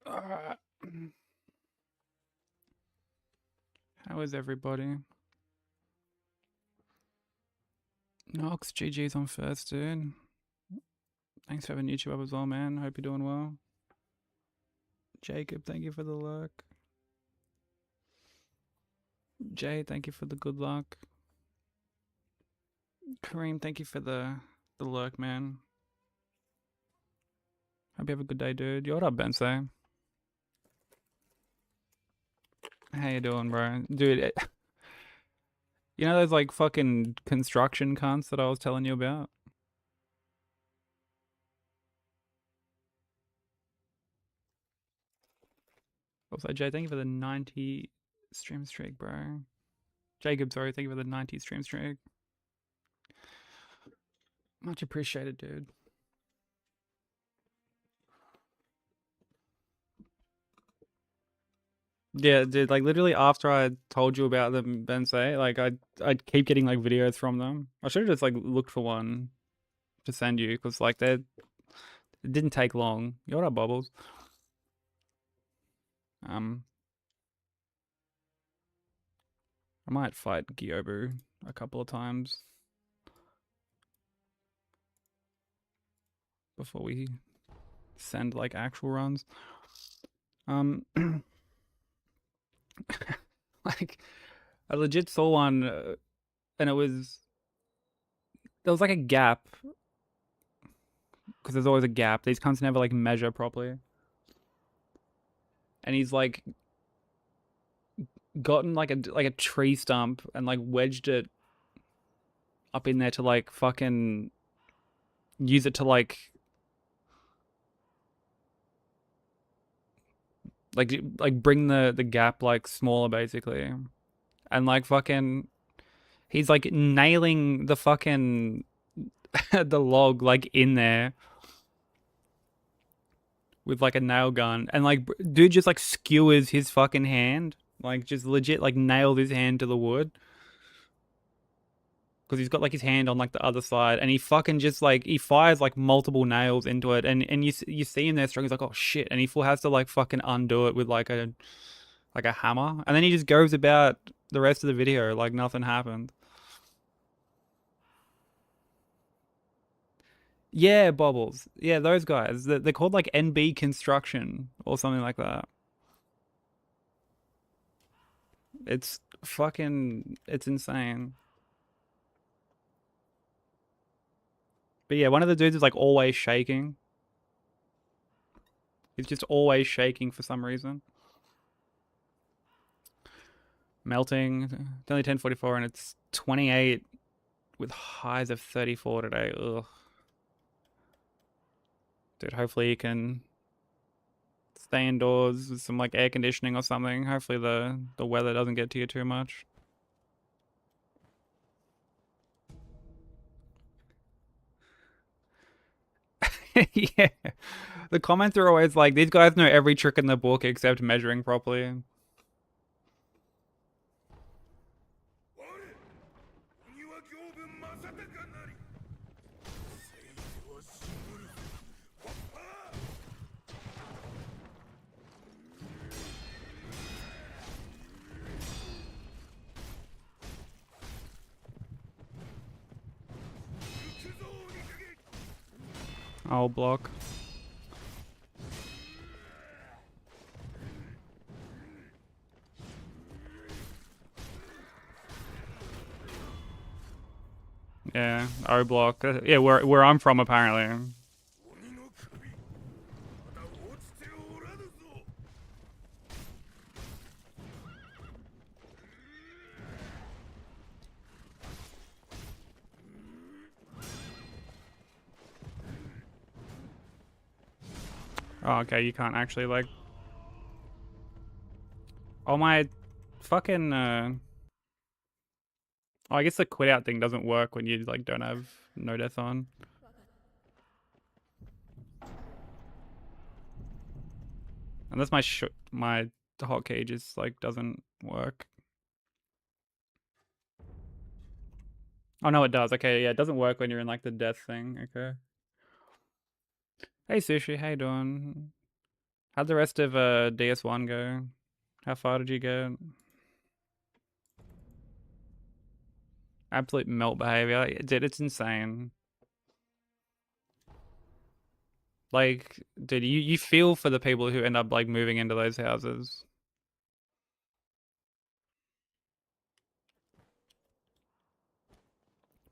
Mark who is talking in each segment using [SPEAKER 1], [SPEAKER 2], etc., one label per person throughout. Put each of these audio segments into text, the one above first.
[SPEAKER 1] Alright. How is everybody? Nox, GG's on first, dude. Thanks for having YouTube up as well, man. Hope you're doing well. Jacob, thank you for the lurk. Jay, thank you for the good luck. Kareem, thank you for the lurk, man. Hope you have a good day, dude. Yo, what up, Bensei? How you doing, bro? Dude, you know those like fucking construction cunts that I was telling you about? Also, Jay, thank you for the 90 stream streak, bro. Jacob, sorry, thank you for the 90 stream streak. Much appreciated, dude. Yeah, dude, like literally after I told you about them, Bensei, like I'd keep getting like videos from them. I should have just like looked for one to send you because like it didn't take long. You what up, Bubbles? Um, I might fight Gyobu a couple of times before we send like actual runs. Like I legit saw one, and there was like a gap because there's always a gap. These cunts never like measure properly, and he's like gotten like a tree stump and like wedged it up in there to like fucking use it to like bring the gap like smaller basically, and like fucking he's like nailing the fucking the log like in there with like a nail gun, and like dude just like skewers his fucking hand, like just legit like nailed his hand to the wood because he's got like his hand on like the other side, and he fucking just like he fires like multiple nails into it, and you see him there struggling. He's like, oh shit, and he full has to like fucking undo it with like a hammer, and then he just goes about the rest of the video like nothing happened. Yeah, Bobbles. Yeah, those guys. They're called like NB Construction or something like that. It's fucking, it's insane. But yeah, one of the dudes is like always shaking. He's just always shaking for some reason. Melting. It's only 10:44 and it's 28 with highs of 34 today. Ugh. Dude, hopefully you can stay indoors with some like air conditioning or something. Hopefully the weather doesn't get to you too much. Yeah. The comments are always like, these guys know every trick in the book except measuring properly. I'll block. Yeah, O block. Yeah, where I'm from apparently. Oh, okay, you can't actually like. Oh my, fucking. Oh, I guess the quit out thing doesn't work when you like don't have no death on. Unless my hotkey just like doesn't work. Oh no, it does. Okay, yeah, it doesn't work when you're in like the death thing. Okay. Hey Sushi, how you doing? How'd the rest of DS1 go? How far did you get? Absolute melt behavior. Dude, it's insane. Like, dude, you feel for the people who end up like moving into those houses.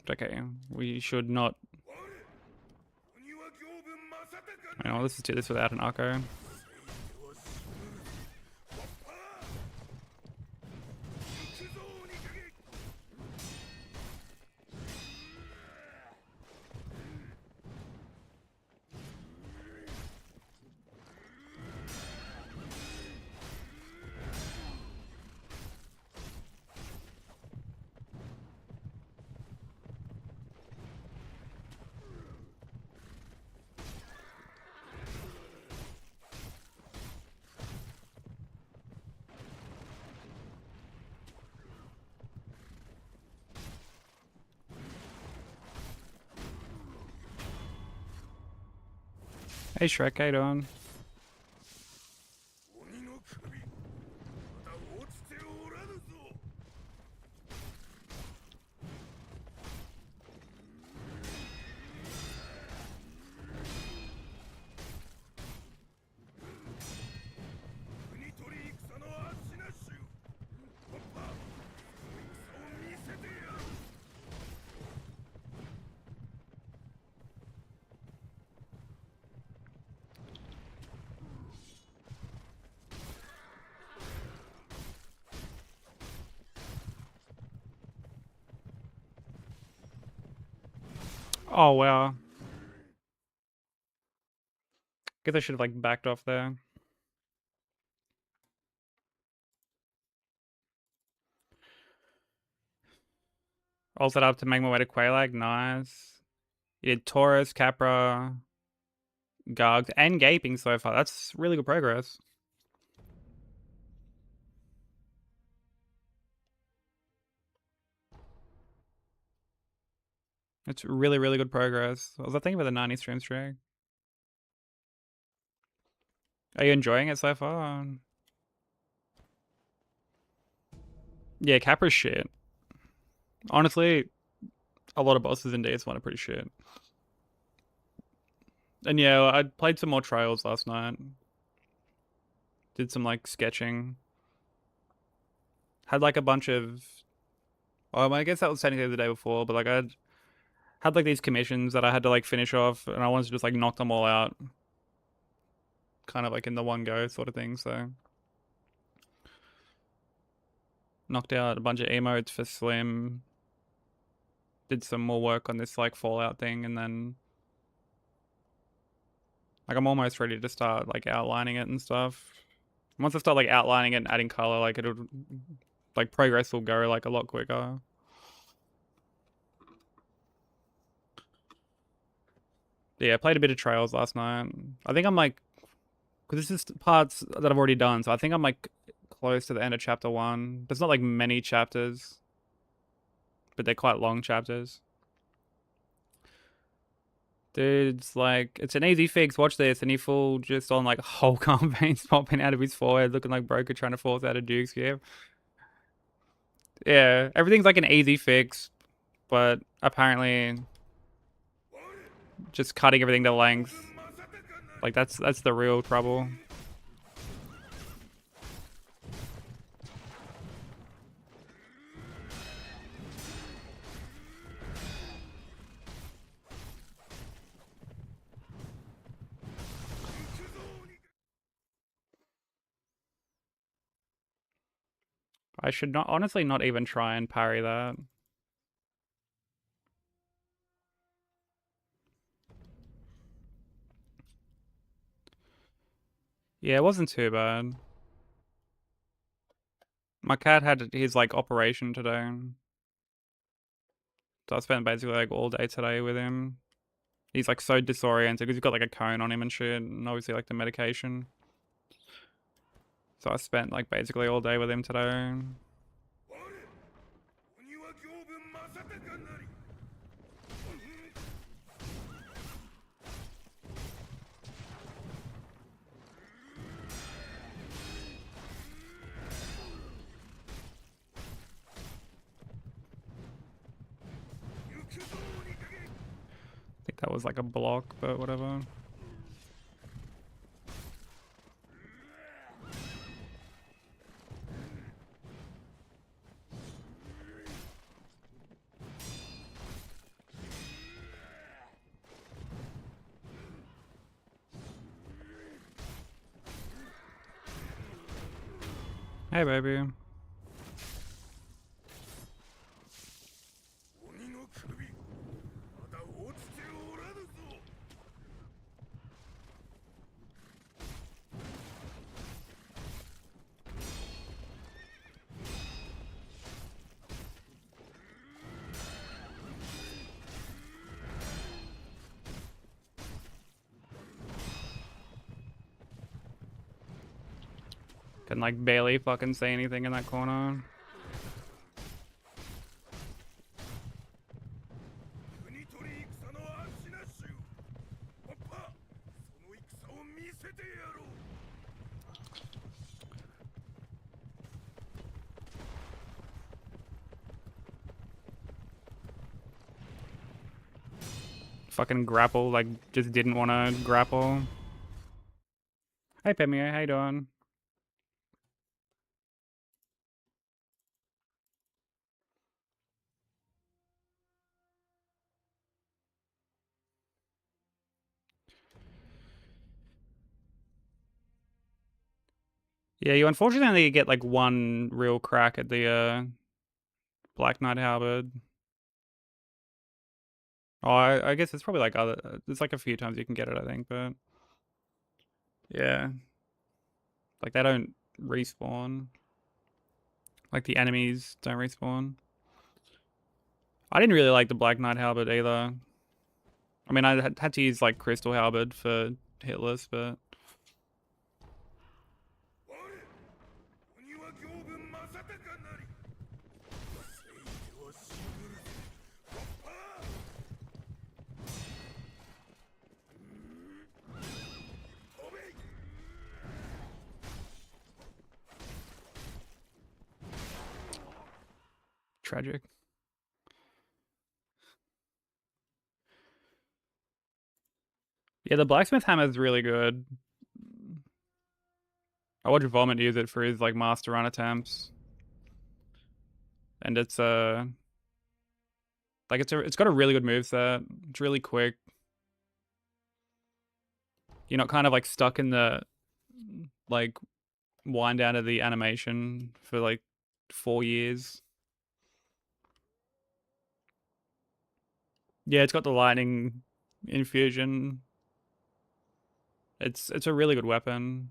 [SPEAKER 1] Okay, we should not. You know, let's just do this without an Akko. Hey Shrek, how you doing? Oh wow. Guess I should have like backed off there. All set up to make my way to Quelaag. Nice. You did Taurus, Capra, Gargs, and Gaping so far. That's really good progress. It's really, really good progress. What was I thinking about the 90 stream streak? Are you enjoying it so far? Yeah, Capra's shit. Honestly, a lot of bosses in DS1 are pretty shit. And yeah, I played some more trials last night. Did some like sketching. Had like a bunch of. I guess that was technically the day before, but like I had like these commissions that I had to like finish off, and I wanted to just like knock them all out, kind of like in the one go sort of thing. So knocked out a bunch of emotes for Slim. Did some more work on this like Fallout thing, and then like I'm almost ready to start like outlining it and stuff. Once I start like outlining it and adding color, like it'll like progress will go like a lot quicker. Yeah, I played a bit of Trails last night. I think I'm like, because this is parts that I've already done, so I think I'm like close to the end of chapter 1. There's not like many chapters, but they're quite long chapters. Dude, it's like, it's an easy fix. Watch this. And he full just on like Hulk arm veins popping out of his forehead, looking like Broker trying to force out a Duke's gift. Yeah, everything's like an easy fix, but apparently just cutting everything to length. Like that's the real trouble. I should not honestly not even try and parry that. Yeah, it wasn't too bad. My cat had his like operation today. So I spent basically like all day today with him. He's like so disoriented because he's got like a cone on him and shit, and obviously like the medication. So I spent like basically all day with him today. That was like a block, but whatever. Hey, baby. Can like barely fucking say anything in that corner. Fucking grapple, like just didn't want to grapple. Hey, Pemio, how you doing? Yeah, you unfortunately only get like one real crack at the Black Knight Halberd. Oh, I guess it's probably like there's like a few times you can get it, I think, but yeah, like they don't respawn. Like the enemies don't respawn. I didn't really like the Black Knight Halberd either. I mean, I had to use like Crystal Halberd for hitless, but tragic. Yeah, the Blacksmith Hammer is really good. I watched Vomit use it for his like master run attempts, and it's like it's got a really good moveset. It's really quick. You're not kind of like stuck in the like wind down of the animation for like 4 years. Yeah, it's got the lightning infusion. It's a really good weapon.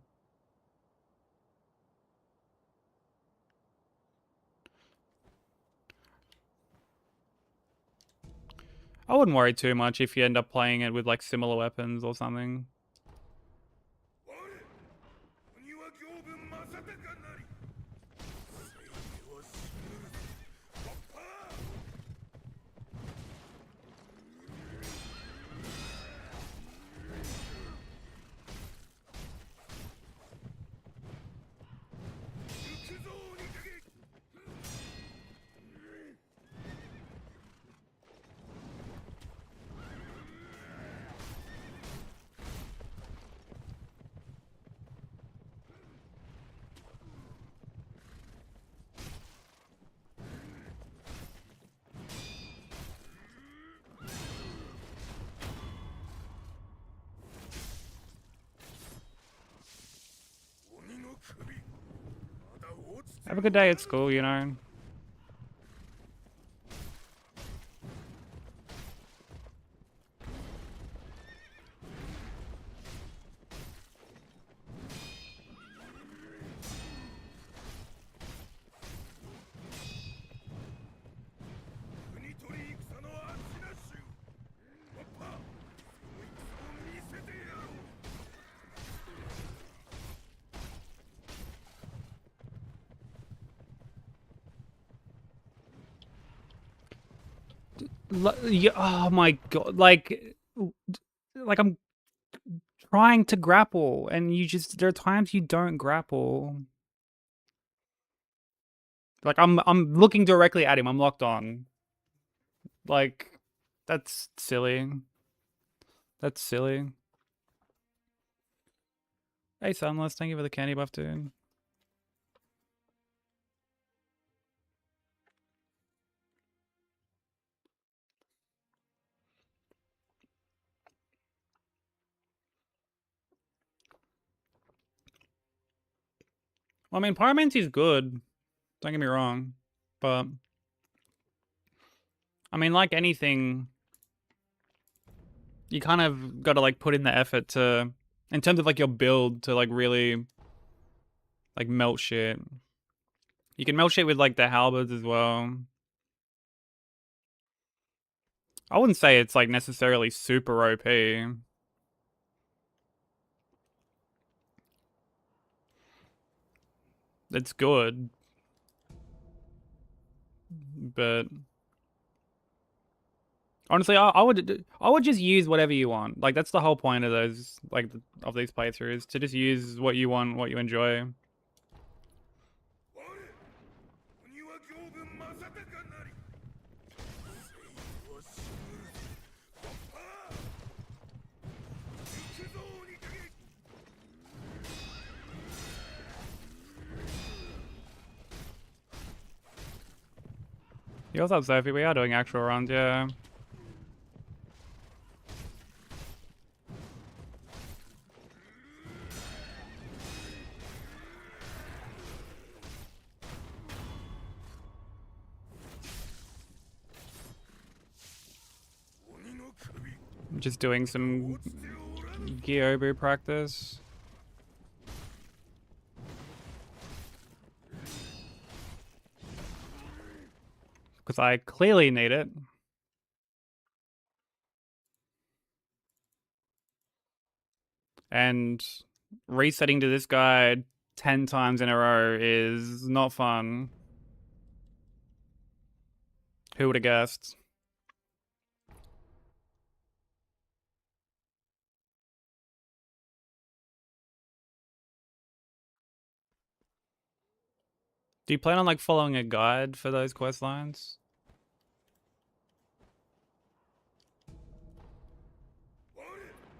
[SPEAKER 1] I wouldn't worry too much if you end up playing it with like similar weapons or something. Have a good day at school, you know. Oh my god, like I'm trying to grapple and you just there are times you don't grapple. Like I'm looking directly at him. I'm locked on. Like that's silly. That's silly. Hey, Sunless, thank you for the candy buff, dude. Well, I mean, Pyromancy's good. Don't get me wrong. But, I mean, like anything, you kind of got to, like, put in the effort to, in terms of, like, your build to, like, really, like, melt shit. You can melt shit with, like, the halberds as well. I wouldn't say it's, like, necessarily super OP. It's good. But honestly, I would just use whatever you want. Like that's the whole point of those of these playthroughs, to just use what you want, what you enjoy. You also have Sophie. We are doing actual runs, yeah. I'm just doing some Gyobu practice. Because I clearly need it. And resetting to this guy 10 times in a row is not fun. Who would have guessed? Do you plan on like following a guide for those quest lines?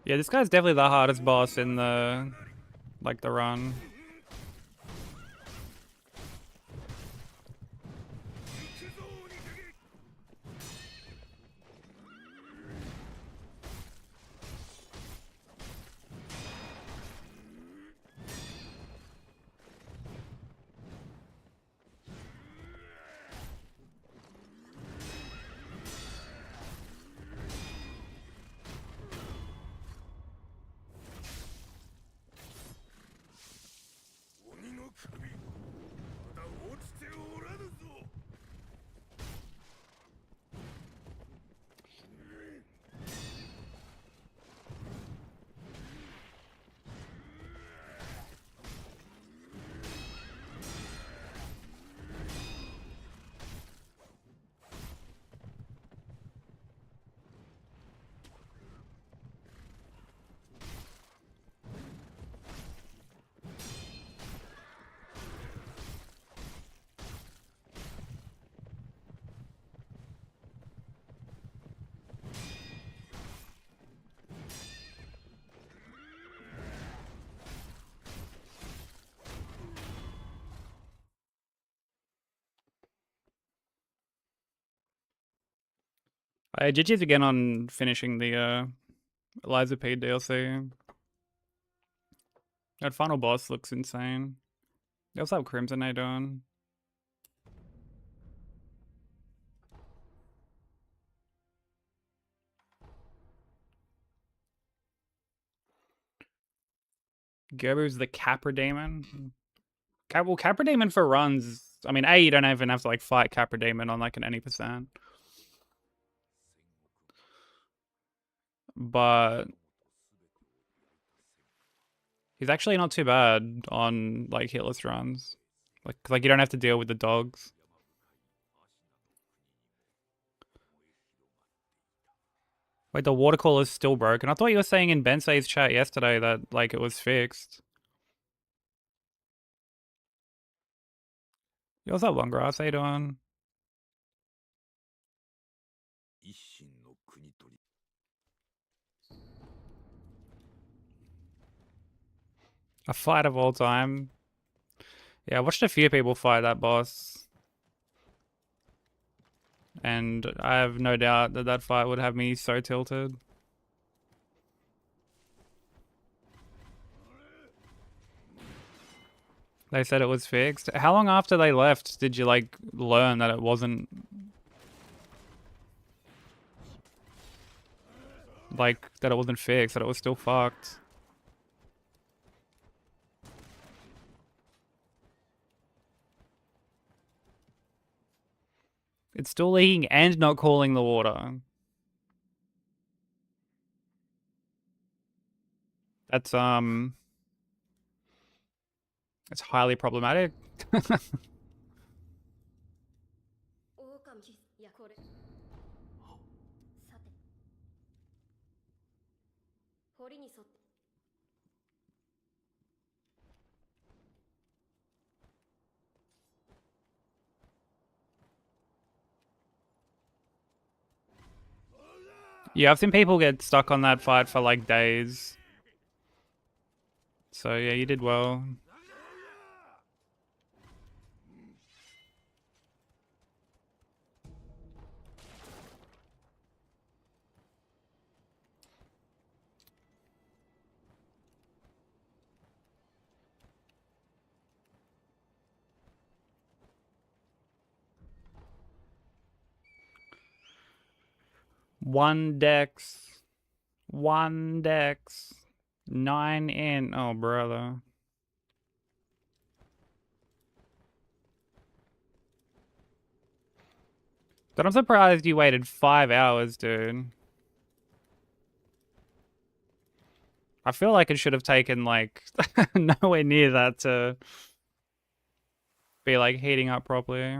[SPEAKER 1] Yeah, this guy's definitely the hardest boss in the run. GG's again on finishing the Eliza P DLC. That final boss looks insane. They also have Crimson Knight on. Gerbu's the Capra Demon. Well, Capra Demon for runs. I mean, you don't even have to like fight Capra Demon on like an any percent. But he's actually not too bad on like hitless runs. Like you don't have to deal with the dogs. Wait, the water cooler's still broken. I thought you were saying in Bensei's chat yesterday that like it was fixed. Yo, what's up, Long Grass? How you doing?
[SPEAKER 2] 一心の国取り
[SPEAKER 1] A fight of all time. Yeah, I watched a few people fight that boss. And I have no doubt that that fight would have me so tilted. They said it was fixed. How long after they left did you, like, learn that it wasn't... Like, that it wasn't fixed, that it was still fucked? It's still leaking and not cooling the water. That's, it's highly problematic. Yeah, I've seen people get stuck on that fight for like days. So yeah, you did well. One dex. One dex. 9 in. Oh, brother. But I'm surprised you waited 5 hours, dude. I feel like it should have taken, like, nowhere near that to be, like, heating up properly.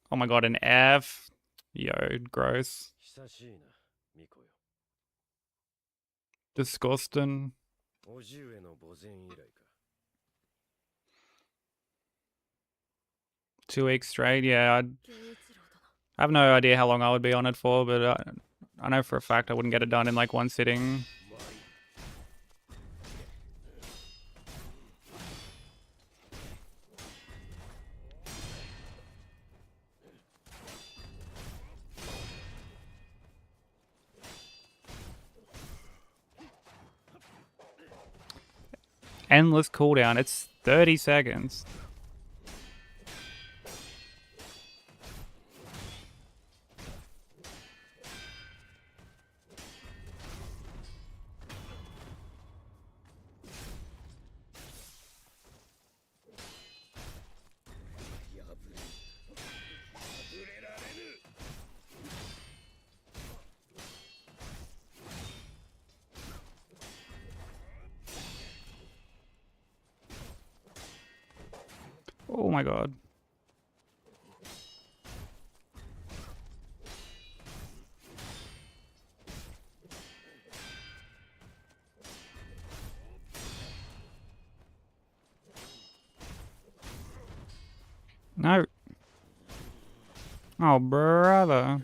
[SPEAKER 1] Oh my god, an F. Yo, gross. Disgusting. 2 weeks straight, yeah. I have no idea how long I would be on it for, but I know for a fact I wouldn't get it done in like one sitting. Endless cooldown. It's 30 seconds. Oh my god. No. Oh, brother.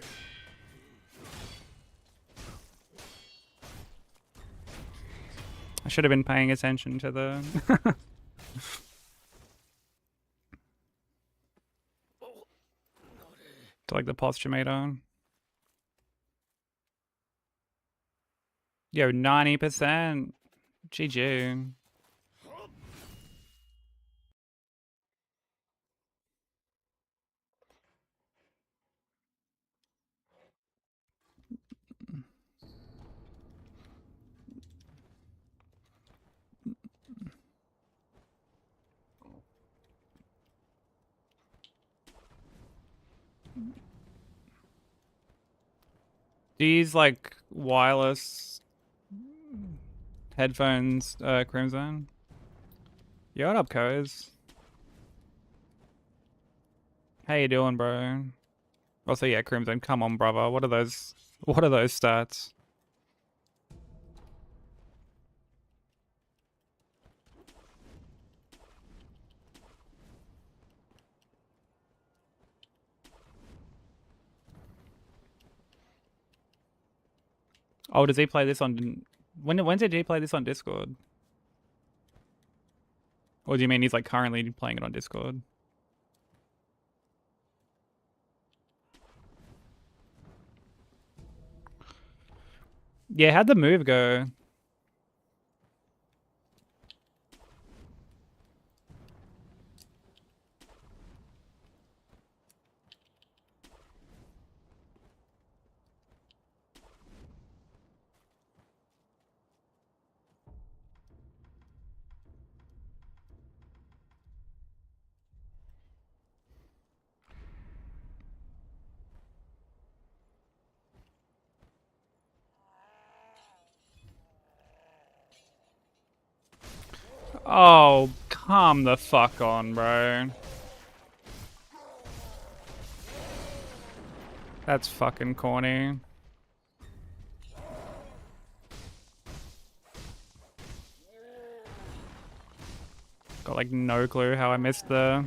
[SPEAKER 1] I should have been paying attention to the... to like the posture meter. Yo, 90%. GG. These like wireless headphones, Crimson. Yo, what up, Coz? How you doing, bro? Also, yeah, Crimson, come on, brother. What are those? What are those stats? Oh, does he play this on? When did he play this on Discord? Or do you mean he's like currently playing it on Discord? Yeah, how'd the move go? Oh, come the fuck on, bro. That's fucking corny. Got like no clue how I missed the...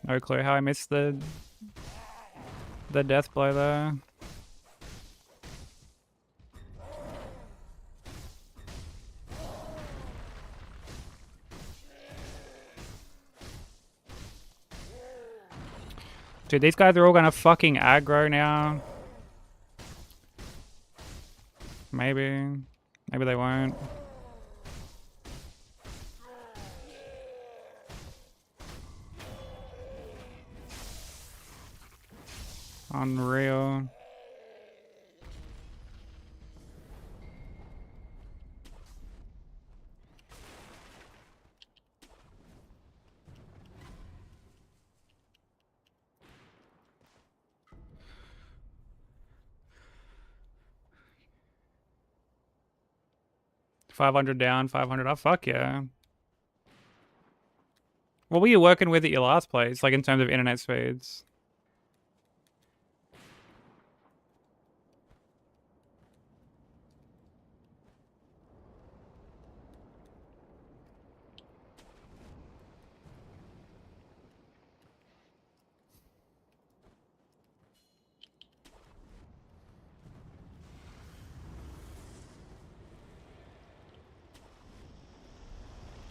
[SPEAKER 1] No clue how I missed the death blow there. Dude, these guys are all gonna fucking aggro now. Maybe. Maybe they won't. Unreal. $500 down, 500 up. Fuck yeah. What were you working with at your last place, like in terms of internet speeds?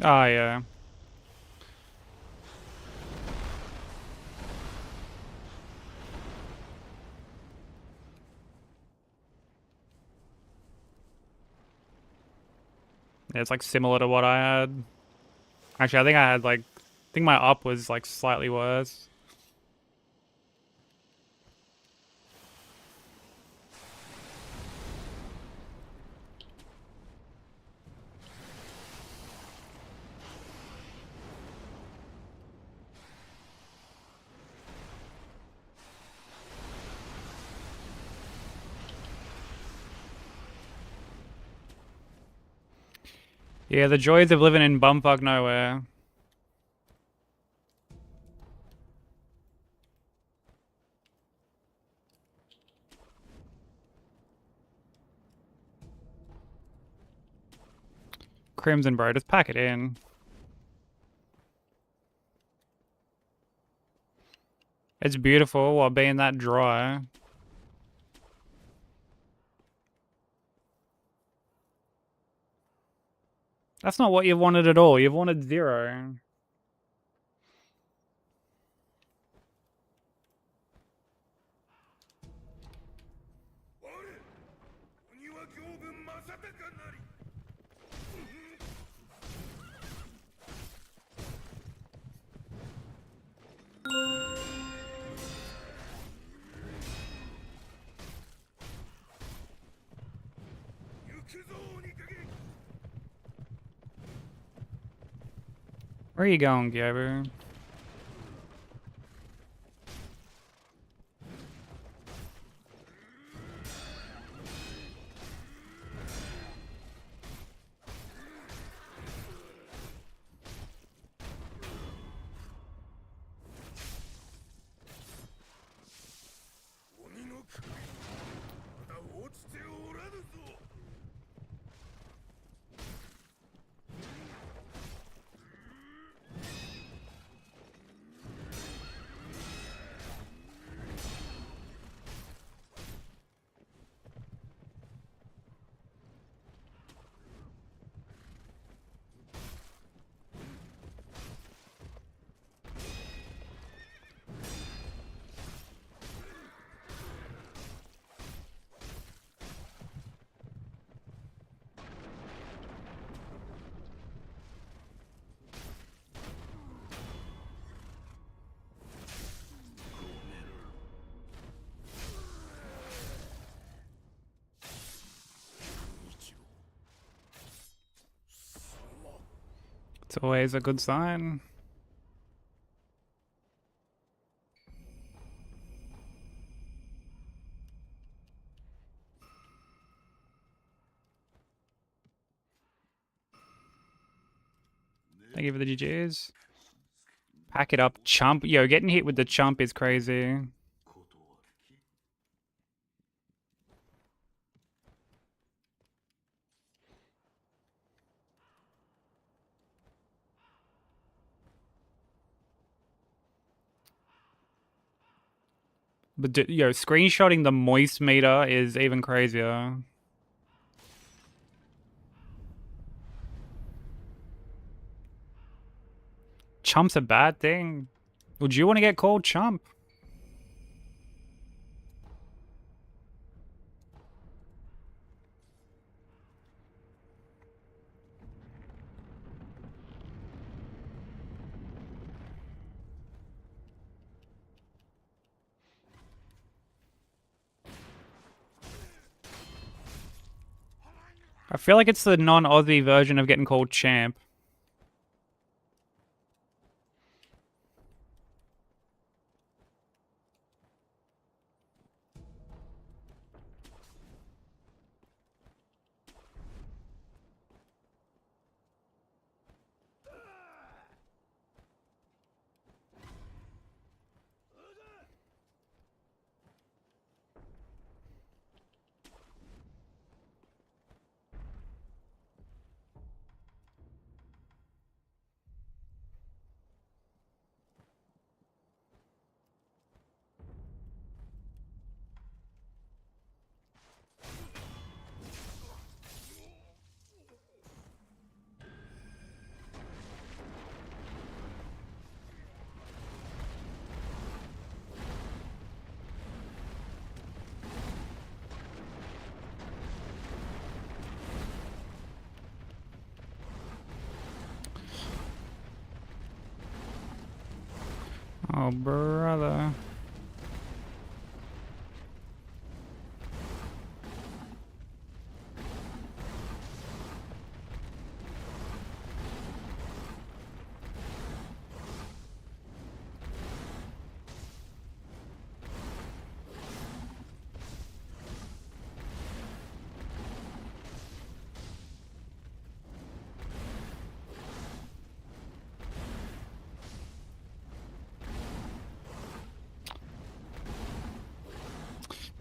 [SPEAKER 1] Oh, yeah. Yeah, it's like similar to what I had. Actually, I think I had like... I think my up was like slightly worse. Yeah, the joys of living in bumfuck nowhere. Crimson, bro, just pack it in. It's beautiful while being that dry. That's not what you wanted at all. You've wanted 0. Where are you going, Gabber? It's always a good sign. Thank you for the GGs. Pack it up, chump. Yo, getting hit with the chump is crazy. But yo, screenshotting the moist meter is even crazier. Chump's a bad thing. Would you want to get called chump? I feel like it's the non-Aussie version of getting called champ. Oh, brother.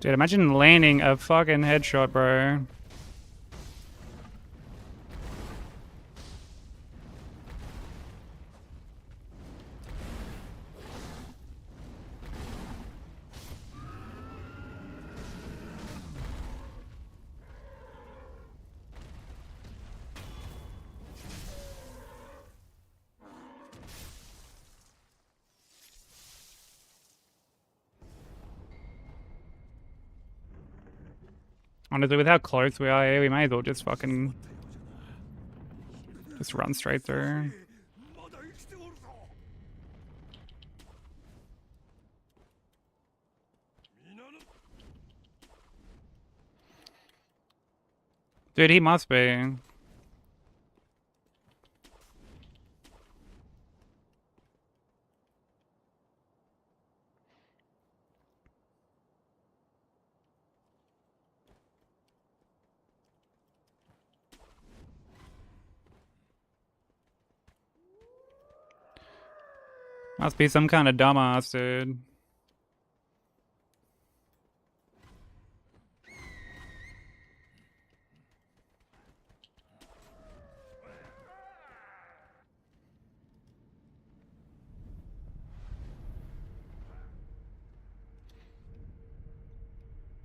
[SPEAKER 1] Dude, imagine landing a fucking headshot, bro. Honestly, with how close we are here, we may as well just fucking just run straight through. Dude, he must be. Must be some kind of dumbass, dude.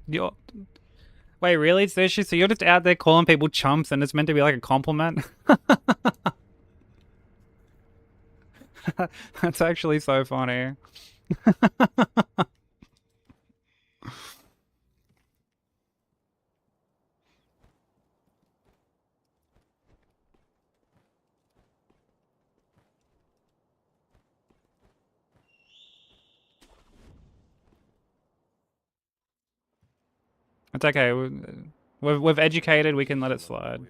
[SPEAKER 1] Yo, wait, really, Sushi? So you're just out there calling people chumps and it's meant to be like a compliment? That's actually so funny. It's okay. We've educated. We can let it slide.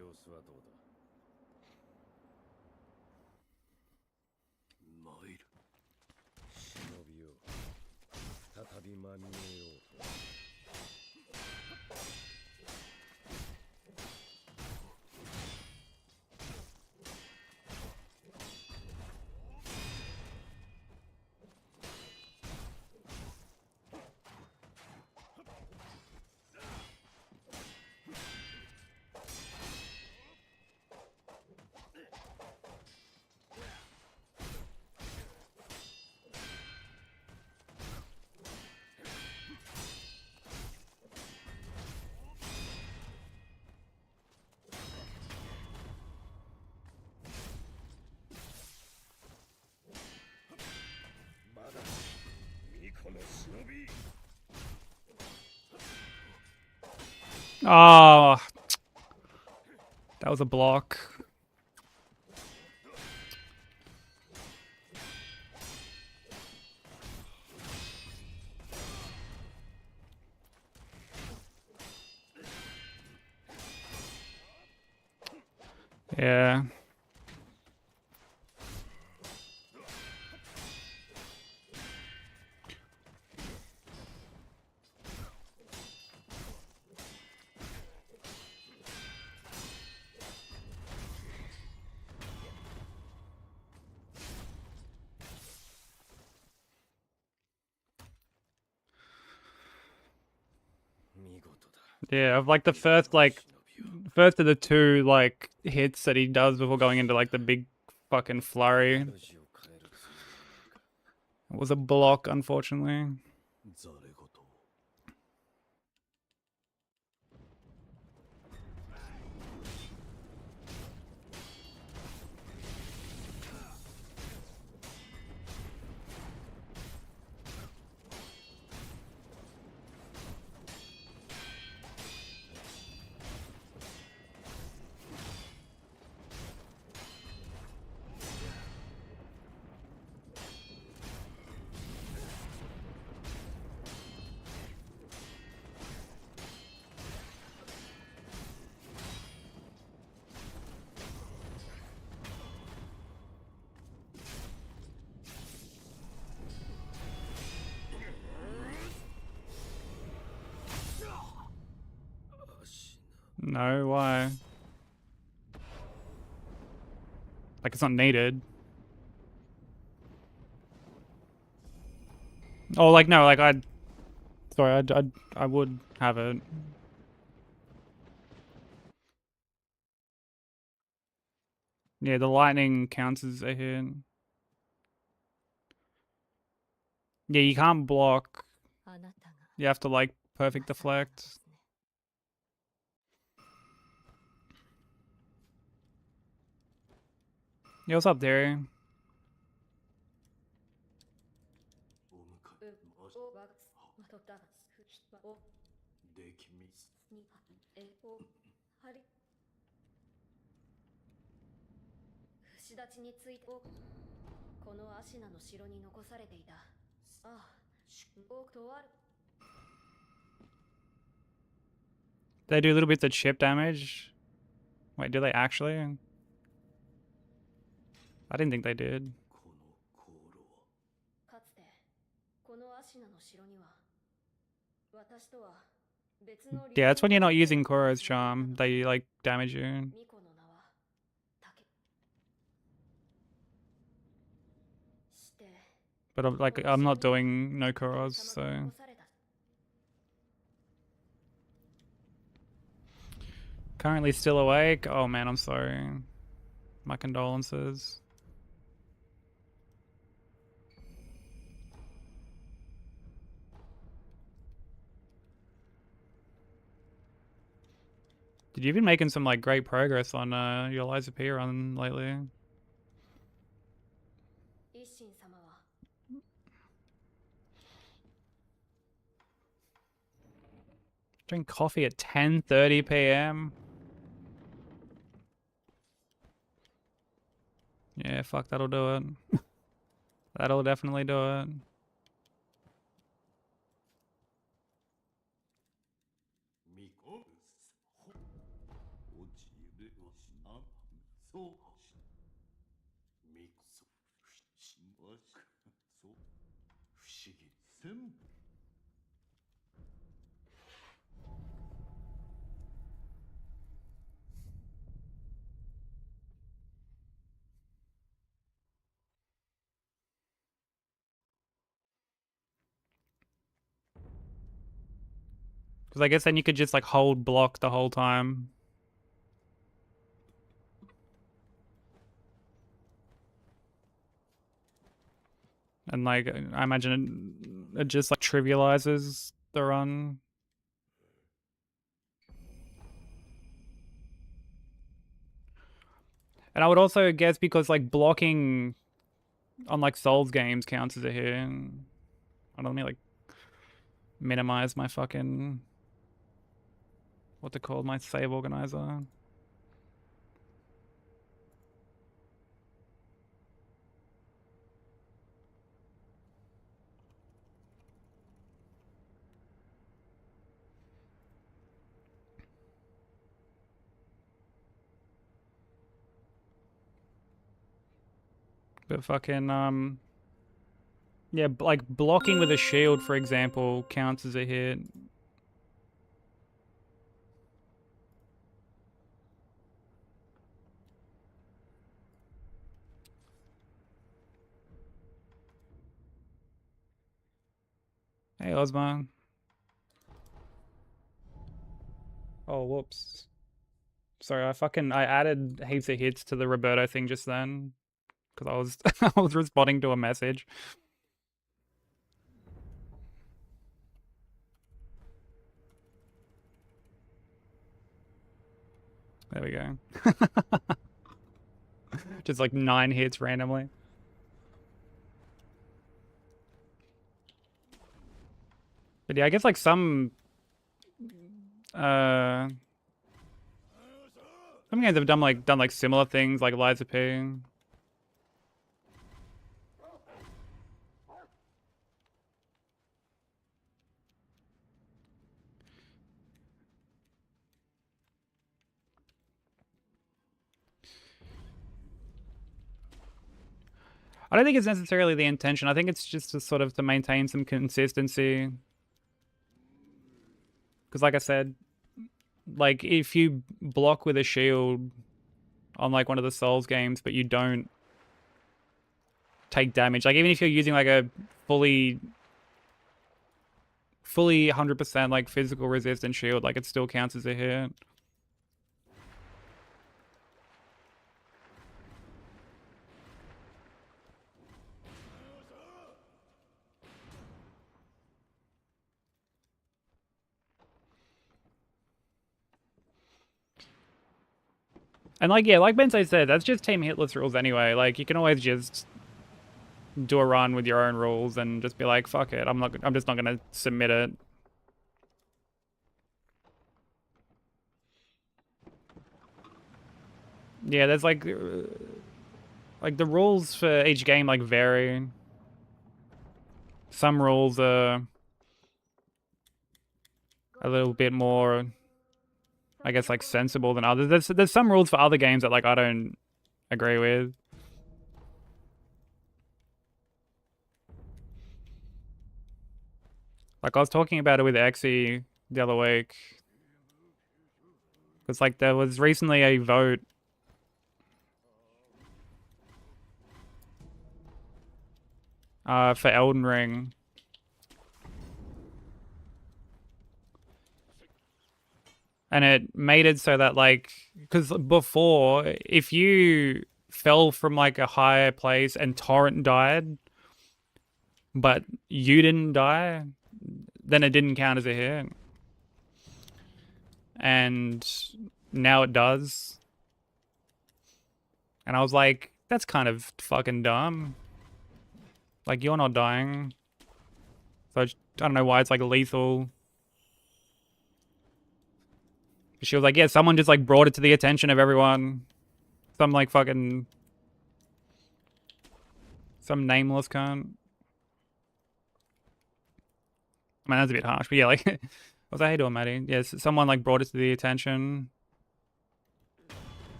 [SPEAKER 1] Oh, that was a block. Yeah. Yeah, of like the first of the two like hits that he does before going into like the big fucking flurry. It was a block, unfortunately. No, why? Like it's not needed. Oh, like no, like I would have it. Yeah, the lightning counts as a hit. Yeah, you can't block. You have to like perfect deflect. Yeah, what's up, Derry? They do little bits of chip damage. Wait, do they actually? I didn't think they did. Yeah, that's when you're not using Koro's charm. They like damage you. But I'm not doing no Koros, so. Currently still awake? Oh man, I'm sorry. My condolences. Did you been making some like great progress on your Liza P run lately? Drink coffee at 10:30 p.m. Yeah, fuck, that'll do it. That'll definitely do it. Because I guess then you could just like hold block the whole time. And like, I imagine it just like trivializes the run. And I would also guess because like blocking on like Souls games counts as a hit. I don't know, let me like minimize my fucking, what's it called, my save organizer. But fucking, yeah, like blocking with a shield, for example, counts as a hit. Hey, Ozma. Oh, whoops. Sorry, I added heaps of hits to the Roberto thing just then. Because I was I was responding to a message. There we go. Just like 9 hits randomly. But yeah, I guess like some some games have done like similar things like Lies of P. I don't think it's necessarily the intention. I think it's just to sort of to maintain some consistency. Because like I said, like if you block with a shield on like one of the Souls games, but you don't take damage, like even if you're using like a fully 100% like physical resistant shield, like it still counts as a hit. And like, yeah, like Bensei said, that's just team hitless rules anyway. Like you can always just do a run with your own rules and just be like, fuck it, I'm just not gonna submit it. Yeah, there's like the rules for each game like vary. Some rules are a little bit more, I guess, like sensible than others. There's some rules for other games that like I don't agree with. Like I was talking about it with Exy the other week. Because like there was recently a vote for Elden Ring. And it made it so that like, because before, if you fell from like a higher place and Torrent died, but you didn't die, then it didn't count as a hit. And now it does. And I was like, that's kind of fucking dumb. Like, you're not dying. So I don't know why it's like lethal. She was like, yeah, someone just like brought it to the attention of everyone. Some like fucking... Some nameless cunt. I mean, that's a bit harsh, but yeah, like... What's that? How you doing, Maddie? Yes, yeah, someone like brought it to the attention.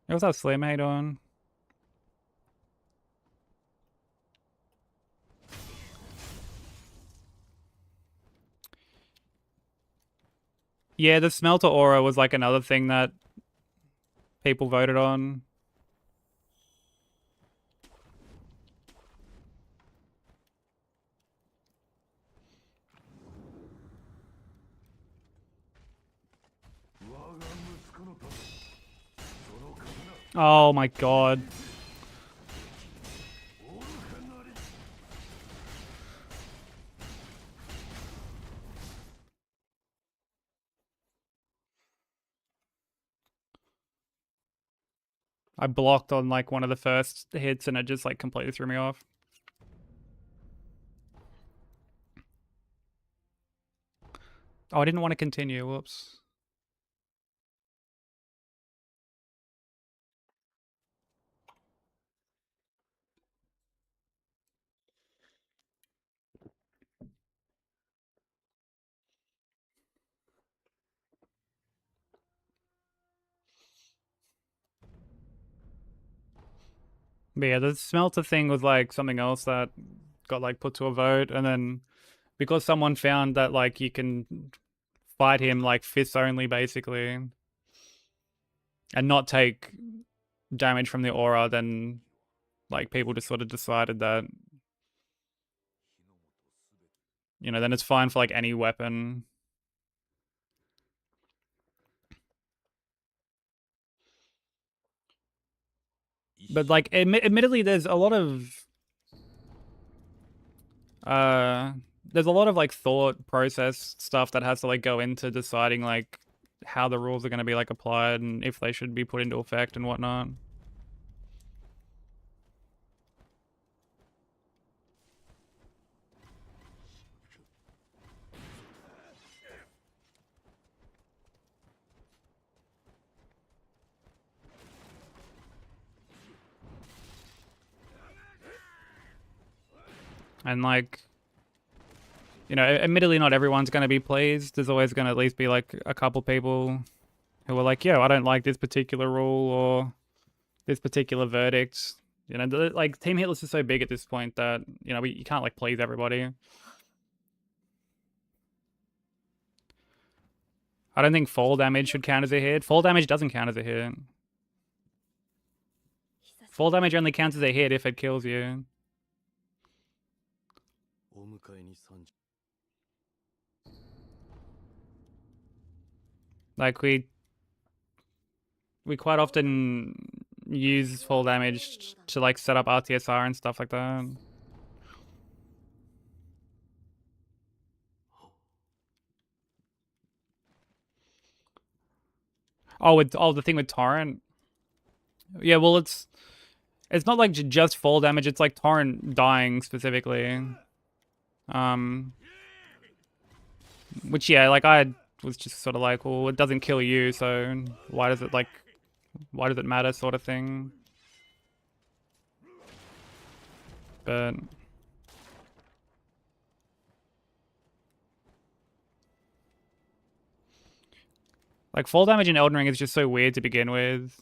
[SPEAKER 1] Hey, what's up, Slim? How you doing? Yeah, the smelter aura was like another thing that people voted on. Oh my god. I blocked on like one of the first hits and it just like completely threw me off. Oh, I didn't want to continue. Whoops. But yeah, the smelter thing was like something else that got like put to a vote, and then because someone found that like you can fight him like fists only basically and not take damage from the aura, then like people just sort of decided that, you know, then it's fine for like any weapon. But like admittedly there's a lot of there's a lot of like thought process stuff that has to like go into deciding like how the rules are going to be like applied and if they should be put into effect and whatnot. And like, you know, admittedly not everyone's going to be pleased. There's always going to at least be like a couple people who are like, yo, I don't like this particular rule or this particular verdict. You know, like Team Hitless is so big at this point that, you know, you can't like please everybody. I don't think fall damage should count as a hit. Fall damage doesn't count as a hit. Fall damage only counts as a hit if it kills you. Like we quite often use fall damage to like set up RTSR and stuff like that. Oh, the thing with Torrent. Yeah, well, it's not like just fall damage. It's like Torrent dying specifically. Which yeah, like I was just sort of like, well, it doesn't kill you, so why does it matter, sort of thing. But like fall damage in Elden Ring is just so weird to begin with.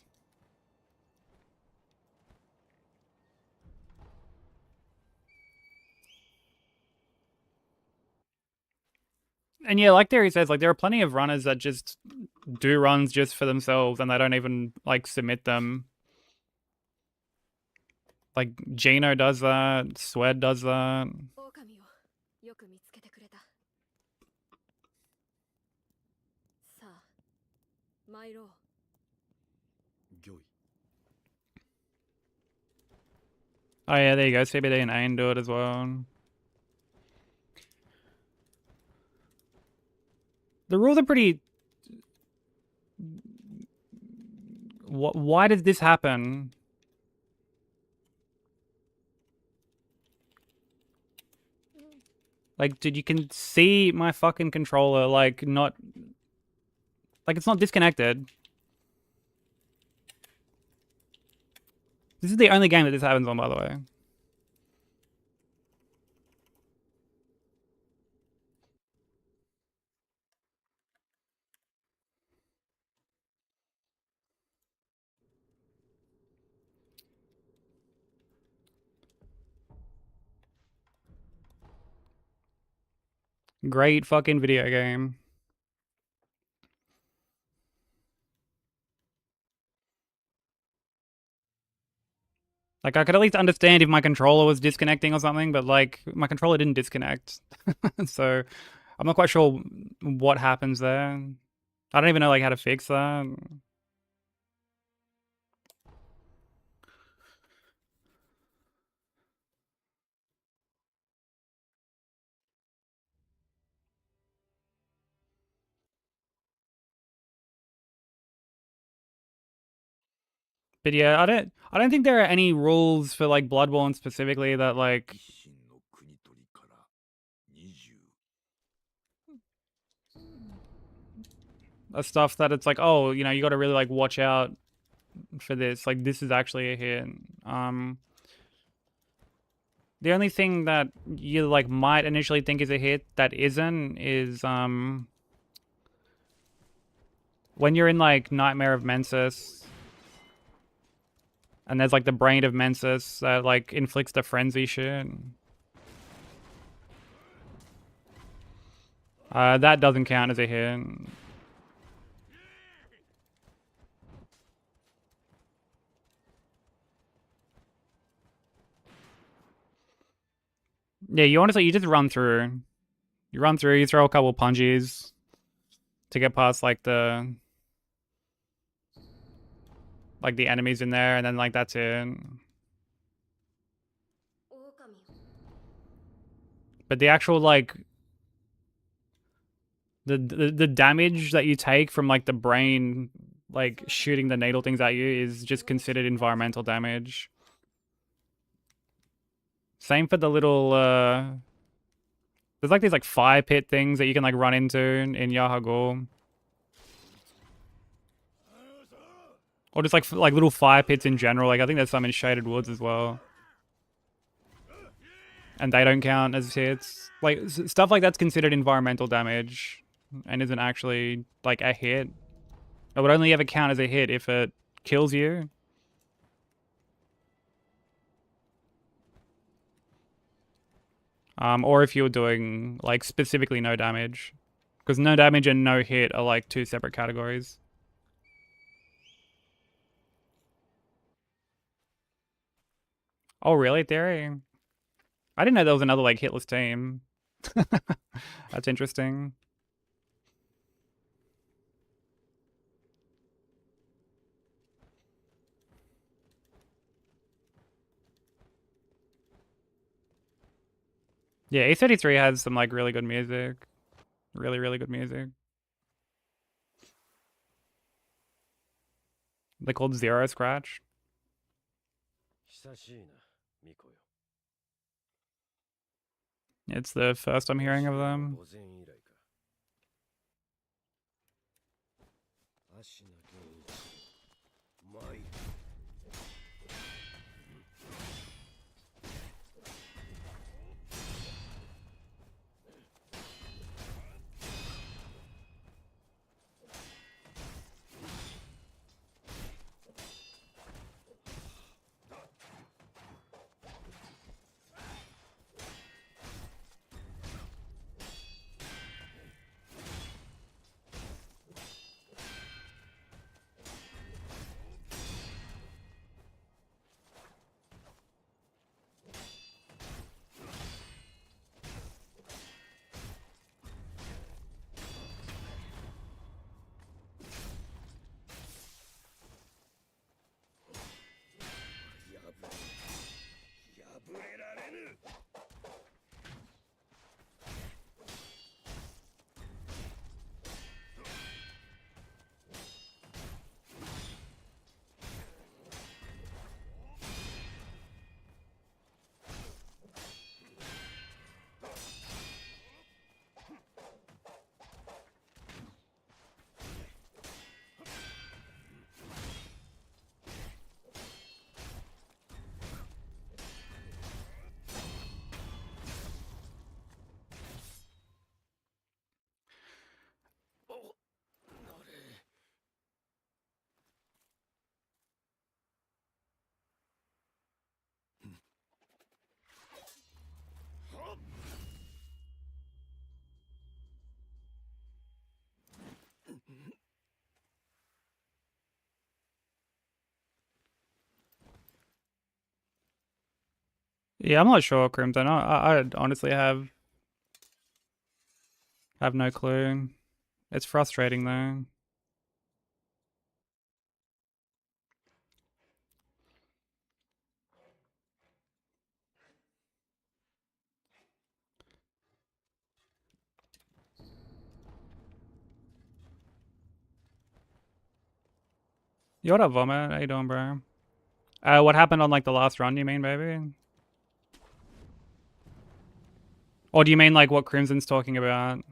[SPEAKER 1] And yeah, like Derry says, like there are plenty of runners that just do runs just for themselves and they don't even like submit them. Like Gino does that, Swed does that. Oh yeah, there you go. CBD and Ain do it as well. The rules are pretty... Why did this happen? Like, dude, you can see my fucking controller, like, not... Like, it's not disconnected. This is the only game that this happens on, by the way. Great fucking video game. Like, I could at least understand if my controller was disconnecting or something, but, like, my controller didn't disconnect. So, I'm not quite sure what happens there. I don't even know, like, how to fix that. But yeah, I don't think there are any rules for like Bloodborne specifically that like stuff that it's like, oh, you know, you got to really like watch out for this. Like this is actually a hit. Um, the only thing that you like might initially think is a hit that isn't is when you're in like Nightmare of Mensis and there's like the Brain of Mensis that like inflicts the frenzy shit. That doesn't count as a hit. Yeah, you honestly you just run through. You run through, you throw a couple punches to get past like the enemies in there, and then like that's it. But the actual like the damage that you take from like the brain like shooting the needle things at you is just considered environmental damage. Same for the little there's like these like fire pit things that you can like run into in Yahagul. Or just like little fire pits in general. Like I think there's some in Shaded Woods as well. And they don't count as hits. Like stuff like that's considered environmental damage and isn't actually like a hit. It would only ever count as a hit if it kills you. Or if you're doing like specifically no damage. Because no damage and no hit are like two separate categories. Oh really, Theory? I didn't know there was another like hitless team. That's interesting. Yeah, A33 has some like really good music. Really, really good music. They called Zero Scratch. It's the first I'm hearing of them. Yeah, I'm not sure, Crimson. I honestly have no clue. It's frustrating though. Yo, what up, Vomit? How you doing, bro? What happened on like the last run, you mean, baby? Or do you mean like what Crimson's talking about?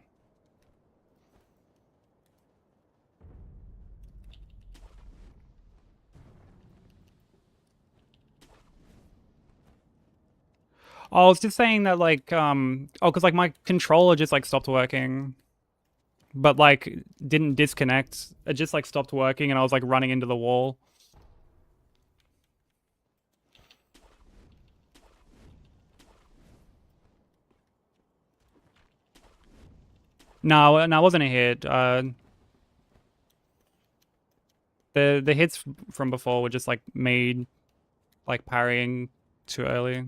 [SPEAKER 1] Oh, I was just saying that like because like my controller just like stopped working, but like didn't disconnect. It just like stopped working, and I was like running into the wall. No, no, it wasn't a hit. The hits from before were just like me like parrying too early.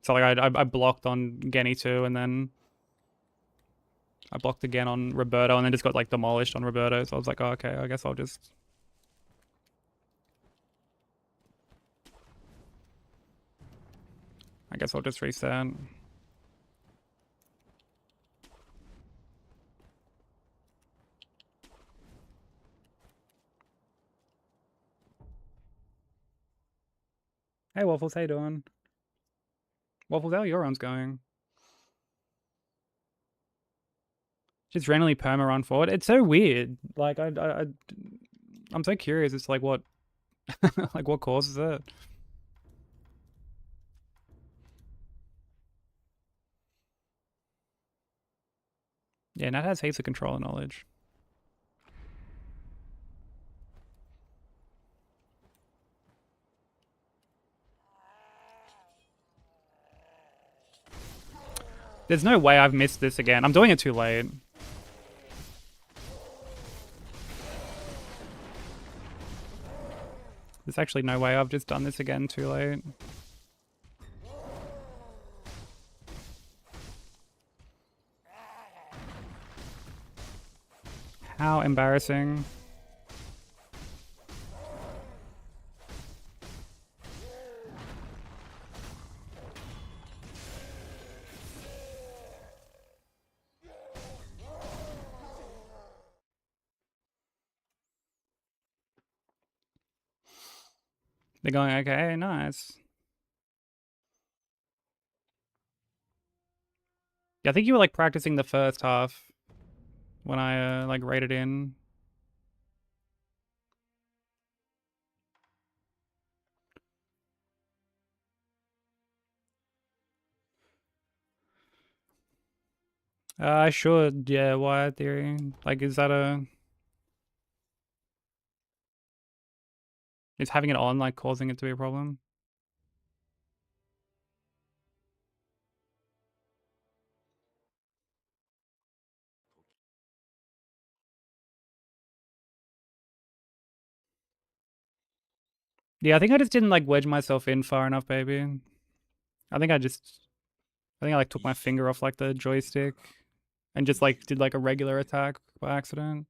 [SPEAKER 1] So like I blocked on Genny too, and then I blocked again on Roberto, and then just got like demolished on Roberto. So I was like, oh, okay, I guess I'll just. I guess I'll just reset. Hey Waffles, how you doing? Waffles, how are your runs going? Just randomly perma run forward. It's so weird. Like I'm so curious. It's like what, like what causes it? Yeah, Nat has heaps of controller knowledge. There's no way I've missed this again. I'm doing it too late. There's actually no way I've just done this again too late. How embarrassing. They're going, okay, nice. Yeah, I think you were like practicing the first half when I like raided in. I should, yeah, wire theory. Like, is that a... Is having it on, like, causing it to be a problem? Yeah, I think I just didn't, like, wedge myself in far enough, baby. I think I like, took my finger off, like, the joystick and just, like, did, like, a regular attack by accident.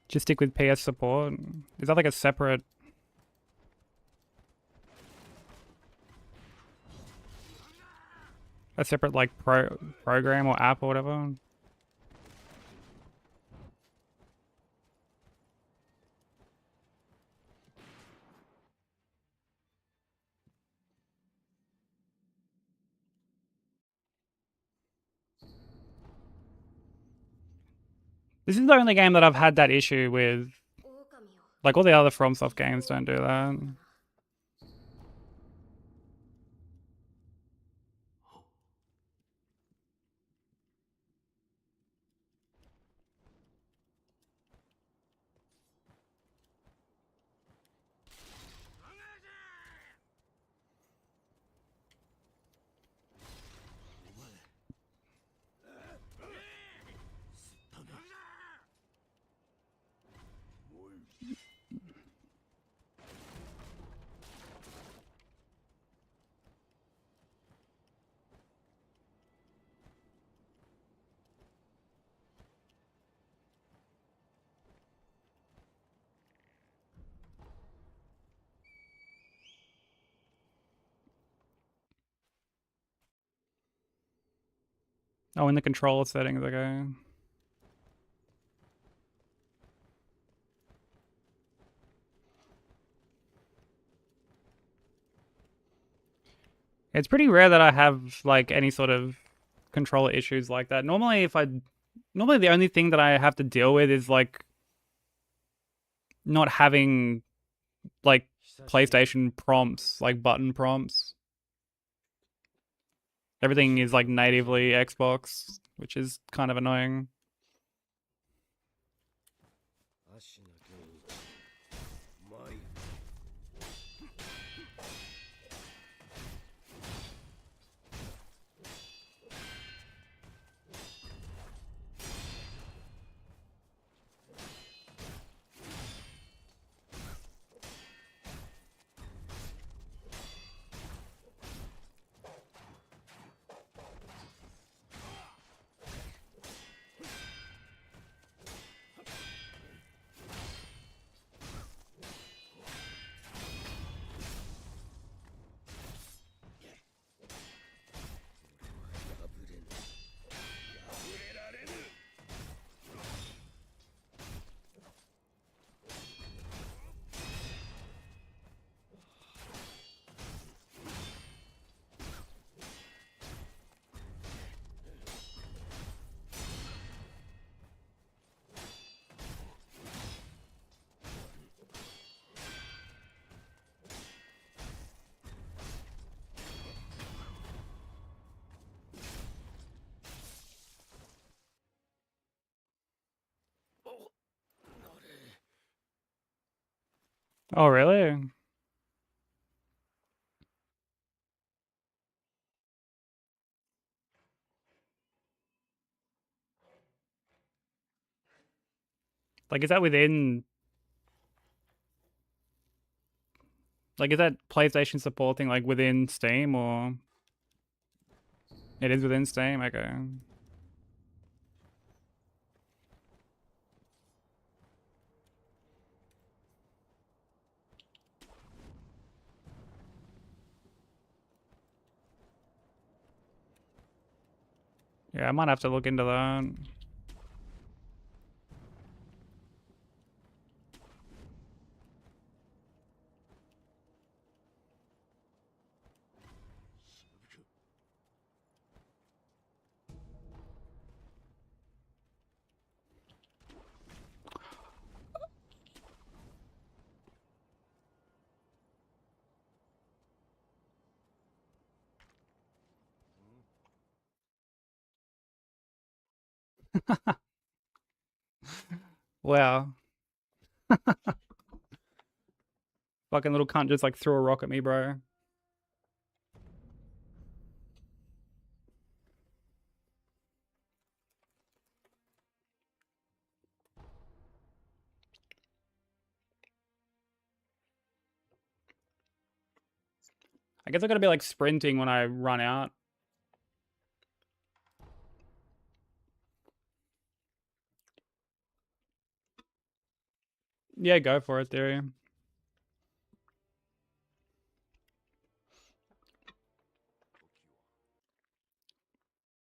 [SPEAKER 1] Just stick with PS support. Is that, like, a separate... like, program or app or whatever? This is the only game that I've had that issue with. Like, all the other FromSoft games don't do that. Oh, in the controller settings, okay. It's pretty rare that I have like any sort of controller issues like that. Normally the only thing that I have to deal with is like not having like PlayStation prompts, like button prompts. Everything is like natively Xbox, which is kind of annoying. Oh, really? Like, is that within? Like, is that PlayStation supporting like within Steam or it is within Steam? Okay. Yeah, I might have to look into that. Wow. Fucking little cunt just like threw a rock at me, bro. I guess I gotta be like sprinting when I run out. Yeah, go for it, Theory.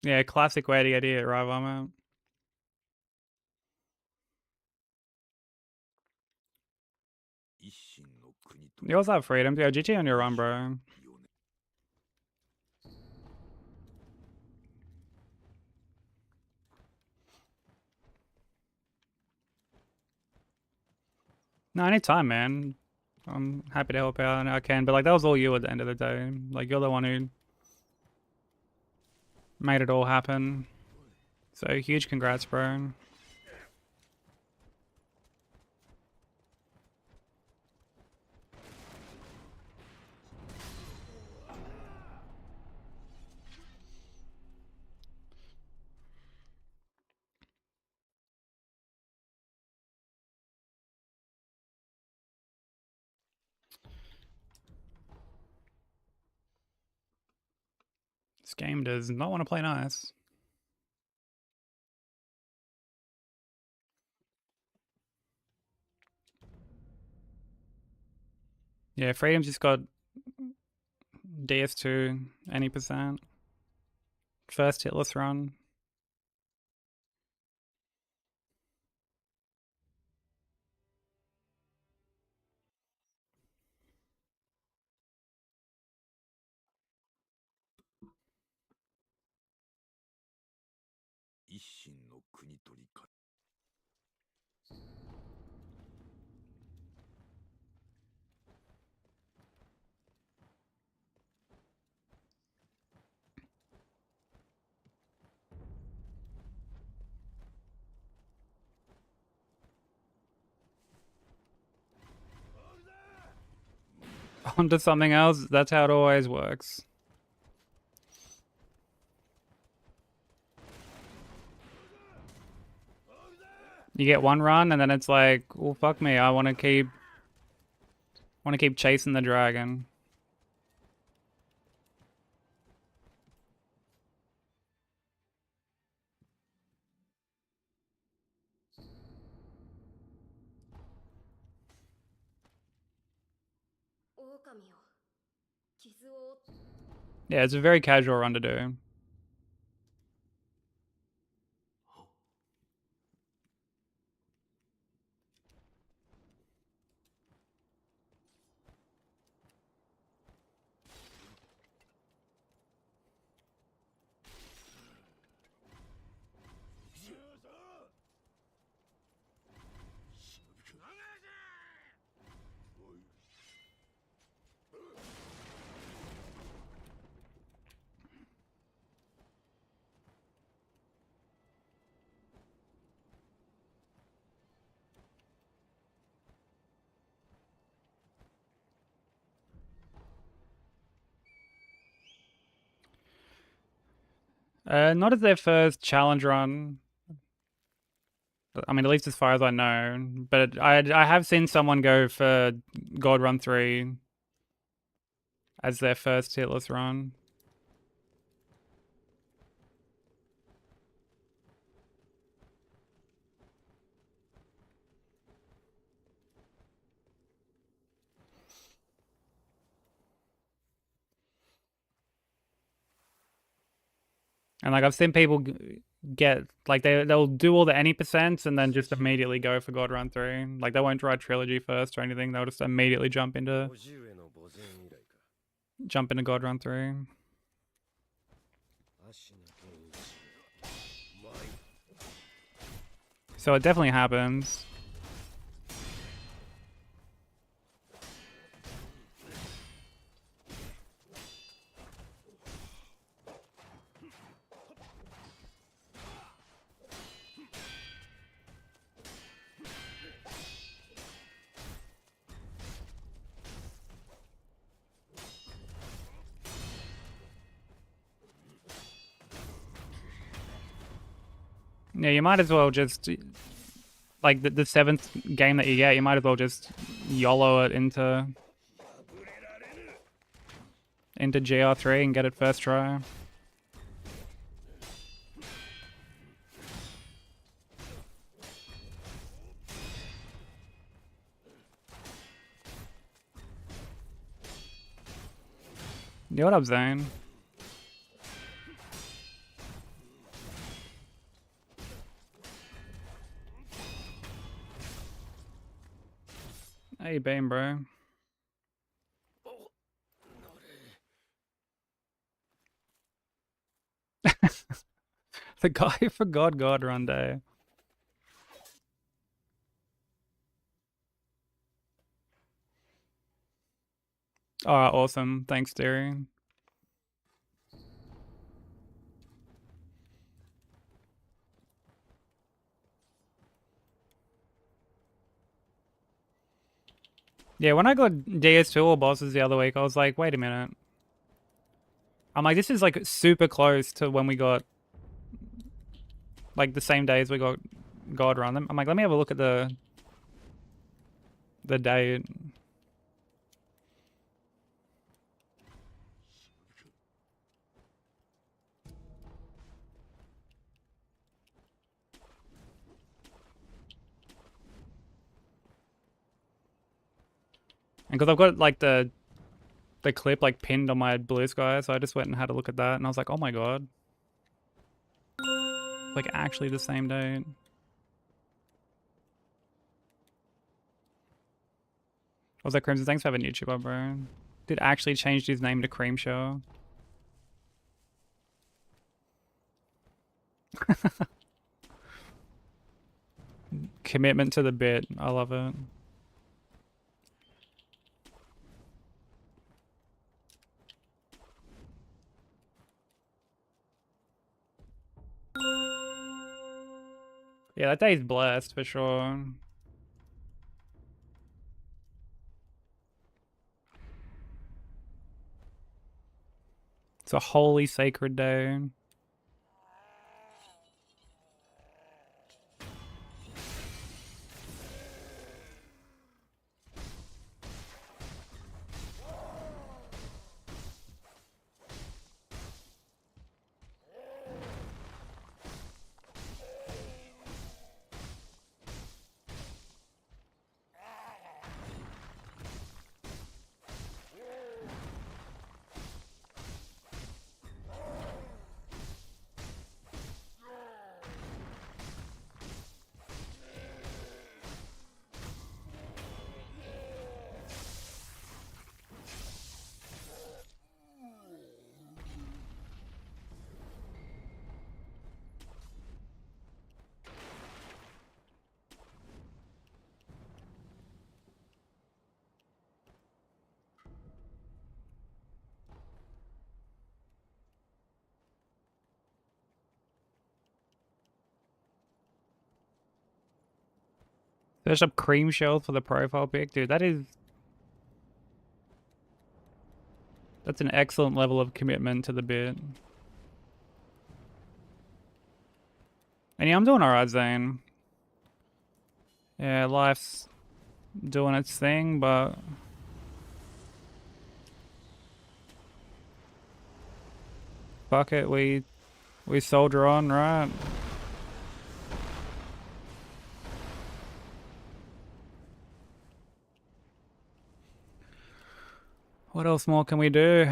[SPEAKER 1] Yeah, classic way to get it, right, Vomit? You also have freedom. Yeah, GG on your run, bro. No, anytime, man. I'm happy to help out and I can, but like that was all you at the end of the day. Like you're the one who made it all happen. So huge congrats, bro. This game does not want to play nice. Yeah, Freedom's just got DS2 any percent. First hitless run. Onto something else. That's how it always works. You get one run, and then it's like, well, fuck me. I want to keep chasing the dragon. Yeah, it's a very casual run to do. Not as their first challenge run. I mean, at least as far as I know. But I have seen someone go for God Run 3 as their first hitless run. And like I've seen people get like they'll do all the any percents and then just immediately go for God Run 3. Like they won't try trilogy first or anything. They'll just immediately jump into God Run 3. So it definitely happens. Yeah, you might as well just like the seventh game that you get, you might as well just YOLO it into GR3 and get it first try. Yeah, what up, Zane? How you been, bro? The guy who forgot God Run Day. Alright, awesome. Thanks, Derry. Yeah, when I got DS2 or bosses the other week, I was like, wait a minute. I'm like, this is like super close to when we got like the same days we got God Run them. I'm like, let me have a look at the date. And because I've got like the clip like pinned on my Blue Sky, so I just went and had a look at that, and I was like, oh my god, like actually the same date. I was like, Crimson, thanks for having YouTuber, bro. Did actually changed his name to Cream Show. Commitment to the bit. I love it. Yeah, that day's blessed for sure. It's a holy sacred day. There's up cream shells for the profile pic. Dude, that's an excellent level of commitment to the bit. And yeah, I'm doing alright, Zane. Yeah, life's doing its thing, but fuck it, we soldier on, right? What else more can we do?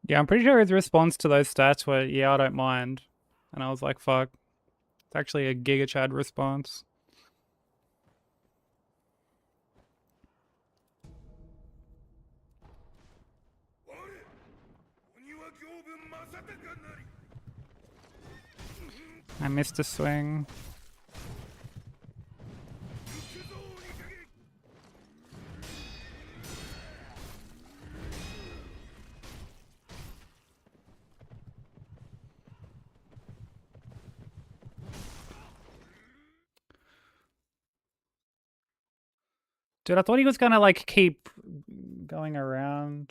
[SPEAKER 1] Yeah, I'm pretty sure his response to those stats were, yeah, I don't mind. And I was like, fuck. It's actually a Giga Chad response. I missed a swing. Dude, I thought he was gonna like keep going around.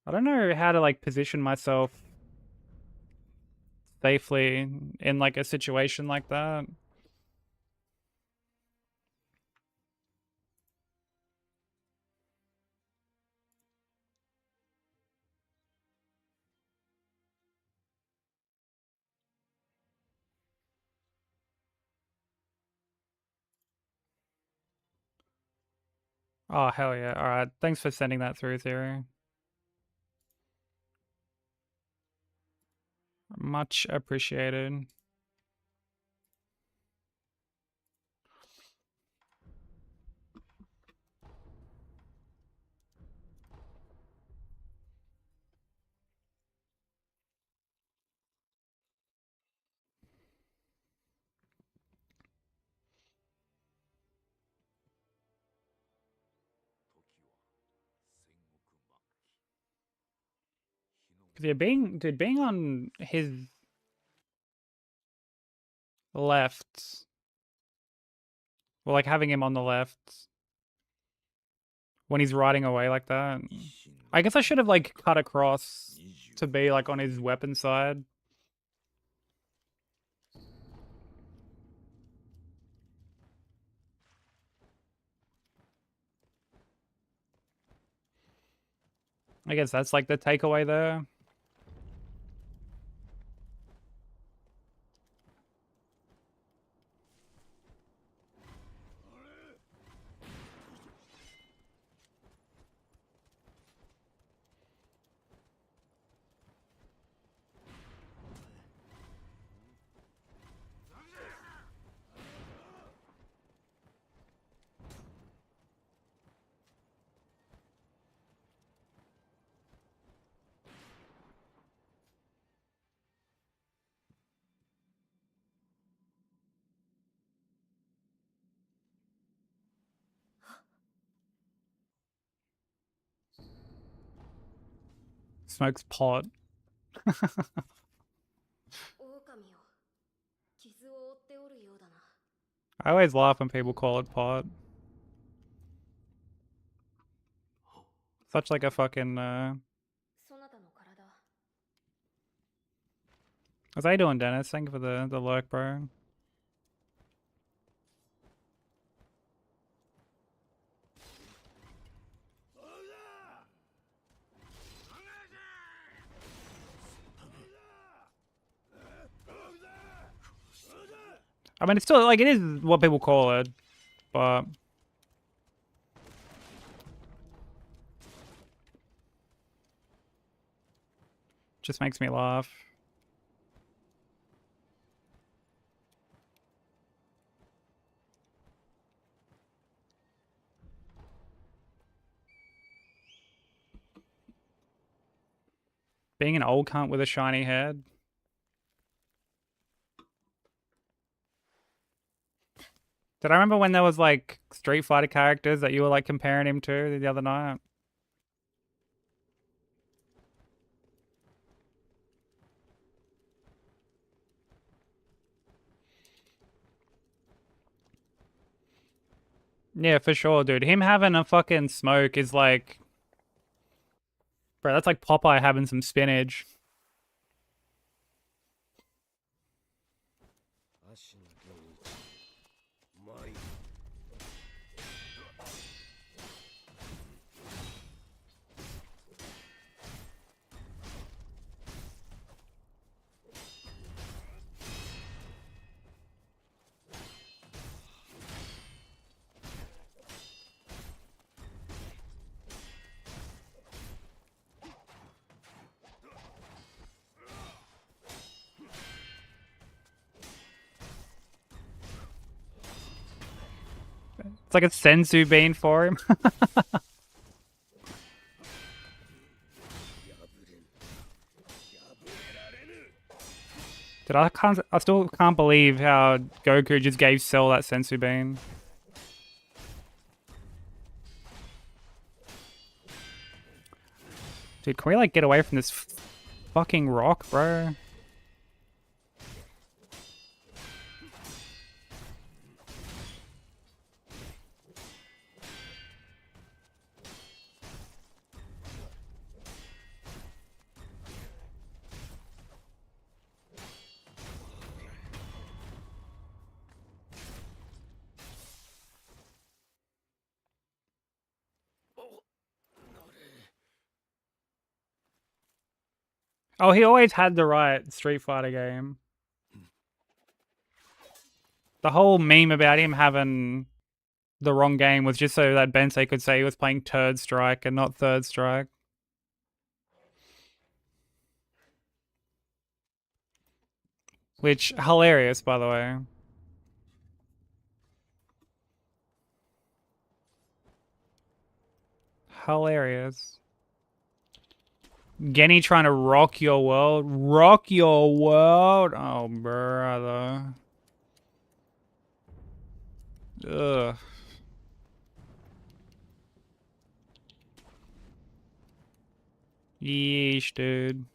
[SPEAKER 1] I don't know how to like position myself safely in like a situation like that. Oh, hell yeah. All right. Thanks for sending that through, Theory. Much appreciated. Cause yeah, being on his Left. Well, like having him on the left when he's riding away like that. I guess I should have like cut across to be like on his weapon side. I guess that's like the takeaway there. Smokes pot. I always laugh when people call it pot. Such like a fucking How's you doing, Dennis? Thank you for the lurk, bro. I mean, it's still like it is what people call it, but just makes me laugh. Being an old cunt with a shiny head. Did I remember when there was like Street Fighter characters that you were like comparing him to the other night? Yeah, for sure, dude. Him having a fucking smoke is like, bro, that's like Popeye having some spinach. It's like a sensu bean for him. Dude, I still can't believe how Goku just gave Cell that sensu bean. Dude, can we like get away from this fucking rock, bro? Oh, he always had the right Street Fighter game. The whole meme about him having the wrong game was just so that Bensei could say he was playing Turd Strike and not Third Strike. Which, hilarious, by the way. Hilarious. Genny trying to rock your world. Rock your world? Oh, brother. Ugh. Yeesh, dude.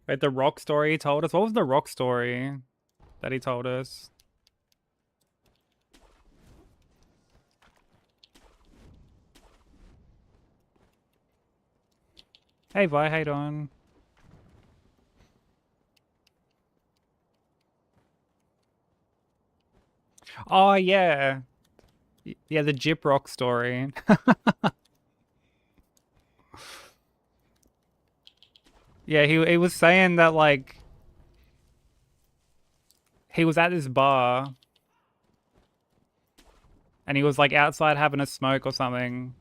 [SPEAKER 1] Wait, the rock story he told us? What was the rock story that he told us? Hey, Vi, how you doing? Oh, yeah. Yeah, the Jip Rock story. Yeah, he was saying that, like, he was at this bar and he was, like, outside having a smoke or something.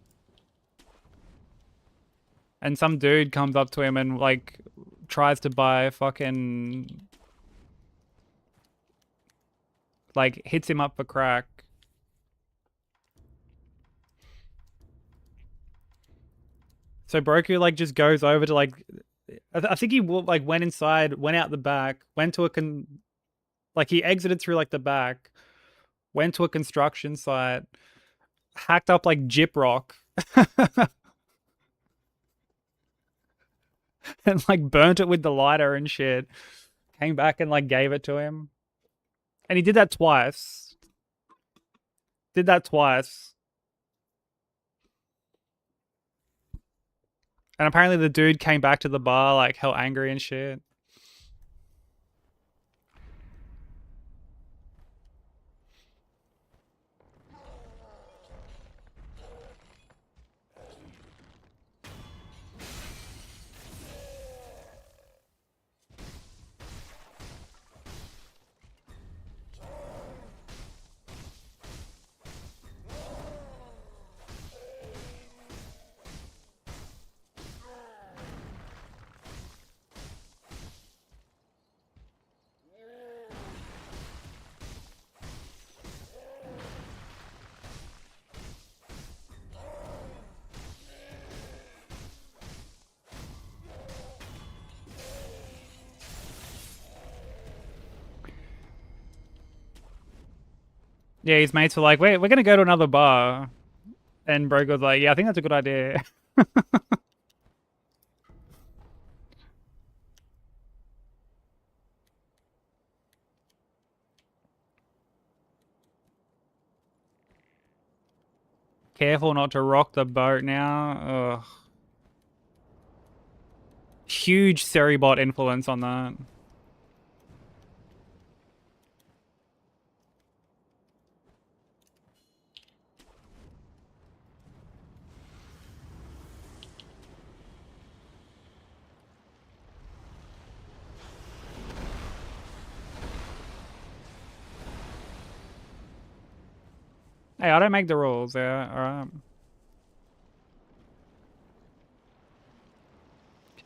[SPEAKER 1] And some dude comes up to him and, like, tries to buy fucking... Like, hits him up for crack. So Broku, like, just goes over to, like... I think he, like, went inside, went out the back, went to a... Like, he exited through, like, the back, went to a construction site, hacked up, like, Jip Rock, and, like, burnt it with the lighter and shit. Came back and, like, gave it to him. And he did that twice. Did that twice. And apparently the dude came back to the bar, like, hell angry and shit. Yeah, his mates were like, wait, we're gonna go to another bar. And Broke was like, yeah, I think that's a good idea. Careful not to rock the boat now. Ugh. Huge Seribot influence on that. Hey, I don't make the rules, yeah, alright.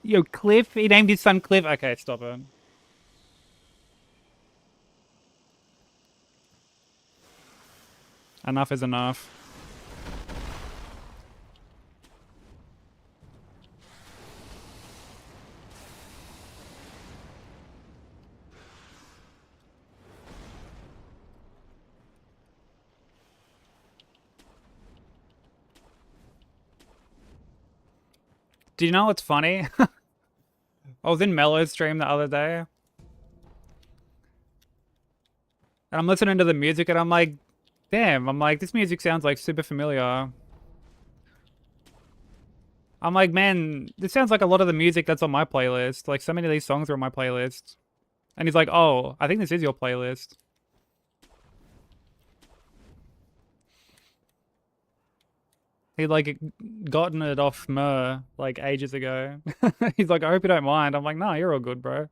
[SPEAKER 1] Yo, Cliff? He named his son Cliff? Okay, stop it. Enough is enough. Do you know what's funny? I was in Mello's stream the other day. And I'm listening to the music and I'm like, damn, I'm like, this music sounds like super familiar. I'm like, man, this sounds like a lot of the music that's on my playlist. Like, so many of these songs are on my playlist. And he's like, oh, I think this is your playlist. He'd like gotten it off Mur like ages ago. He's like, I hope you don't mind. I'm like, nah, you're all good, bro.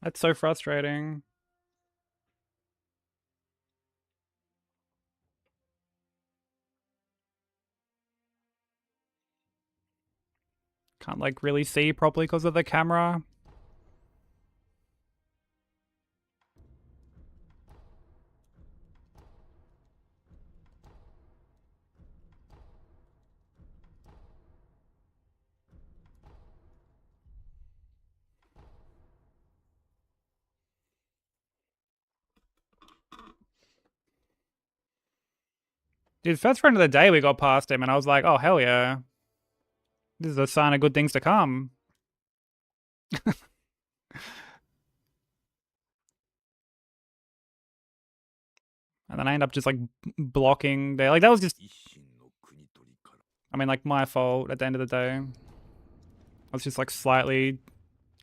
[SPEAKER 1] That's so frustrating. Can't like really see properly because of the camera. Dude, first friend of the day we got past him and I was like, oh hell yeah. This is a sign of good things to come. And then I end up just like blocking there. Like that was just, I mean, like my fault at the end of the day. I was just like slightly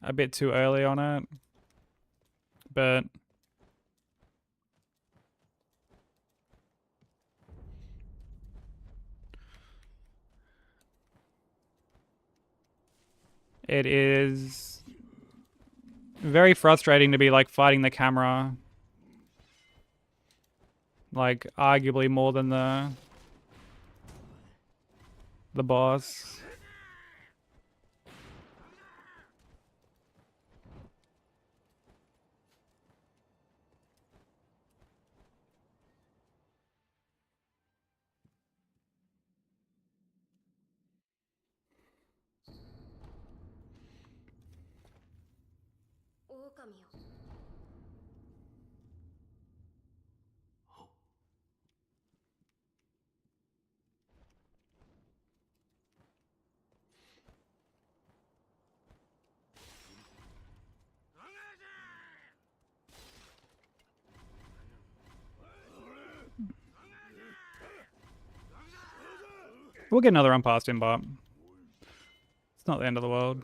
[SPEAKER 1] a bit too early on it. But it is very frustrating to be like fighting the camera. Like arguably more than the boss. We'll get another run past him, but it's not the end of the world.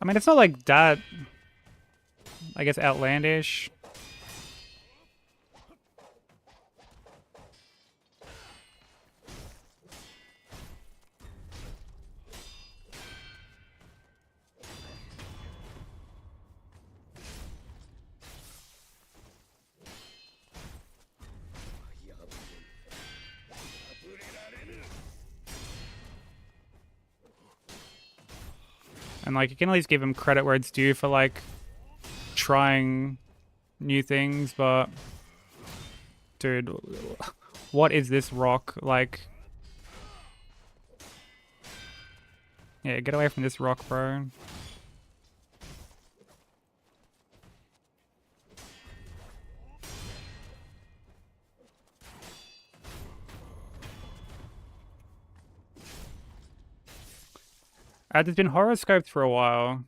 [SPEAKER 1] I mean, it's not like that, I guess, outlandish. And like, you can at least give him credit where it's due for like trying new things, but dude, what is this rock? Like, yeah, get away from this rock, bro. It's been horoscoped for a while.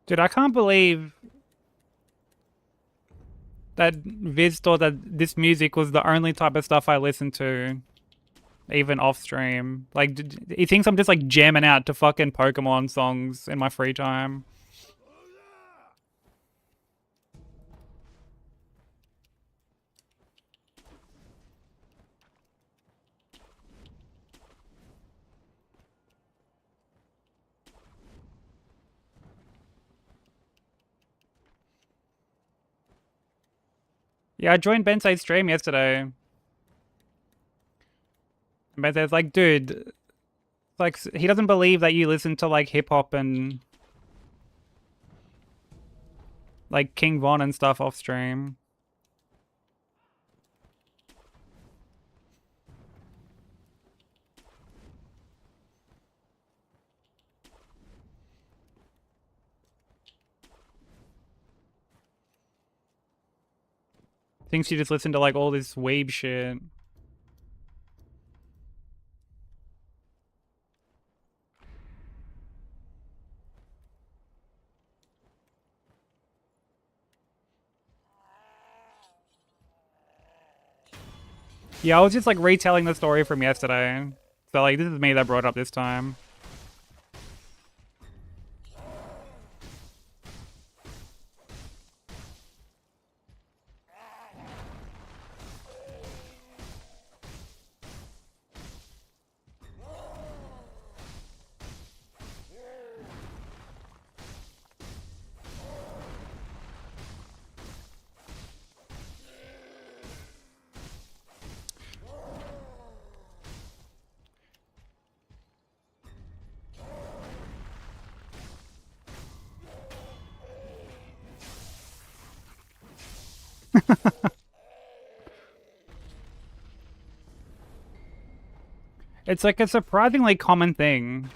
[SPEAKER 1] Dude, I can't believe that Viz thought that this music was the only type of stuff I listened to, even off stream. Like, he thinks I'm just like jamming out to fucking Pokemon songs in my free time. Yeah, I joined Bensei's stream yesterday. And Bensei's like, dude, like he doesn't believe that you listen to like hip hop and like King Von and stuff off stream. Thinks you just listen to like all this weeb shit. Yeah, I was just like retelling the story from yesterday. So like this is me that brought it up this time. It's like a surprisingly common thing.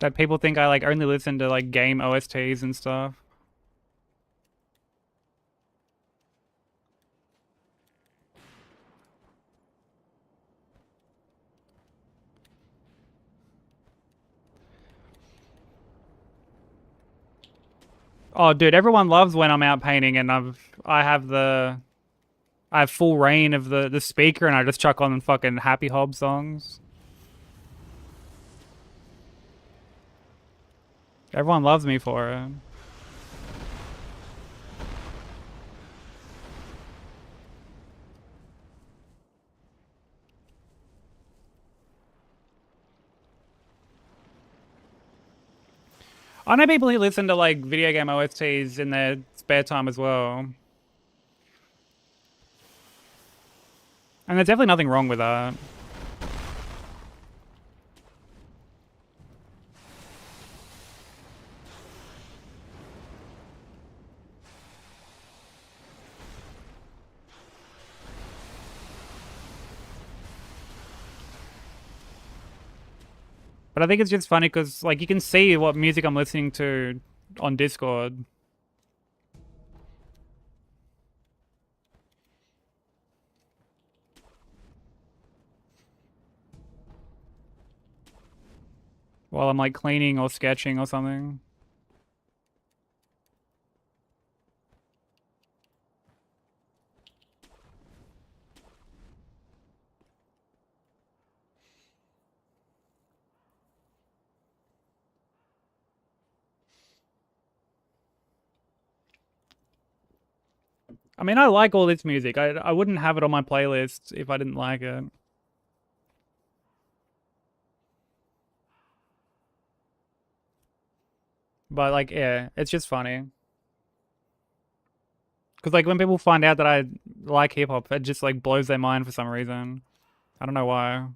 [SPEAKER 1] That people think I like only listen to like game OSTs and stuff. Oh dude, everyone loves when I'm out painting and I have full reign of the speaker and I just chuck on fucking Happy Hob songs. Everyone loves me for it. I know people who listen to like video game OSTs in their spare time as well. And there's definitely nothing wrong with that. But I think it's just funny because like you can see what music I'm listening to on Discord. While I'm like cleaning or sketching or something. I mean, I like all this music. I wouldn't have it on my playlist if I didn't like it. But like, yeah, it's just funny. Because like when people find out that I like hip hop, it just like blows their mind for some reason. I don't know why.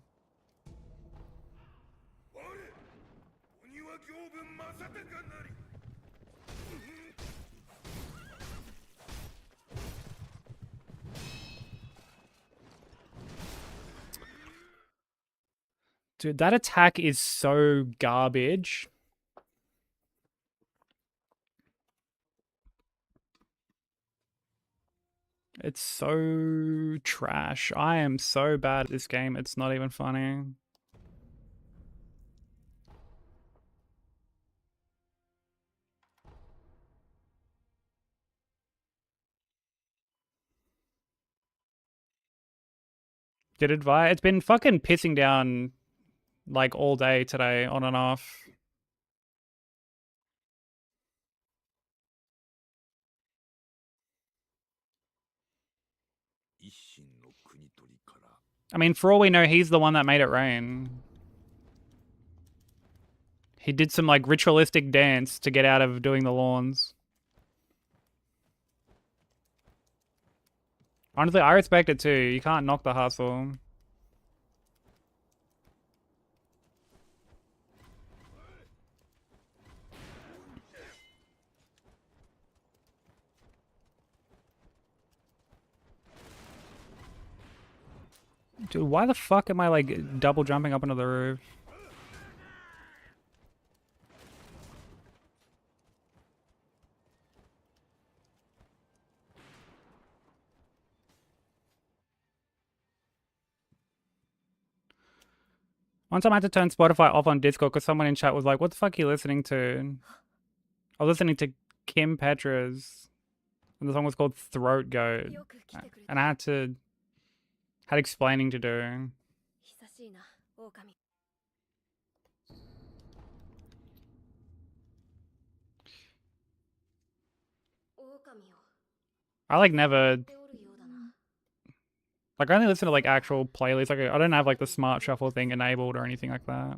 [SPEAKER 1] Dude, that attack is so garbage. It's so trash. I am so bad at this game. It's not even funny. Did it vi? It's been fucking pissing down like all day today, on and off. I mean, for all we know, he's the one that made it rain. He did some like ritualistic dance to get out of doing the lawns. Honestly, I respect it too. You can't knock the hustle. Dude, why the fuck am I like double jumping up into the roof? One time I had to turn Spotify off on Discord because someone in chat was like, what the fuck are you listening to? I was listening to Kim Petras, and the song was called Throat Goat. And I had explaining to do. I like never... Like, I only listen to like actual playlists. Like, I don't have like the smart shuffle thing enabled or anything like that.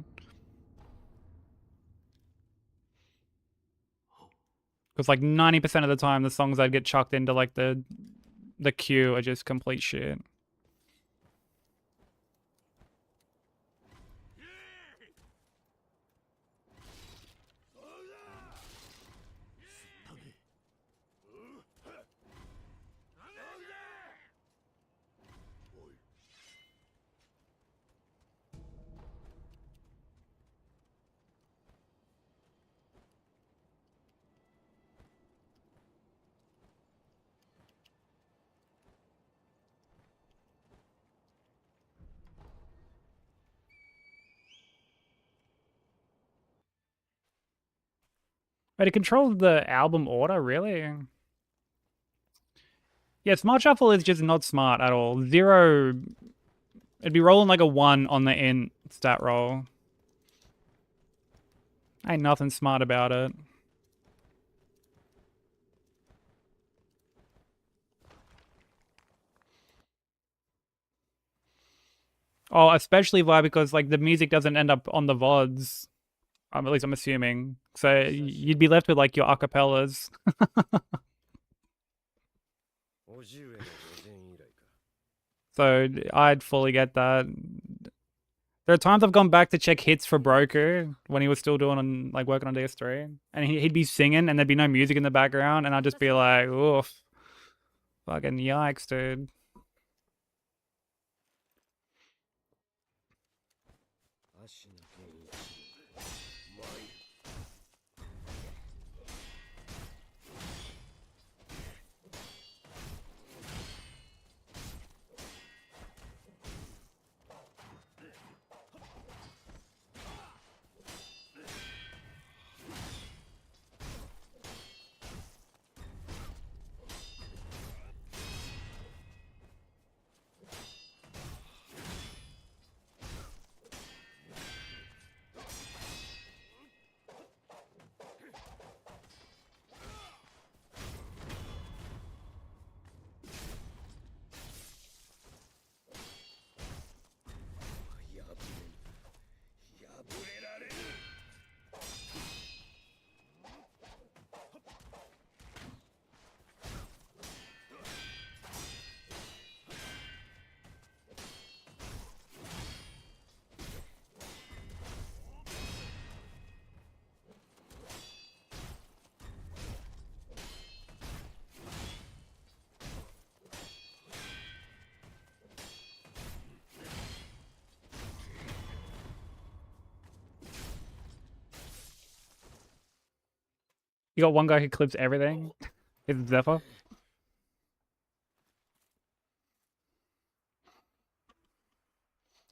[SPEAKER 1] Because like 90% of the time, the songs I'd get chucked into like the queue are just complete shit. But it controls the album order, really? Yeah, Smart Shuffle is just not smart at all. Zero... It'd be rolling like a 1 on the int stat roll. Ain't nothing smart about it. Oh, especially why? Because like the music doesn't end up on the VODs. At least I'm assuming. So you'd be left with like your acapellas. So I'd fully get that. There are times I've gone back to check hits for Broker when he was still doing on like working on DS3, and he'd be singing and there'd be no music in the background, and I'd just be like, oof, fucking yikes, dude. You got one guy who clips everything. It's Zephyr.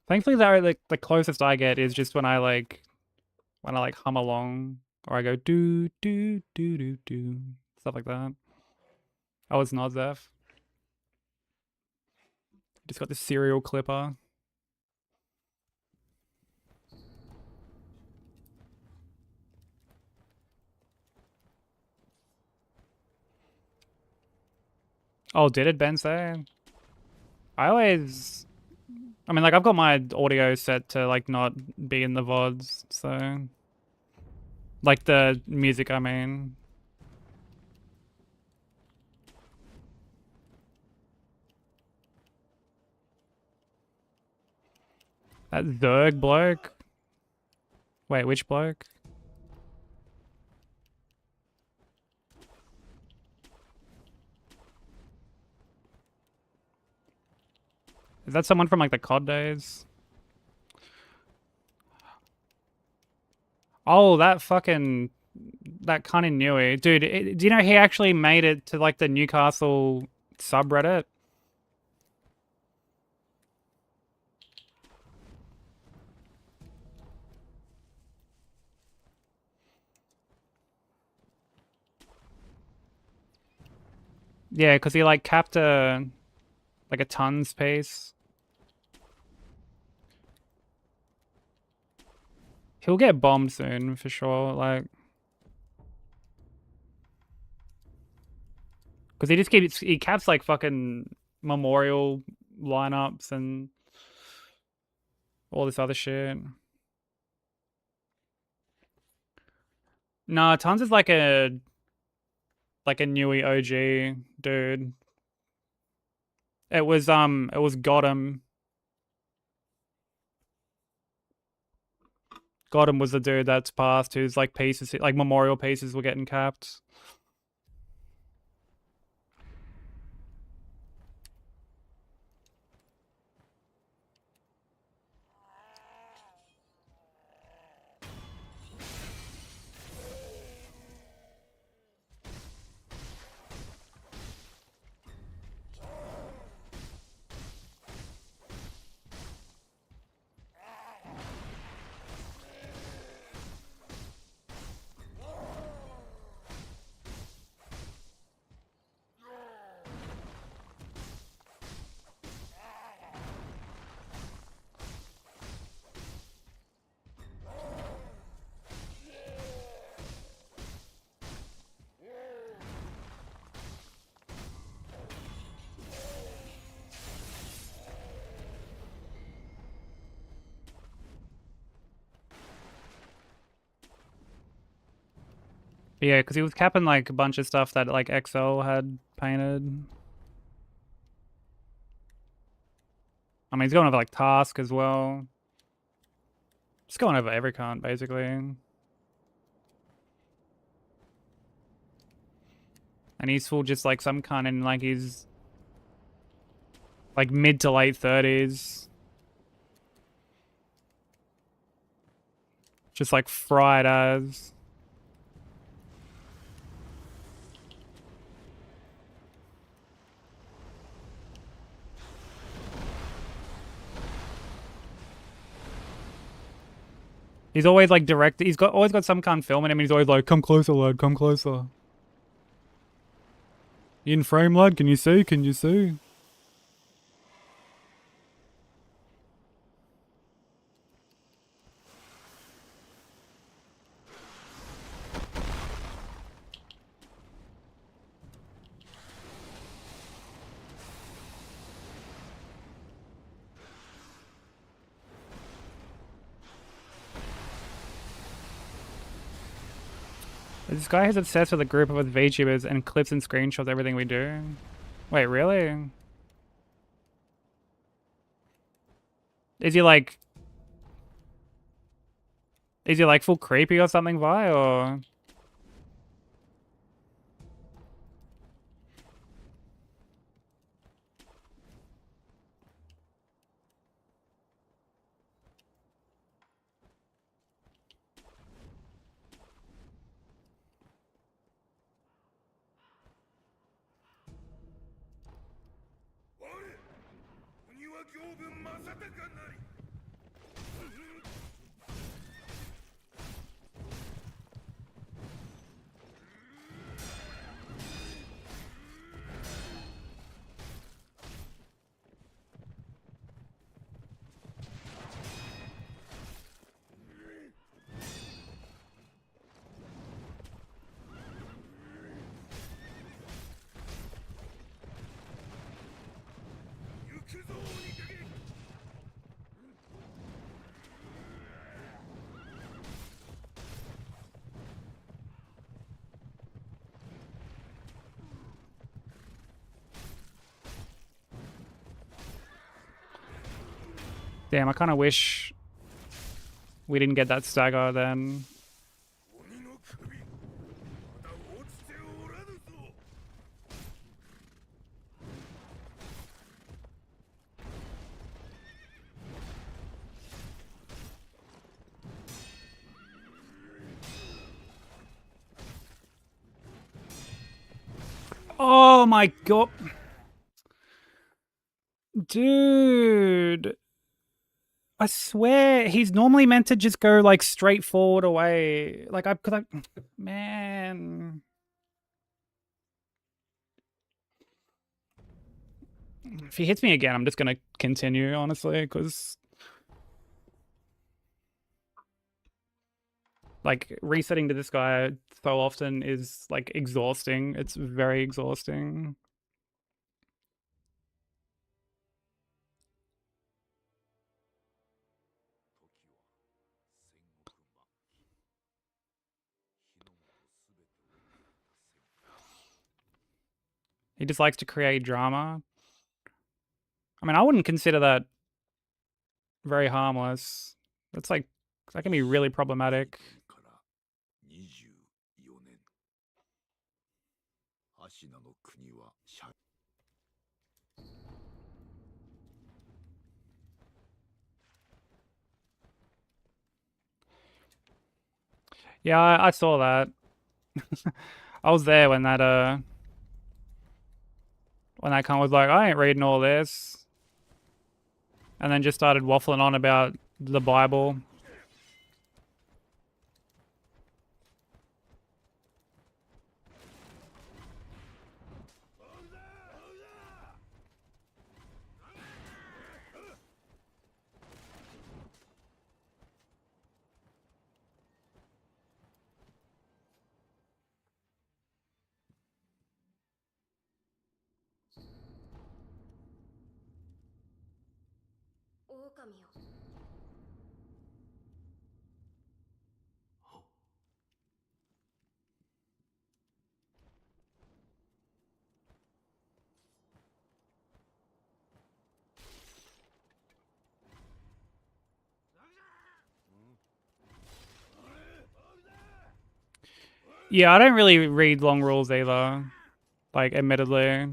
[SPEAKER 1] Thankfully, like the closest I get is just when I hum along, or I go do do do do do, stuff like that. Oh, it's not Zeph. Just got this serial clipper. Oh, did it, Ben say? I mean, like, I've got my audio set to, like, not be in the VODs, so... Like the music, I mean. That Zerg bloke? Wait, which bloke? Is that someone from like the COD days? Oh, that fucking... That kind of knew it. Dude, do you know he actually made it to like the Newcastle subreddit? Yeah, because he like capped a... like a tons pace. He'll get bombed soon, for sure, like... Because he just keeps... He caps like fucking memorial lineups and... all this other shit. Nah, tons is like a... like a newy OG dude. It was Gotham. Gotham was the dude that's passed whose like pieces, like memorial pieces were getting capped. But yeah, because he was capping like a bunch of stuff that like XL had painted. I mean, he's going over like Task as well. Just going over every cunt, basically. And he's full just like some cunt in like his like mid to late 30s. Just like fried as. He's always like direct. He's always got some kind of film in him. And he's always like, "Come closer, lad. Come closer. You in frame, lad? Can you see? Can you see?" This guy is obsessed with a group of VTubers and clips and screenshots everything we do. Wait, really? Is he like... Is he like full creepy or something, Vi, or... Damn, I kind of wish we didn't get that stagger then. Oh my god. Dude. I swear he's normally meant to just go like straight forward away. Like man. If he hits me again, I'm just gonna continue, honestly, because like resetting to this guy so often is like exhausting. It's very exhausting. He just likes to create drama. I mean, I wouldn't consider that very harmless. That's like, that can be really problematic. Yeah, I saw that. I was there when that cunt was like, I ain't reading all this. And then just started waffling on about the Bible. Yeah, I don't really read long rules either. Like, admittedly.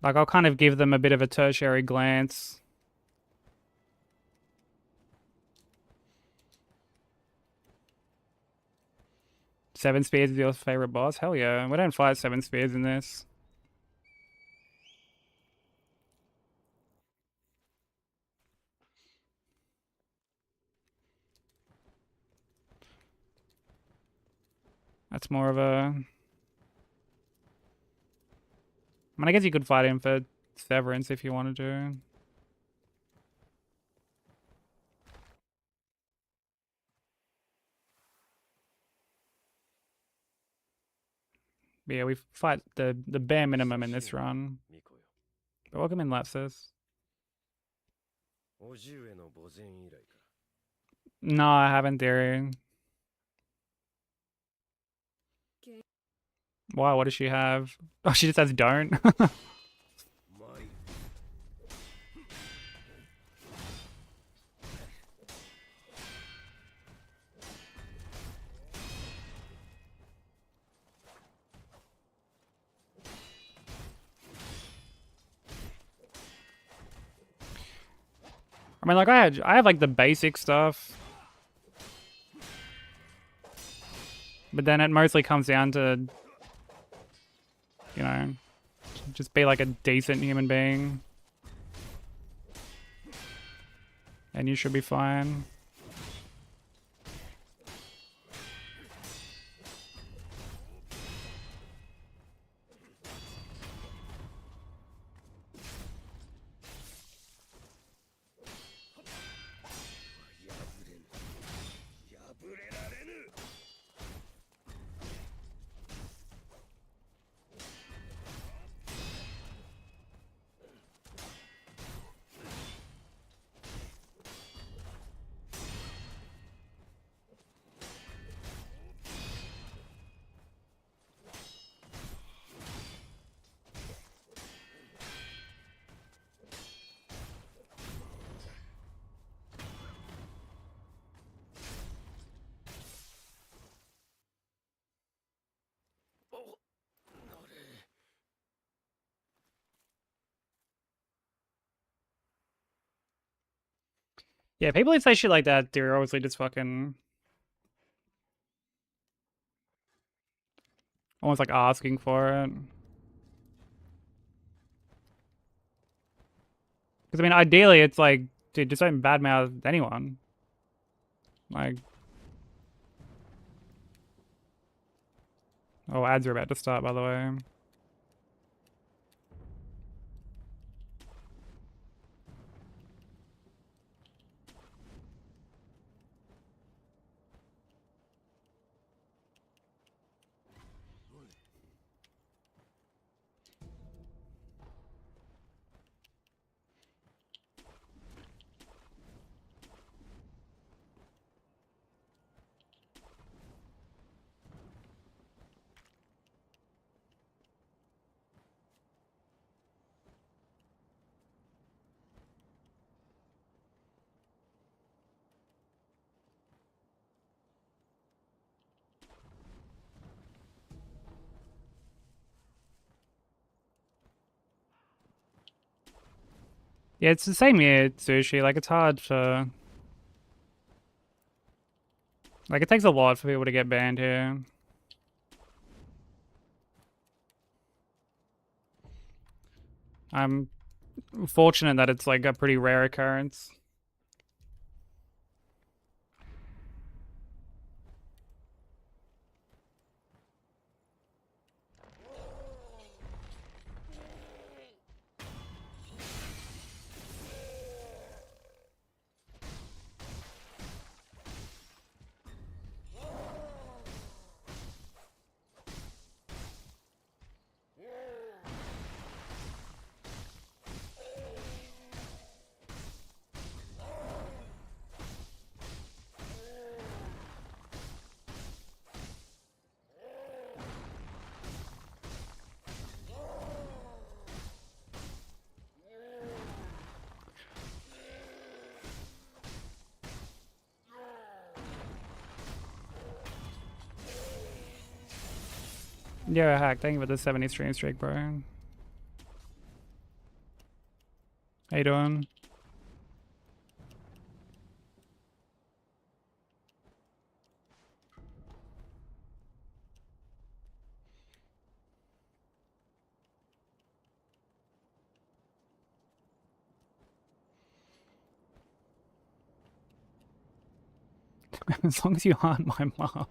[SPEAKER 1] Like, I'll kind of give them a bit of a tertiary glance. Seven Spears is your favorite boss? Hell yeah. We don't fight Seven Spears in this. That's more of a... I mean, I guess you could fight him for Severance if you wanted to. But yeah, we fight the bare minimum in this run. But welcome in, Lapsus. No, I haven't, Theory. Why? What does she have? Oh, she just has don't? I mean, like, I have, like, the basic stuff. But then it mostly comes down to, you know, just be, like, a decent human being. And you should be fine. Yeah, people who say shit like that, they're obviously just fucking almost like asking for it. Because I mean, ideally, it's like, dude, just don't badmouth anyone. Like, oh, ads are about to start, by the way. Yeah, it's the same here, Sushi. Like, it's hard to... Like, it takes a lot for people to get banned here. I'm fortunate that it's, like, a pretty rare occurrence. Yeah, hack. Thank you for the 70 stream streak, bro. How you doing? As long as you aren't my mom.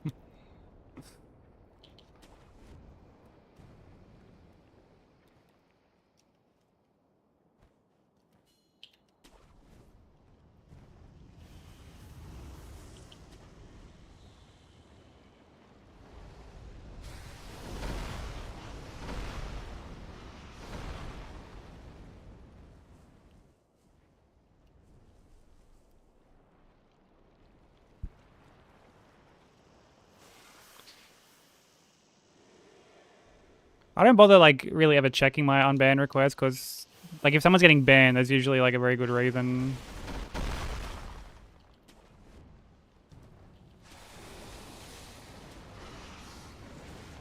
[SPEAKER 1] I don't bother, like, really ever checking my unbanned requests, because, like, if someone's getting banned, there's usually, like, a very good reason.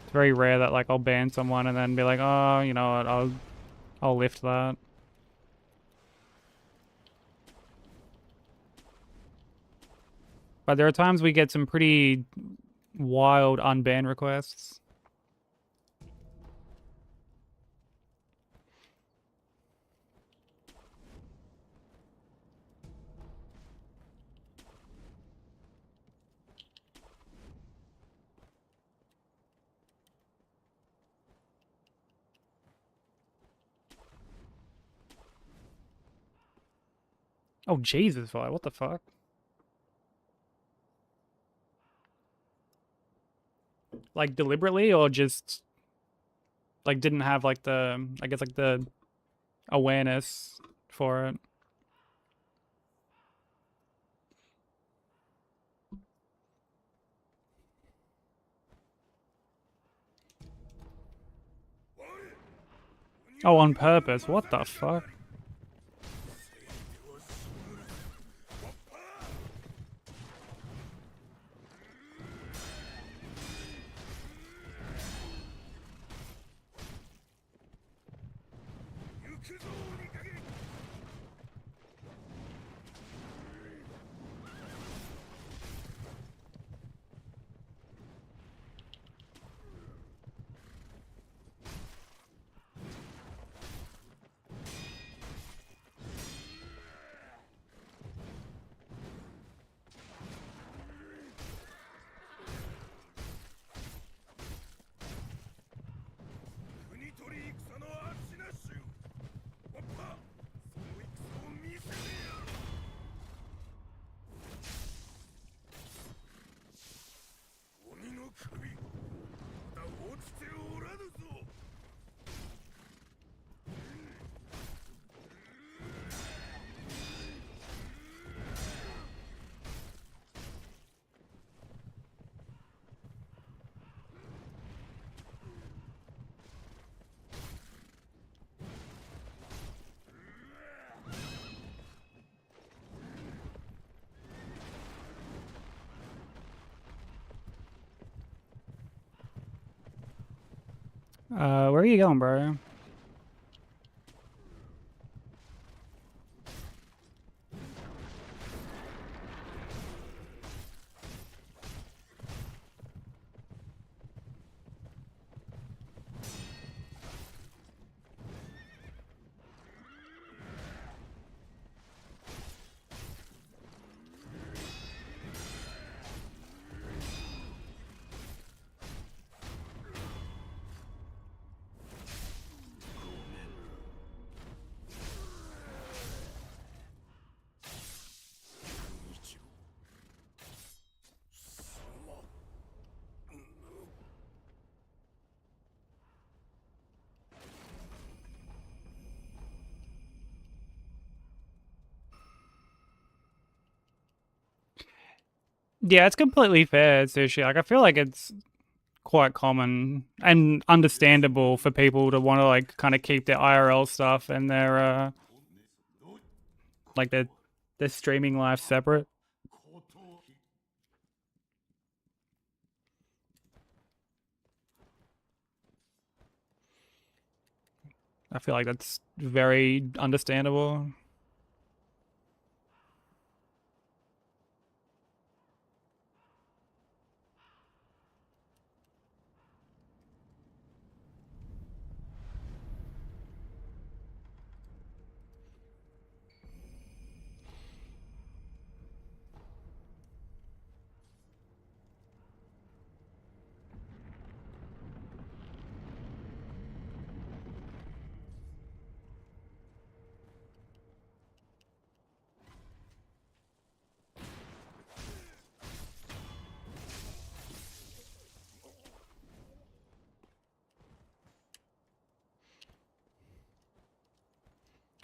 [SPEAKER 1] It's very rare that, like, I'll ban someone and then be like, oh, you know what, I'll lift that. But there are times we get some pretty wild unbanned requests. Oh, Jesus, what the fuck? Like, deliberately, or just, like, didn't have, like, the, I guess, like, the awareness for it? Oh, on purpose? What the fuck? Where are you going, bro? Yeah, it's completely fair, Sushi. Like, I feel like it's quite common and understandable for people to want to like kind of keep their IRL stuff and their like their streaming life separate. I feel like that's very understandable.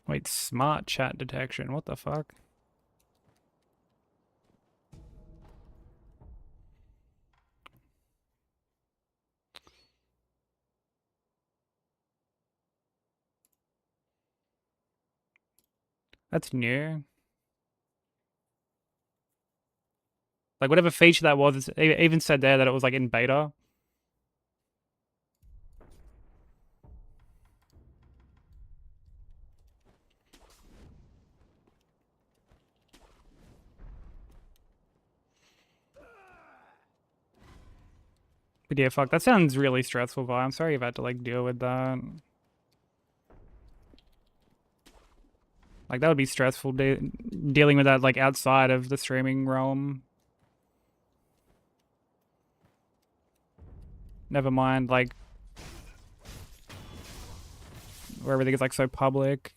[SPEAKER 1] Wait, smart chat detection. What the fuck? That's new. Like whatever feature that was, it even said there that it was like in beta. But yeah, fuck, that sounds really stressful, Vi. I'm sorry you've had to like deal with that. Like that would be stressful dealing with that like outside of the streaming realm. Never mind like where everything is like so public.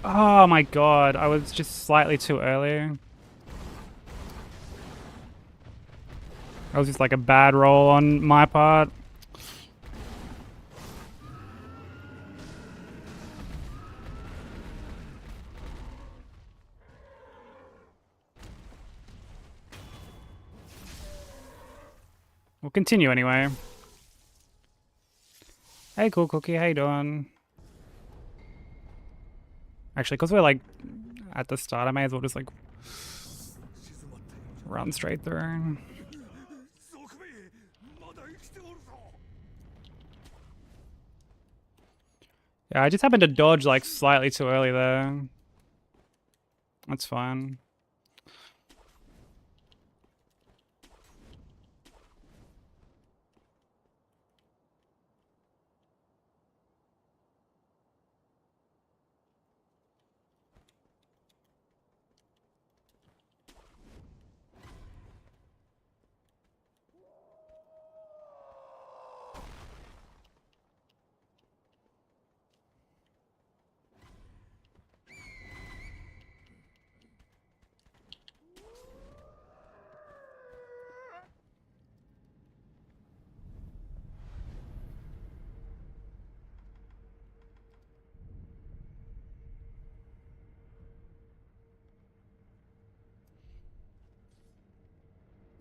[SPEAKER 1] Oh my god, I was just slightly too early. That was just like a bad roll on my part. We'll continue anyway. Hey, cool cookie, how you doing? Actually, because we're like at the start, I may as well just like run straight through. Yeah, I just happened to dodge like slightly too early there. That's fine.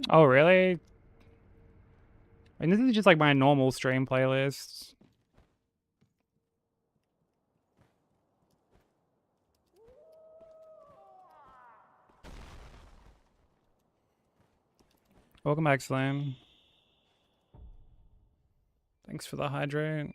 [SPEAKER 1] Oh, really? And this is just like my normal stream playlist. Welcome back, Slam. Thanks for the hydrate.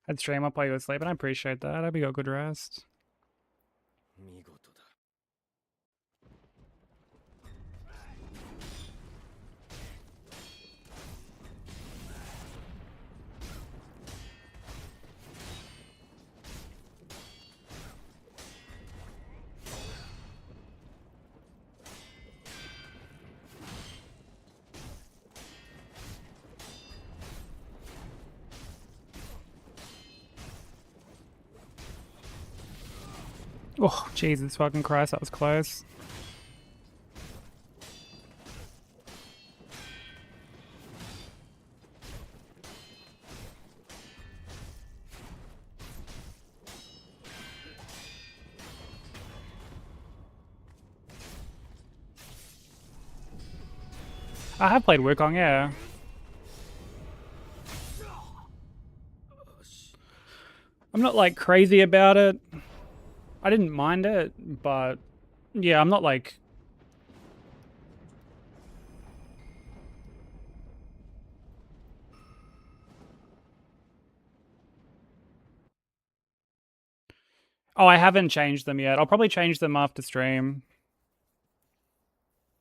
[SPEAKER 1] I'd stream up while you were sleeping. I appreciate that. I hope you got good rest. Oh, Jesus fucking Christ, that was close. I have played Wukong, yeah. I'm not like crazy about it. I didn't mind it, but yeah, I'm not like... Oh, I haven't changed them yet. I'll probably change them after stream.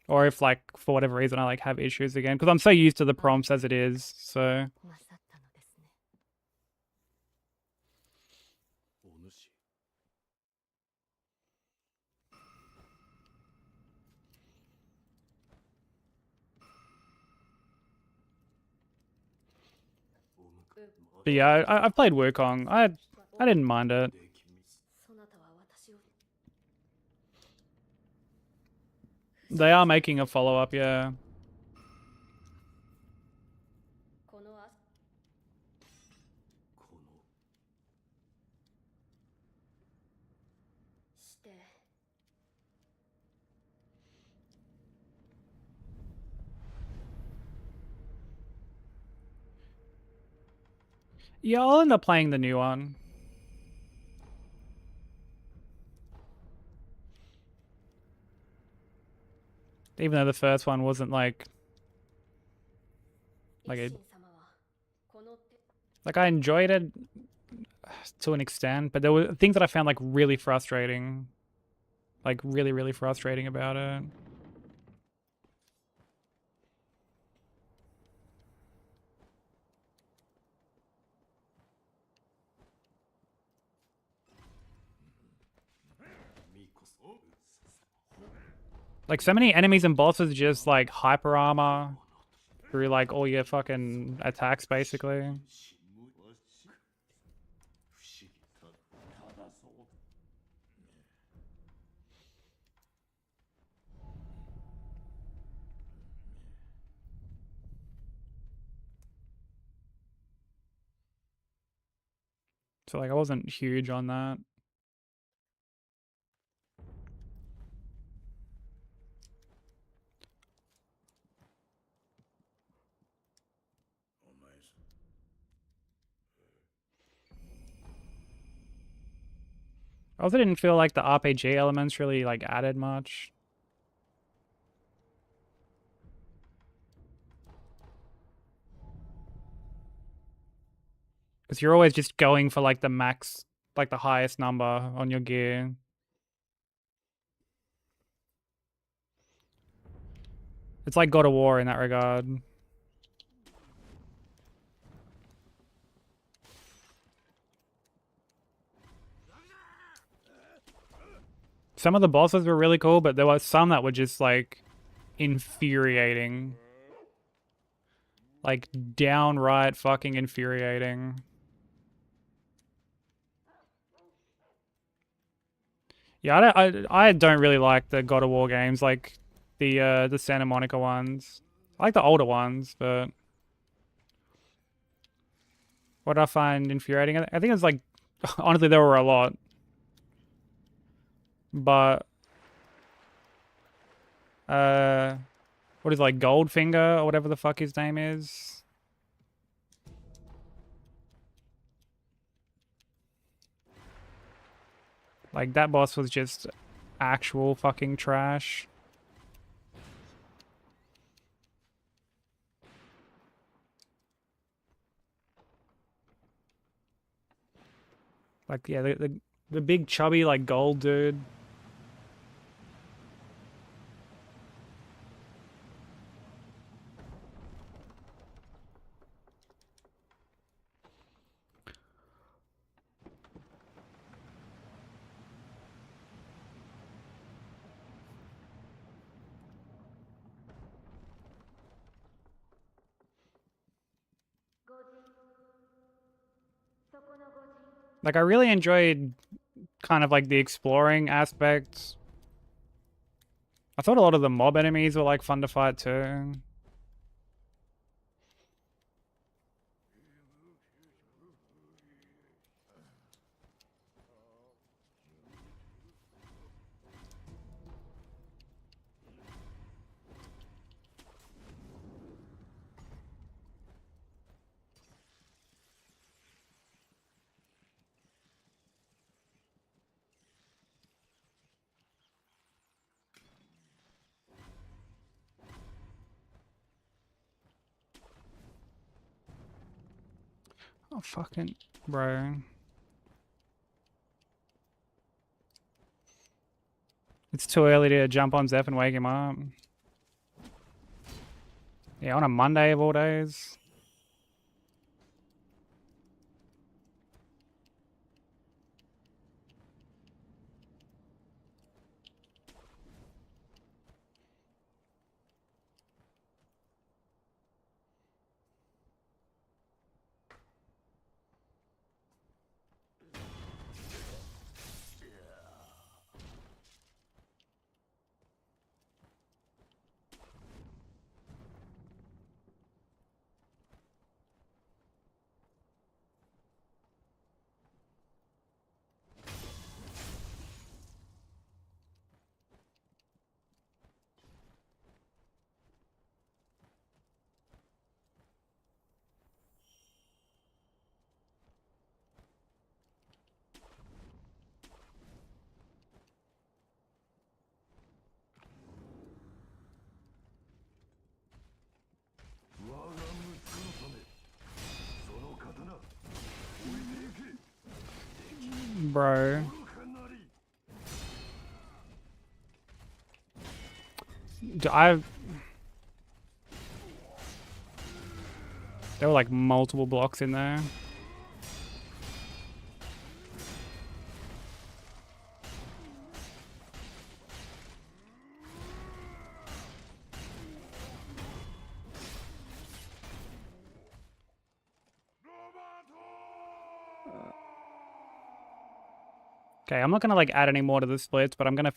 [SPEAKER 1] Or if like, for whatever reason, I like have issues again. Because I'm so used to the prompts as it is, so... But yeah, I've played Wukong. I didn't mind it. They are making a follow-up, yeah. Yeah, I'll end up playing the new one. Even though the first one wasn't like I enjoyed it to an extent, but there were things that I found like really frustrating. Like really, really frustrating about it. Like so many enemies and bosses just like hyper armor through like all your fucking attacks basically. So like I wasn't huge on that. I also didn't feel like the RPG elements really like added much. Because you're always just going for like the max, like the highest number on your gear. It's like God of War in that regard. Some of the bosses were really cool, but there were some that were just like infuriating. Like downright fucking infuriating. Yeah, I don't really like the God of War games, like the Santa Monica ones. I like the older ones, but what I find infuriating, I think it's like honestly there were a lot, but what is it, like Goldfinger or whatever the fuck his name is? Like that boss was just actual fucking trash. Like yeah, the big chubby like gold dude. Like I really enjoyed kind of like the exploring aspect. I thought a lot of the mob enemies were like fun to fight too. Oh fucking bro. It's too early to jump on Zeph and wake him up. Yeah, on a Monday of all days. Bro. There were like multiple blocks in there. Okay, I'm not gonna like add any more to the splits, but I'm gonna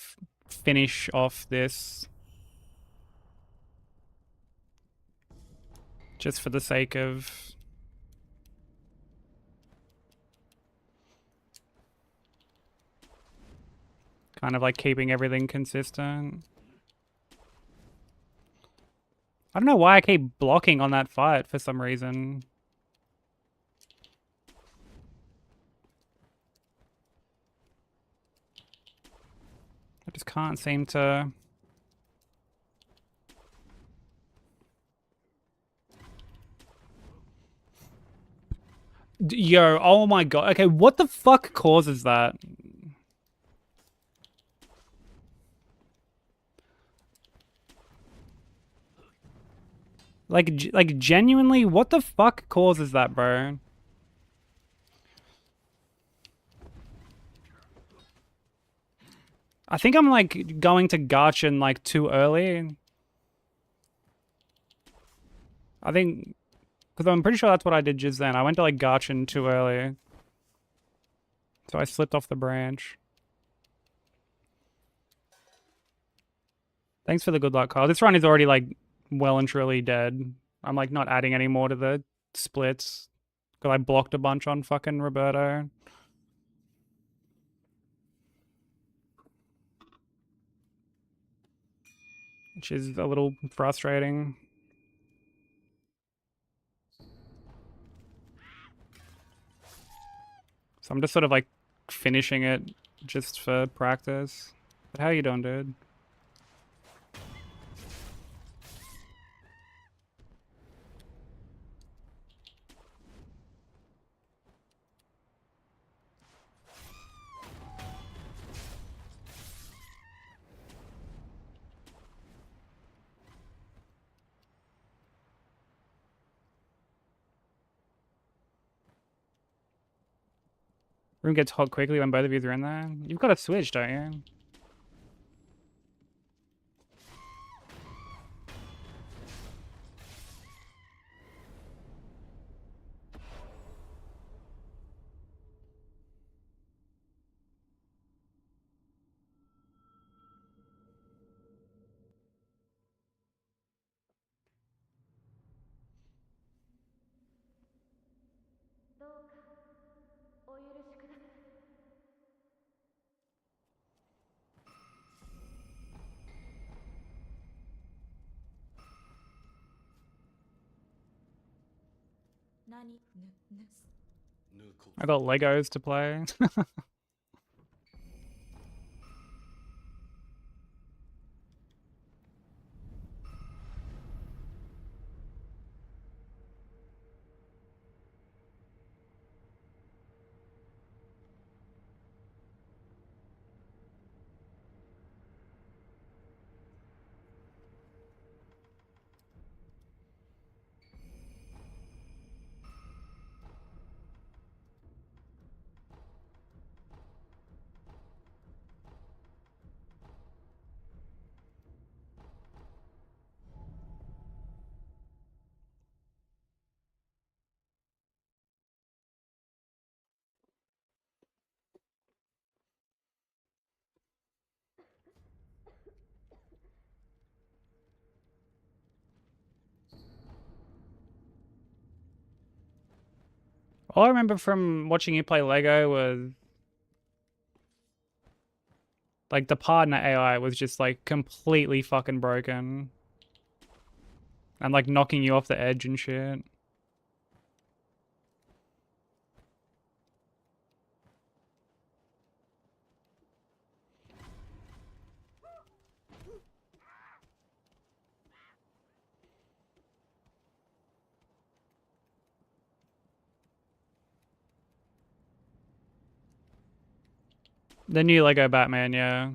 [SPEAKER 1] finish off this. Just for the sake of... kind of like keeping everything consistent. I don't know why I keep blocking on that fight for some reason. I just can't seem to... Yo, oh my god. Okay, what the fuck causes that? Like genuinely, what the fuck causes that, bro? I think I'm like going to Garchin like too early. I think, because I'm pretty sure that's what I did just then. I went to like Garchin too early. So I slipped off the branch. Thanks for the good luck, Kyle. This run is already like well and truly dead. I'm like not adding any more to the splits. Because I blocked a bunch on fucking Roberto. Which is a little frustrating. So I'm just sort of like finishing it just for practice. But how you doing, dude? Room gets hot quickly when both of you are in there. You've got a switch, don't you? I got Legos to play. All I remember from watching you play Lego was like the partner AI was just like completely fucking broken. And like knocking you off the edge and shit. The new Lego Batman, yeah.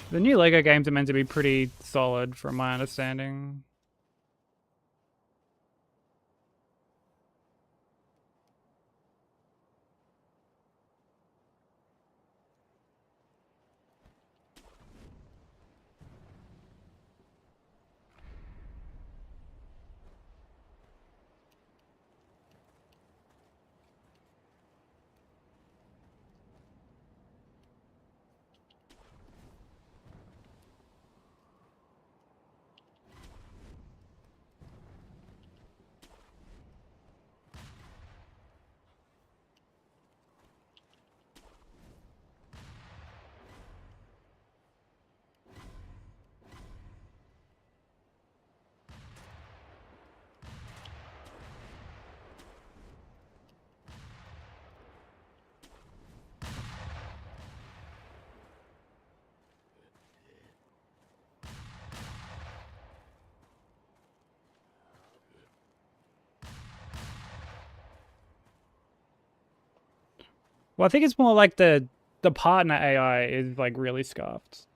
[SPEAKER 1] The new Lego games are meant to be pretty solid, from my understanding. Well, I think it's more like the partner AI is like really scuffed.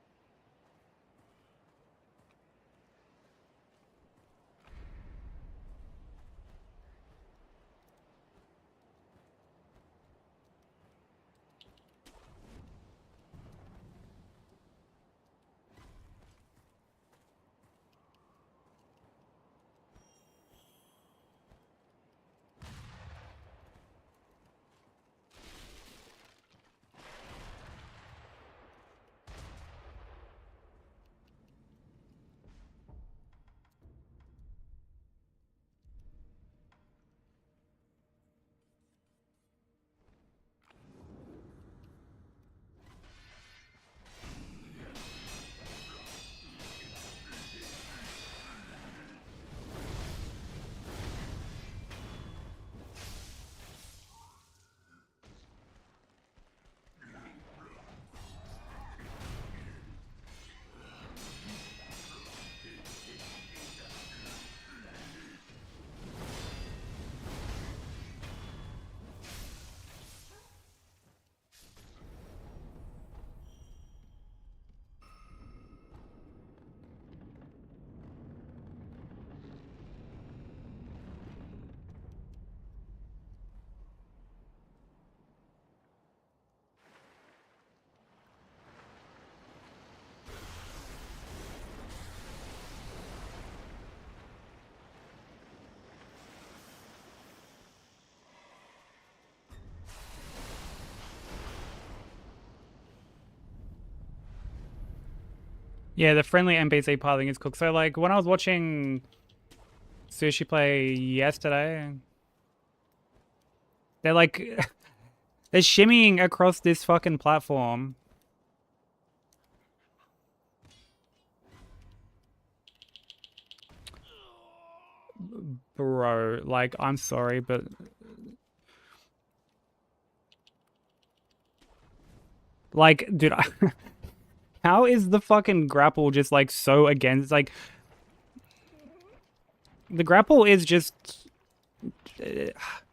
[SPEAKER 1] Yeah, the friendly NPC piloting is cooked. So like when I was watching Sushi play yesterday, they're like they're shimmying across this fucking platform. Bro, like I'm sorry, but like dude, how is the fucking grapple just like so against like the grapple is just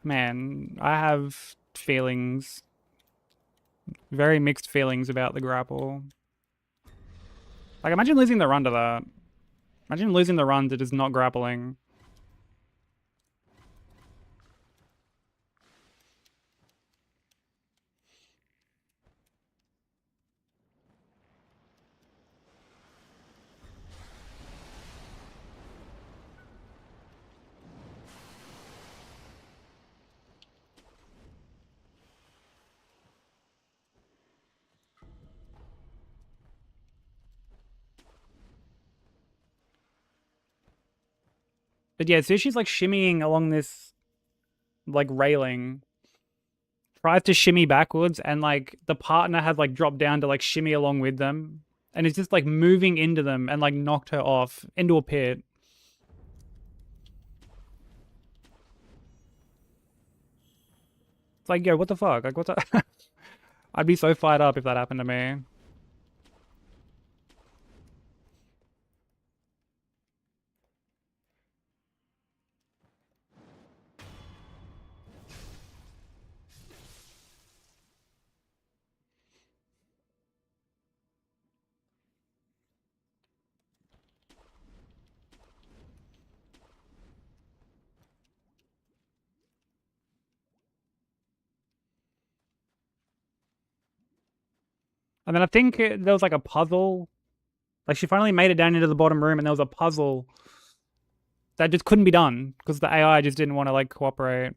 [SPEAKER 1] man, I have feelings, very mixed feelings about the grapple. Like imagine losing the run to that. Imagine losing the run to just not grappling. But yeah, so she's like shimmying along this like railing, tries to shimmy backwards, and like the partner has like dropped down to like shimmy along with them, and it's just like moving into them and like knocked her off into a pit. It's like, yo, what the fuck? Like, what's that? I'd be so fired up if that happened to me. And then I think there was like a puzzle. Like she finally made it down into the bottom room, and there was a puzzle that just couldn't be done because the AI just didn't want to like cooperate.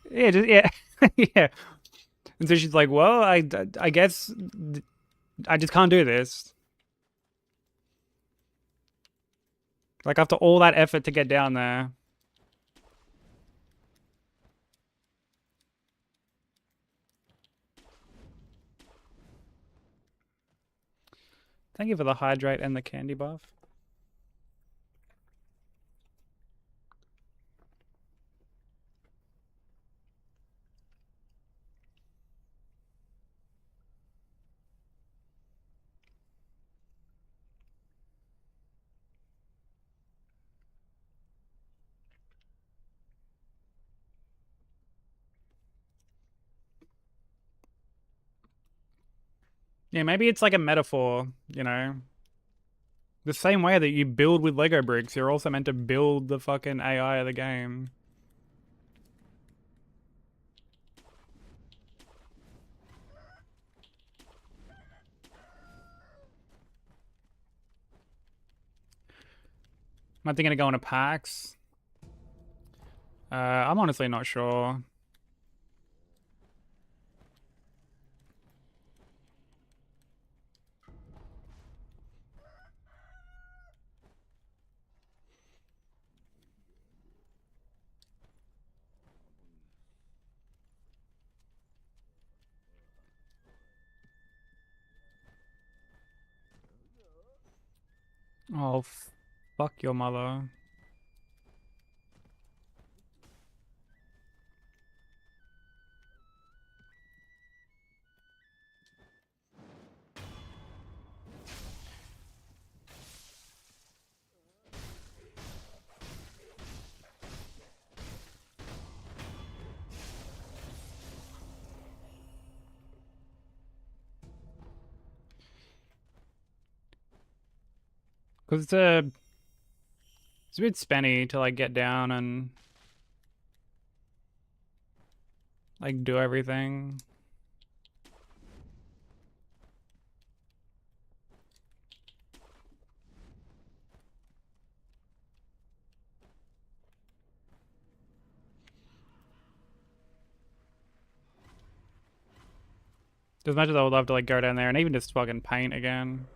[SPEAKER 1] Yeah, just yeah, yeah. And so she's like, "Well, I guess I just can't do this." Like after all that effort to get down there. Thank you for the hydrate and the candy buff. Yeah, maybe it's like a metaphor, you know? The same way that you build with Lego bricks, you're also meant to build the fucking AI of the game. Am I thinking of going to PAX? I'm honestly not sure. Oh, fuck your mother. Because it's a bit spenny to like get down and like do everything. As much as I would love to like go down there and even just fucking paint again.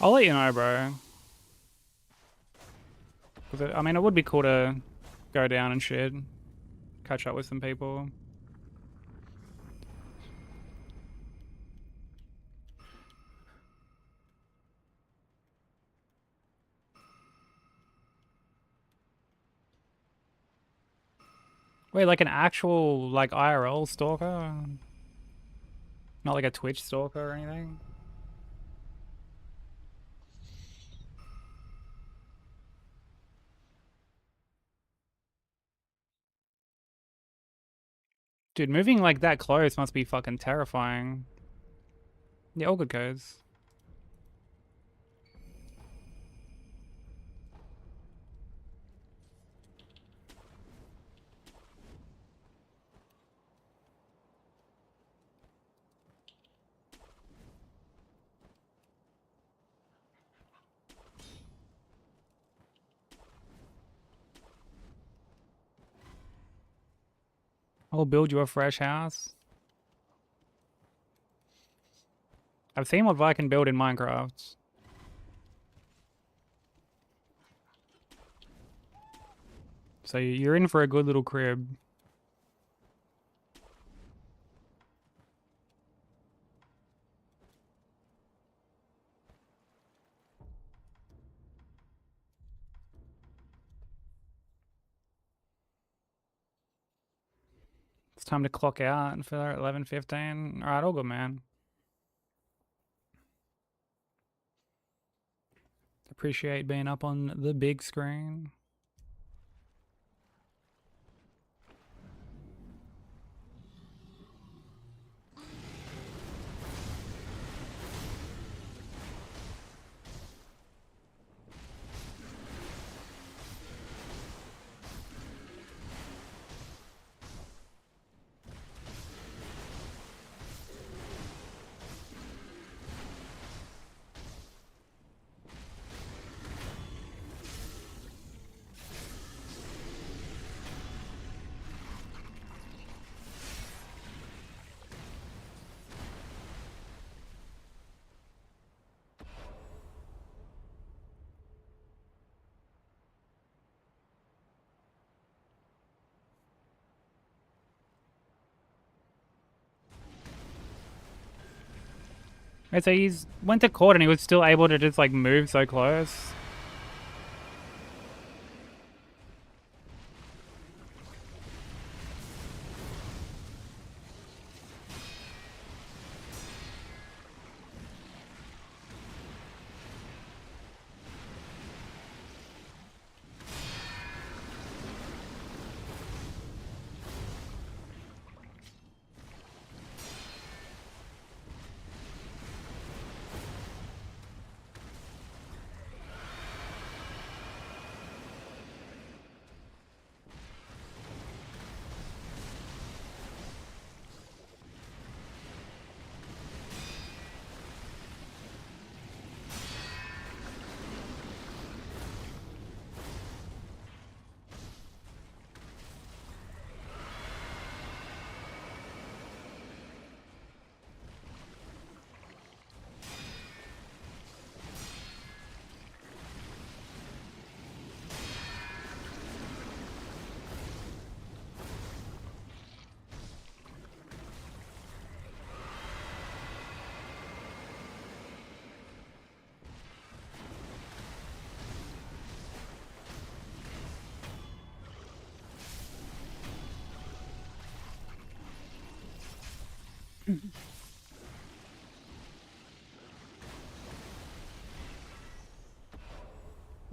[SPEAKER 1] I'll let you know, bro. 'Cause I mean, it would be cool to go down and shit, catch up with some people. Wait, like an actual like IRL stalker, not like a Twitch stalker or anything? Dude, moving like that close must be fucking terrifying. Yeah, all good codes. I'll build you a fresh house. I've seen what I can build in Minecraft. So you're in for a good little crib. It's time to clock out for 11:15. All right, all good, man. Appreciate being up on the big screen. Right, so he's went to court and he was still able to just like move so close.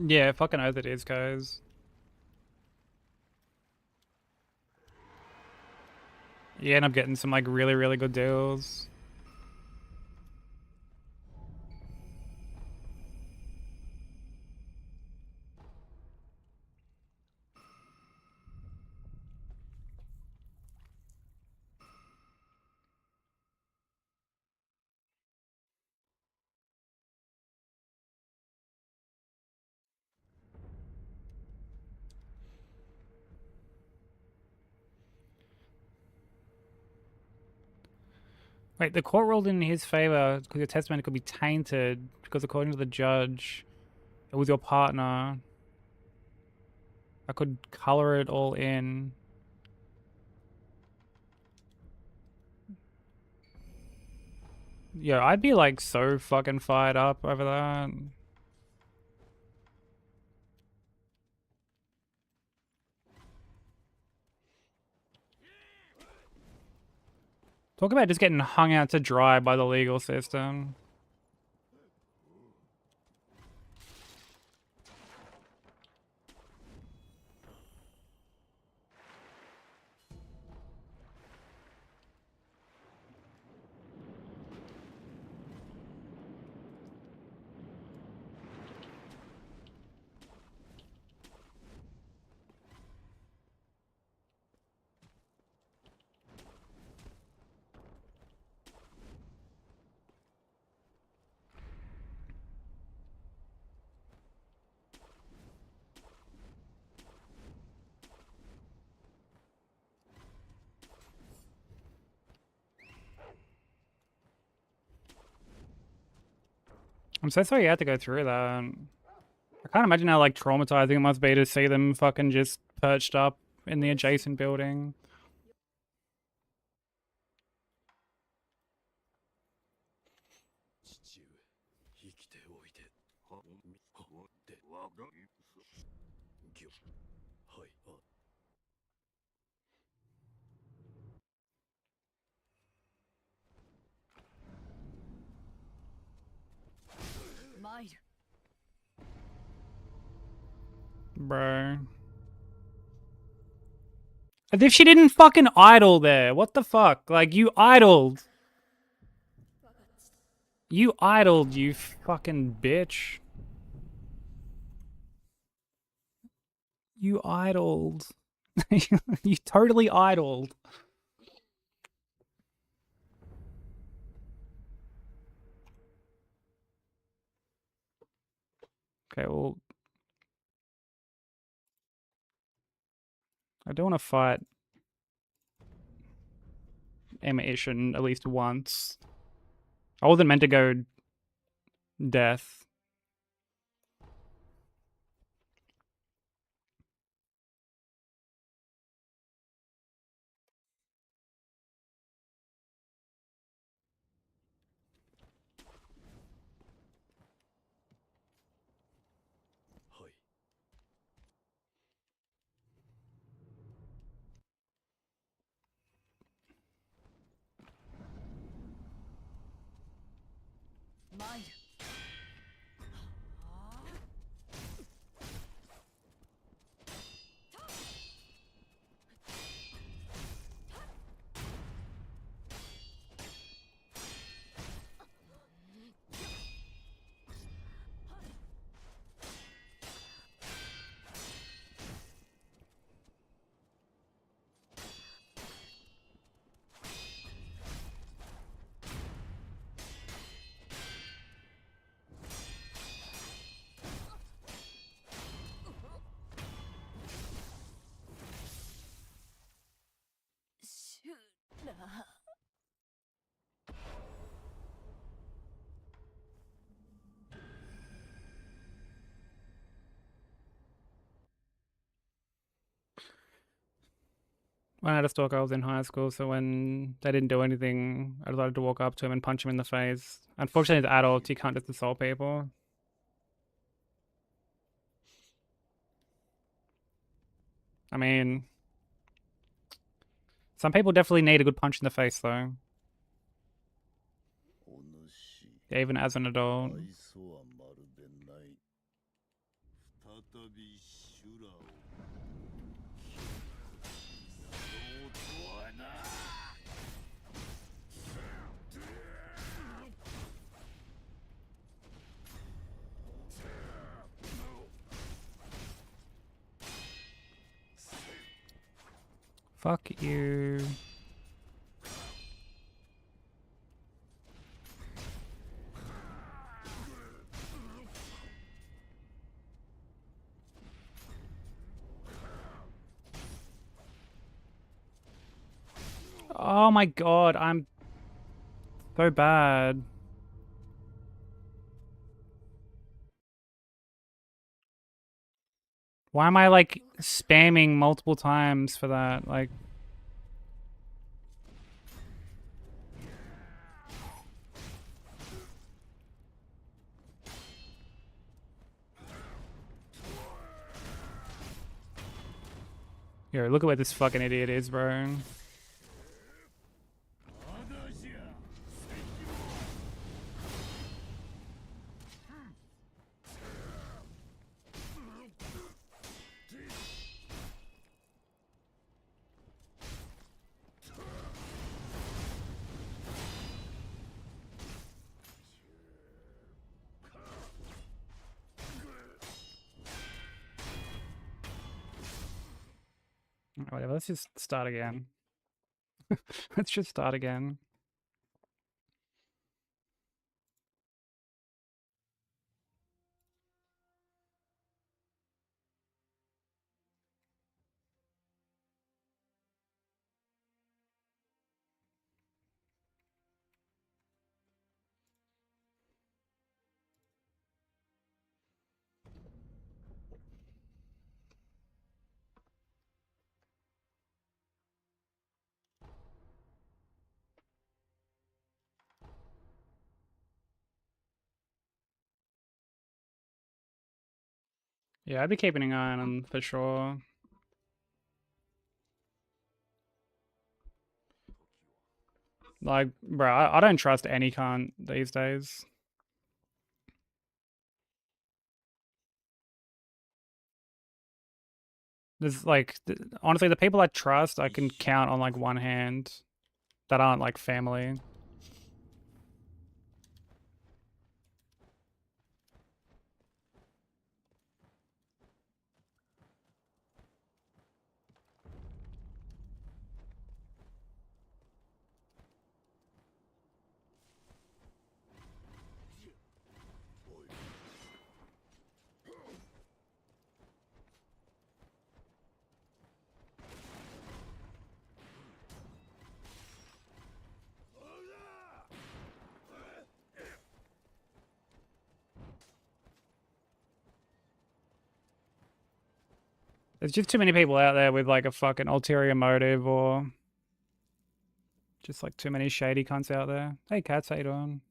[SPEAKER 1] Yeah, fucking oath it is, guys. You end up getting some like really, really good deals. Wait, the court ruled in his favor because your testimony could be tainted because according to the judge, it was your partner. I could color it all in. Yeah, I'd be like so fucking fired up over that. Talk about just getting hung out to dry by the legal system. I'm so sorry you had to go through that. I can't imagine how like traumatizing it must be to see them fucking just perched up in the adjacent building. Bro. As if she didn't fucking idle there. What the fuck? Like, you idled. You idled, you fucking bitch. You idled. You totally idled. Okay, well... I don't want to fight Emma Ishin at least once. I wasn't meant to go death. When I had a stalker, I was in high school, so when they didn't do anything, I decided to walk up to him and punch him in the face. Unfortunately, as adults, you can't just assault people. I mean... Some people definitely need a good punch in the face, though. Yeah, even as an adult. Fuck you. Oh my god, I'm So bad. Why am I like spamming multiple times for that? Like, yo, look at where this fucking idiot is, bro. Whatever, let's just start again. Let's just start again. Yeah, I'd be keeping an eye on him for sure. Like, bro, I don't trust any cunt these days. There's like, honestly, the people I trust, I can count on like one hand that aren't like family. There's just too many people out there with like a fucking ulterior motive or just like too many shady cunts out there. Hey, Cats, how you doing?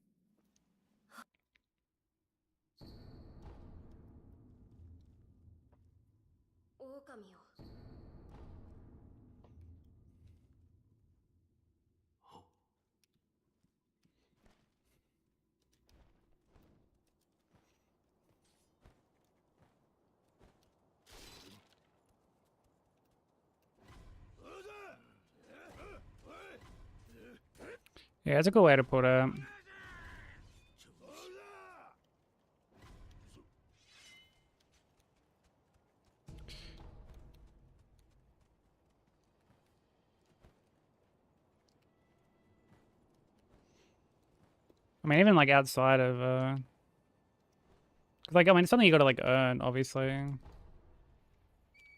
[SPEAKER 1] Yeah, it's a good way to put it. I mean, even like outside of, like, I mean, it's something you gotta like earn, obviously.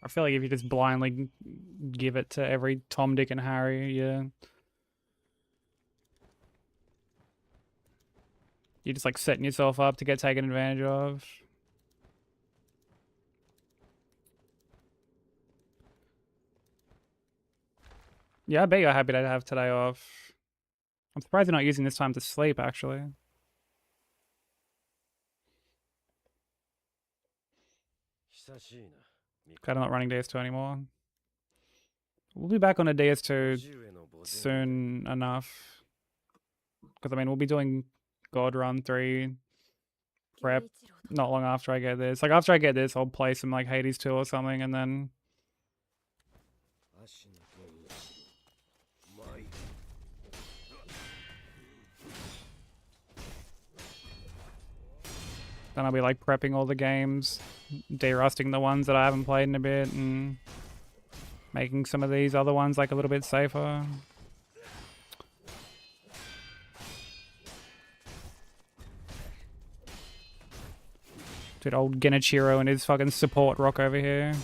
[SPEAKER 1] I feel like if you just blindly give it to every Tom, Dick, and Harry, yeah. You're just like setting yourself up to get taken advantage of. Yeah, I bet you're happy to have today off. I'm surprised you're not using this time to sleep, actually. Glad I'm not running DS2 anymore. We'll be back on a DS2 soon enough. Because, I mean, we'll be doing God Run 3 prep not long after I get this. Like, after I get this, I'll play some, like, Hades 2 or something, and then... Then I'll be, like, prepping all the games, de-rusting the ones that I haven't played in a bit, and making some of these other ones, like, a little bit safer. Dude, old Genichiro and his fucking support rock over here.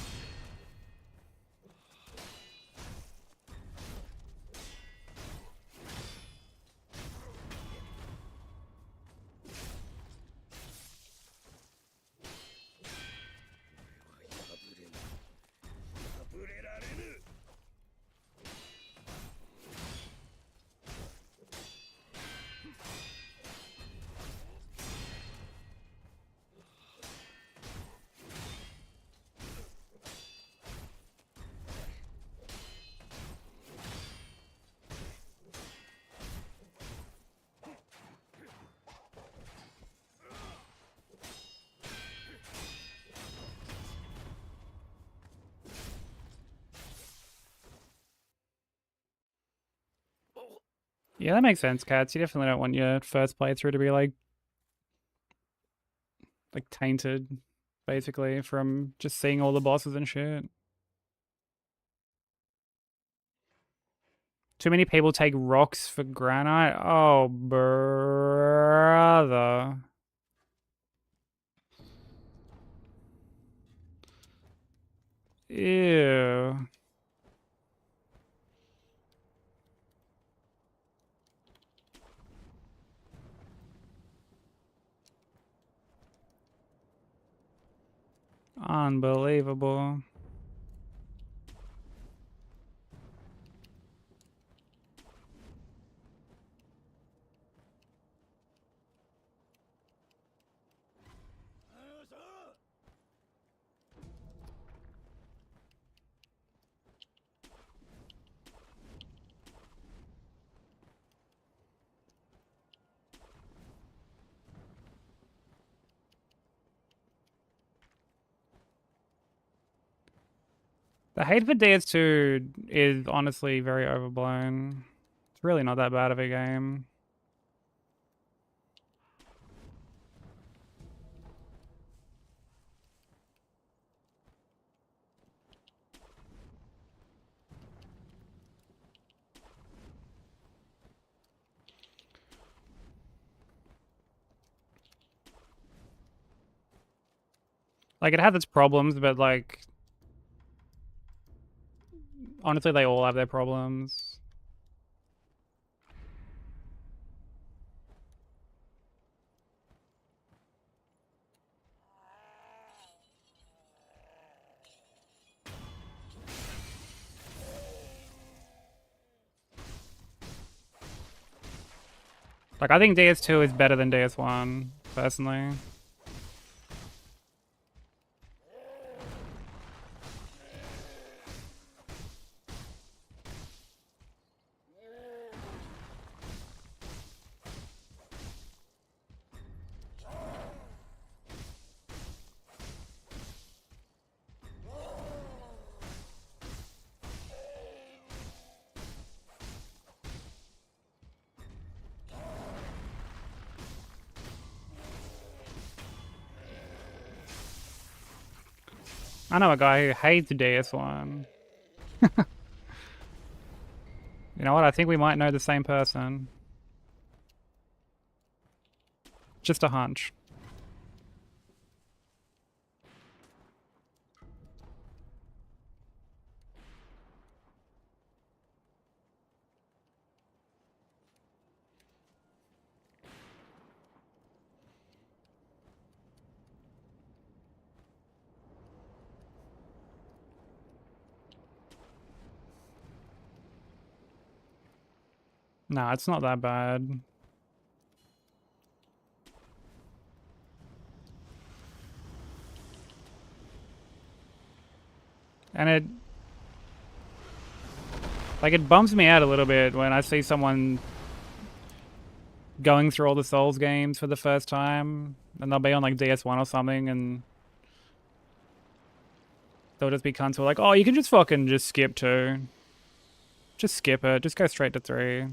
[SPEAKER 1] Yeah, that makes sense, Cats. You definitely don't want your first playthrough to be like tainted, basically, from just seeing all the bosses and shit. Too many people take rocks for granite. Oh, brother. Ew. Unbelievable. The hate for DS2 is honestly very overblown. It's really not that bad of a game. Like, it has its problems, but, like, honestly, they all have their problems. Like, I think DS2 is better than DS1, personally. I know a guy who hates DS1. You know what? I think we might know the same person. Just a hunch. Nah, it's not that bad. And it bums me out a little bit when I see someone going through all the Souls games for the first time, and they'll be on like DS1 or something, and they'll just be cunts who are like, oh, you can just fucking just skip 2. Just skip it. Just go straight to 3.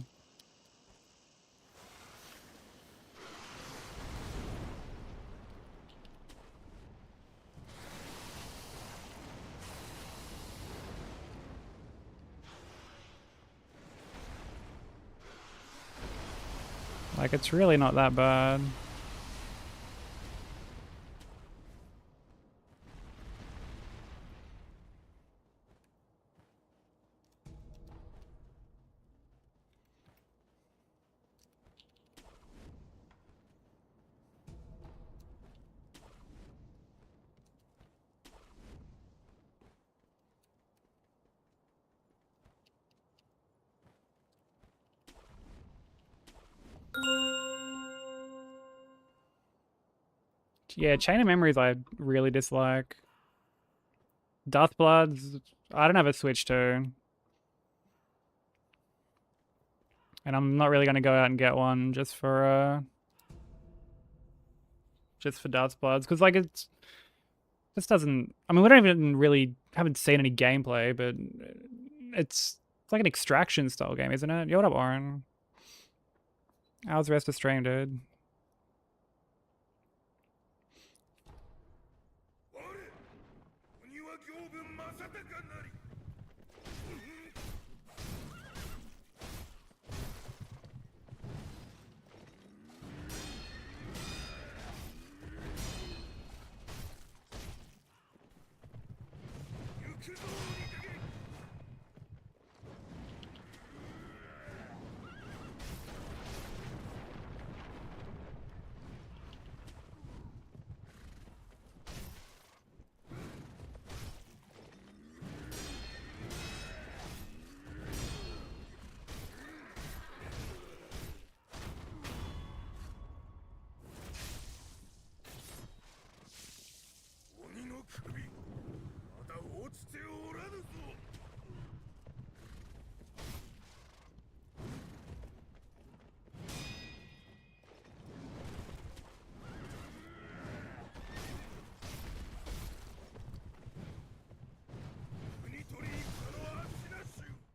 [SPEAKER 1] Like, it's really not that bad. Yeah, Chain of Memories I really dislike. Dustbloods, I don't have a Switch to. And I'm not really gonna go out and get one just for Dustbloods, because like it's just doesn't. I mean, we don't even really haven't seen any gameplay, but it's like an extraction style game, isn't it? Yo, what up, Oren? How's the rest of stream, dude?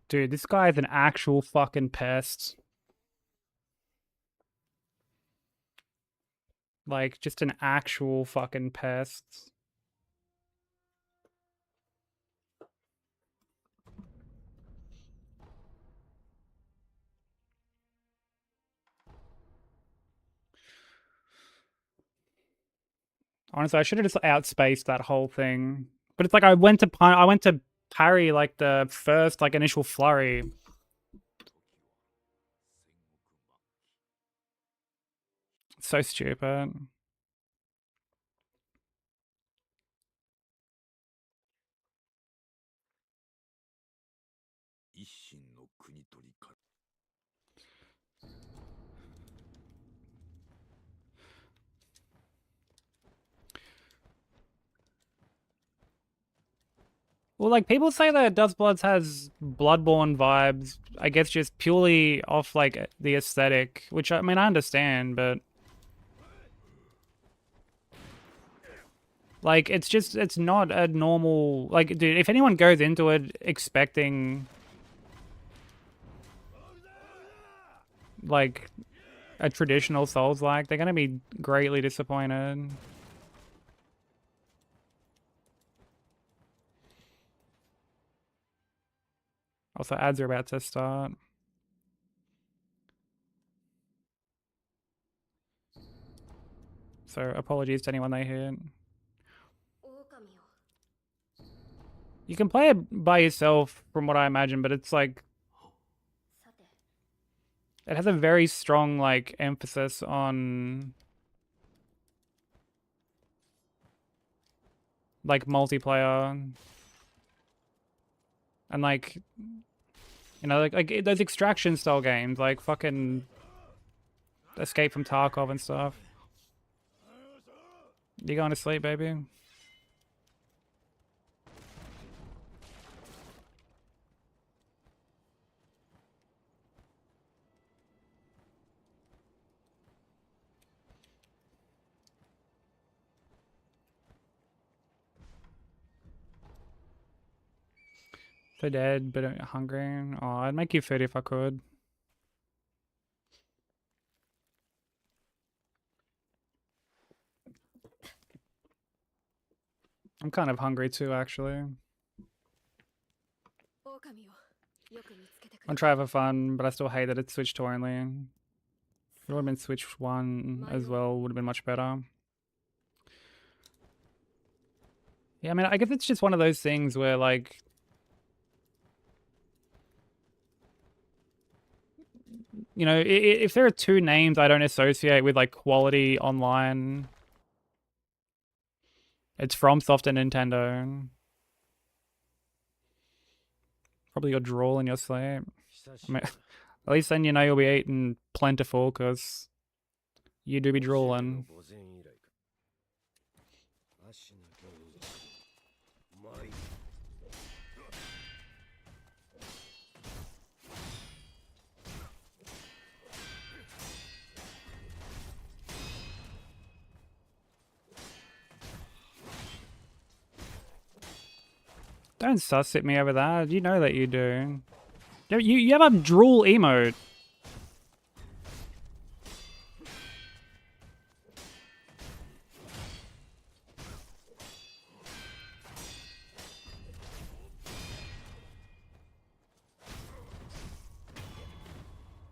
[SPEAKER 1] Dude, this guy is an actual fucking pest. Like, just an actual fucking pest. Honestly, I should have just outspaced that whole thing. But it's like I went to parry like the first like initial flurry. So stupid. Well, like, people say that Dustbloods has Bloodborne vibes, I guess just purely off, like, the aesthetic, which, I mean, I understand, but... Like, it's not a normal... Like, dude, if anyone goes into it expecting... Like, a traditional Souls-like, they're gonna be greatly disappointed. Also, ads are about to start. So, apologies to anyone they hit. You can play it by yourself, from what I imagine, but it's like... It has a very strong, like, emphasis on... Like, multiplayer. And, like... You know, like those extraction-style games, like fucking... Escape from Tarkov and stuff. You going to sleep, baby? So dead, but hungry. Oh, I'd make you food if I could. I'm kind of hungry too, actually. I'll try for fun, but I still hate that it's Switch 2 only. It would have been Switch 1 as well, would have been much better. Yeah, I mean, I guess it's just one of those things where, like... You know, if there are two names I don't associate with, like, quality online... It's FromSoft and Nintendo. Probably your drool in your sleep. I mean, at least then you know you'll be eating plentiful, because you do be drooling. Don't sus at me over that. You know that you do. You have a drool emote.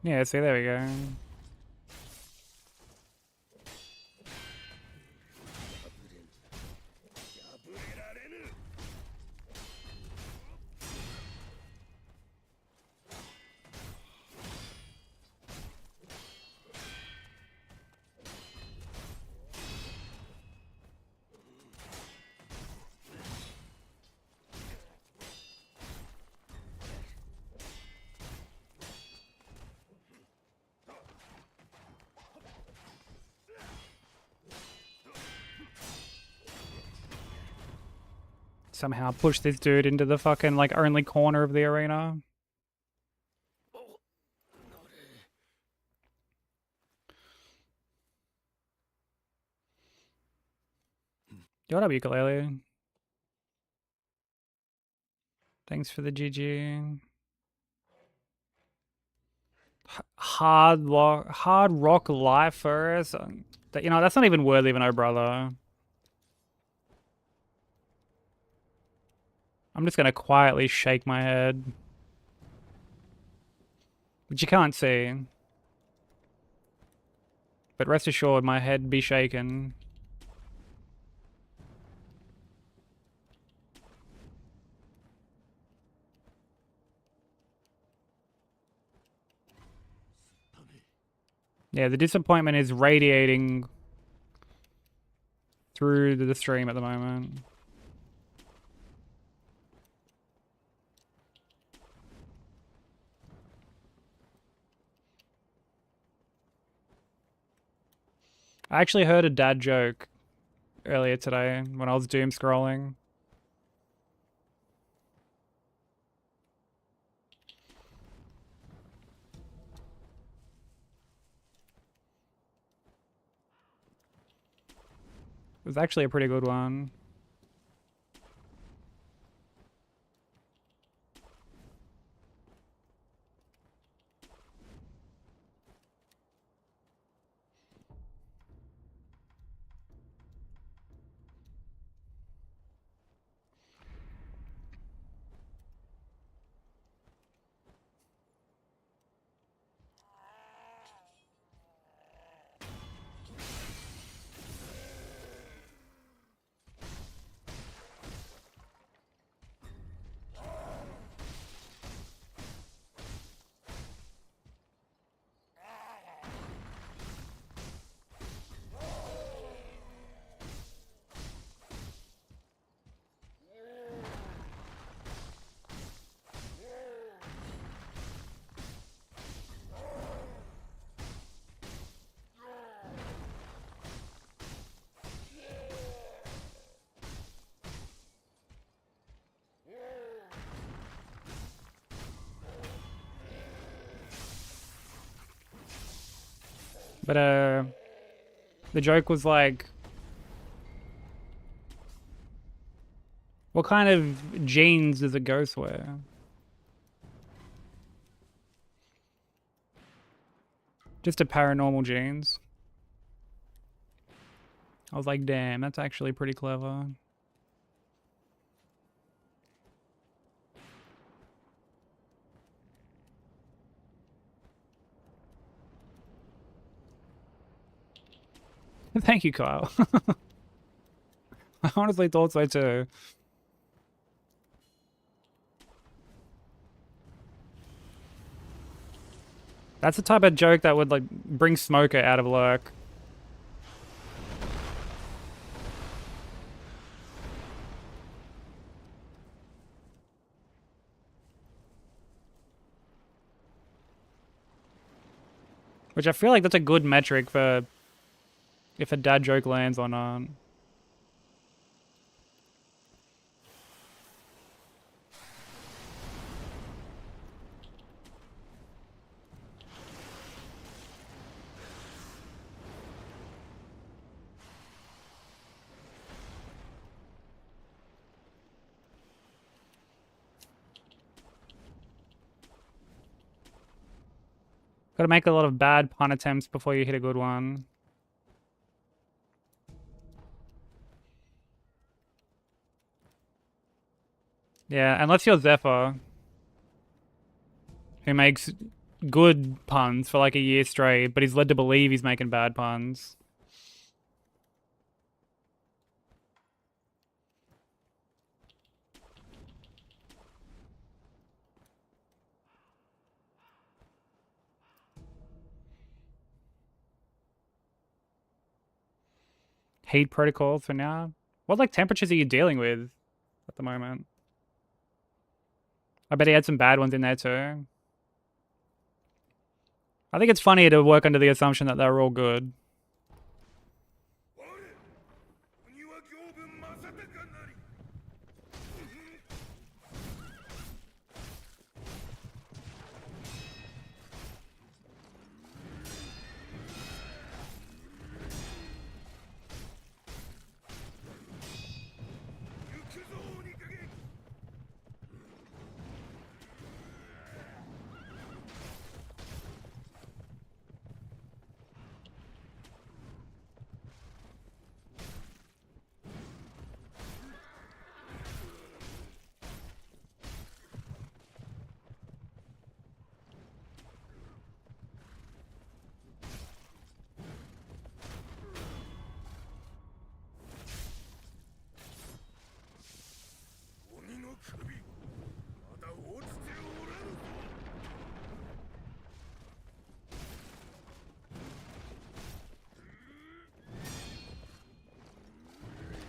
[SPEAKER 1] Yeah, see, there we go. Somehow push this dude into the fucking, like, only corner of the arena. What up, ukulele? Thanks for the GG. Hard rock life first. You know, that's not even worthy of an oh brother. I'm just gonna quietly shake my head. Which you can't see. But rest assured, my head be shaken. Yeah, the disappointment is radiating through the stream at the moment. I actually heard a dad joke earlier today when I was doom scrolling. It was actually a pretty good one. But the joke was like, what kind of jeans does a ghost wear? Just a paranormal jeans. I was like, damn, that's actually pretty clever. Thank you, Kyle. I honestly thought so too. That's the type of joke that would, like, bring Smoker out of lurk. Which I feel like that's a good metric for if a dad joke lands or not. Gotta make a lot of bad pun attempts before you hit a good one. Yeah, unless you're Zephyr, who makes good puns for like a year straight, but he's led to believe he's making bad puns. Heat protocols for now. What like temperatures are you dealing with at the moment? I bet he had some bad ones in there too. I think it's funny to work under the assumption that they're all good.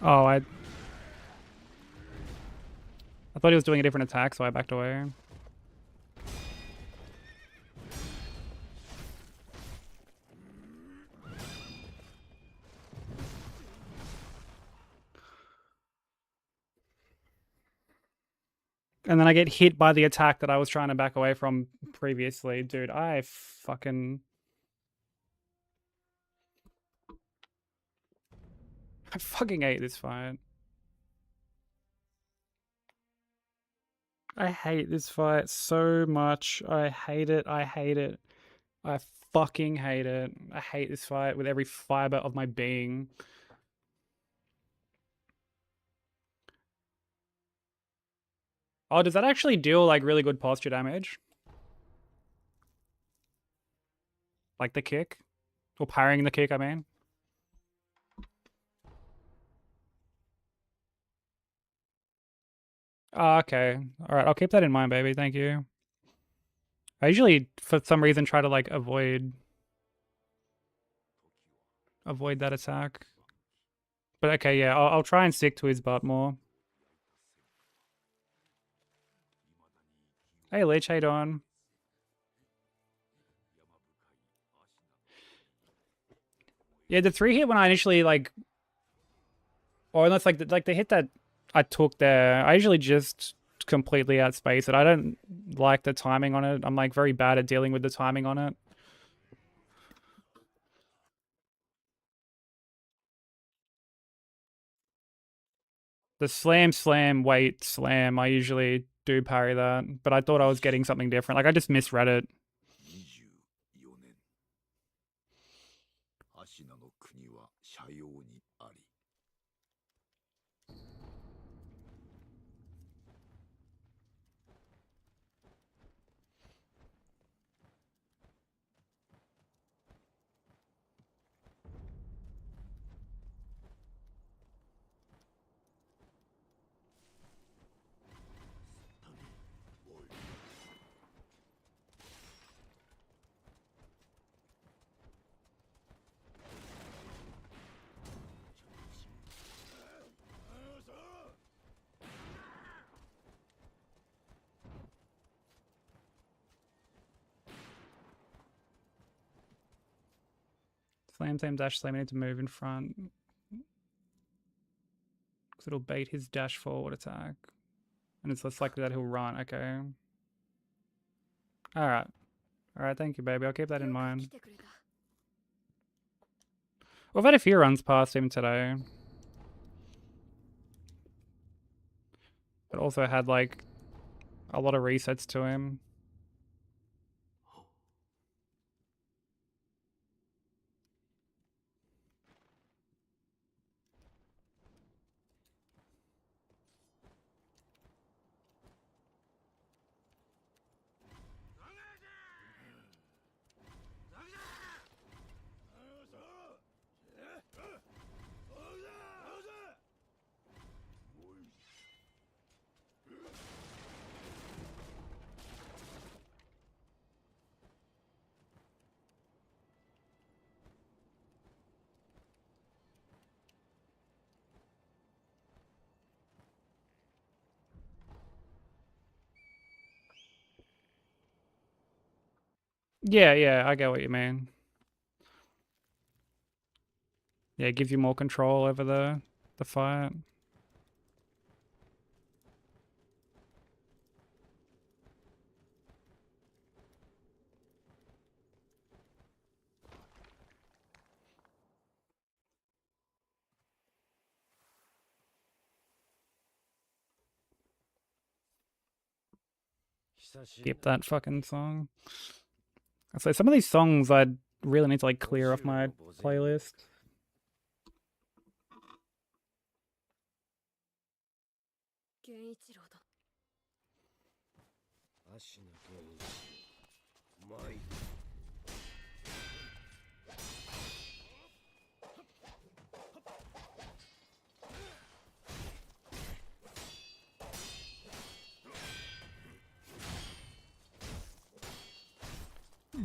[SPEAKER 1] Oh, I thought he was doing a different attack, so I backed away. And then I get hit by the attack that I was trying to back away from previously. Dude, I fucking hate this fight. I hate this fight so much. I hate it. I hate it. I fucking hate it. I hate this fight with every fiber of my being. Oh, does that actually deal like really good posture damage? Like the kick? Or parrying the kick, I mean. Oh, okay. Alright, I'll keep that in mind, baby. Thank you. I usually, for some reason, try to like avoid that attack. But okay, yeah, I'll try and stick to his butt more. Hey, Lich, how you doing? Yeah, the 3 hit when I initially like, or unless like the hit that I took there, I usually just completely outspace it. I don't like the timing on it. I'm like very bad at dealing with the timing on it. The slam, wait, slam, I usually do parry that, but I thought I was getting something different. Like I just misread it. Slam, dash, slam. I need to move in front. Because it'll bait his dash forward attack. And it's less likely that he'll run. Okay. Alright. Alright, thank you, baby. I'll keep that in mind. We've had a few runs past him today. But also had, like, a lot of resets to him. Yeah, yeah, I get what you mean. Yeah, it gives you more control over the fight. Skip that fucking song. So some of these songs I really need to like clear off my playlist.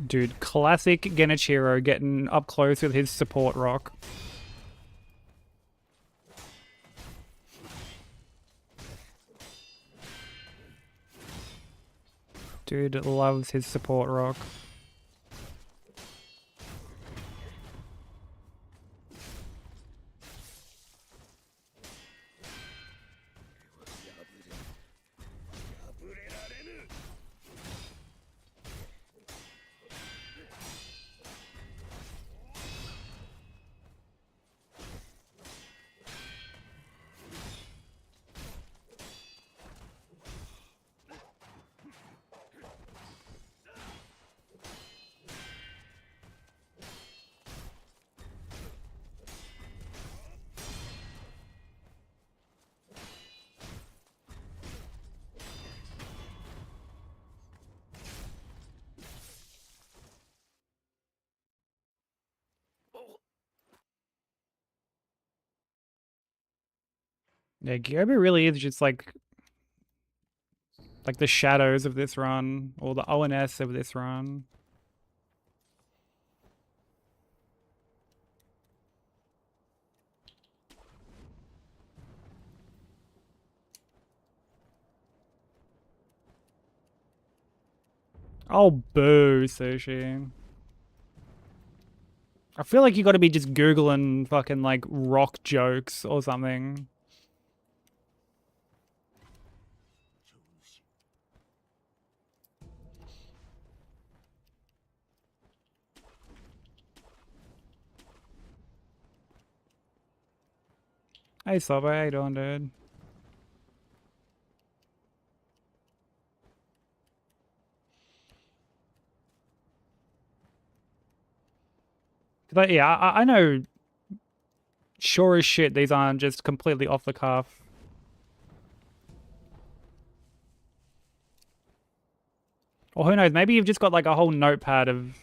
[SPEAKER 1] Dude, classic Genichiro getting up close with his support rock. Dude loves his support rock. Yeah, Gyobu really is just like the shadows of this run, or the ONS of this run. Oh, boo, Sushi. I feel like you gotta be just Googling fucking like rock jokes or something. Hey, Sobo, how you doing, dude? But yeah, I know sure as shit these aren't just completely off the cuff. Or who knows, maybe you've just got like a whole notepad of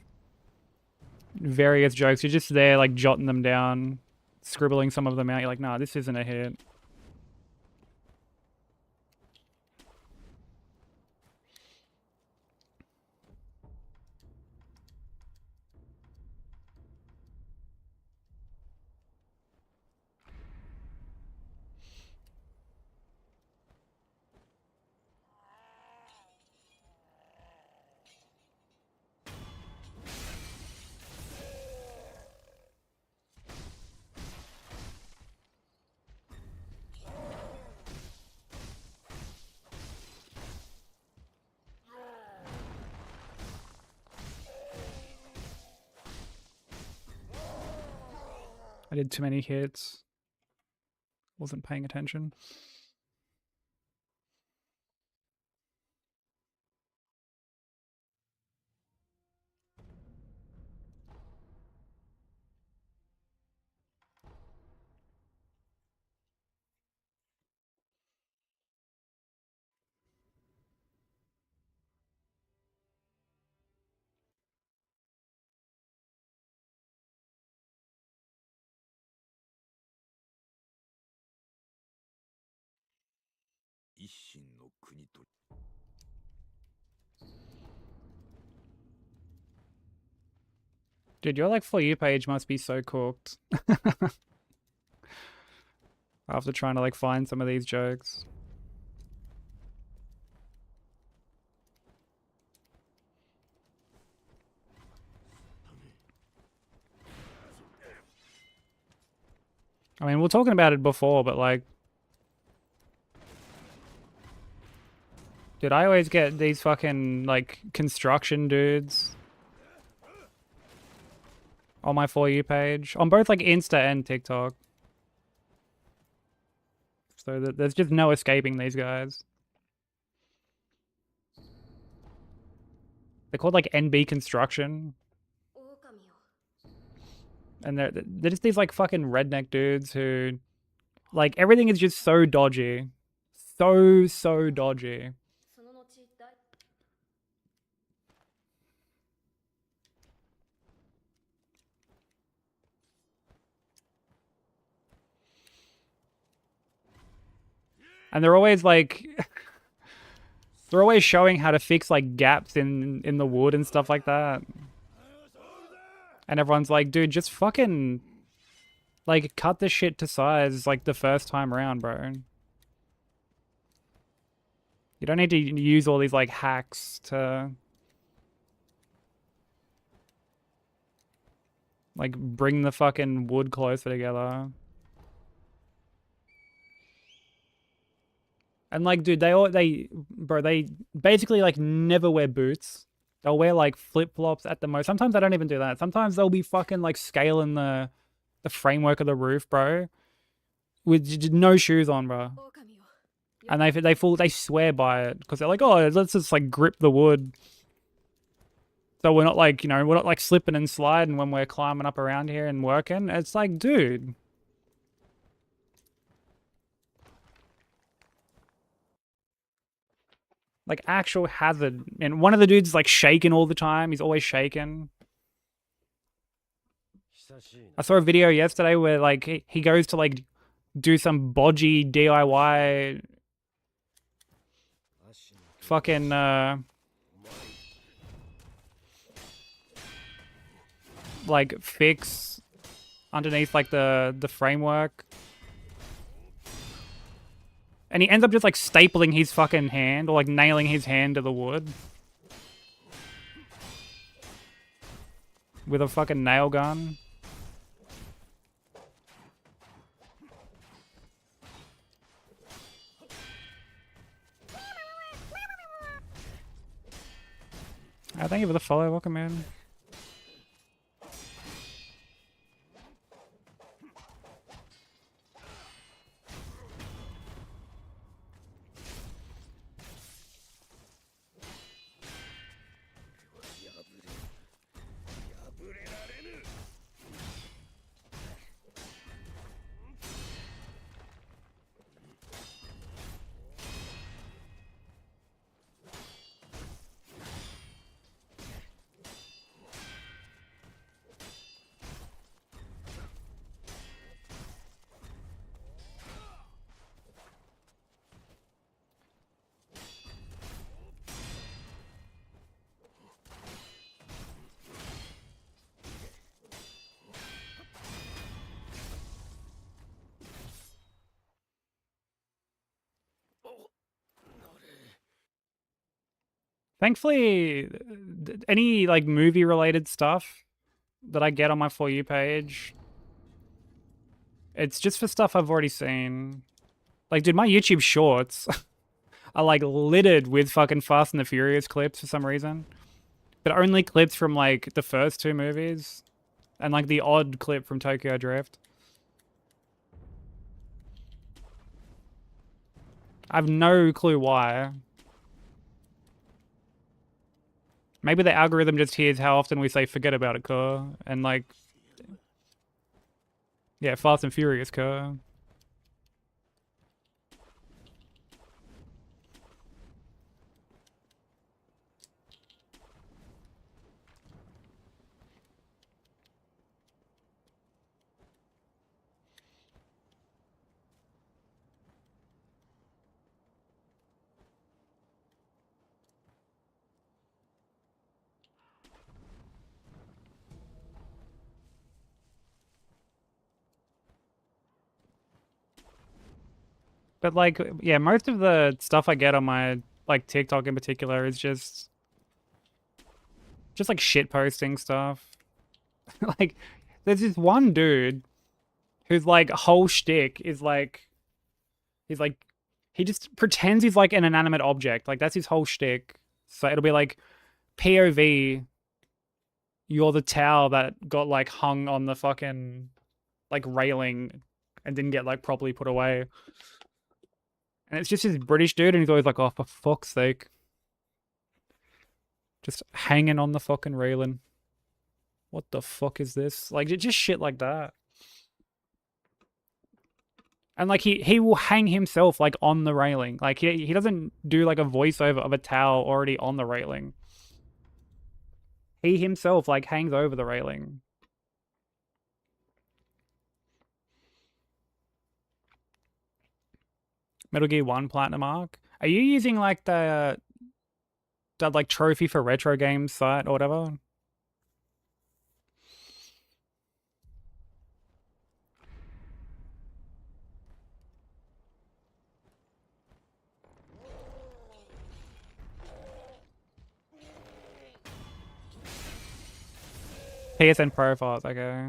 [SPEAKER 1] various jokes. You're just there like jotting them down, scribbling some of them out. You're like, nah, this isn't a hit. I did too many hits. Wasn't paying attention. Dude, your like For You page must be so cooked after trying to like find some of these jokes. I mean, we are talking about it before, but like, dude, I always get these fucking like construction dudes on my For You page on both like Insta and TikTok. So there's just no escaping these guys. They're called like NB Construction. And they're just these like fucking redneck dudes who, like, everything is just so dodgy. So dodgy. And they're always like, they're always showing how to fix like gaps in the wood and stuff like that. And everyone's like, dude, just fucking like cut the shit to size like the first time around, bro. You don't need to use all these like hacks to like bring the fucking wood closer together. And like, dude, they basically like never wear boots. They'll wear like flip-flops at the most. Sometimes they don't even do that. Sometimes they'll be fucking like scaling the framework of the roof, bro, with no shoes on, bro. And they swear by it because they're like, oh, let's just like grip the wood. So we're not like, you know, we're not like slipping and sliding when we're climbing up around here and working. It's like, dude. Like actual hazard. And one of the dudes is like shaking all the time. He's always shaking. I saw a video yesterday where like he goes to like do some bodgy DIY fucking like fix underneath like the framework. And he ends up just like stapling his fucking hand or like nailing his hand to the wood with a fucking nail gun. Thank you for the follow. Welcome in. Thankfully, any like movie related stuff that I get on my For You page, it's just for stuff I've already seen. Like, dude, my YouTube shorts are like littered with fucking Fast and the Furious clips for some reason. But only clips from like the first two movies and like the odd clip from Tokyo Drift. I have no clue why. Maybe the algorithm just hears how often we say forget about it, car, and like, yeah, Fast and Furious, car. But like, yeah, most of the stuff I get on my like TikTok in particular is just like shit posting stuff. Like, there's this one dude whose like whole shtick is like he's like he just pretends he's like an inanimate object. Like that's his whole shtick. So it'll be like POV, you're the towel that got like hung on the fucking like railing and didn't get like properly put away. And it's just this British dude, and he's always like, oh, for fuck's sake. Just hanging on the fucking railing. What the fuck is this? Like, just shit like that. And like he will hang himself like on the railing. Like he doesn't do like a voiceover of a towel already on the railing. He himself like hangs over the railing. Metal Gear 1 Platinum Arc. Are you using like the like trophy for retro games site or whatever? PSN profiles, okay.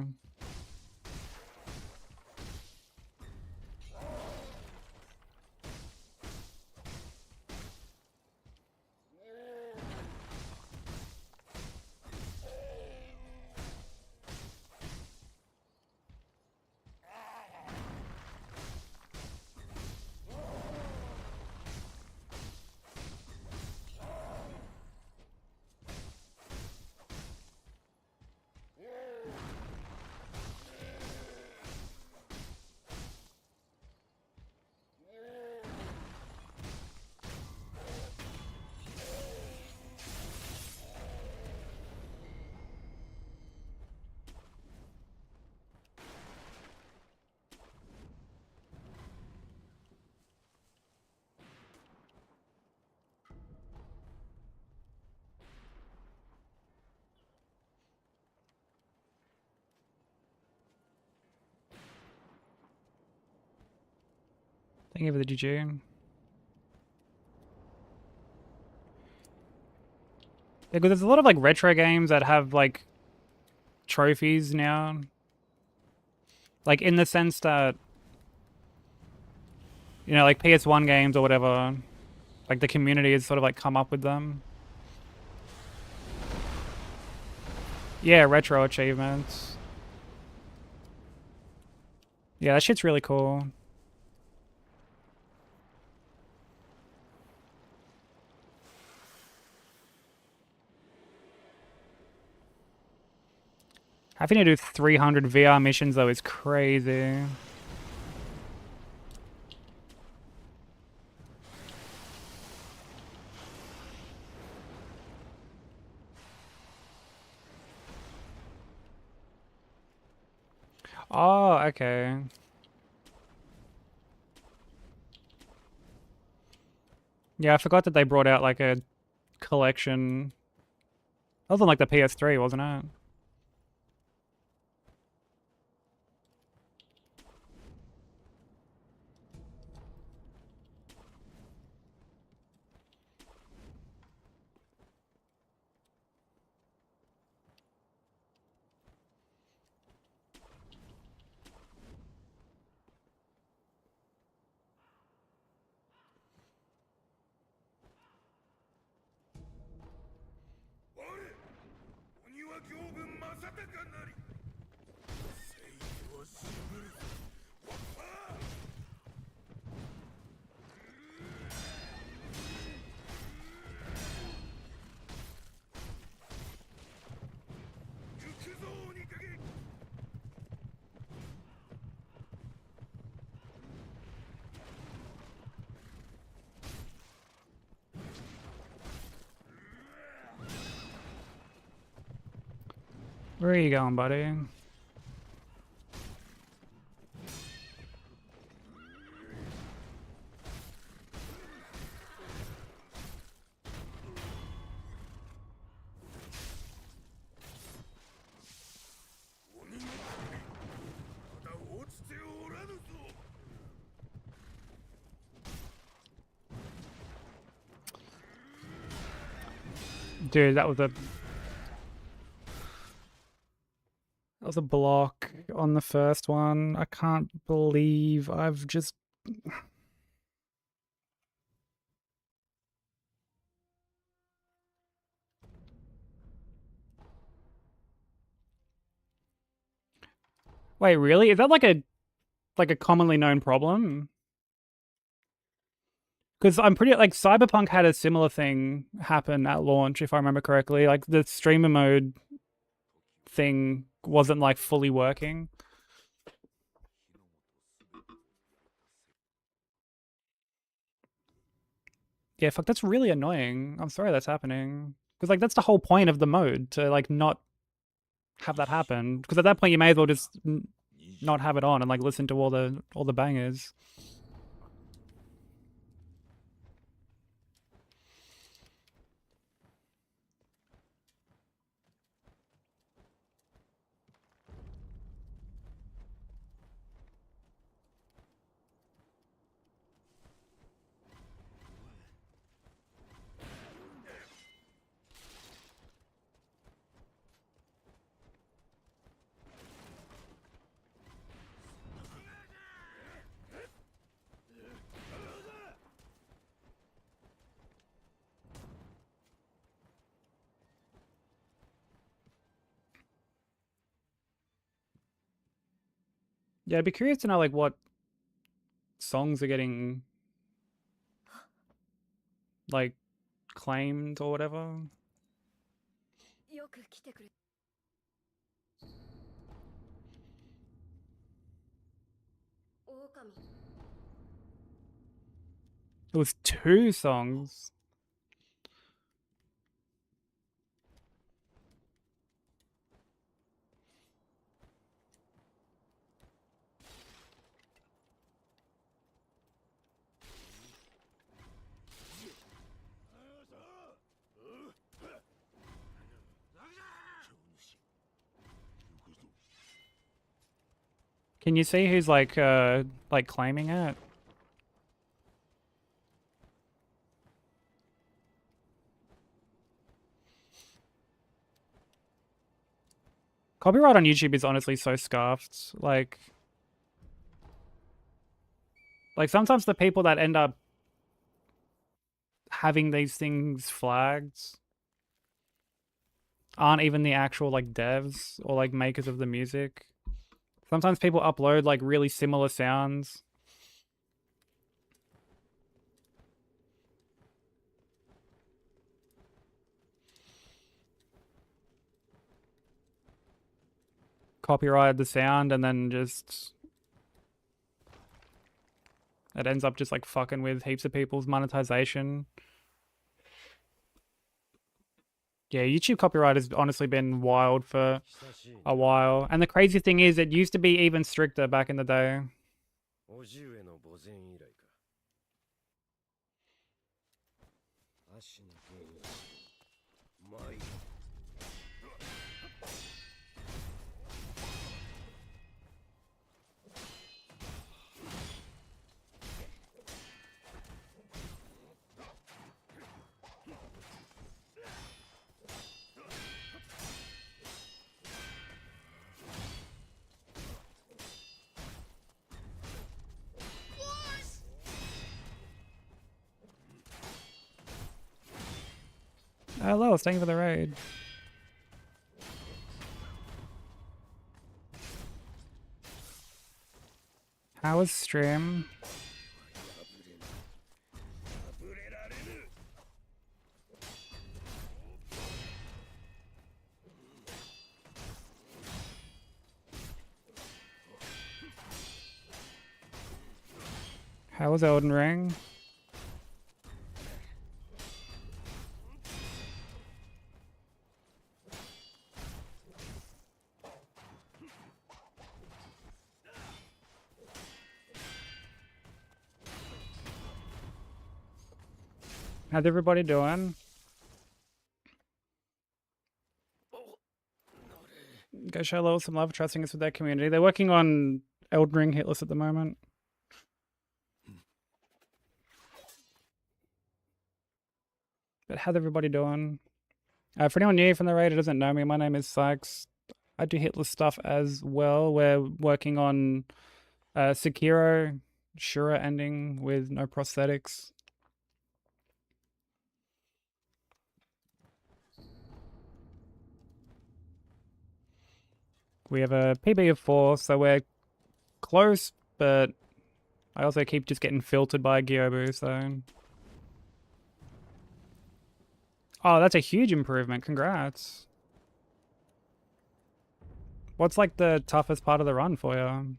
[SPEAKER 1] Thank you for the GG. Yeah, because there's a lot of like retro games that have like trophies now. Like in the sense that, you know, like PS1 games or whatever, like the community has sort of like come up with them. Yeah, retro achievements. Yeah, that shit's really cool. Having to do 300 VR missions though is crazy. Oh, okay. Yeah, I forgot that they brought out like a collection. That was on like the PS3, wasn't it? Where are you going, buddy? Dude, that was a block. on the first one. I can't believe I've just... Wait, really? Is that like a commonly known problem? Because I'm pretty like Cyberpunk had a similar thing happen at launch, if I remember correctly. Like the streamer mode thing wasn't like fully working. Yeah, fuck, that's really annoying. I'm sorry that's happening. Because like that's the whole point of the mode, to like not have that happen. Because at that point you may as well just not have it on and like listen to all the bangers. Yeah, I'd be curious to know like what songs are getting like claimed or whatever. It was 2 songs. Can you see who's like claiming it? Copyright on YouTube is honestly so scuffed. Like sometimes the people that end up having these things flagged aren't even the actual like devs or like makers of the music. Sometimes people upload like really similar sounds. Copyright the sound and then just it ends up just like fucking with heaps of people's monetization. Yeah, YouTube copyright has honestly been wild for a while. And the crazy thing is, it used to be even stricter back in the day. Hello, thank you for the raid. How was stream? How was Elden Ring? How's everybody doing? Go show Lowell some love, trusting us with their community. They're working on Elden Ring hitlist at the moment. But how's everybody doing? For anyone new from the raid who doesn't know me, my name is Sykes. I do hitless stuff as well. We're working on Sekiro Shura ending with no prosthetics. We have a PB of 4, so we're close, but I also keep just getting filtered by Gyobu, so... Oh, that's a huge improvement. Congrats. What's like the toughest part of the run for you?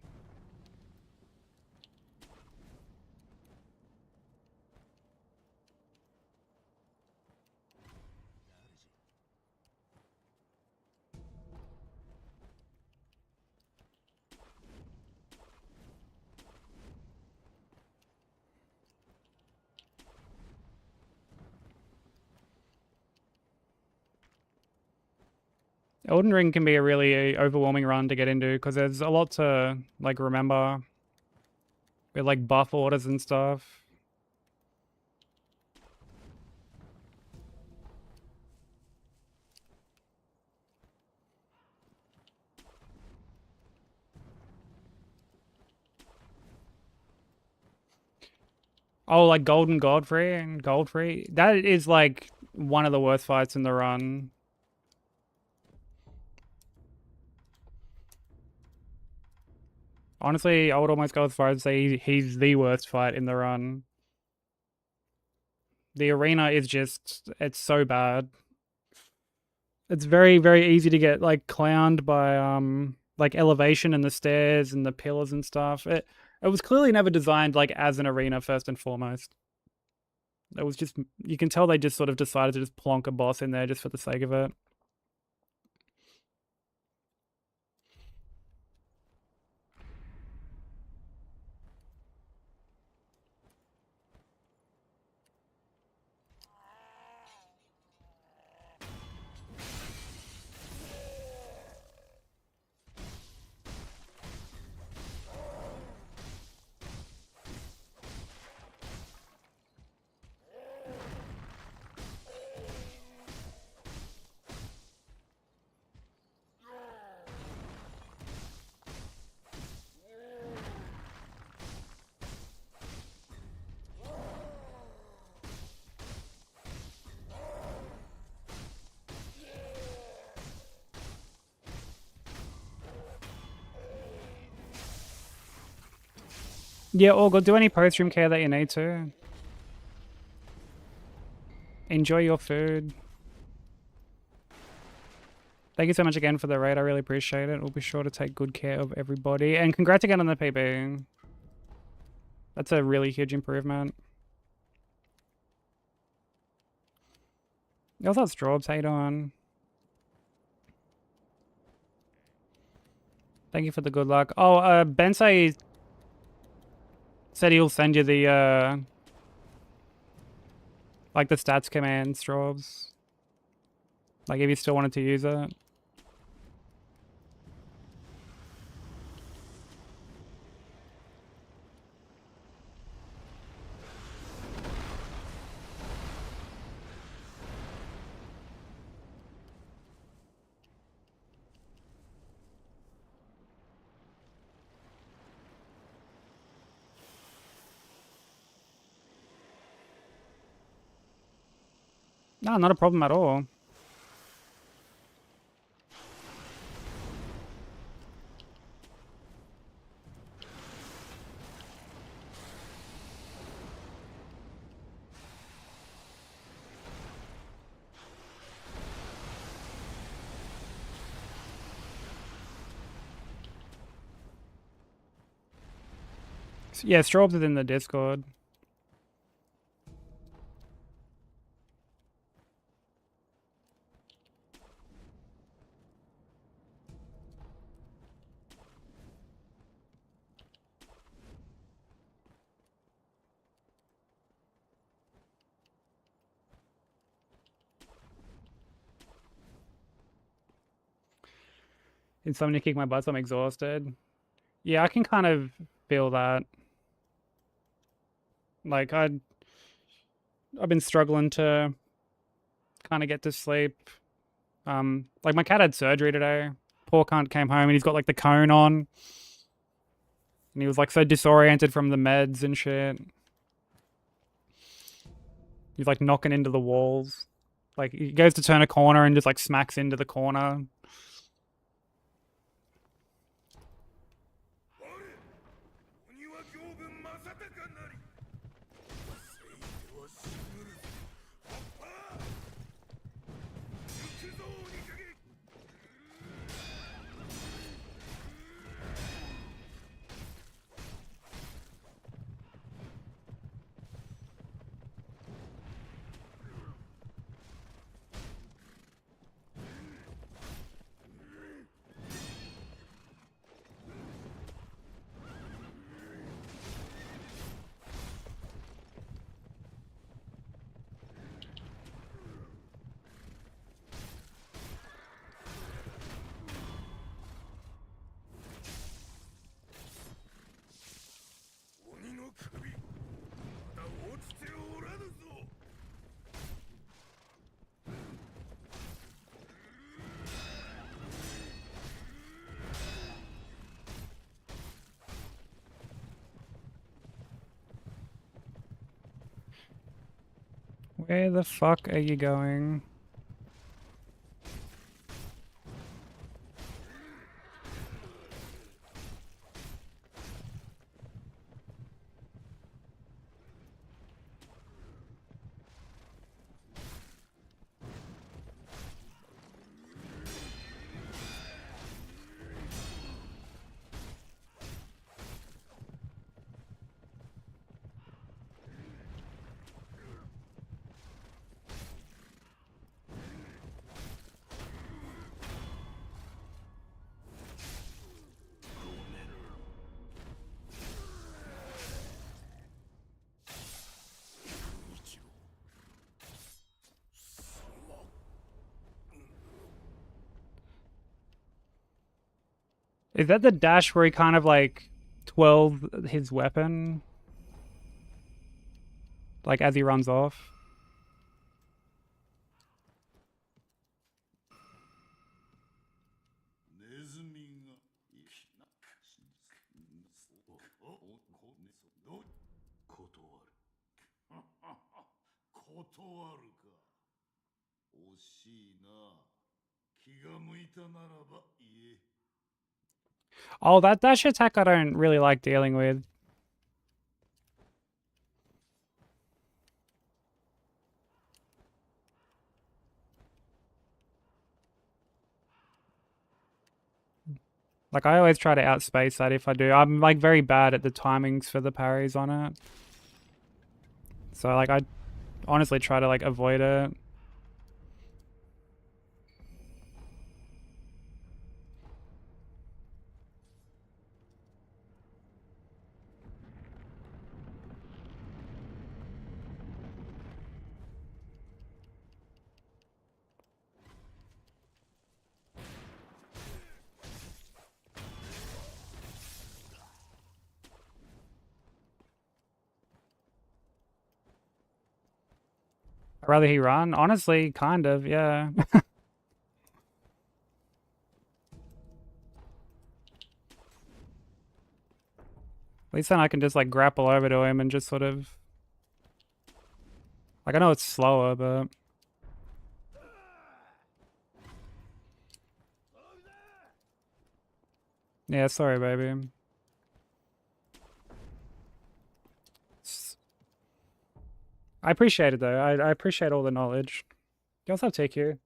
[SPEAKER 1] Elden Ring can be a really overwhelming run to get into because there's a lot to like remember with like buff orders and stuff. Oh, like Golden Godfrey and Goldfrey. That is like one of the worst fights in the run. Honestly, I would almost go as far as say he's the worst fight in the run. The arena is just, it's so bad. It's very, very easy to get like clowned by like elevation and the stairs and the pillars and stuff. It was clearly never designed like as an arena first and foremost. It was just, you can tell they just sort of decided to just plonk a boss in there just for the sake of it. Yeah, all good. Do any post-room care that you need to. Enjoy your food. Thank you so much again for the raid. I really appreciate it. We'll be sure to take good care of everybody. And congrats again on the PB. That's a really huge improvement. How's that Straubs? How you doing? Thank you for the good luck. Oh, Bensei said he'll send you the, like the stats command, Straubs. Like if you still wanted to use it. No, not a problem at all. Yeah, Straubs is in the Discord. Insomnia kick my butt, so I'm exhausted. Yeah, I can kind of feel that. Like I've been struggling to kind of get to sleep. Like my cat had surgery today. poor cunt came home and he's got like the cone on. And he was like so disoriented from the meds and shit. He's like knocking into the walls. Like he goes to turn a corner and just like smacks into the corner. Where the fuck are you going? Is that the dash where he kind of like 12 his weapon? Like as he runs off? Oh, that dash attack I don't really like dealing with. Like I always try to outspace that if I do. I'm like very bad at the timings for the parries on it. So like I honestly try to like avoid it. I'd rather he run. Honestly, kind of, yeah. At least then I can just like grapple over to him and just sort of... Like I know it's slower, but... Yeah, sorry, baby. I appreciate it though. I appreciate all the knowledge. You also take you.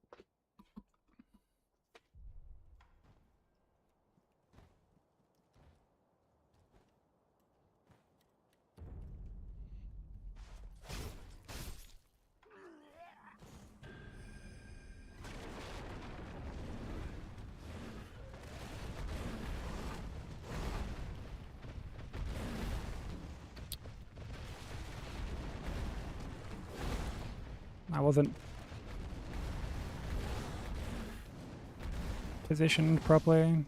[SPEAKER 1] I wasn't positioned properly.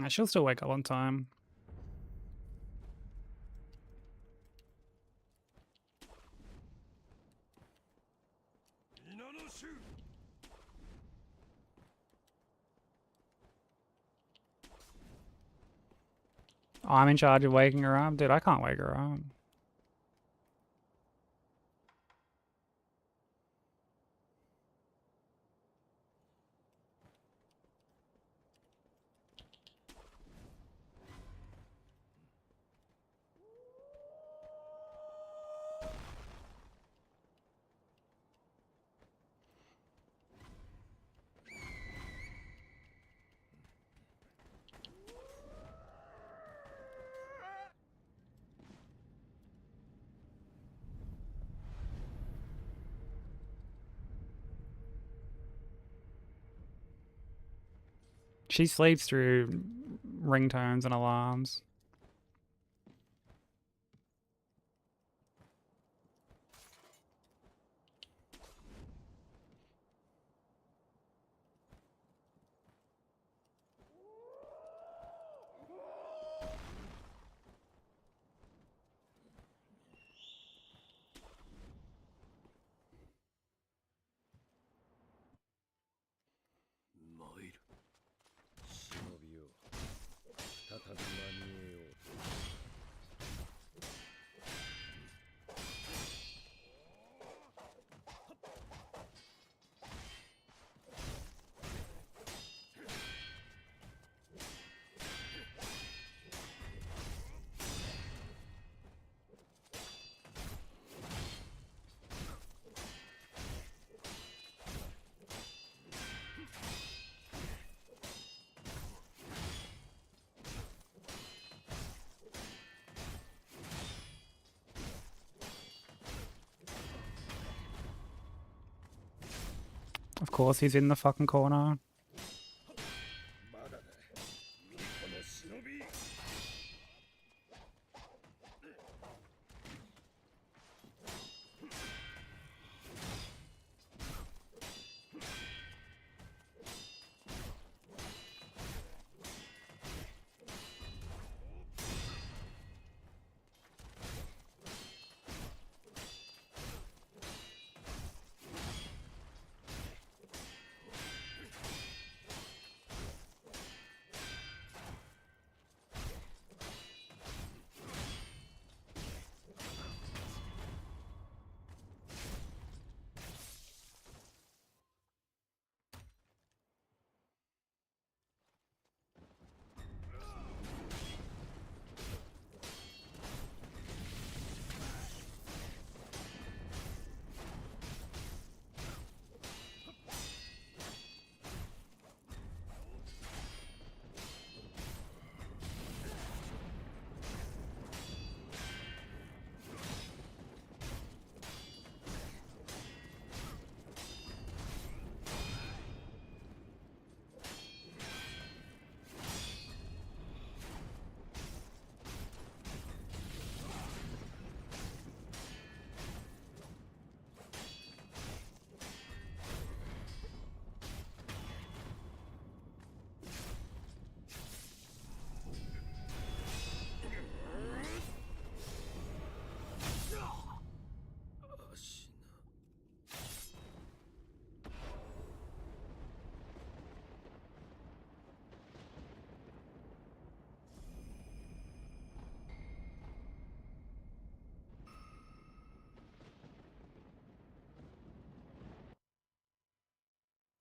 [SPEAKER 1] She'll still wake up on time. Oh, I'm in charge of waking her up? Dude, I can't wake her up. She sleeps through ringtones and alarms. Of course, he's in the fucking corner.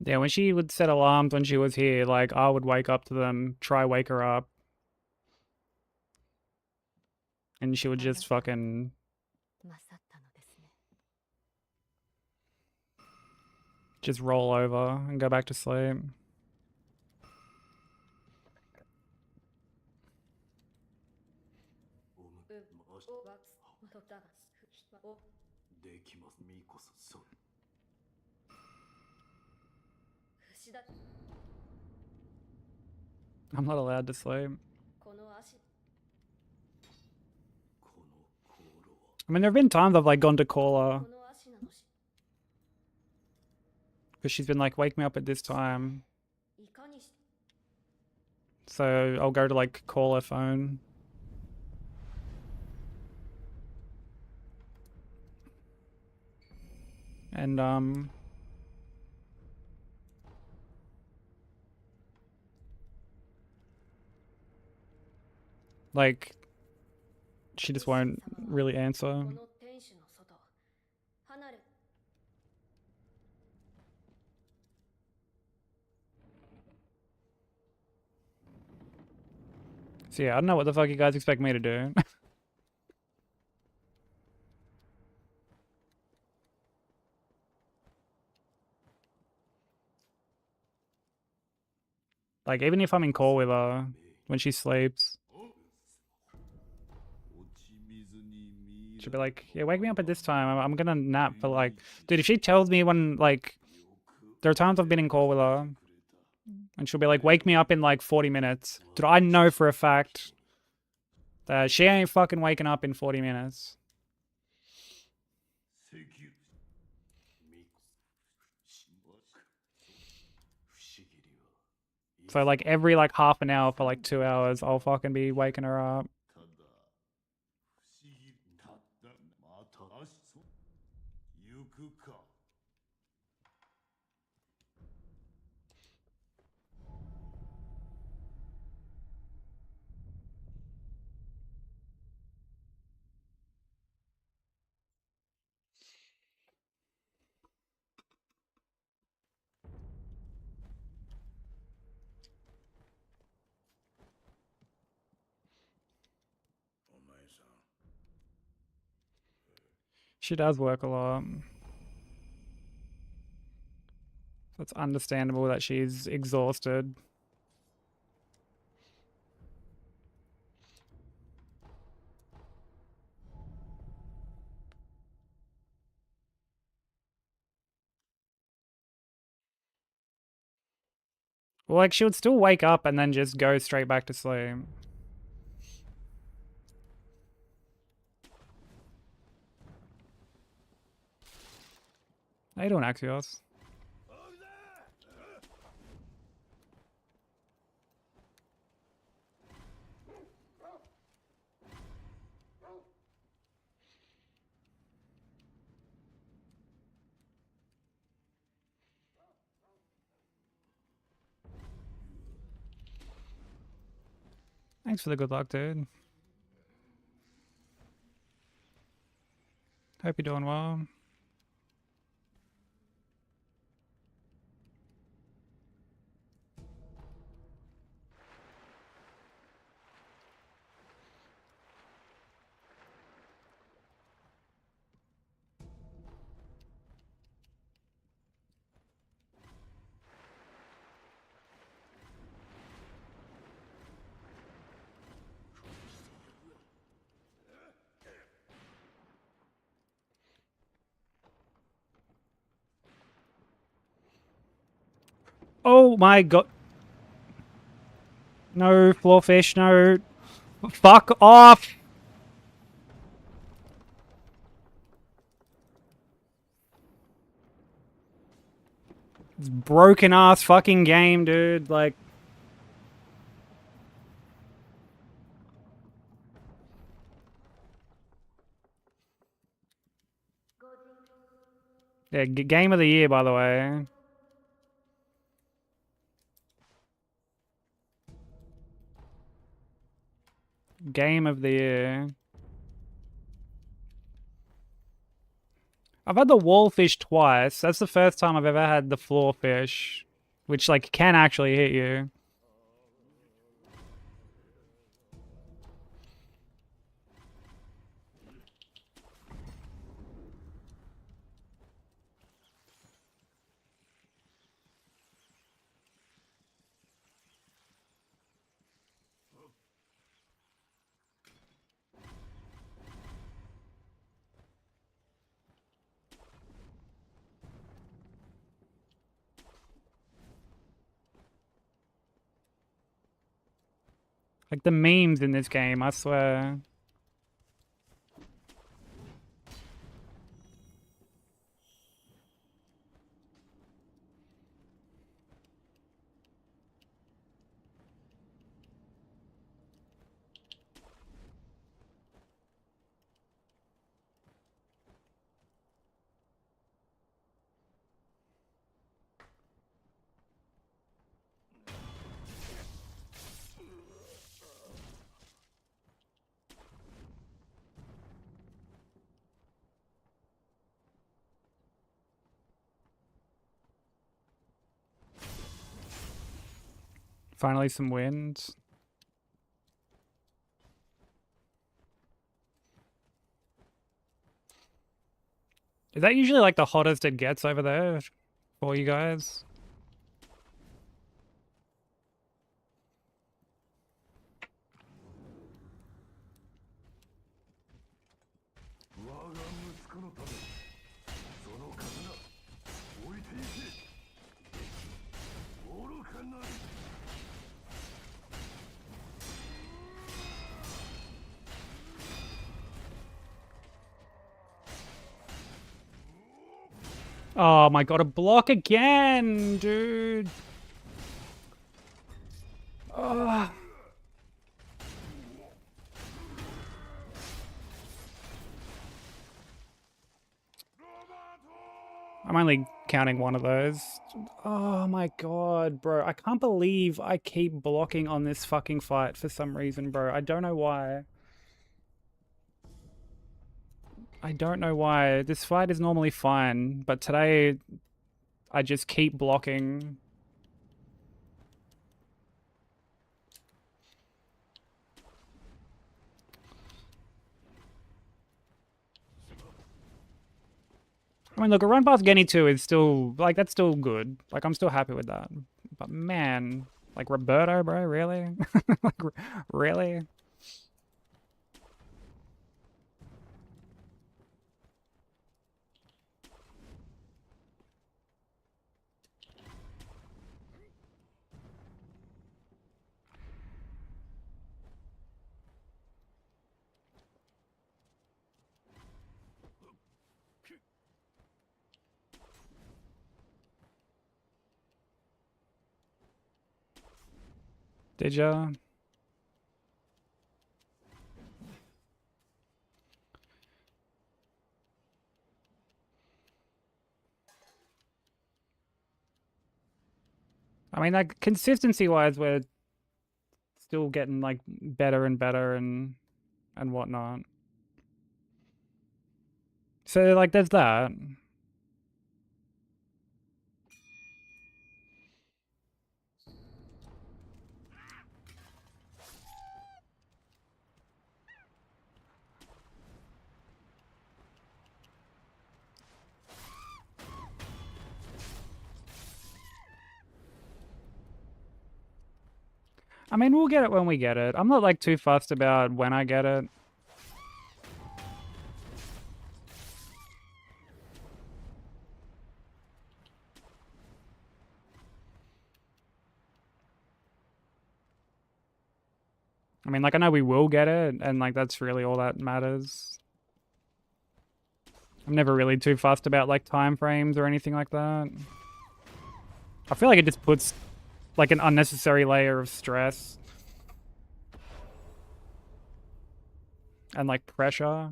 [SPEAKER 1] Yeah, when she would set alarms when she was here, like, I would wake up to them, try wake her up. And she would just fucking... just roll over and go back to sleep. I'm not allowed to sleep. I mean, there have been times I've like gone to call her because she's been like, wake me up at this time. So I'll go to like call her phone. And like she just won't really answer. So yeah, I don't know what the fuck you guys expect me to do. Like even if I'm in call with her when she sleeps, she'll be like, yeah, wake me up at this time. I'm gonna nap for like, dude, if she tells me when like, there are times I've been in call with her and she'll be like, wake me up in like 40 minutes. Dude, I know for a fact that she ain't fucking waking up in 40 minutes. So like every like half an hour for like 2 hours, I'll fucking be waking her up. She does work a lot. So it's understandable that she's exhausted. Well, like she would still wake up and then just go straight back to sleep. How you doing, Axios? Thanks for the good luck, dude. Hope you're doing well. Oh my god. No, floorfish, no. Fuck off! It's broken ass fucking game, dude. Like, yeah, game of the year, by the way. Game of the year. I've had the wallfish twice. That's the first time I've ever had the floorfish, which like can actually hit you. Like the memes in this game, I swear. Finally some wind. Is that usually like the hottest it gets over there for you guys? Oh my god, a block again, dude. Oh. I'm only counting one of those. Oh my god, bro. I can't believe I keep blocking on this fucking fight for some reason, bro. I don't know why. I don't know why. This fight is normally fine, but today I just keep blocking. I mean, look, a run past Genny 2 is still, like, that's still good. Like, I'm still happy with that. But man, like, Roberto, bro, really? Like, really? Did ya? I mean, like, consistency-wise, we're still getting, like, better and better and whatnot. So, like, there's that. I mean, we'll get it when we get it. I'm not, like, too fussed about when I get it. I mean, like, I know we will get it, and, like, that's really all that matters. I'm never really too fussed about, like, time frames or anything like that. I feel like it just puts, like, an unnecessary layer of stress. And, like, pressure.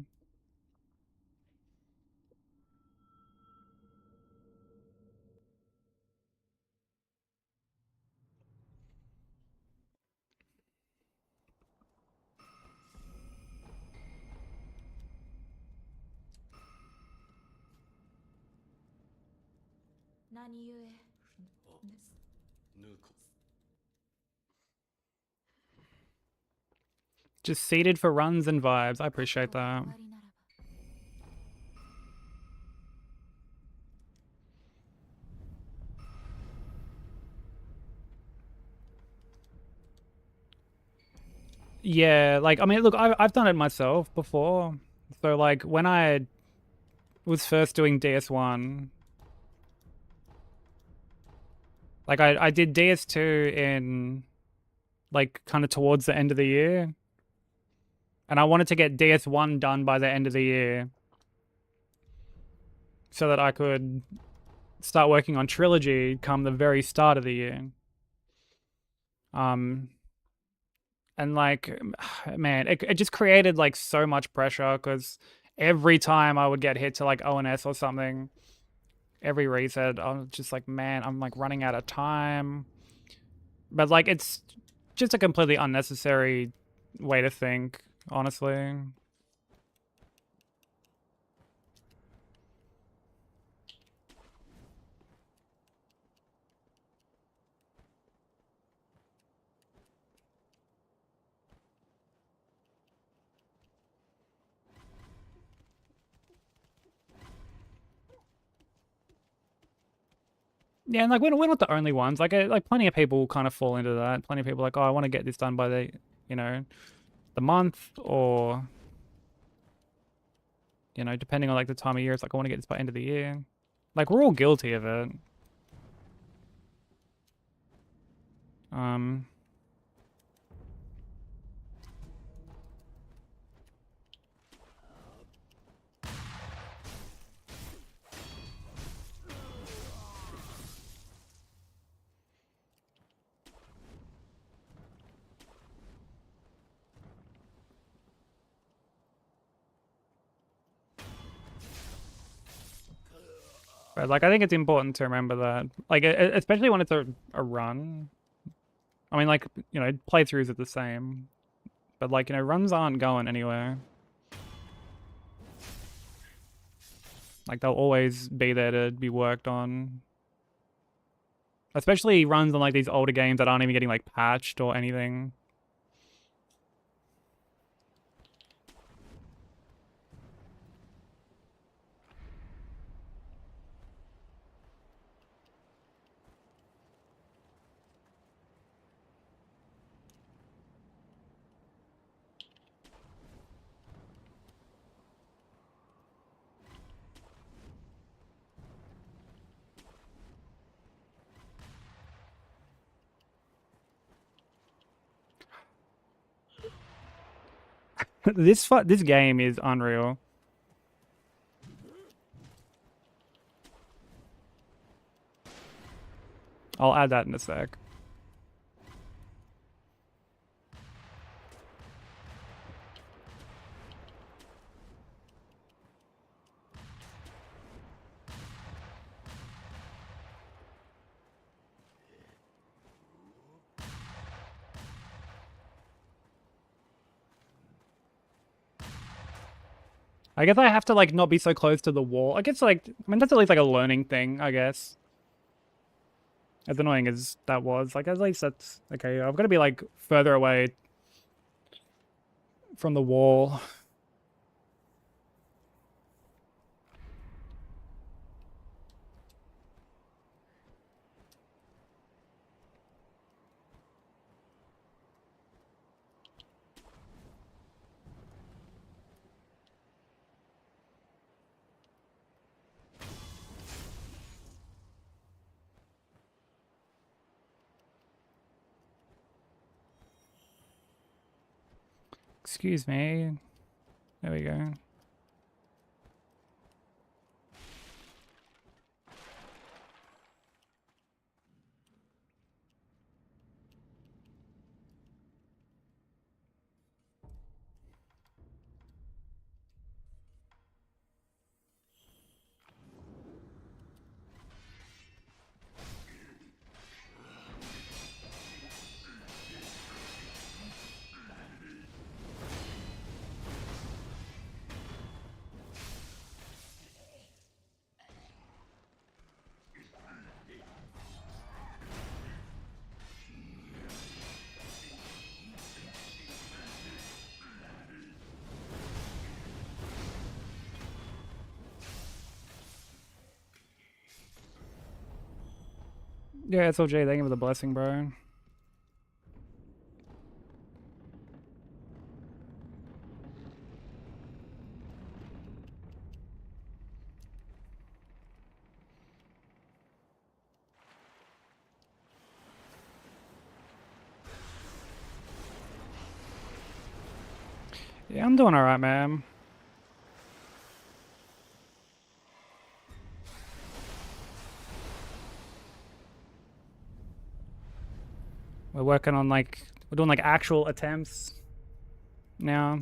[SPEAKER 1] Just seated for runs and vibes. I appreciate that. Yeah, like, I mean, look, I've done it myself before. So, like, when I was first doing DS1, like, I did DS2 in, like, kind of towards the end of the year. And I wanted to get DS1 done by the end of the year so that I could start working on Trilogy come the very start of the year. And like, man, it just created like so much pressure because every time I would get hit to like ONS or something, every reset, I was just like, man, I'm like running out of time. But like, it's just a completely unnecessary way to think, honestly. Yeah, and like we're not the only ones. Like plenty of people kind of fall into that. Plenty of people are like, oh, I want to get this done by the, you know, the month, or you know, depending on like the time of year, it's like I want to get this by end of the year. Like we're all guilty of it. Um, but like I think it's important to remember that, like especially when it's a run. I mean, like you know, playthroughs are the same, but like you know, runs aren't going anywhere. Like they'll always be there to be worked on. Especially runs on like these older games that aren't even getting like patched or anything. This game is unreal. I'll add that in a sec. I guess I have to like not be so close to the wall. I guess like I mean that's at least like a learning thing, I guess. As annoying as that was, like at least that's okay. I've got to be like further away from the wall. Excuse me. There we go. Yeah, it's OJ. Thank you for the blessing, bro. Yeah, I'm doing all right, man. We're working on like we're doing like actual attempts now.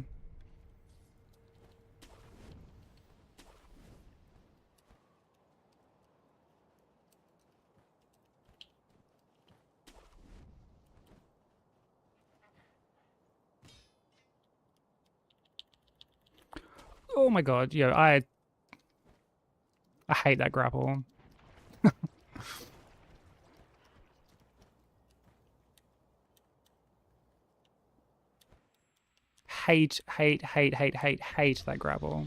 [SPEAKER 1] Oh my god, yo, I hate that grapple. hate that grapple.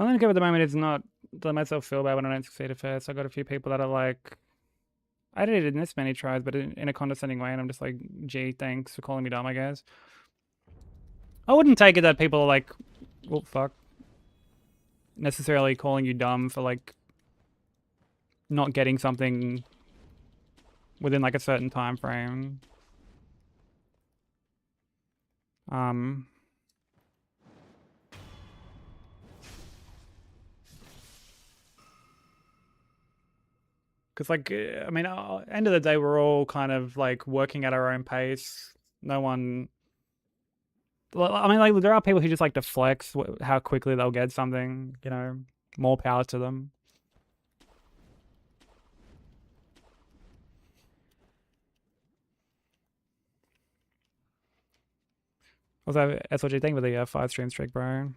[SPEAKER 1] I'm gonna go at the moment is not to let myself feel bad when I don't succeed at first. I got a few people that are like, I did it in this many tries, but in a condescending way, and I'm just like, gee, thanks for calling me dumb, I guess. I wouldn't take it that people are like, oh, fuck, necessarily calling you dumb for like not getting something within like a certain time frame. Because like, I mean, end of the day, we're all kind of like working at our own pace. No one. I mean, like, there are people who just like to flex how quickly they'll get something. You know, more power to them. Also, SLG, thing with the 5 stream streak, bro.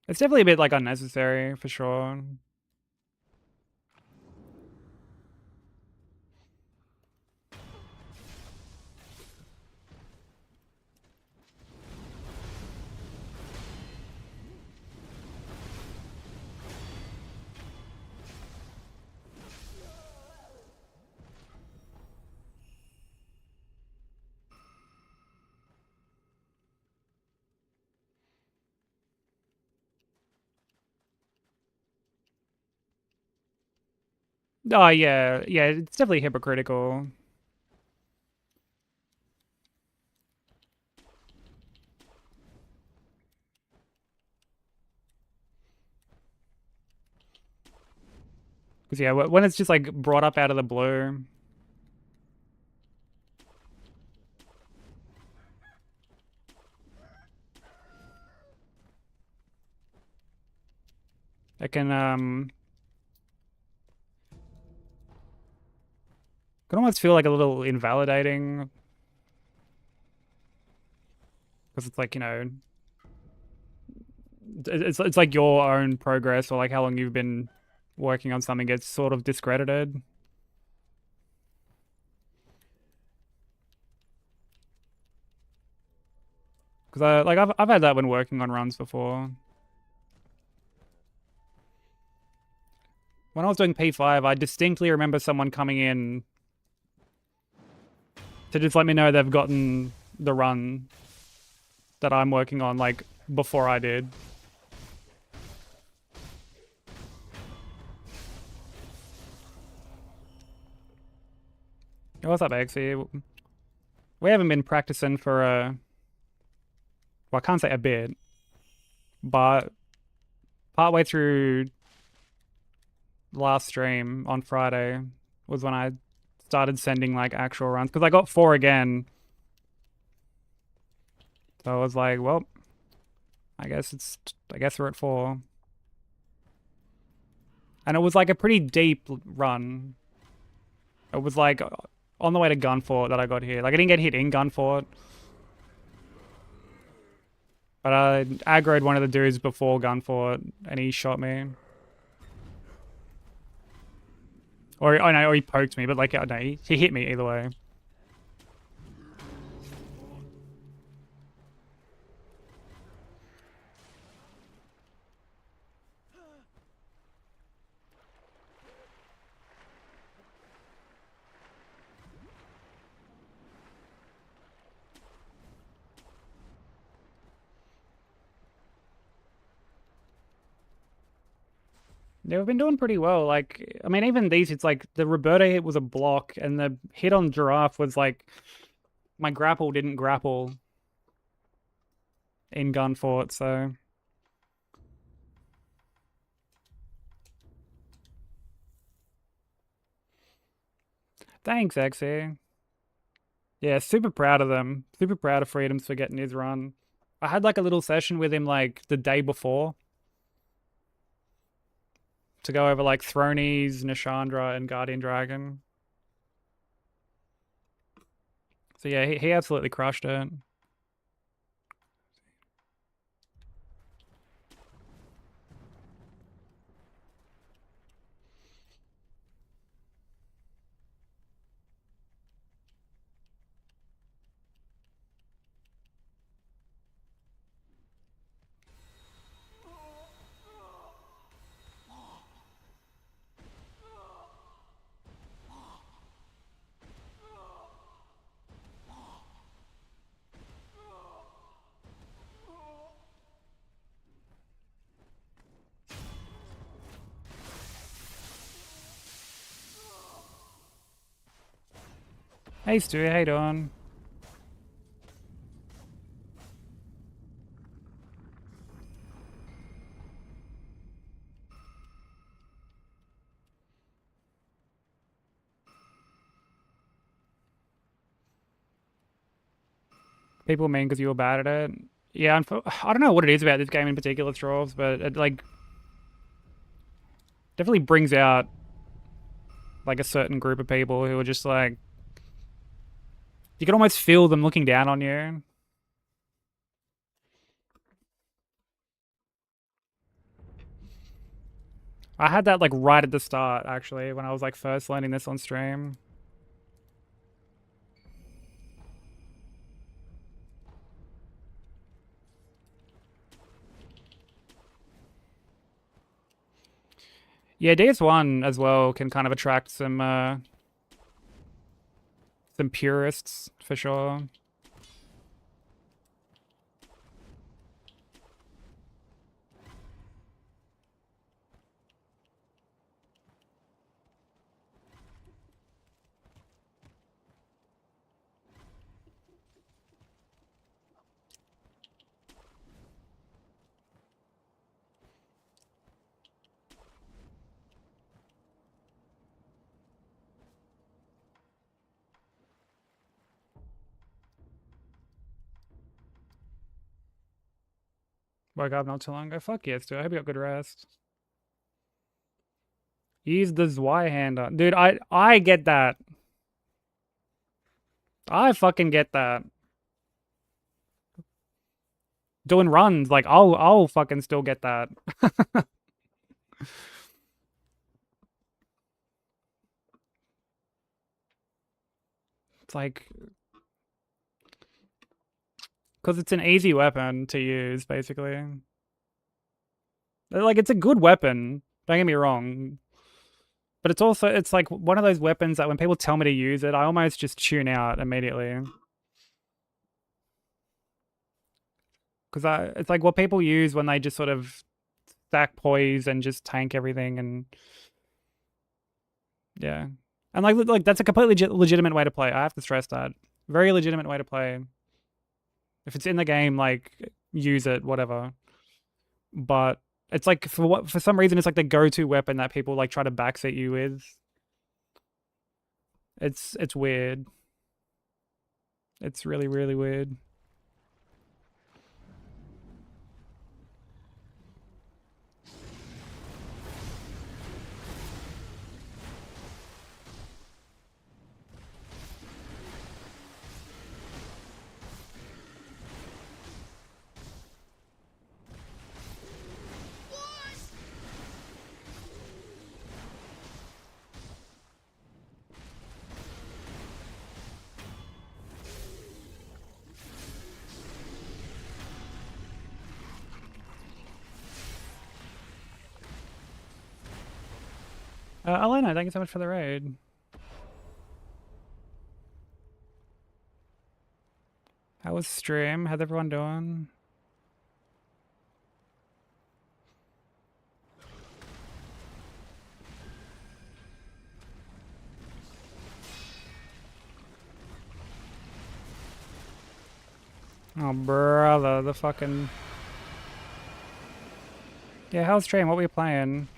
[SPEAKER 1] It's definitely a bit like unnecessary for sure. Oh yeah, yeah, it's definitely hypocritical. Because yeah, when it's just like brought up out of the blue. It can almost feel like a little invalidating. Because it's like, you know, it's like your own progress or like how long you've been working on something gets sort of discredited. Because I've had that when working on runs before. When I was doing P5, I distinctly remember someone coming in to just let me know they've gotten the run that I'm working on like before I did. What's up, Axie? We haven't been practicing for well, I can't say a bit, but partway through last stream on Friday was when I started sending like actual runs because I got 4 again. So I was like, well, I guess we're at 4. And it was like a pretty deep run. It was like on the way to Gunfort that I got hit. Like I didn't get hit in Gunfort. But I aggroed one of the dudes before Gunfort and he shot me. Or, oh no, or he poked me, but like, no, he hit me either way. Yeah, we've been doing pretty well. Like, I mean, even these, it's like the Roberta hit was a block, and the hit on Giraffe was like my grapple didn't grapple in Gunfort, so. Thanks, XA. Yeah, super proud of them. Super proud of Freedoms for getting his run. I had like a little session with him like the day before to go over like Thronies, Nishandra, and Guardian Dragon. So yeah, he absolutely crushed it. Hey Stu, how you doing? People mean because you were bad at it. Yeah, I don't know what it is about this game in particular, Straws, but it like definitely brings out like a certain group of people who are just like you can almost feel them looking down on you. I had that like right at the start actually when I was like first learning this on stream. Yeah, DS1 as well can kind of attract some purists for sure. Woke up not too long ago. Fuck yes, dude. I hope you got good rest. Use the Zweihander. Dude, I get that. I fucking get that. Doing runs, like I'll fucking still get that. It's like because it's an easy weapon to use, basically. Like it's a good weapon. Don't get me wrong. But it's like one of those weapons that when people tell me to use it, I almost just tune out immediately. Because it's like what people use when they just sort of stack poise and just tank everything and yeah. And like that's a completely legitimate way to play. I have to stress that. Very legitimate way to play. If it's in the game, like use it, whatever. But it's like for some reason it's like the go-to weapon that people like try to backseat you with. It's weird. It's really really weird. Elena, thank you so much for the raid. How was stream? How's everyone doing? Oh, brother, the fucking... Yeah, how's stream? What were you playing?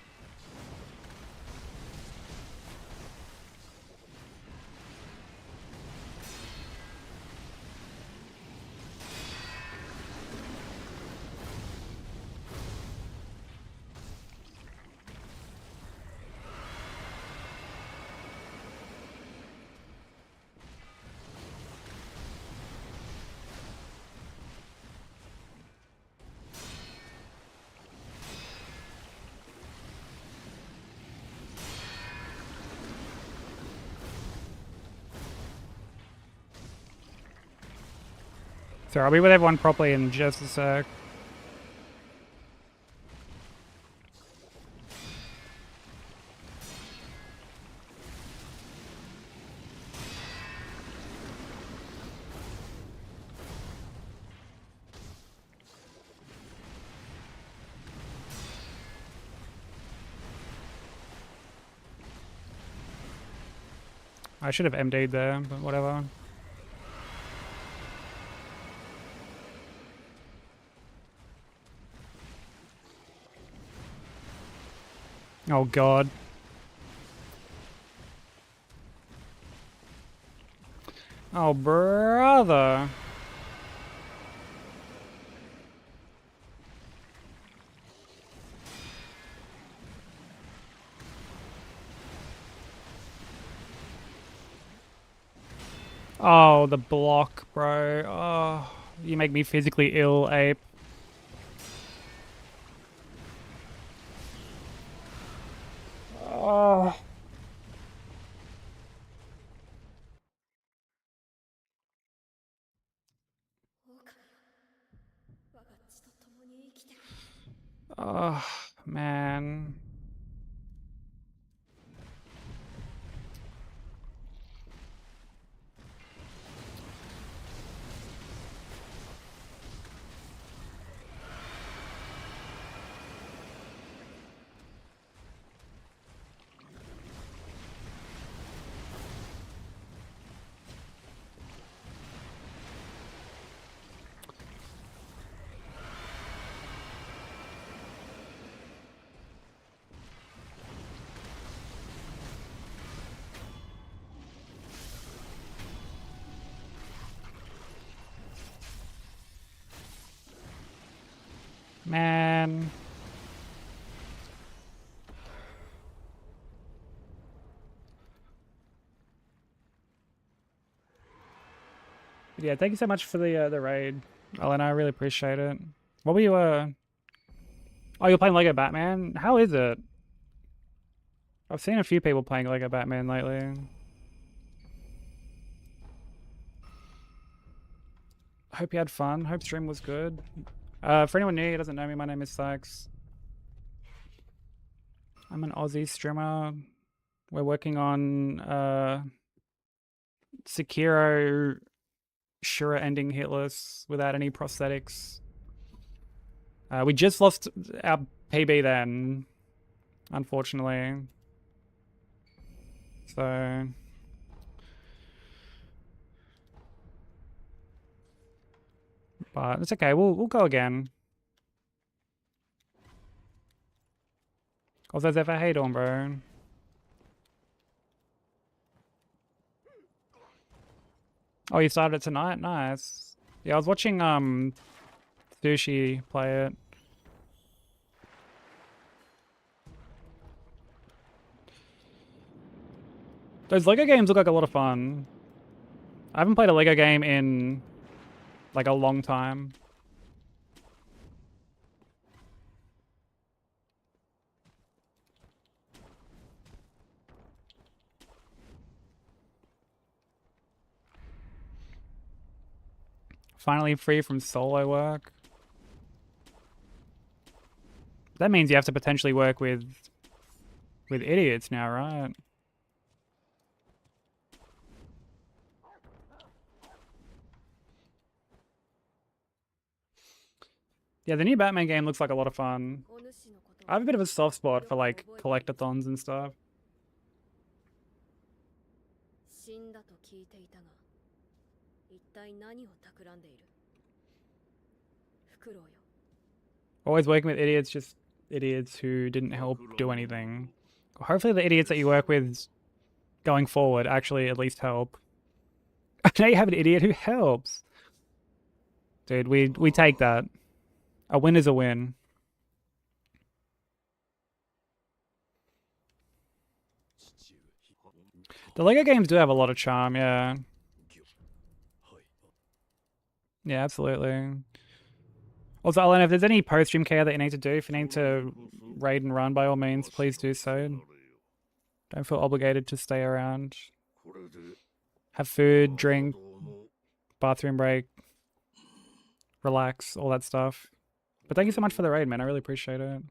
[SPEAKER 1] So I'll be with everyone properly in just a sec. I should have MD'd there, but whatever. Oh god. Oh brother. Oh, the block, bro. Oh, you make me physically ill, ape. Oh. Oh, man. Man. But yeah, thank you so much for the raid, Ellen. I really appreciate it. What were you Oh, you're playing Lego Batman? How is it? I've seen a few people playing Lego Batman lately. Hope you had fun. Hope stream was good. For anyone new who doesn't know me, my name is Sykes. I'm an Aussie streamer. We're working on Sekiro Shura ending hitless without any prosthetics. We just lost our PB then, unfortunately. So but it's okay. We'll go again. Cause ever hate on, bro. Oh, you started it tonight? Nice. Yeah, I was watching Sushi play it. Those Lego games look like a lot of fun. I haven't played a Lego game in like a long time. Finally free from solo work. That means you have to potentially work with idiots now, right? Yeah, the new Batman game looks like a lot of fun. I have a bit of a soft spot for like collectathons and stuff. Always working with idiots, just idiots who didn't help do anything. Hopefully the idiots that you work with going forward actually at least help. Now you have an idiot who helps. Dude, we take that. A win is a win. The Lego games do have a lot of charm, yeah. Yeah, absolutely. Also, Alan, if there's any post-stream care that you need to do, if you need to raid and run, by all means, please do so. Don't feel obligated to stay around. Have food, drink, bathroom break, relax, all that stuff. But thank you so much for the raid, man. I really appreciate it.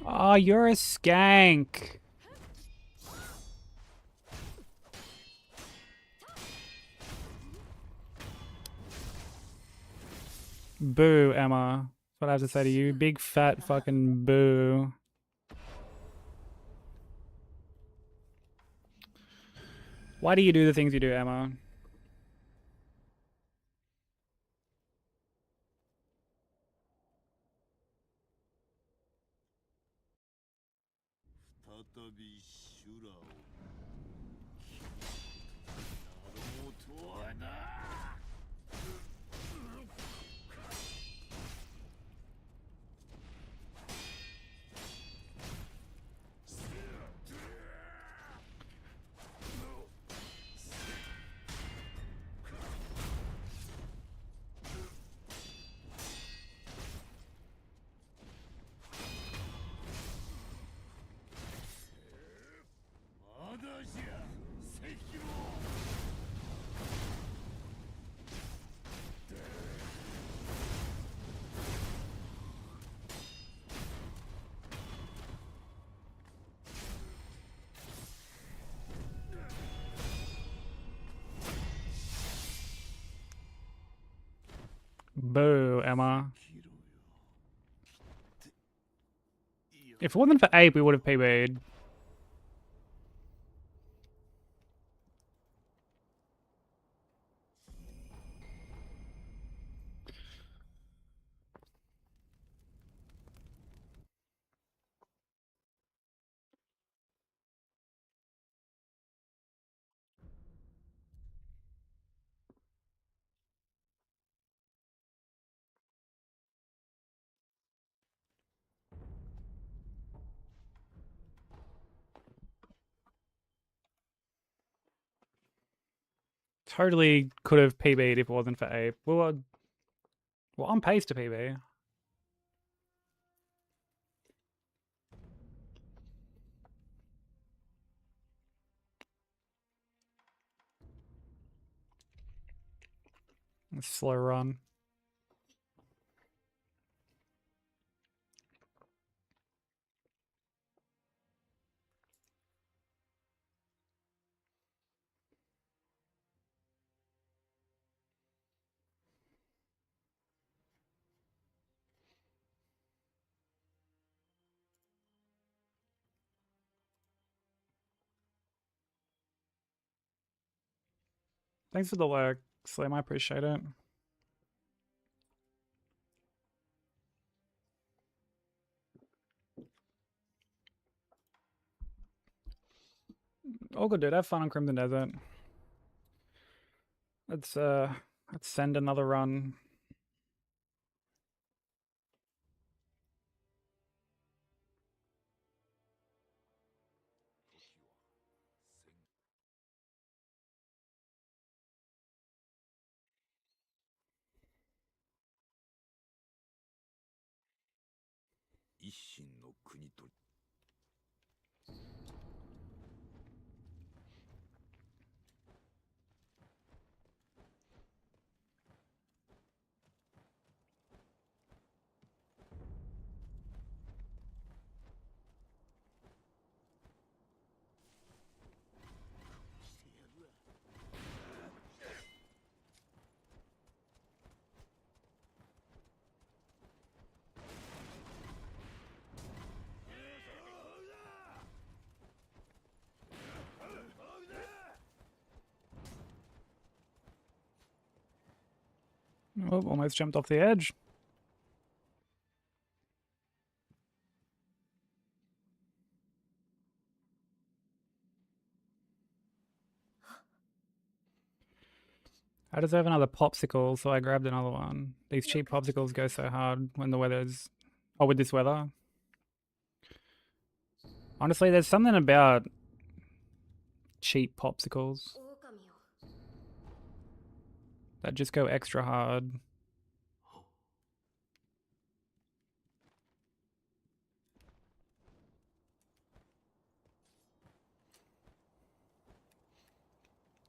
[SPEAKER 1] Oh, you're a skank. Boo, Emma. That's what I have to say to you. Big fat fucking boo. Why do you do the things you do, Emma? Boo, Emma. If it wasn't for Ape, we would have PB'd. Totally could have PB'd if it wasn't for Ape. Well, on pace to PB. Slow run. Thanks for the lurk, Slim. I appreciate it. All good, dude. Have fun on Crimson Desert. Let's send another run. Oh, almost jumped off the edge. I deserve another popsicle, so I grabbed another one. These cheap popsicles go so hard when the weather's... Oh, with this weather. Honestly, there's something about cheap popsicles that just go extra hard.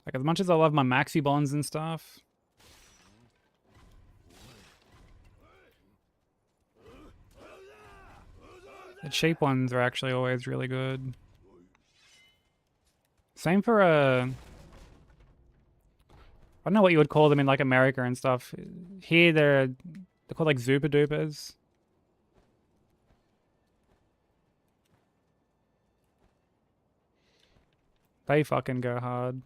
[SPEAKER 1] Like, as much as I love my maxi bonds and stuff, The cheap ones are actually always really good. Same for I don't know what you would call them in like America and stuff. Here they're called like Zupa Dupas. They fucking go hard.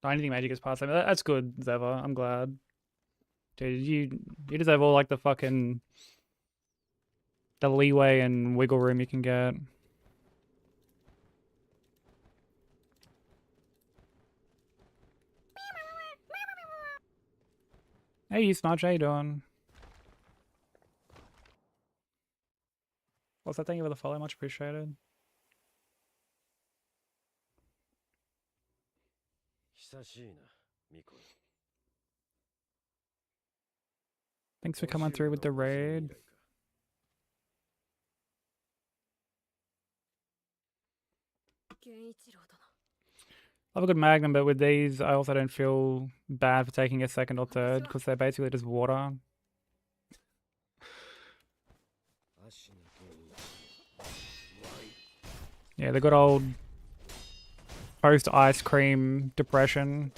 [SPEAKER 1] Anything magic is past. That's good, Zeva. I'm glad. Dude, you deserve all like the fucking the leeway and wiggle room you can get. Hey, you Smudge, how you doing? What's that? Thank you for the follow, much appreciated. Thanks for coming through with the raid. I love a good Magnum, but with these, I also don't feel bad for taking a second or third because they're basically just water. Yeah, the good old post-ice cream depression.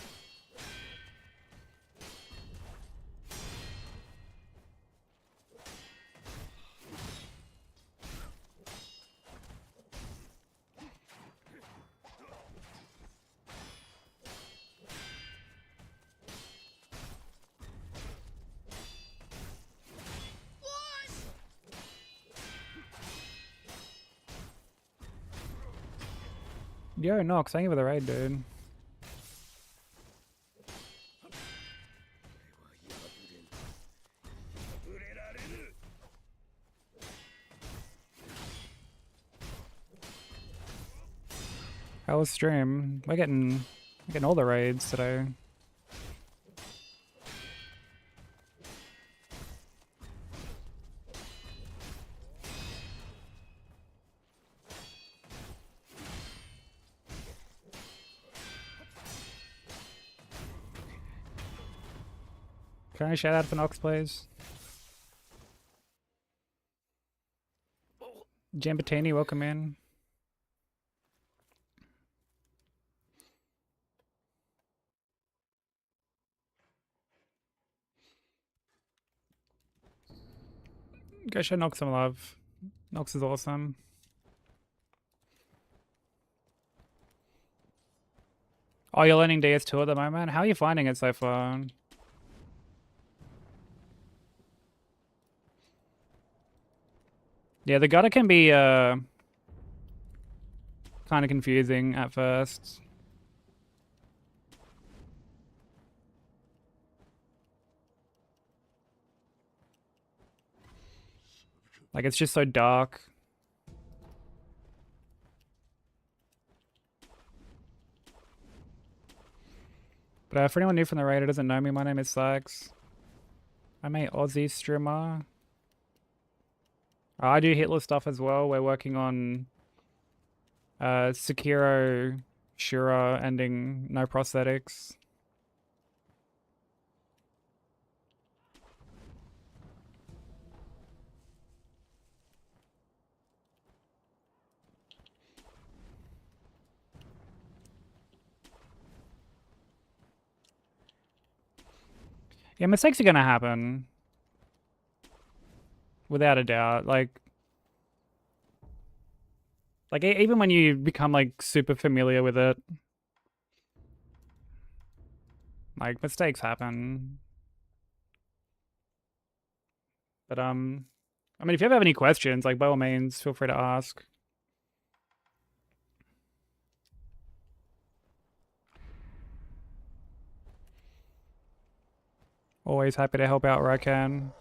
[SPEAKER 1] Yo, Nox, thank you for the raid, dude. How was stream? We're getting all the raids today. Can I shout out for Nox, please? Jambatini, welcome in. Go show Nox some love. Nox is awesome. Oh, you're learning DS2 at the moment? How are you finding it so far? Yeah, the gutter can be kind of confusing at first. Like, it's just so dark. But for anyone new from the raid who doesn't know me, my name is Sax. I'm a Aussie streamer. I do Hitler stuff as well. We're working on Sekiro Shura ending no prosthetics. Yeah, mistakes are gonna happen. Without a doubt. Like even when you become like super familiar with it, like mistakes happen. But I mean, if you ever have any questions, like by all means, feel free to ask. Always happy to help out where I can.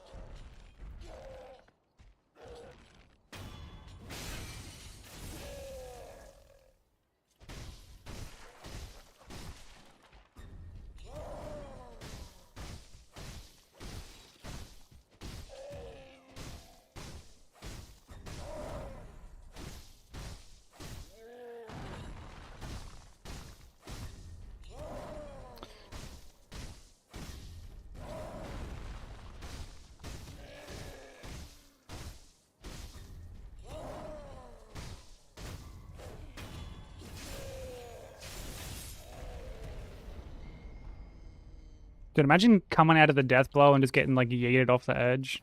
[SPEAKER 1] Dude, imagine coming out of the death blow and just getting like yeeted off the edge.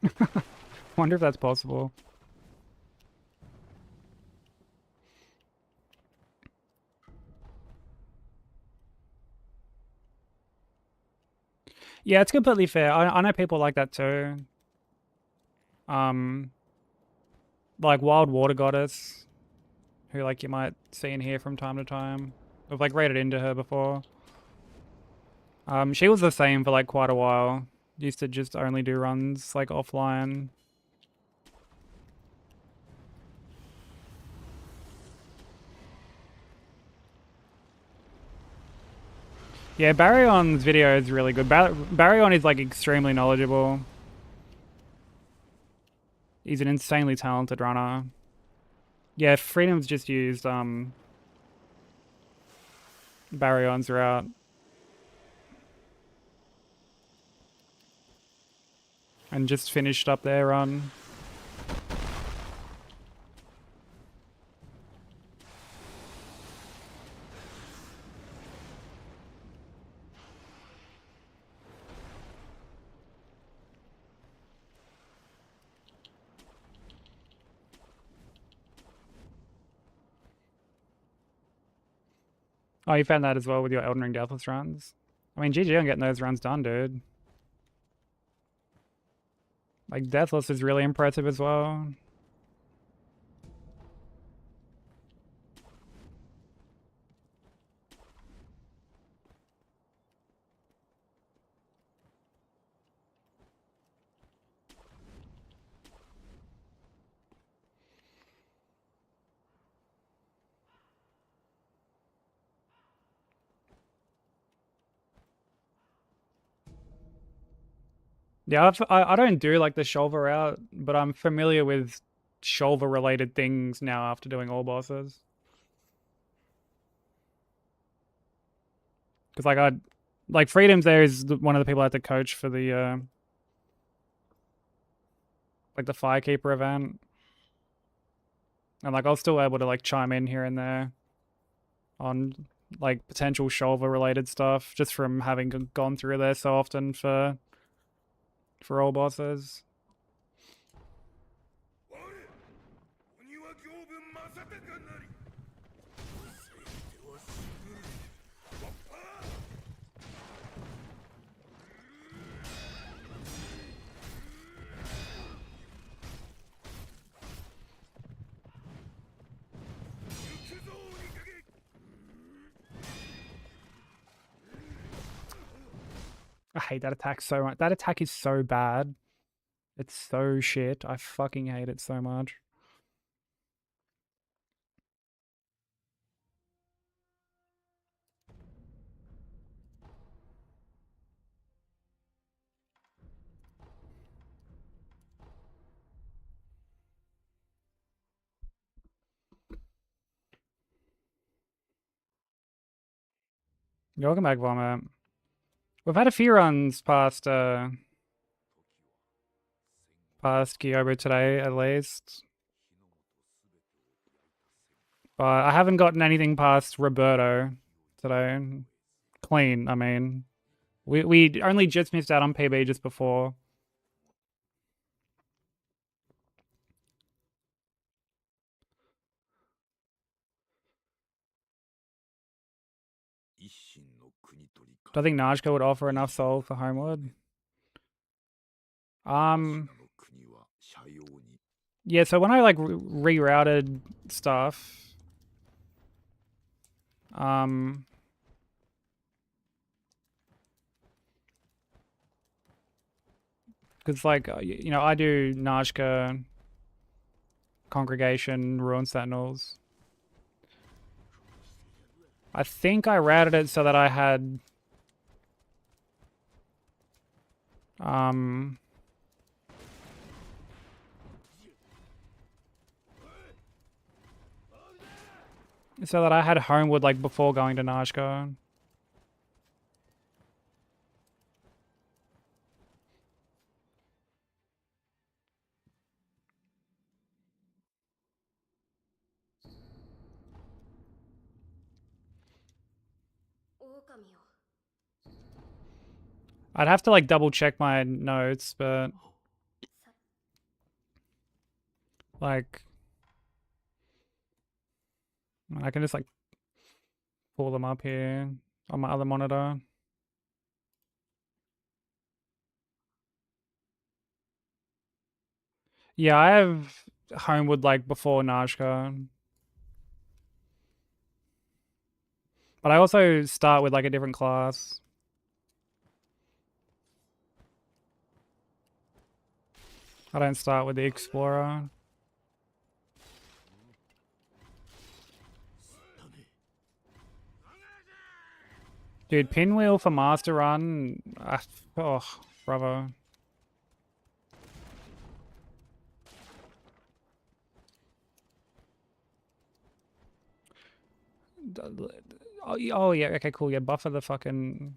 [SPEAKER 1] Wonder if that's possible. Yeah, it's completely fair. I know people like that too. Um, like Wild Water Goddess, who like you might see and hear from time to time. I've like raided into her before. She was the same for like quite a while. Used to just only do runs like offline. Yeah, Baryon's video is really good. Baryon is like extremely knowledgeable. He's an insanely talented runner. Yeah, Freedom's just used Baryon's route. And just finished up their run. Oh, you found that as well with your Elden Ring Deathless runs? I mean, GG on getting those runs done, dude. Like, Deathless is really impressive as well. Yeah, I don't do like the shoulder route, but I'm familiar with shoulder related things now after doing all bosses. Because like Freedom's there is one of the people I had to coach for the like the Firekeeper event, and like I was still able to like chime in here and there on like potential shoulder related stuff just from having gone through there so often for all bosses. I hate that attack so much. That attack is so bad. It's so shit. I fucking hate it so much. Welcome back, Vomit. We've had a few runs past Kyoto today, at least. But I haven't gotten anything past Roberto today. Clean, I mean. We only just missed out on PB just before. Do I think Najka would offer enough soul for Homewood? Yeah, so when I like rerouted stuff, because like you know I do Najka, Congregation, Ruin Sentinels. I think I routed it so that I had so that I had Homewood like before going to Najka. I'd have to like double check my notes, but like I can just like pull them up here on my other monitor. Yeah, I have Homewood like before Najka. But I also start with like a different class. I don't start with the Explorer. Dude, Pinwheel for Master Run. Oh, brother. Oh yeah, okay, cool. Yeah, buffer the fucking...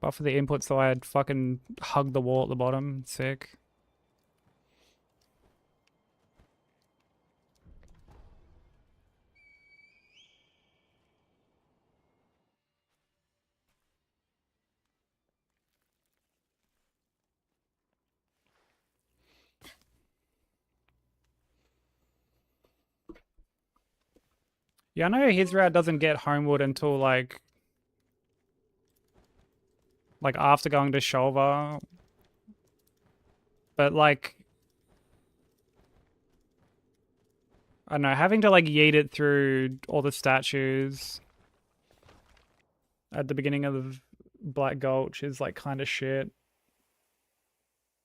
[SPEAKER 1] Buffer the input so I'd fucking hug the wall at the bottom. Sick. Yeah, I know his route doesn't get Homewood until like after going to Shulva. But like, I don't know, having to like yeet it through all the statues at the beginning of Black Gulch is like kind of shit.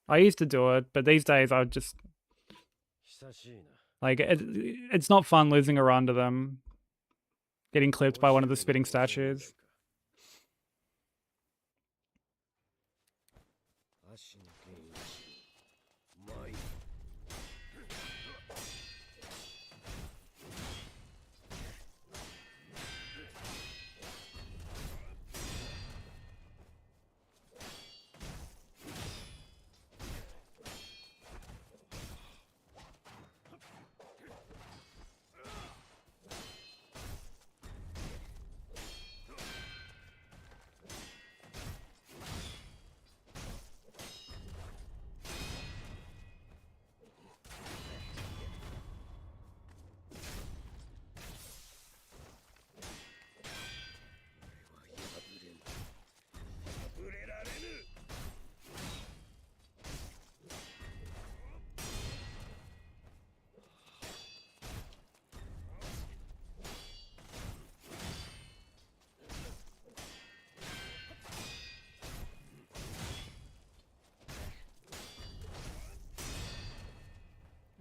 [SPEAKER 1] I used to do it, but these days I would just like it's not fun losing a run to them, getting clipped by one of the spitting statues.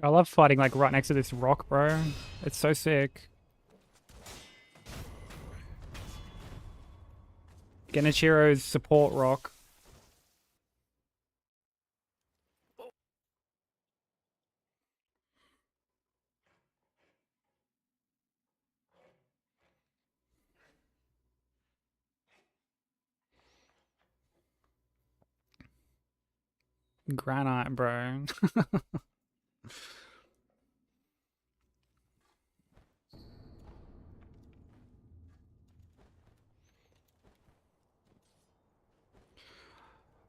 [SPEAKER 1] I love fighting like right next to this rock, bro. It's so sick. Genichiro's support rock. Granite, bro.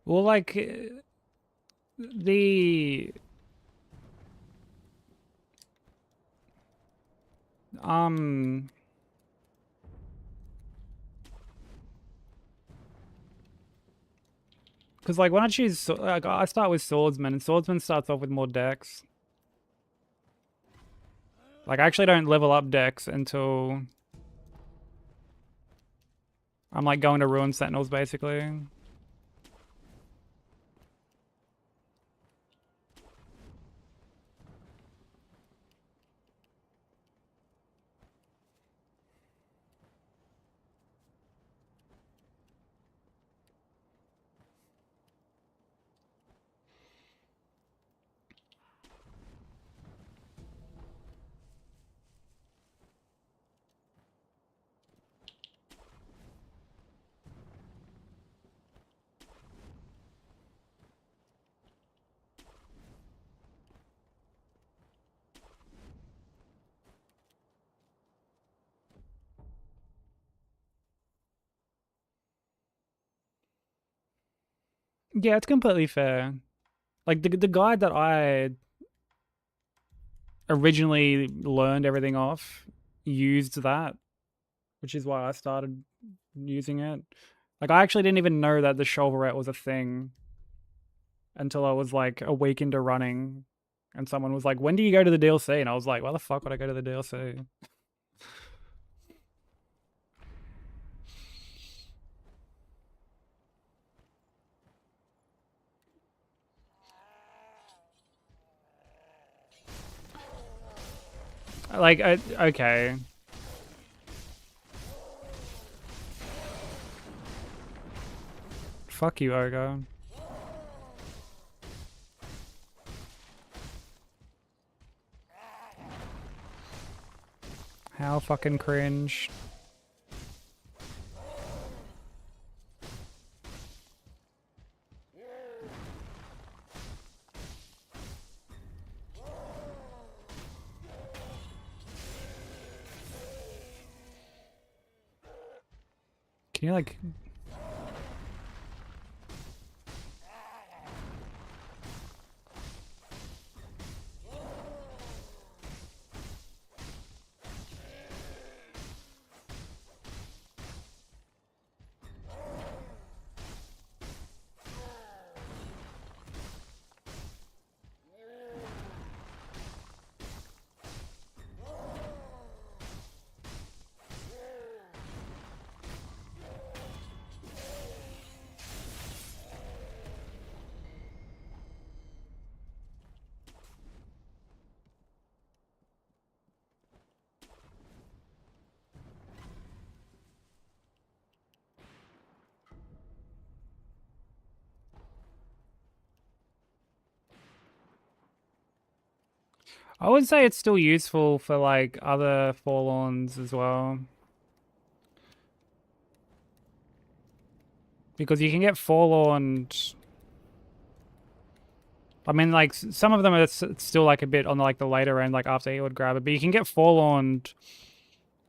[SPEAKER 1] Well, like the because like when I choose like I start with Swordsman, and Swordsman starts off with more decks. Like I actually don't level up decks until I'm like going to Ruin Sentinels basically. Yeah, it's completely fair. Like the guide that I originally learned everything off used that, which is why I started using it. Like I actually didn't even know that the shovelette was a thing until I was like a week into running, and someone was like, "When do you go to the DLC?" And I was like, "Why the fuck would I go to the DLC?" Like, okay, fuck you, Ogre. How fucking cringe. Can you like? I would say it's still useful for like other forlorns as well. Because you can get forlorn. I mean, like some of them are still like a bit on like the later end, like after he would grab it, but you can get forlorn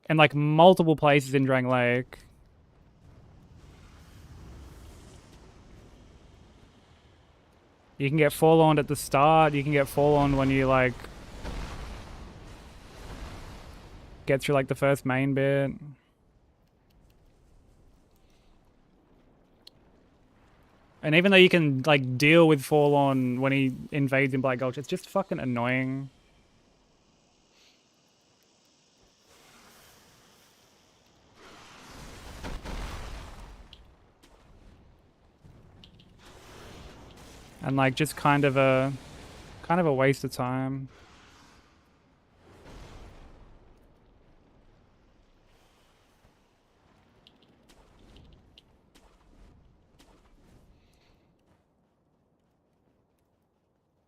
[SPEAKER 1] in like multiple places in Drang Lake. You can get forlorn at the start. You can get forlorn when you like get through like the first main bit. And even though you can like deal with forlorn when he invades in Black Gulch, it's just fucking annoying. And like just kind of a waste of time.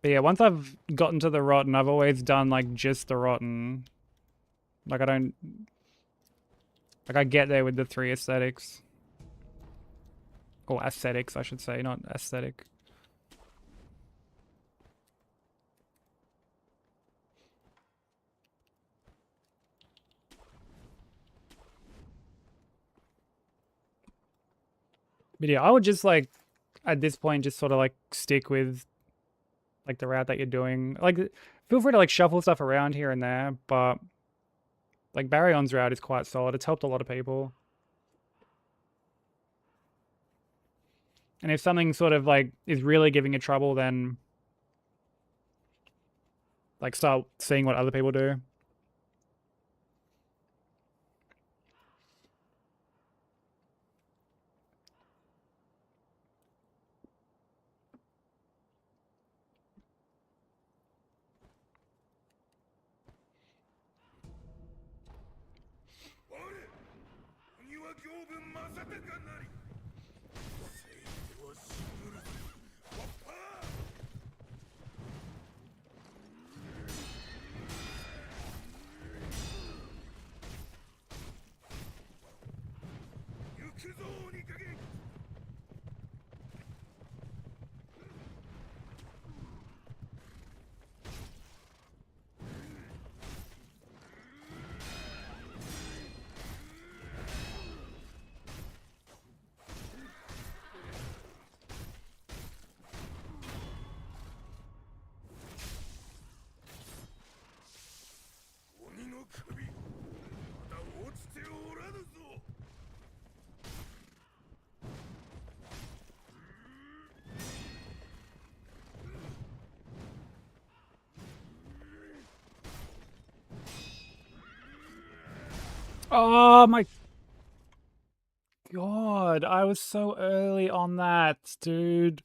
[SPEAKER 1] But yeah, once I've gotten to the rotten, I've always done like just the rotten. Like I don't like I get there with the 3 aesthetics. Or aesthetics, I should say, not aesthetic. But yeah, I would just like at this point just sort of like stick with like the route that you're doing. Like feel free to like shuffle stuff around here and there, but like Baryon's route is quite solid. It's helped a lot of people. And if something sort of like is really giving you trouble, then like start seeing what other people do. Oh my god, I was so early on that, dude.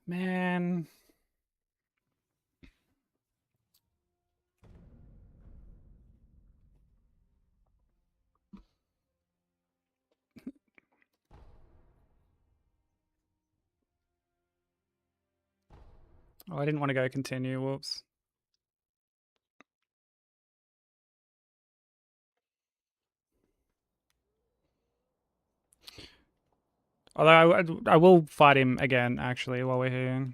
[SPEAKER 1] Man. Oh, I didn't want to go continue, whoops. Although I will fight him again, actually, while we're here.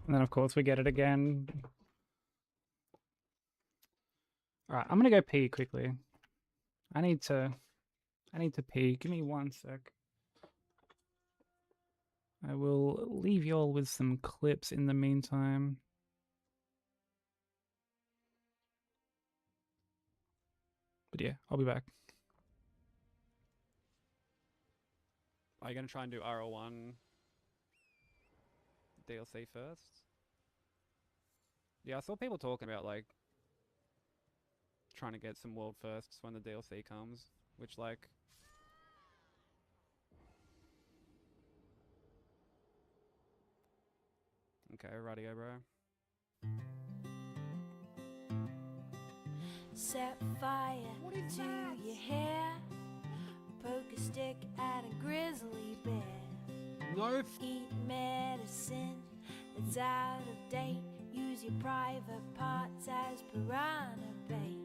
[SPEAKER 1] And then, of course, we get it again. Alright, I'm gonna go pee quickly. I need to pee. Give me 1 sec. I will leave y'all with some clips in the meantime. But yeah, I'll be back. Are you gonna try and do RL1 DLC first? Yeah, I saw people talking about like trying to get some world firsts when the DLC comes, which like okay, rightio, bro.
[SPEAKER 2] Set fire to your hair, poke a stick at a grizzly bear.
[SPEAKER 1] No.
[SPEAKER 2] Eat medicine that's out of date. Use your private parts as piranha bait.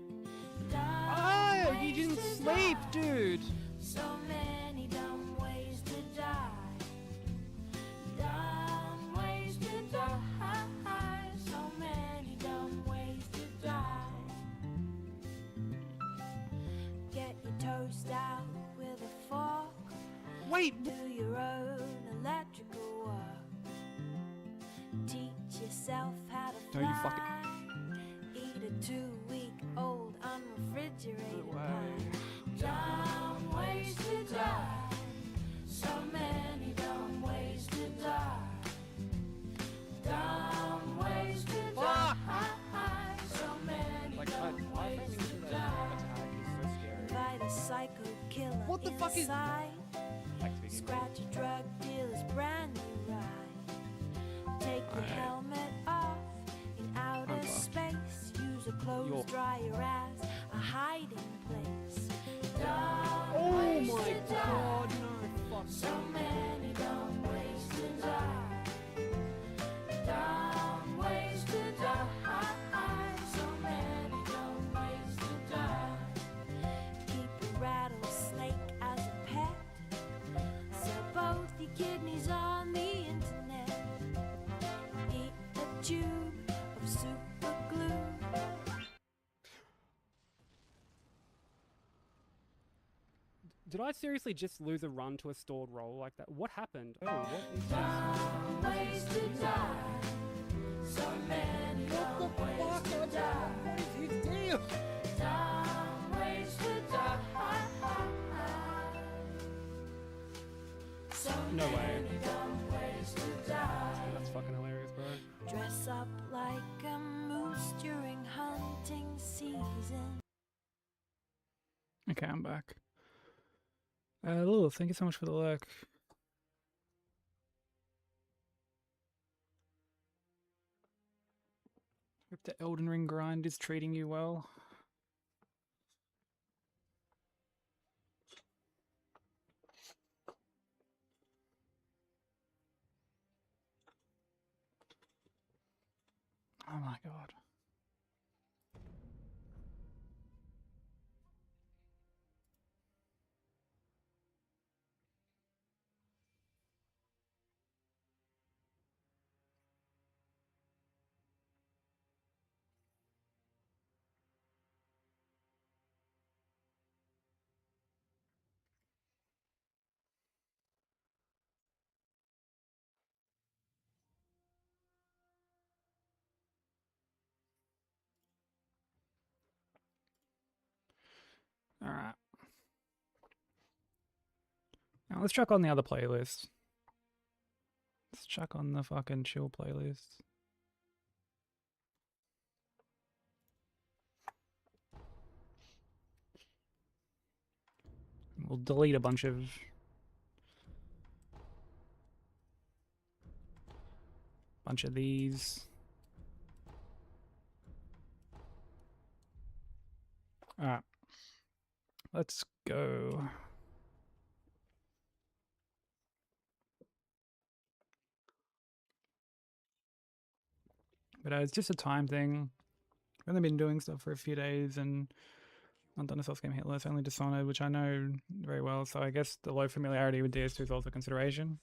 [SPEAKER 1] Oh, you didn't sleep, dude.
[SPEAKER 2] So many dumb ways to die. Dumb ways to die. So many dumb ways to die. Get your toast out with a fork.
[SPEAKER 1] Wait.
[SPEAKER 2] Do your own electrical work. Teach yourself how to fly.
[SPEAKER 1] Don't you fucking...
[SPEAKER 2] Eat a 2-week-old unrefrigerated
[SPEAKER 1] Way.
[SPEAKER 2] pie. Dumb ways to die. So many dumb ways to die. Dumb ways to die. So many dumb ways to die. Fight a psycho killer.
[SPEAKER 1] What the fuck is...
[SPEAKER 2] Scratch a drug dealer's brand new ride. Take your helmet off in outer space. Use a clothes dryer as a hiding place. Dumb ways to die.
[SPEAKER 1] no.
[SPEAKER 2] So many dumb ways to die. Dumb ways to die. So many dumb ways to die. Keep a rattlesnake as a pet. Sell both your kidneys on the internet.
[SPEAKER 3] Did I seriously just lose a run to a stalled roll like that? What happened? Oh, what is this? What the fuck? What is his deal? No way. That's fucking hilarious, bro.
[SPEAKER 2] Dress up like a moose during hunting season.
[SPEAKER 1] Okay, I'm back. Lilith, thank you so much for the like. Hope the Elden Ring grind is treating you well. Oh my god. Alright. Now let's check on the other playlist. Let's check on the fucking chill playlist. We'll delete a bunch of these. Alright. Let's go. But it's just a time thing. I've only been doing stuff for a few days and not done a source game hit list, only Dishonored, which I know very well, so I guess the low familiarity with DS2 is also a consideration.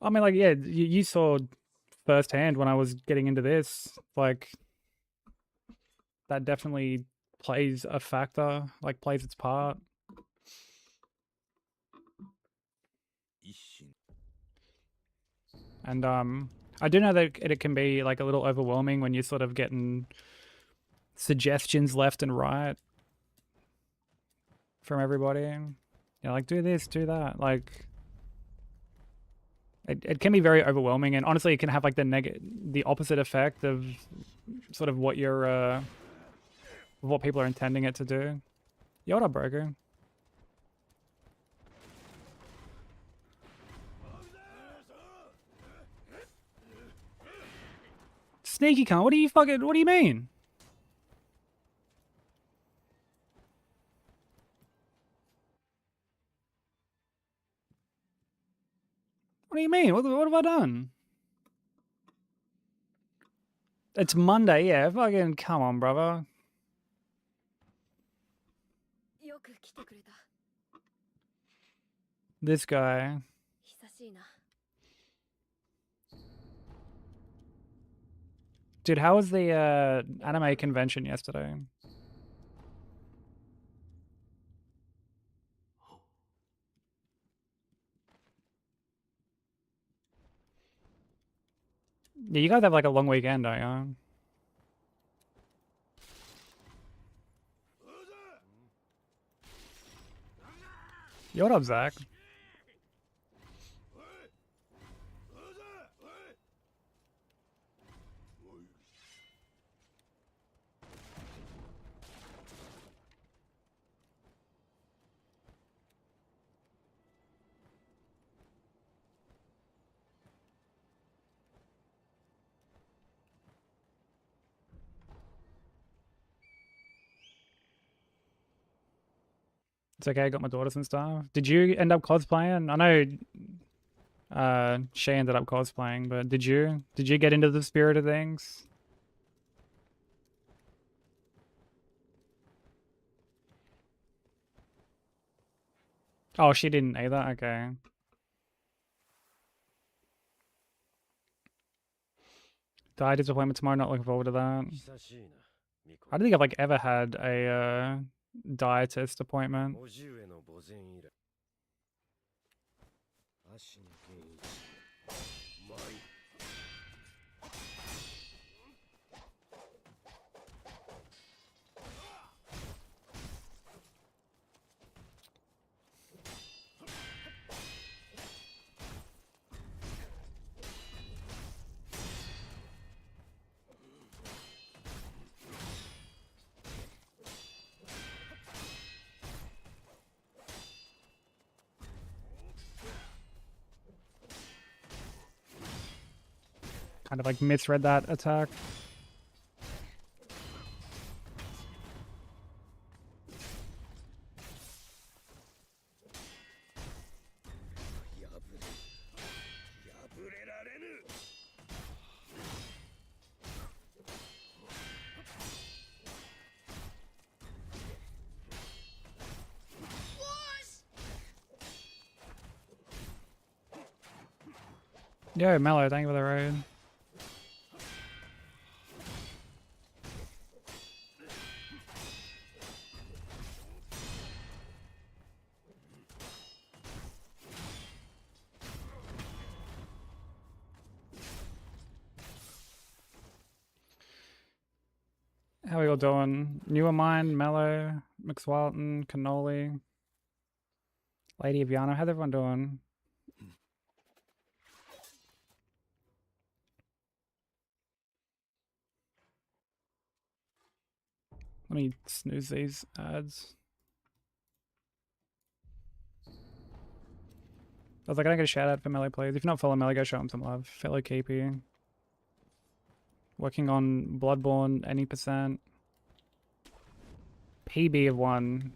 [SPEAKER 1] I mean, like, yeah, you saw firsthand when I was getting into this, like, that definitely plays a factor, like, plays its part. And, I do know that it can be, like, a little overwhelming when you're sort of getting suggestions left and right from everybody. You know, like, do this, do that. Like, it can be very overwhelming, and honestly, it can have like the opposite effect of sort of what you're, what people are intending it to do. Yo, what up, broker? Sneaky cunt, what do you mean? What do you mean? What have I done? It's Monday, yeah. Fucking come on, brother. This guy. Dude, how was the anime convention yesterday? Yeah, you guys have like a long weekend, don't you? Yo, what up, Zach? It's okay, I got my daughters and stuff. Did you end up cosplaying? I know Shay ended up cosplaying, but did you get into the spirit of things? Oh, she didn't either? Okay. Die disappointment tomorrow, not looking forward to that. I don't think I've like ever had a dietist appointment. Kind of like misread that attack. Yo, Mellow, thank you for the raid. How are we all doing? Newer Mind, Mellow, McSwalton, Cannoli, Lady of Yana. How's everyone doing? Let me snooze these ads. I was like, I don't get a shout out for Melee, please. If you're not following Melee, go show him some love. Fellow KP. Working on Bloodborne, any percent. PB of 1.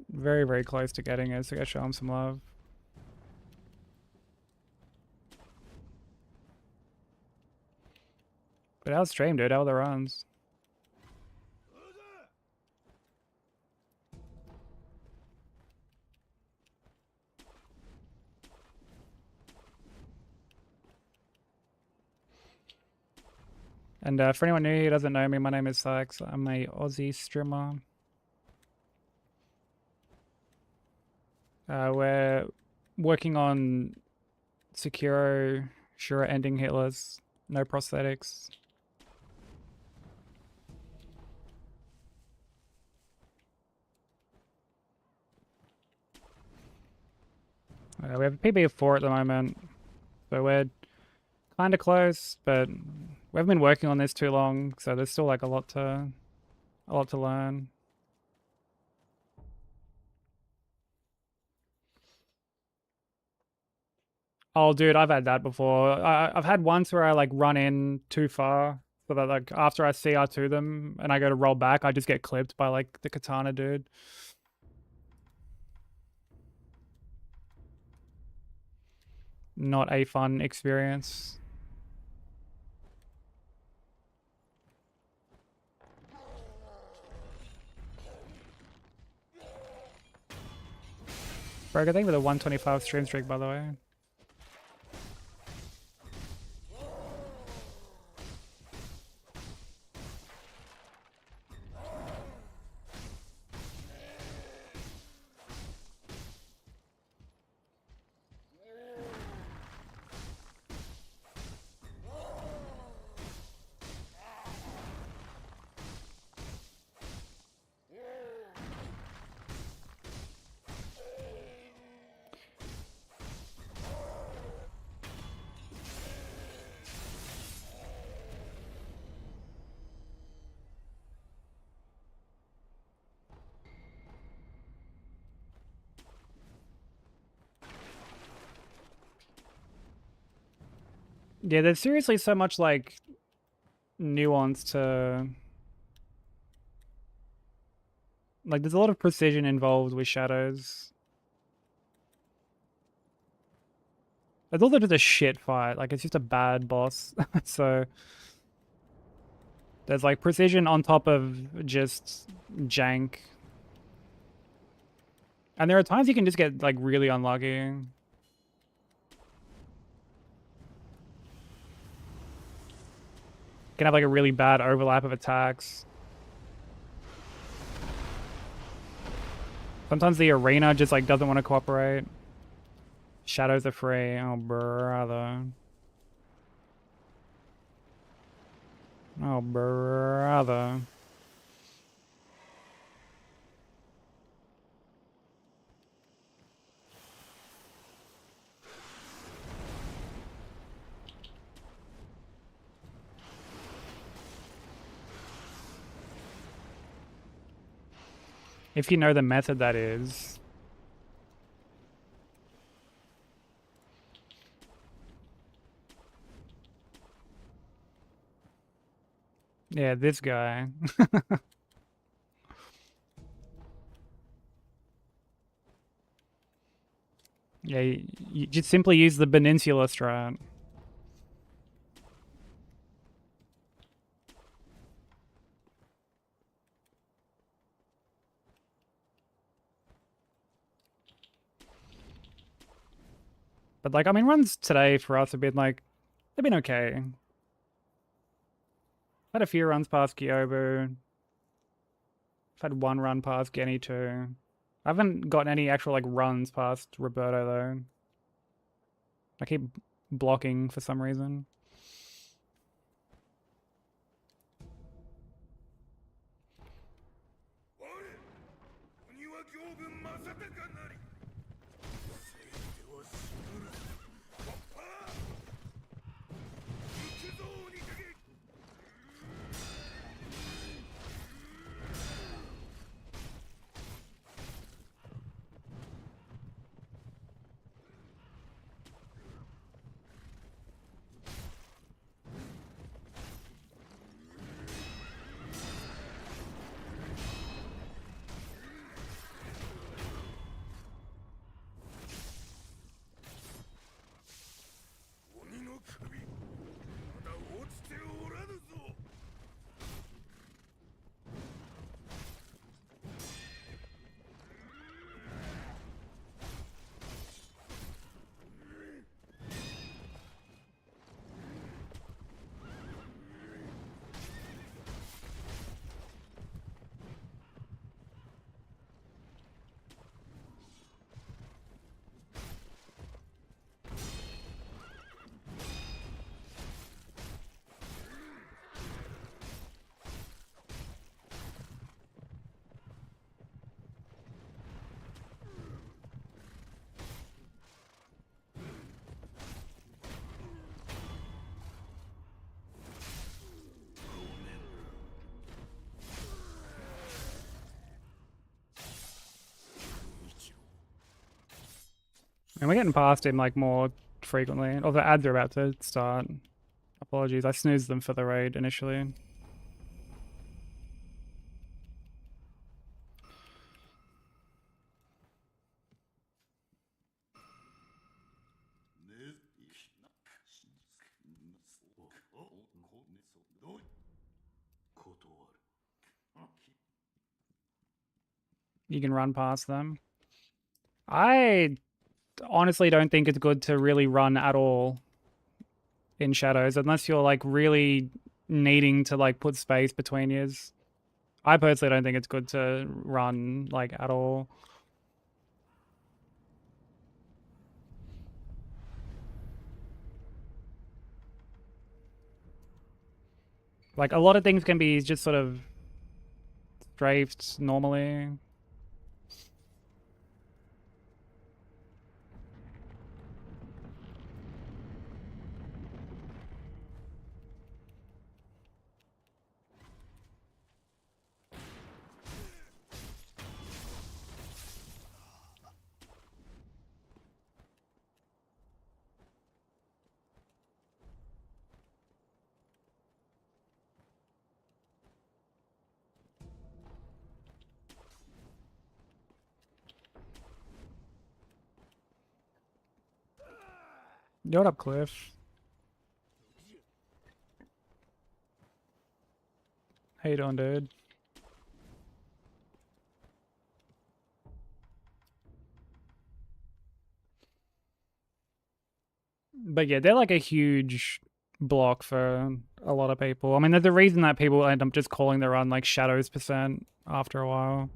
[SPEAKER 1] Very, very close to getting it, so go show him some love. But how's stream, dude? How are the runs? And for anyone new who doesn't know me, my name is Sykes. I'm a Aussie streamer. We're working on Sekiro Shura ending hitless, no prosthetics. We have a PB of 4 at the moment, so we're kind of close, but we haven't been working on this too long, so there's still like a lot to learn. Oh, dude, I've had that before. I've had once where I like run in too far, so that like after I CR2 them and I go to roll back, I just get clipped by like the katana dude. Not a fun experience. Berg, I think with a 125 stream streak, by the way. Yeah, there's seriously so much like nuance to like there's a lot of precision involved with shadows. It's also just a shit fight, like it's just a bad boss. So there's like precision on top of just jank. And there are times you can just get like really unlucky. Can have like a really bad overlap of attacks. Sometimes the arena just like doesn't want to cooperate. Shadows are free. Oh, brother. Oh, brother. If you know the method, that is. Yeah, this guy. Yeah, you just simply use the peninsula strat. But like, I mean, runs today for us have been like, they've been okay. Had a few runs past Kyobu. I've had one run past Genny too. I haven't gotten any actual like runs past Roberto though. I keep blocking for some reason. And we're getting past him like more frequently. Oh, the ads are about to start. Apologies, I snoozed them for the raid initially. You can run past them. I honestly don't think it's good to really run at all in shadows unless you're like really needing to like put space between yours. I personally don't think it's good to run like at all. Like a lot of things can be just sort of strafed normally. Yo, what up, Cliff? How you doing, dude? But yeah, they're like a huge block for a lot of people. I mean, there's a reason that people end up just calling the run like Shadows % after a while.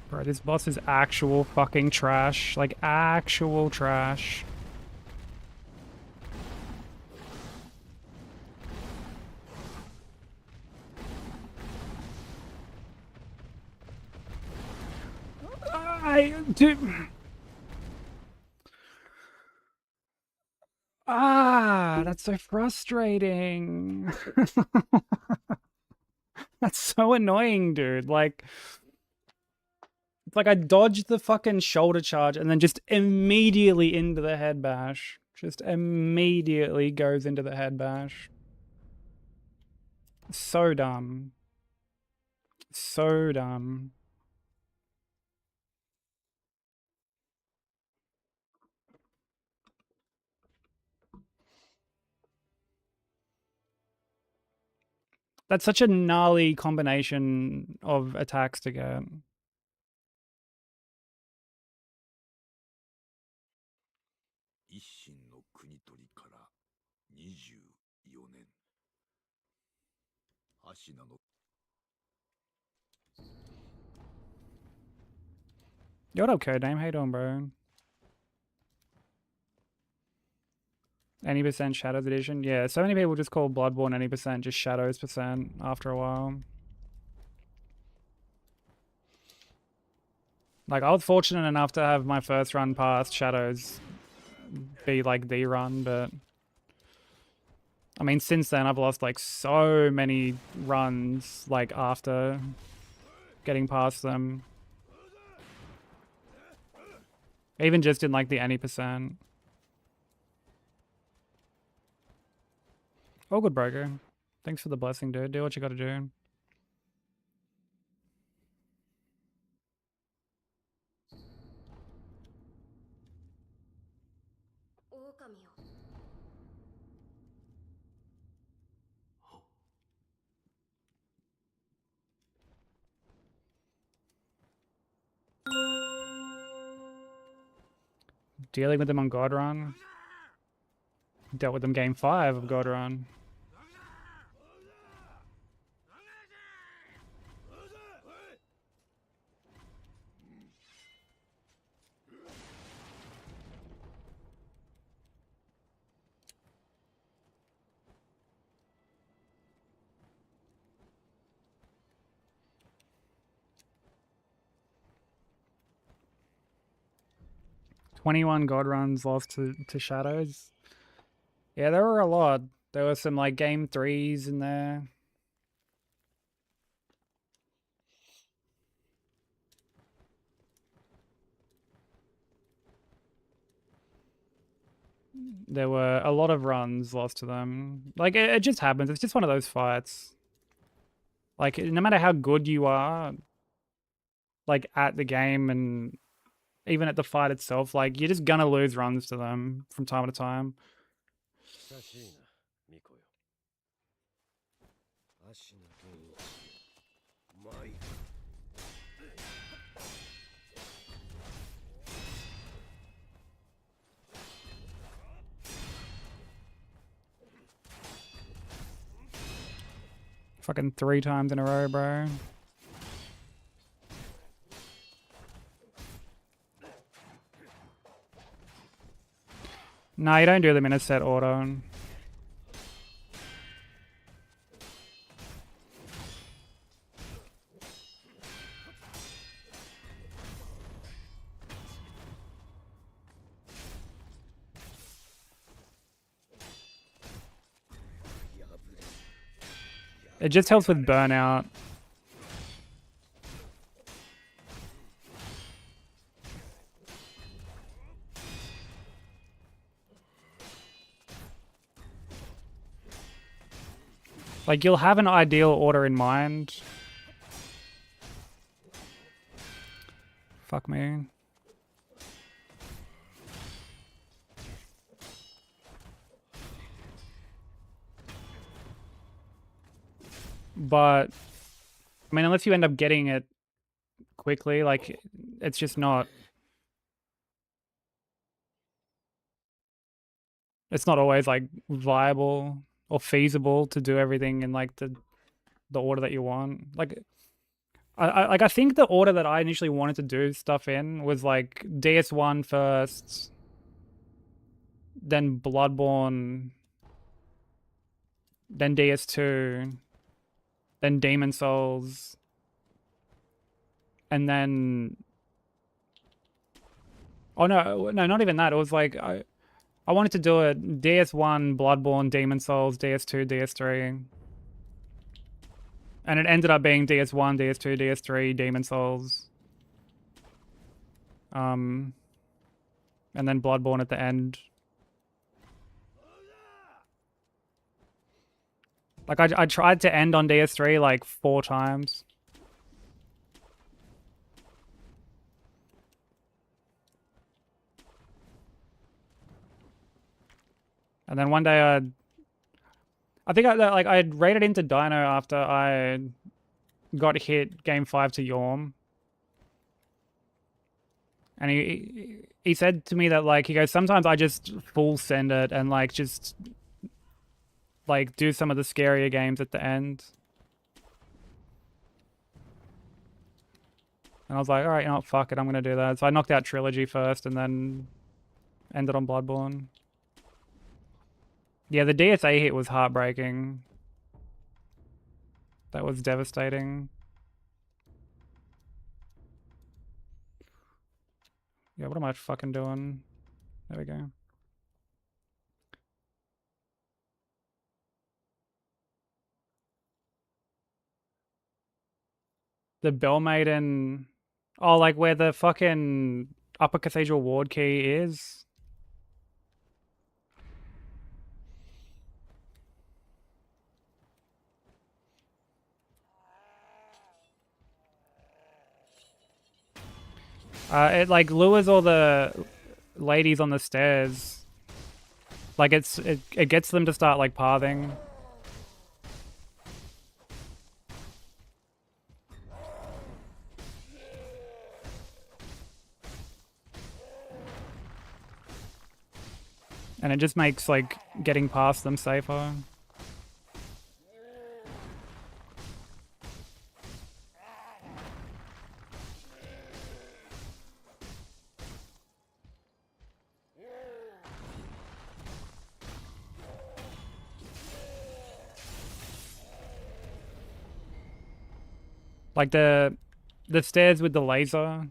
[SPEAKER 1] Bro, this boss is actual fucking trash. Like, actual trash. That's so frustrating. That's so annoying, dude. Like, it's like I dodged the fucking shoulder charge and then just immediately into the head bash. Just immediately goes into the head bash. So dumb. So dumb. That's such a gnarly combination of attacks to get. Yo, what up, Codename? How you doing, bro? Any % Shadows Edition? Yeah, so many people just call Bloodborne any % just Shadows % after a while. Like, I was fortunate enough to have my first run past Shadows be like the run, but I mean, since then I've lost like so many runs like after getting past them. Even just in like the any %. Oh, good, broker. Thanks for the blessing, dude. Do what you gotta do. Dealing with them on God Run. Dealt with them game 5 of God Run. "21 God Runs lost to Shadows." Yeah, there were a lot. There were some like game 3s in there. There were a lot of runs lost to them. Like, it just happens. It's just one of those fights. Like, no matter how good you are, like, at the game and even at the fight itself, like, you're just gonna lose runs to them from time to time. Fucking 3 times in a row, bro. No, you don't do them in a set order. It just helps with burnout. Like, you'll have an ideal order in mind. Fuck me. But, I mean, unless you end up getting it quickly, like, it's just not... It's not always, like, viable or feasible to do everything in, like, the order that you want. Like, I think the order that I initially wanted to do stuff in was, like, DS1 first, then Bloodborne, then DS2, then Demon Souls, and then... Oh, no, not even that. It was, like... I wanted to do it DS1, Bloodborne, Demon Souls, DS2, DS3. And it ended up being DS1, DS2, DS3, Demon Souls. And then Bloodborne at the end. Like, I tried to end on DS3 like 4 times. And then one day I think I had raided into Dino after I got hit game 5 to Yorm. And he said to me that, like, he goes, sometimes I just full send it and, like, just, like, do some of the scarier games at the end. And I was like, alright, you know what, fuck it, I'm gonna do that. So I knocked out Trilogy first and then ended on Bloodborne. Yeah, the DSA hit was heartbreaking. That was devastating. Yeah, what am I fucking doing? There we go. The Bell Maiden... Oh, like where the fucking Upper Cathedral Ward key is? It like lures all the ladies on the stairs. Like it gets them to start like pathing. And it just makes like getting past them safer. Like the stairs with the laser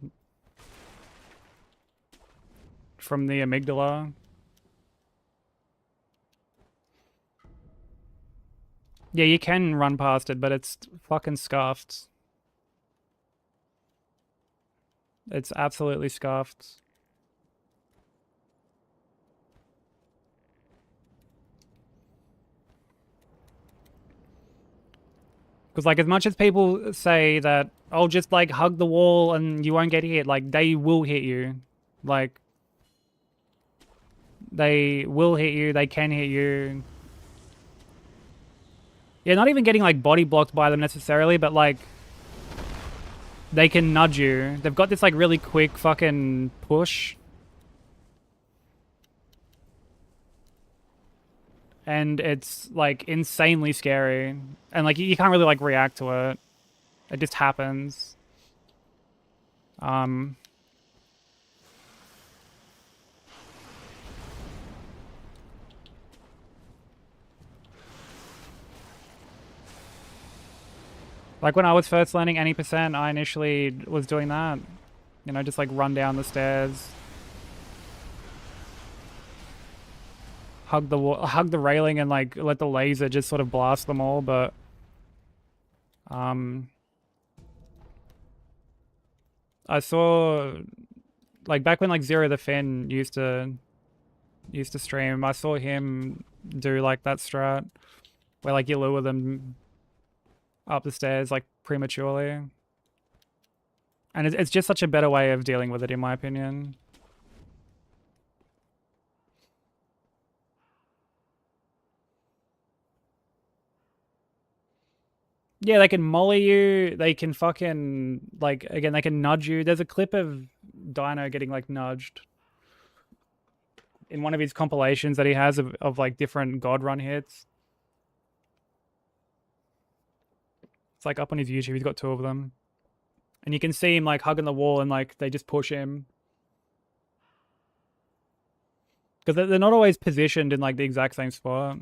[SPEAKER 1] from the amygdala. Yeah, you can run past it, but it's fucking scuffed. It's absolutely scuffed. Because, like, as much as people say that, oh, just, like, hug the wall and you won't get hit, like, they will hit you. Like, they will hit you, they can hit you. Yeah, not even getting, like, body blocked by them necessarily, but, like, they can nudge you. They've got this, like, really quick fucking push. And it's, like, insanely scary. And, like, you can't really, like, react to it. It just happens. Like, when I was first learning any percent, I initially was doing that. You know, just, like, run down the stairs. Hug the railing and, like, let the laser just sort of blast them all, but I saw like back when like Zero the Fin used to stream, I saw him do like that strat where like you lure them up the stairs like prematurely. And it's just such a better way of dealing with it, in my opinion. Yeah, they can molly you. They can fucking, like, again, they can nudge you. There's a clip of Dino getting, like, nudged in one of his compilations that he has of like, different God Run hits. It's, like, up on his YouTube. He's got 2 of them. And you can see him, like, hugging the wall and, like, they just push him. Because they're not always positioned in, like, the exact same spot.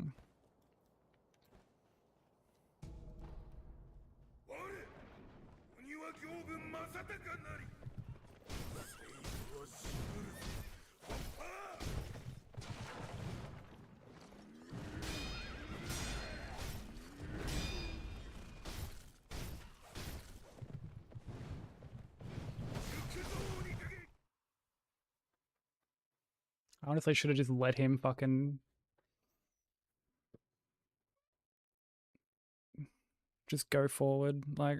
[SPEAKER 1] I honestly should have just let him fucking just go forward, like.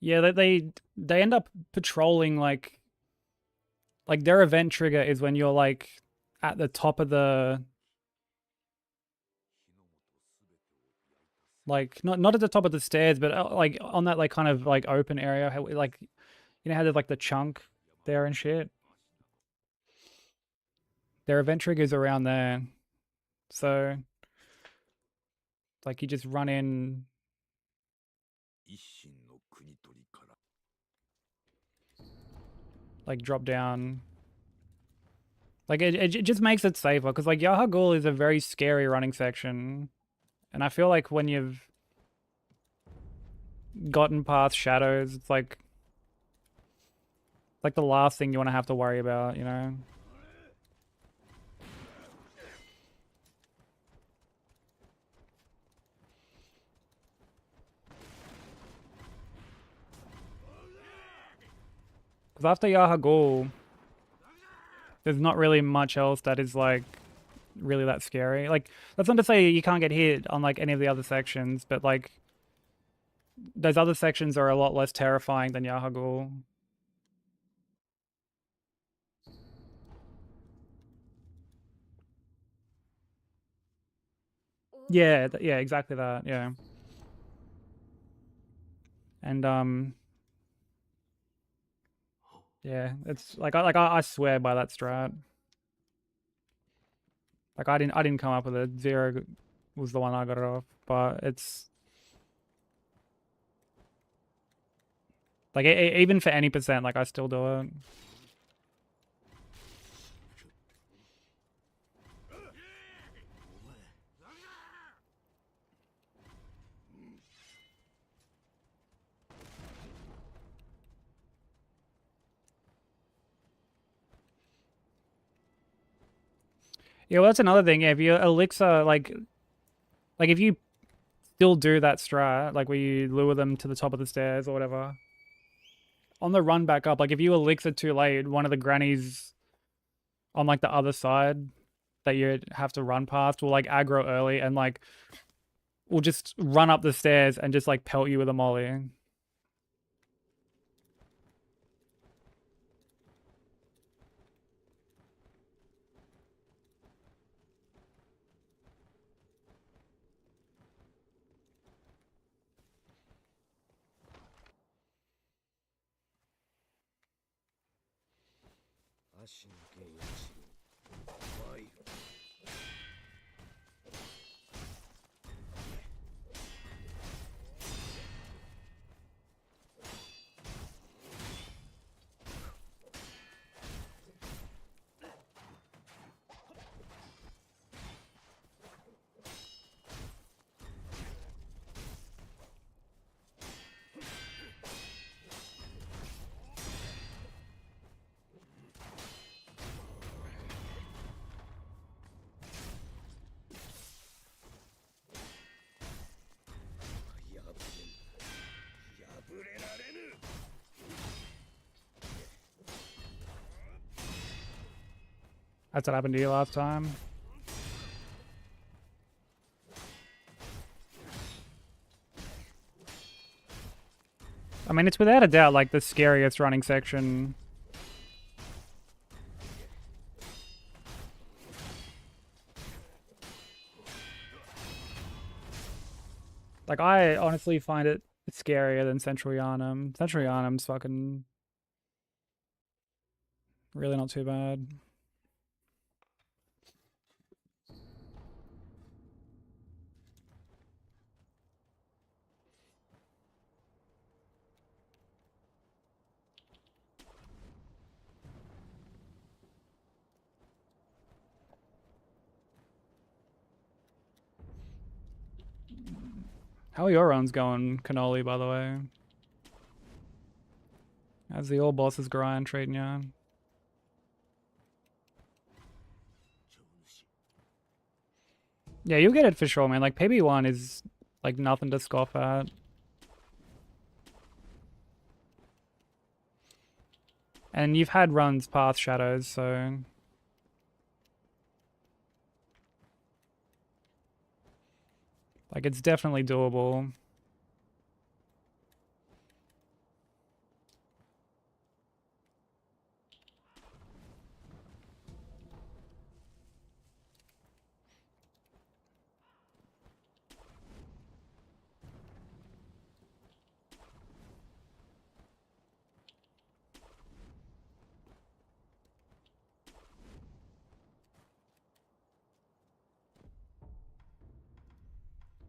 [SPEAKER 1] Yeah, they end up patrolling like their event trigger is when you're like at the top of the, like not at the top of the stairs, but like on that like kind of like open area, how, like, you know how there's like the chunk there and shit. Their event trigger's around there, so like you just run in. Like drop down. Like it just makes it safer because like Yahagul is a very scary running section, and I feel like when you've gotten past shadows, it's like the last thing you want to have to worry about, you know? Because after Yahagul, there's not really much else that is like really that scary. Like, that's not to say you can't get hit on like any of the other sections, but like those other sections are a lot less terrifying than Yahagul. Yeah, yeah, exactly that. Yeah. And yeah, it's like I swear by that strat. Like I didn't come up with it. Zero was the one I got it off, but it's like even for any percent, like I still do it. Yeah, well, that's another thing. Yeah, if you elixir, like if you still do that strat, like where you lure them to the top of the stairs or whatever, on the run back up, like if you elixir too late, one of the grannies on like the other side that you have to run past will like aggro early and like will just run up the stairs and just like pelt you with a molly. That's what happened to you last time. I mean, it's without a doubt like the scariest running section. Like, I honestly find it scarier than Central Yarnum. Central Yarnum's fucking really not too bad. How are your runs going, Cannoli, by the way? How's the old boss's grind treating you? Yeah, you'll get it for sure, man. Like, PB1 is, like, nothing to scoff at. And you've had runs past Shadows, so... Like, it's definitely doable.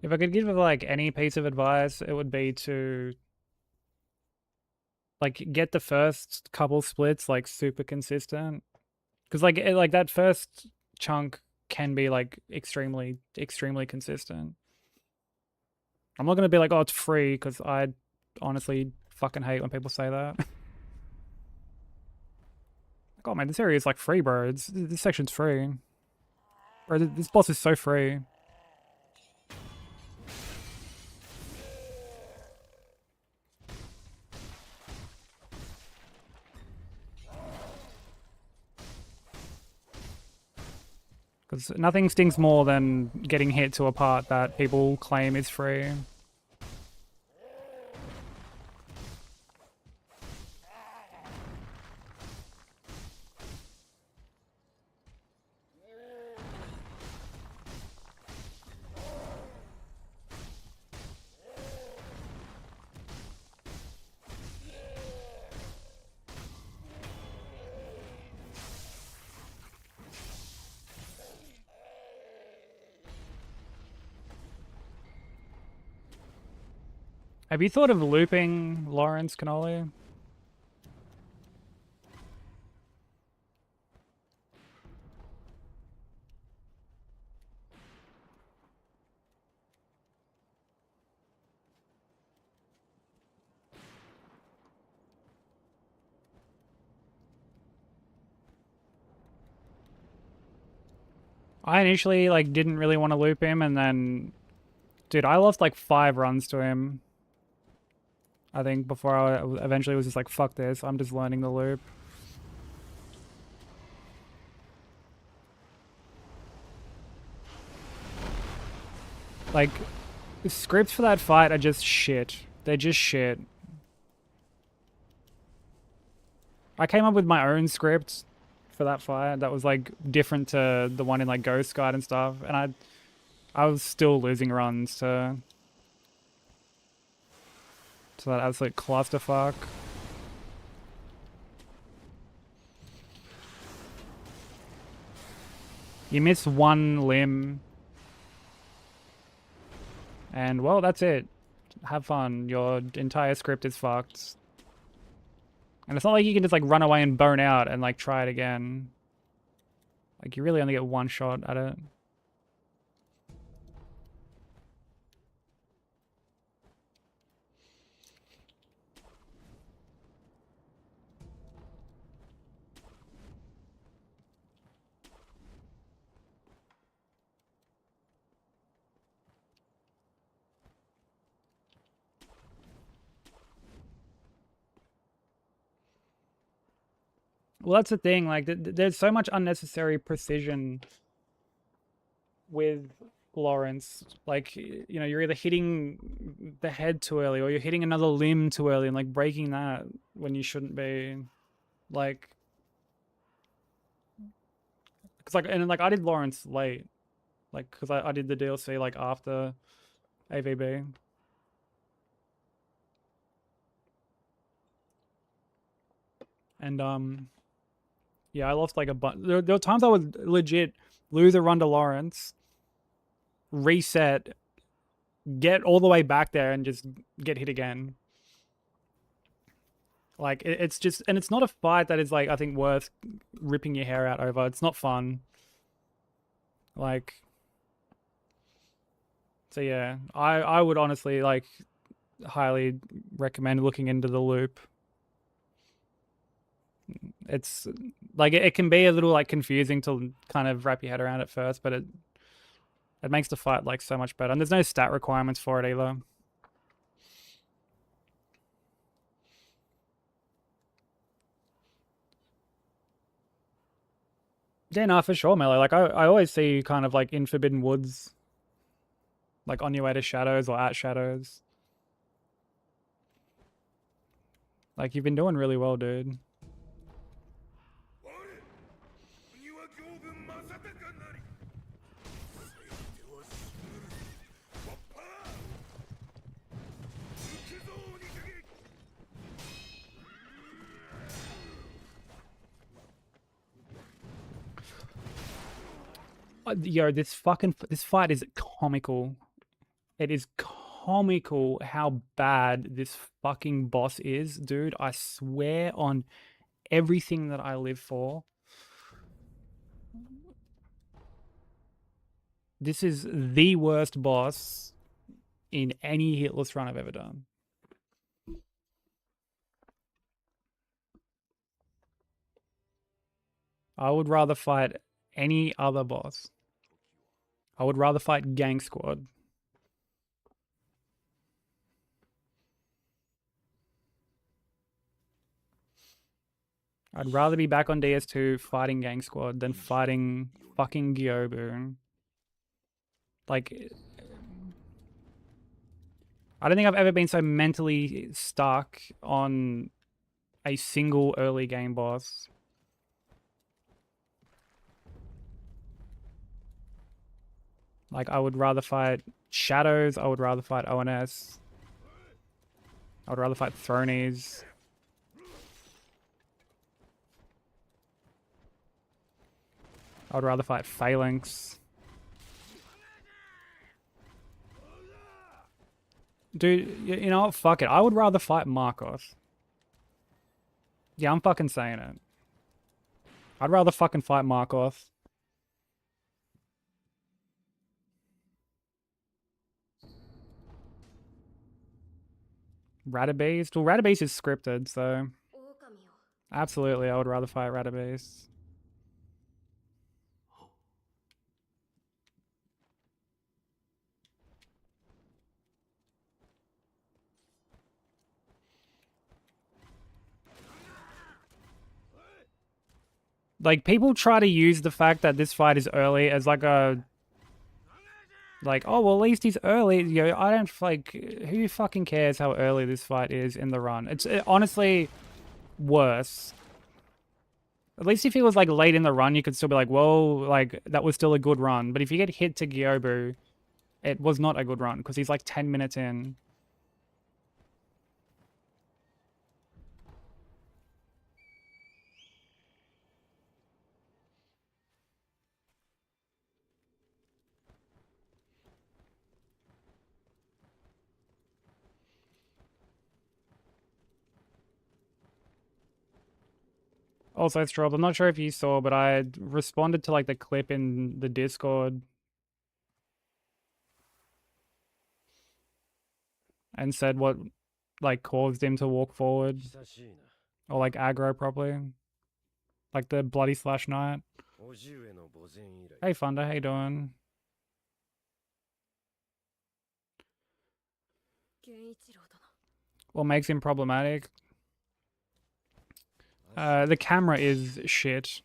[SPEAKER 1] If I could give like any piece of advice, it would be to like get the first couple splits like super consistent, because like that first chunk can be like extremely consistent. I'm not gonna be like, oh, it's free, because I honestly fucking hate when people say that. Oh man, this area is like free, bro. This section's free, bro. This boss is so free. Because nothing stings more than getting hit to a part that people claim is free. Have you thought of looping Lawrence Cannoli? I initially like didn't really want to loop him, and then, dude, I lost like 5 runs to him. I think before I eventually was just like, fuck this, I'm just learning the loop. Like, the scripts for that fight are just shit. They're just shit. I came up with my own script for that fight that was like different to the one in like Ghost Guide and stuff, and I was still losing runs to that absolute clusterfuck. You miss one limb, and well, that's it. Have fun. Your entire script is fucked. And it's not like you can just like run away and burn out and like try it again. Like, you really only get one shot at it. Well, that's the thing. Like, there's so much unnecessary precision with Lawrence. Like, you know, you're either hitting the head too early or you're hitting another limb too early and like breaking that when you shouldn't be. Like, because like, and like I did Lawrence late, like, because I did the DLC like after AVB. And yeah, I lost like a bunch. There were times I would legit lose a run to Lawrence, reset, get all the way back there, and just get hit again. Like it's just, and it's not a fight that is like I think worth ripping your hair out over. It's not fun. Like, so yeah, I would honestly like highly recommend looking into the loop. It's like it can be a little like confusing to kind of wrap your head around at first, but it makes the fight like so much better. And there's no stat requirements for it either. Yeah, no, for sure, Mello. Like I always see you kind of like in Forbidden Woods, like on your way to Shadows or at Shadows. Like you've been doing really well, dude. Yo, this fight is comical. It is comical how bad this fucking boss is, dude. I swear on everything that I live for. This is the worst boss in any hitless run I've ever done. I would rather fight any other boss. I would rather fight Gang Squad. I'd rather be back on DS2 fighting Gang Squad than fighting fucking Gyobu. Like, I don't think I've ever been so mentally stuck on a single early game boss. Like, I would rather fight Shadows, I would rather fight ONS. I would rather fight Thronies. I would rather fight Phalanx. Dude, you know what? Fuck it. I would rather fight Marcos. Yeah, I'm fucking saying it. I'd rather fucking fight Marcos. Radabeast? Well, Radabeast is scripted, so... Absolutely, I would rather fight Radabeast. Like, people try to use the fact that this fight is early as like a... Like, oh, well, at least he's early. You know, I don't, like... Who fucking cares how early this fight is in the run? It's honestly worse. At least if he was, like, late in the run, you could still be like, whoa, like, that was still a good run. But if you get hit to Gyobu, it was not a good run, because he's, like, 10 minutes in. Also, Strobe, I'm not sure if you saw, but I responded to, like, the clip in the Discord. And said what, like, caused him to walk forward. Or, like, aggro, probably. Like the Bloody Slash Knight. Hey, Funder, how you doing? What makes him problematic? The camera is shit.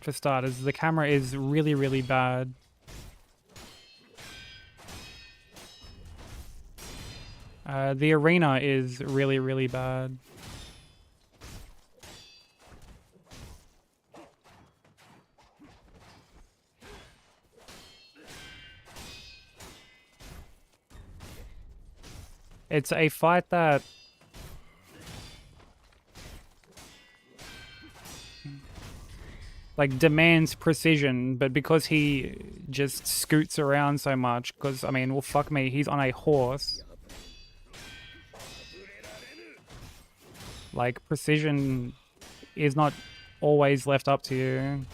[SPEAKER 1] For starters, the camera is really, really bad. The arena is really, really bad. It's a fight that like demands precision, but because he just scoots around so much, because I mean, well, fuck me, he's on a horse. Like, precision is not always left up to you.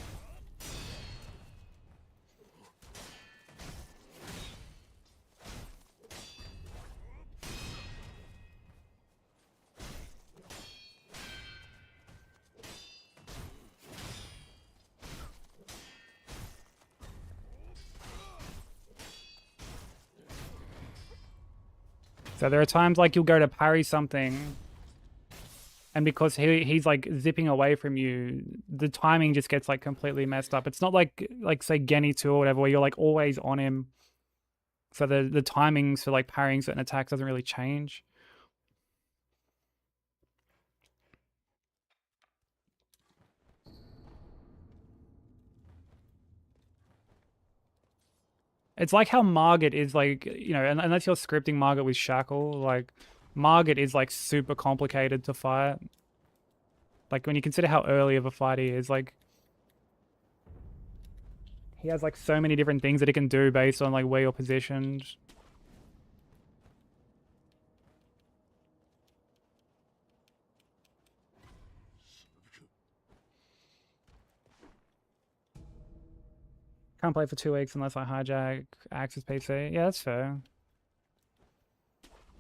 [SPEAKER 1] So there are times like you'll go to parry something, and because he's like zipping away from you, the timing just gets like completely messed up. It's not like say Genny 2 or whatever, where you're like always on him. So the timings for like parrying certain attacks doesn't really change. It's like how Margit is like, you know, unless you're scripting Margit with Shackle, like Margit is like super complicated to fight. Like when you consider how early of a fight he is, like he has like so many different things that he can do based on like where you're positioned. Can't play for 2 weeks unless I hijack Axe's PC. Yeah, that's fair.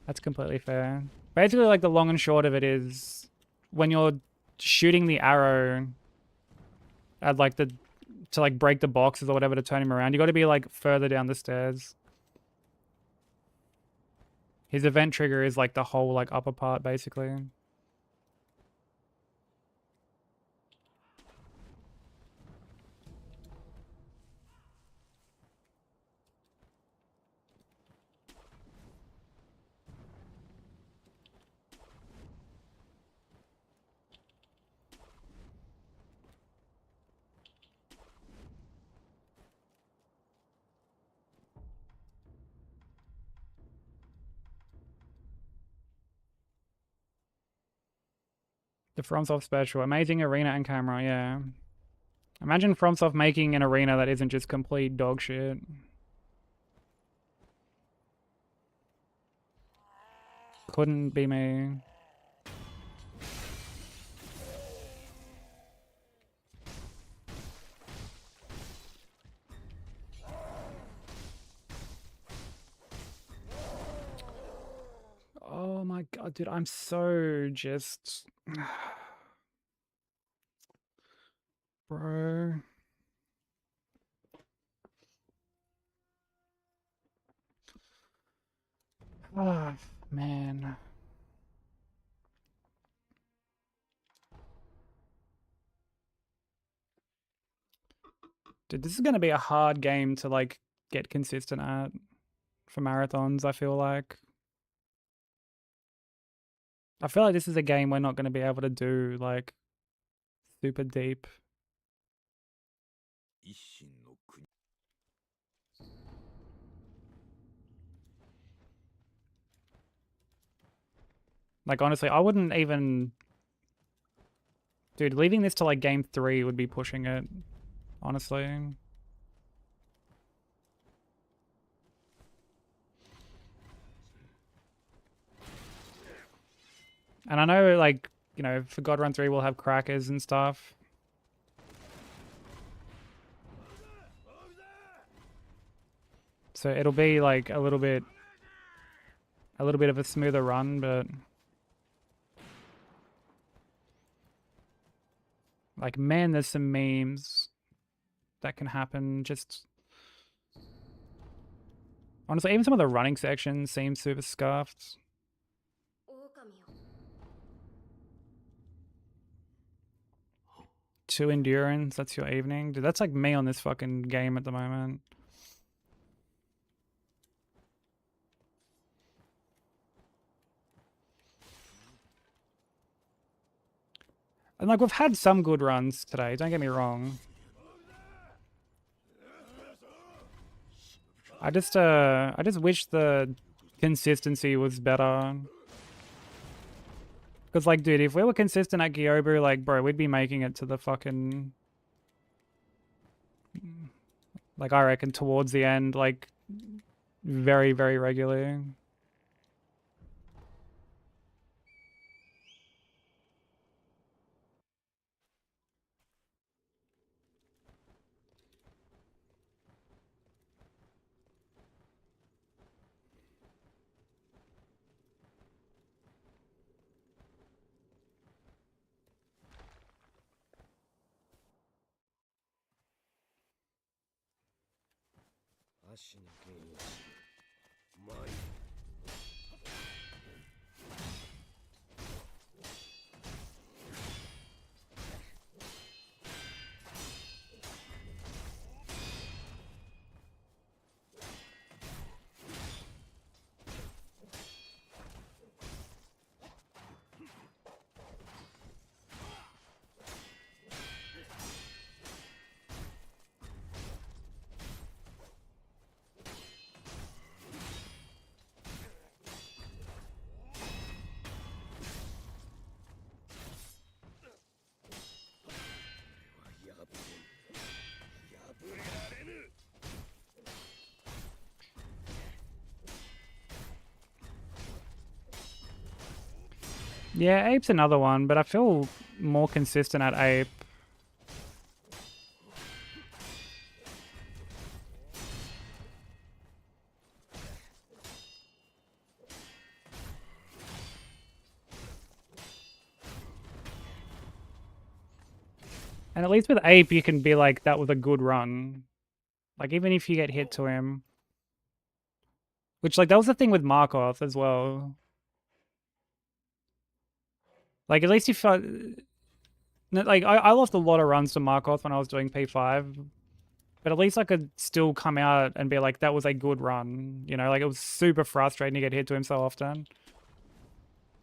[SPEAKER 1] That's completely fair. Basically, like the long and short of it is when you're shooting the arrow at like the to like break the boxes or whatever to turn him around, you got to be like further down the stairs. His event trigger is like the whole like upper part basically. The FromSoft special. Amazing arena and camera, yeah. Imagine FromSoft making an arena that isn't just complete dog shit. Couldn't be me. Oh my god, dude, I'm so just... Bro. Ah, man. Dude, this is gonna be a hard game to, like, get consistent at for marathons, I feel like. I feel like this is a game we're not gonna be able to do, like, super deep. Like, honestly, I wouldn't even... Dude, leaving this to, like, game 3 would be pushing it, honestly. And I know, like, you know, for God Run 3 we'll have crackers and stuff. So it'll be, like, a little bit of a smoother run, but... Like, man, there's some memes that can happen. Just honestly, even some of the running sections seem super scuffed. 2 endurance, that's your evening. Dude, that's like me on this fucking game at the moment. And like we've had some good runs today, don't get me wrong. I just wish the consistency was better. Because like, dude, if we were consistent at Gyobu, like, bro, we'd be making it to the fucking, like, I reckon towards the end, like, very, very regularly. Yeah, Ape's another one, but I feel more consistent at Ape. And at least with Ape, you can be like, that was a good run. Like, even if you get hit to him. Which, like, that was the thing with Markov as well. Like, at least you felt... Like, I lost a lot of runs to Markov when I was doing P5. But at least I could still come out and be like, that was a good run. You know, like, it was super frustrating to get hit to him so often.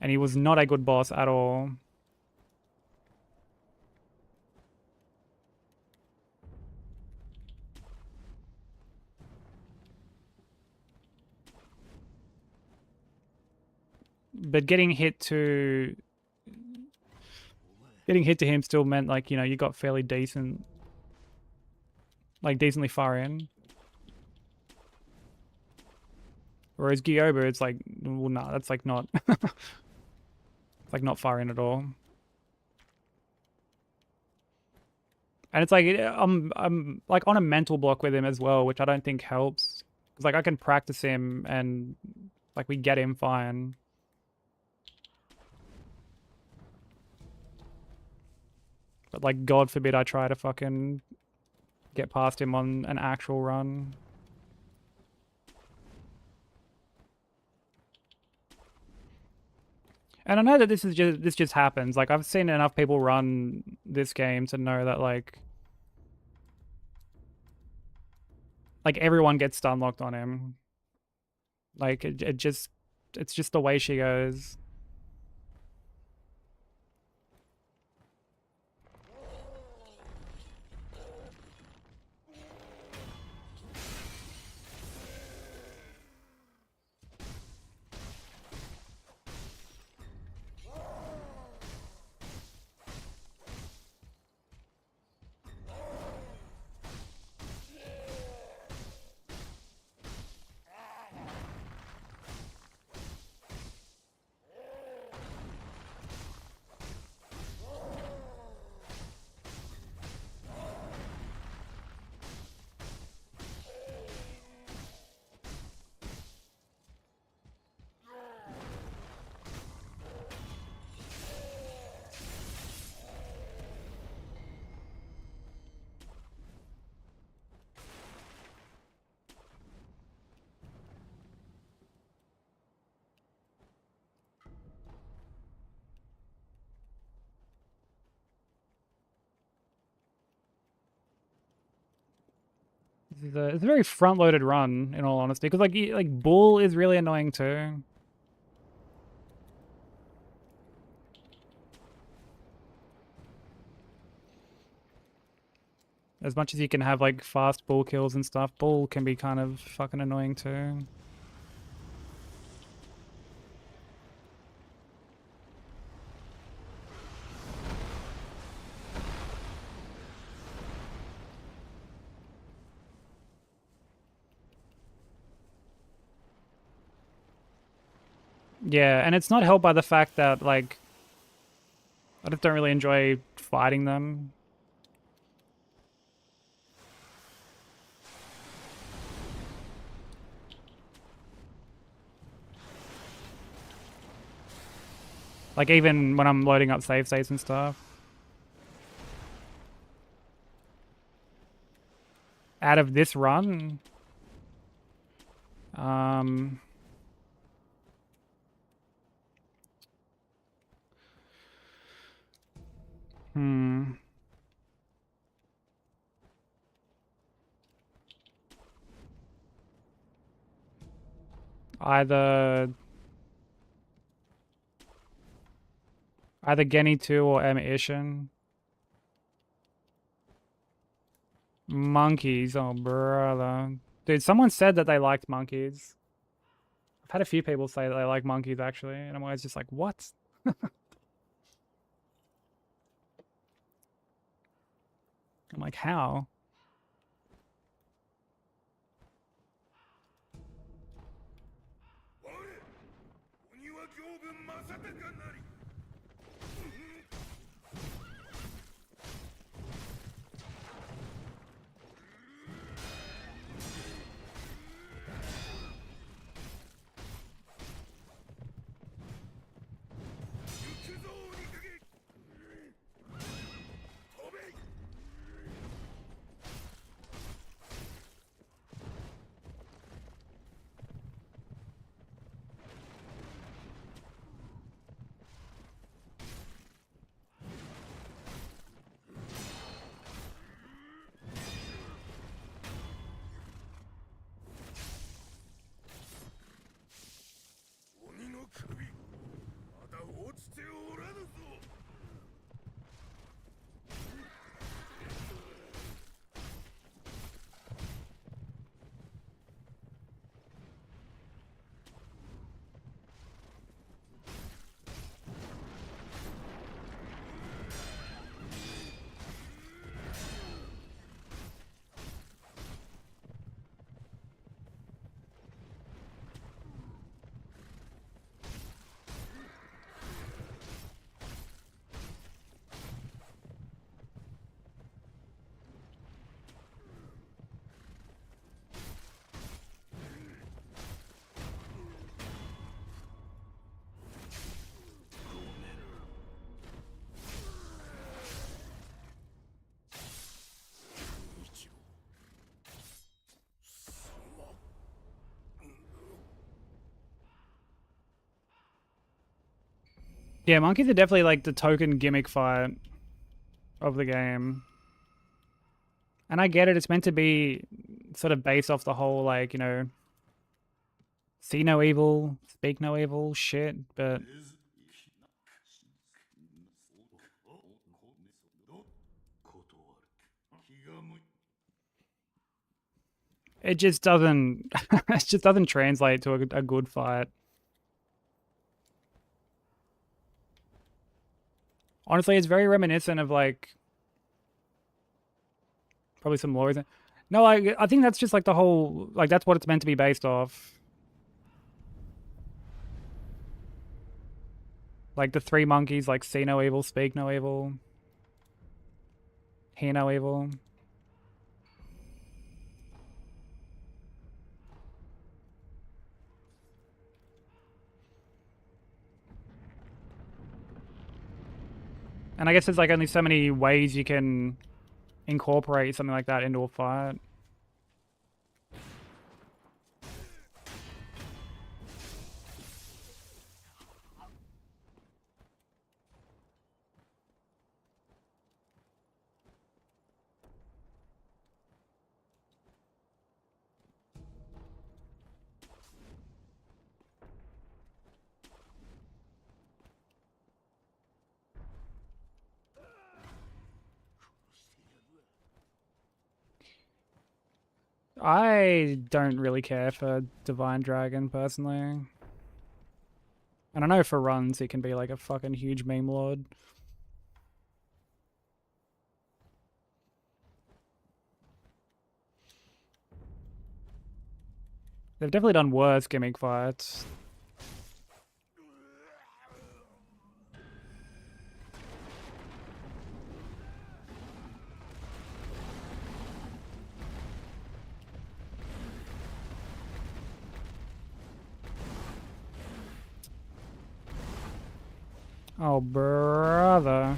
[SPEAKER 1] And he was not a good boss at all. But getting hit to him still meant, like, you know, you got fairly decent, like, decently far in. Whereas Gyobu, it's like, well, nah, that's like not, it's like not far in at all. And it's like, I'm like on a mental block with him as well, which I don't think helps. Because like I can practice him and like we get him fine. But like, God forbid I try to fucking get past him on an actual run. And I know that this just happens. Like, I've seen enough people run this game to know that like everyone gets stun locked on him. Like it's just the way she goes. It's a very front-loaded run, in all honesty, because like Bull is really annoying too. As much as you can have like fast Bull kills and stuff, Bull can be kind of fucking annoying too. Yeah, and it's not helped by the fact that, like, I just don't really enjoy fighting them. Like, even when I'm loading up save states and stuff. Out of this run, um, hmm. Either Genny 2 or M-Ishin. Monkeys, oh brother. Dude, someone said that they liked monkeys. I've had a few people say that they like monkeys actually, and I'm always just like, what? I'm like, how? Yeah, monkeys are definitely like the token gimmick fight of the game. And I get it, it's meant to be sort of based off the whole, like, you know, see no evil, speak no evil shit, but it just doesn't it just doesn't translate to a good fight. Honestly, it's very reminiscent of like probably some lore. No, I think that's just like the whole, like that's what it's meant to be based off. Like the three monkeys, like see no evil, speak no evil, hear no evil. And I guess there's like only so many ways you can incorporate something like that into a fight.
[SPEAKER 4] I don't really care for Divine Dragon personally. And I know for runs he can be like a fucking huge meme lord. They've definitely done worse gimmick fights. Oh, brother.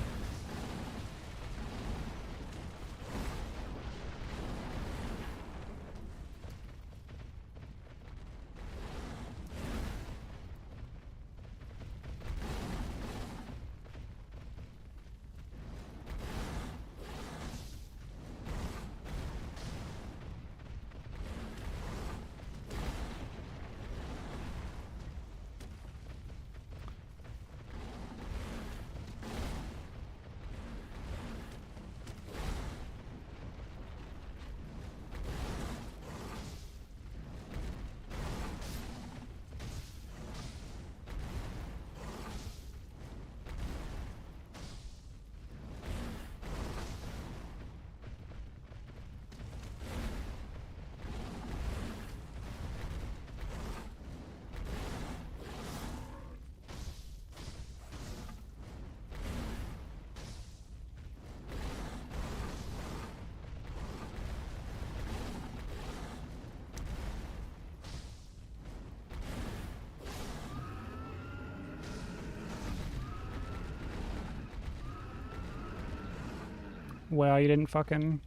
[SPEAKER 4] Wow, you didn't fucking...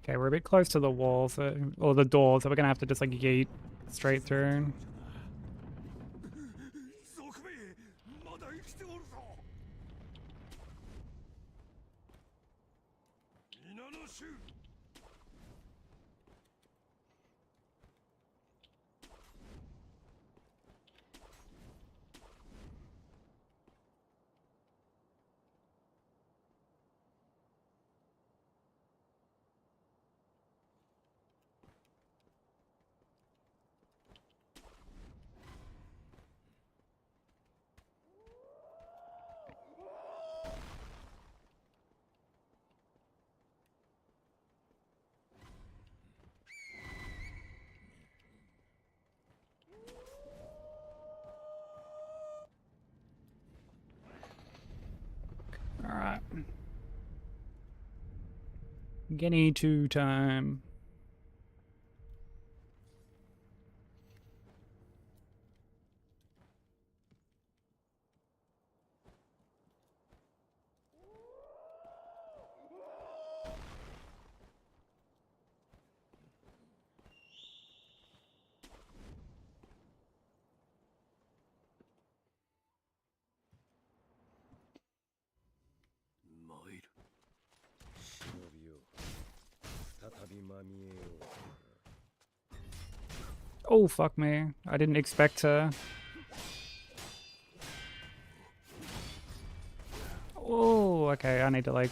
[SPEAKER 4] Okay, we're a bit close to the wall, so, or the door, so we're gonna have to just like yeet straight through. Alright. Guinea 2 time. Oh, fuck me. I didn't expect to... Oh, okay, I need to like...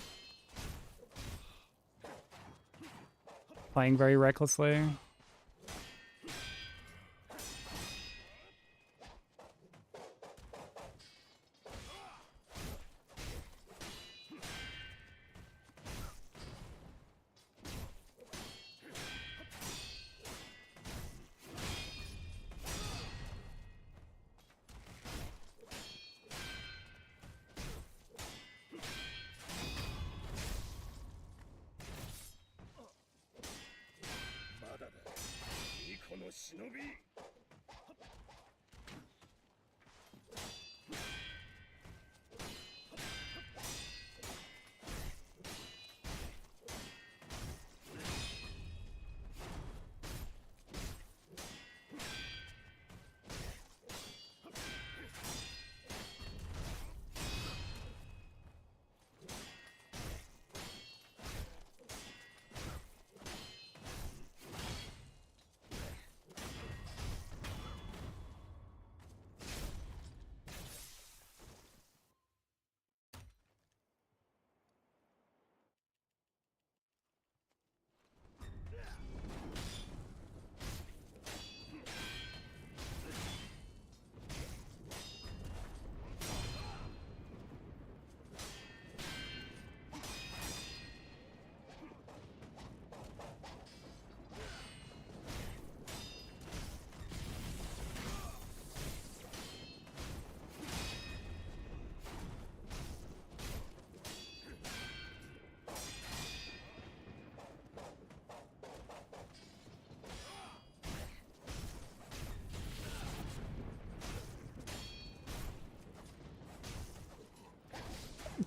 [SPEAKER 4] Playing very recklessly.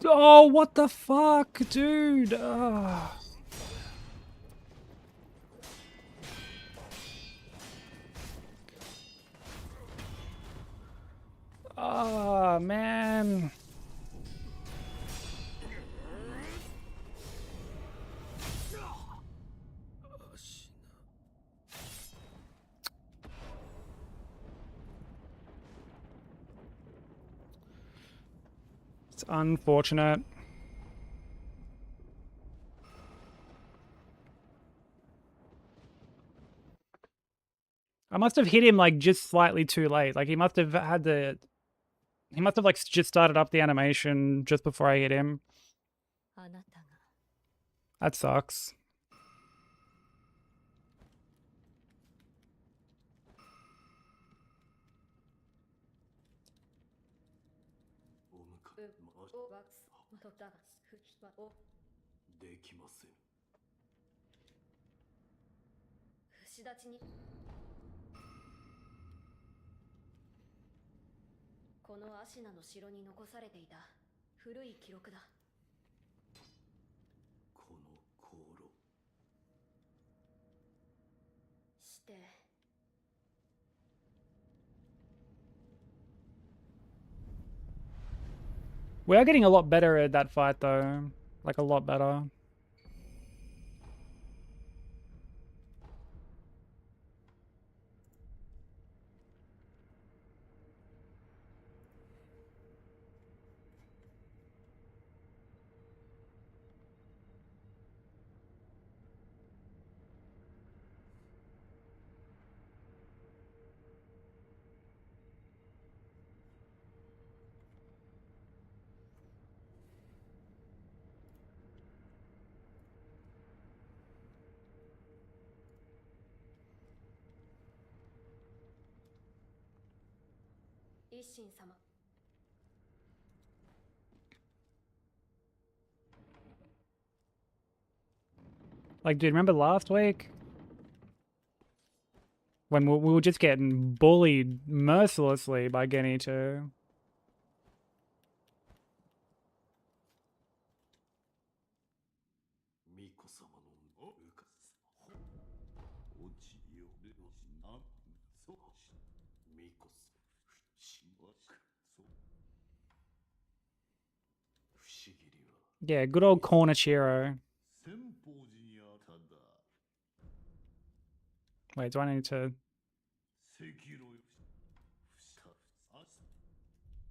[SPEAKER 4] Oh, what the fuck, dude? Ugh. Oh, man. It's unfortunate. I must have hit him like just slightly too late. Like he must have had the... He must have like just started up the animation just before I hit him. That sucks. We are getting a lot better at that fight though. Like a lot better. Like, dude, remember last week? When we were just getting bullied mercilessly by Genny too. Yeah, good old Cornichiro. Wait, do I need to...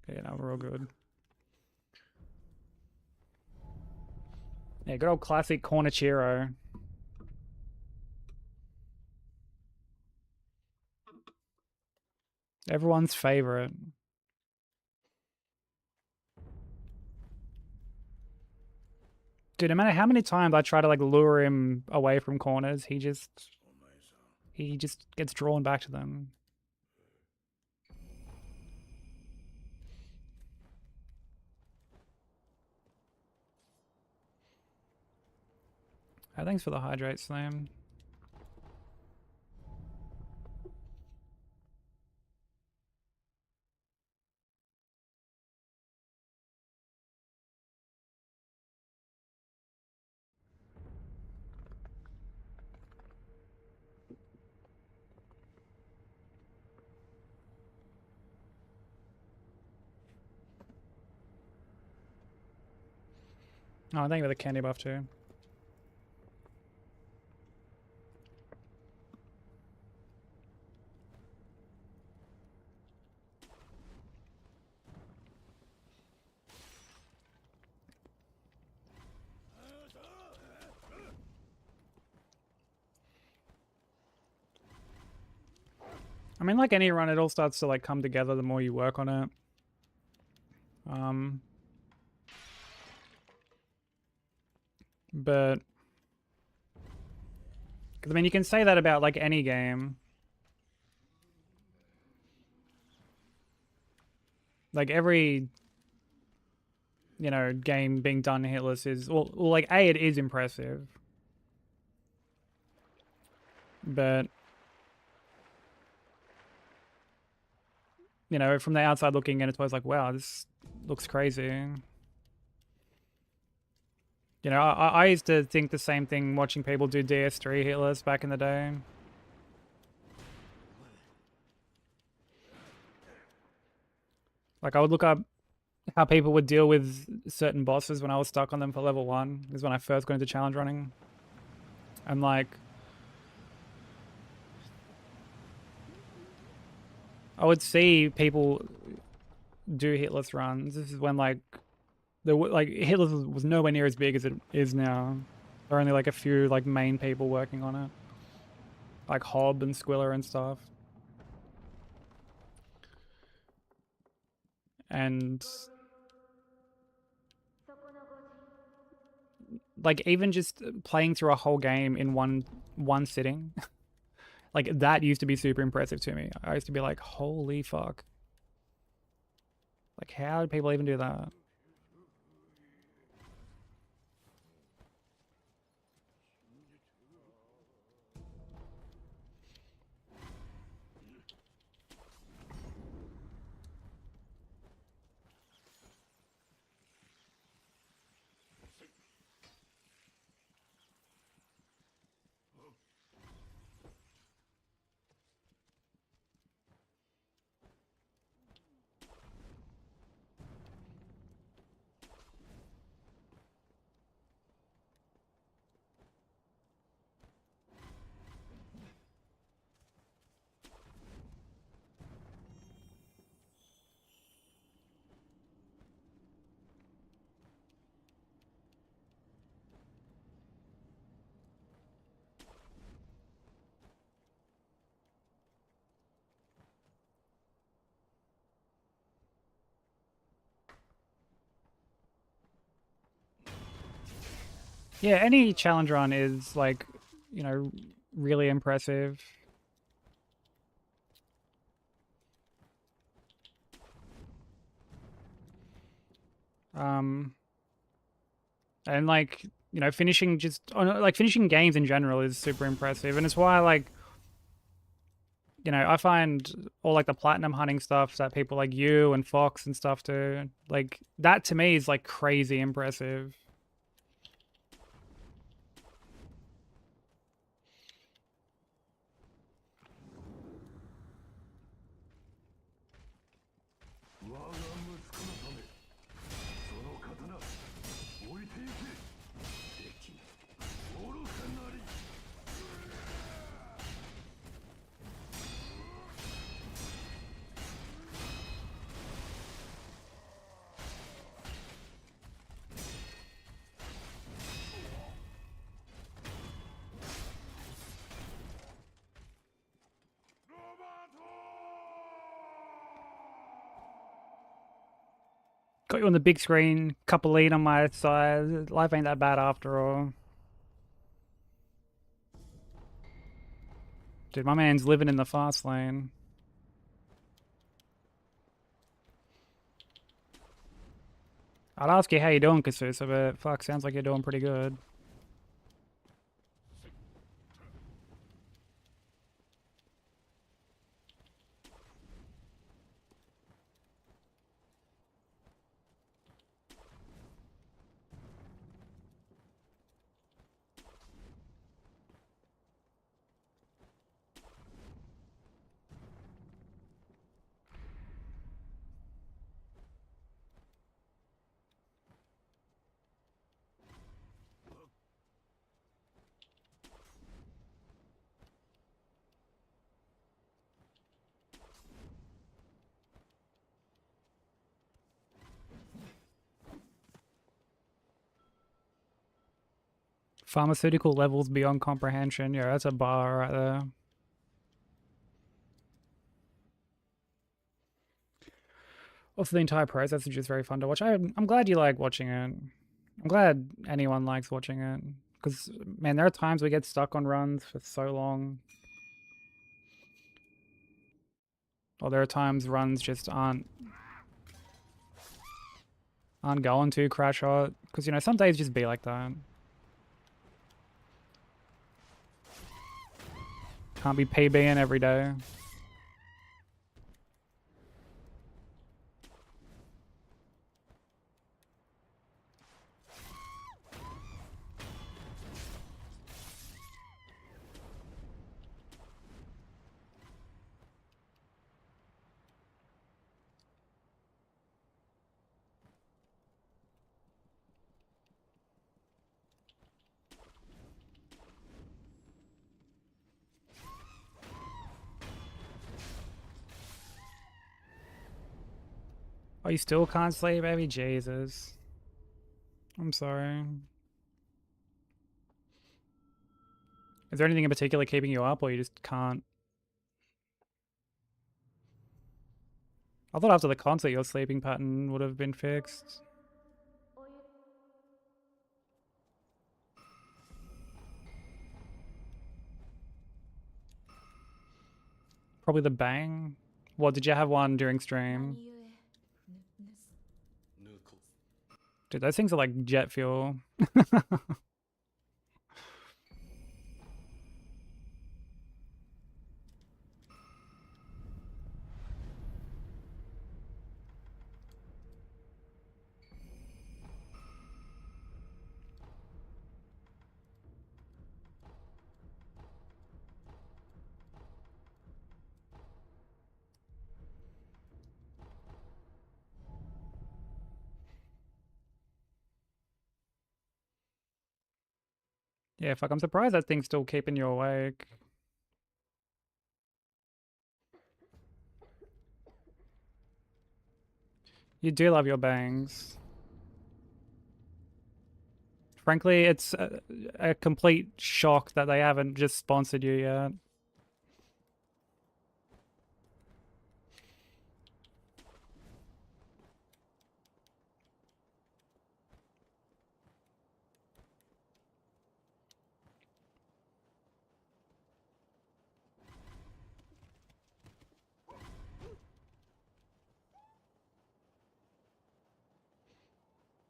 [SPEAKER 4] Yeah, no, we're all good. Yeah, good old classic Cornichiro. Everyone's favorite. Dude, no matter how many times I try to like lure him away from corners, he just gets drawn back to them. Oh, thanks for the hydrate slam. Oh, thank you for the candy buff too. I mean, like any run, it all starts to like come together the more you work on it. But I mean, you can say that about like any game. Like every, you know, game being done hitless is, well, like A, it is impressive. But, you know, from the outside looking in, it's always like, wow, this looks crazy. You know, I used to think the same thing watching people do DS3 hitless back in the day. Like I would look up how people would deal with certain bosses when I was stuck on them for level 1. This is when I first got into challenge running. And like, I would see people do hitless runs. This is when like hitless was nowhere near as big as it is now. There are only like a few like main people working on it, like Hob and Squiller and stuff. And like even just playing through a whole game in one sitting, like that used to be super impressive to me. I used to be like, holy fuck. Like how did people even do that? Yeah, any challenge run is like, you know, really impressive. And like, you know, finishing finishing games in general is super impressive. And it's why like, you know, I find all like the platinum hunting stuff that people like you and Fox and stuff do, like that to me is like crazy impressive. Got you on the big screen, couple lead on my side. Life ain't that bad after all. Dude, my man's living in the fast lane. I'd ask you how you doing, Kasusa, but fuck, sounds like you're doing pretty good. Pharmaceutical levels beyond comprehension. Yeah, that's a bar right there. Also, the entire process is just very fun to watch. I'm glad you like watching it. I'm glad anyone likes watching it. Because, man, there are times we get stuck on runs for so long. Or there are times runs just aren't going to crash out. Because, you know, some days just be like that. Can't be PBing every day. Oh, you still can't sleep, baby? Jesus. I'm sorry. Is there anything in particular keeping you up, or you just can't? I thought after the concert your sleeping pattern would have been fixed. Probably the bang. What, did you have one during stream? Dude, those things are like jet fuel. Yeah, fuck, I'm surprised that thing's still keeping you awake. You do love your bangs. Frankly, it's a complete shock that they haven't just sponsored you yet.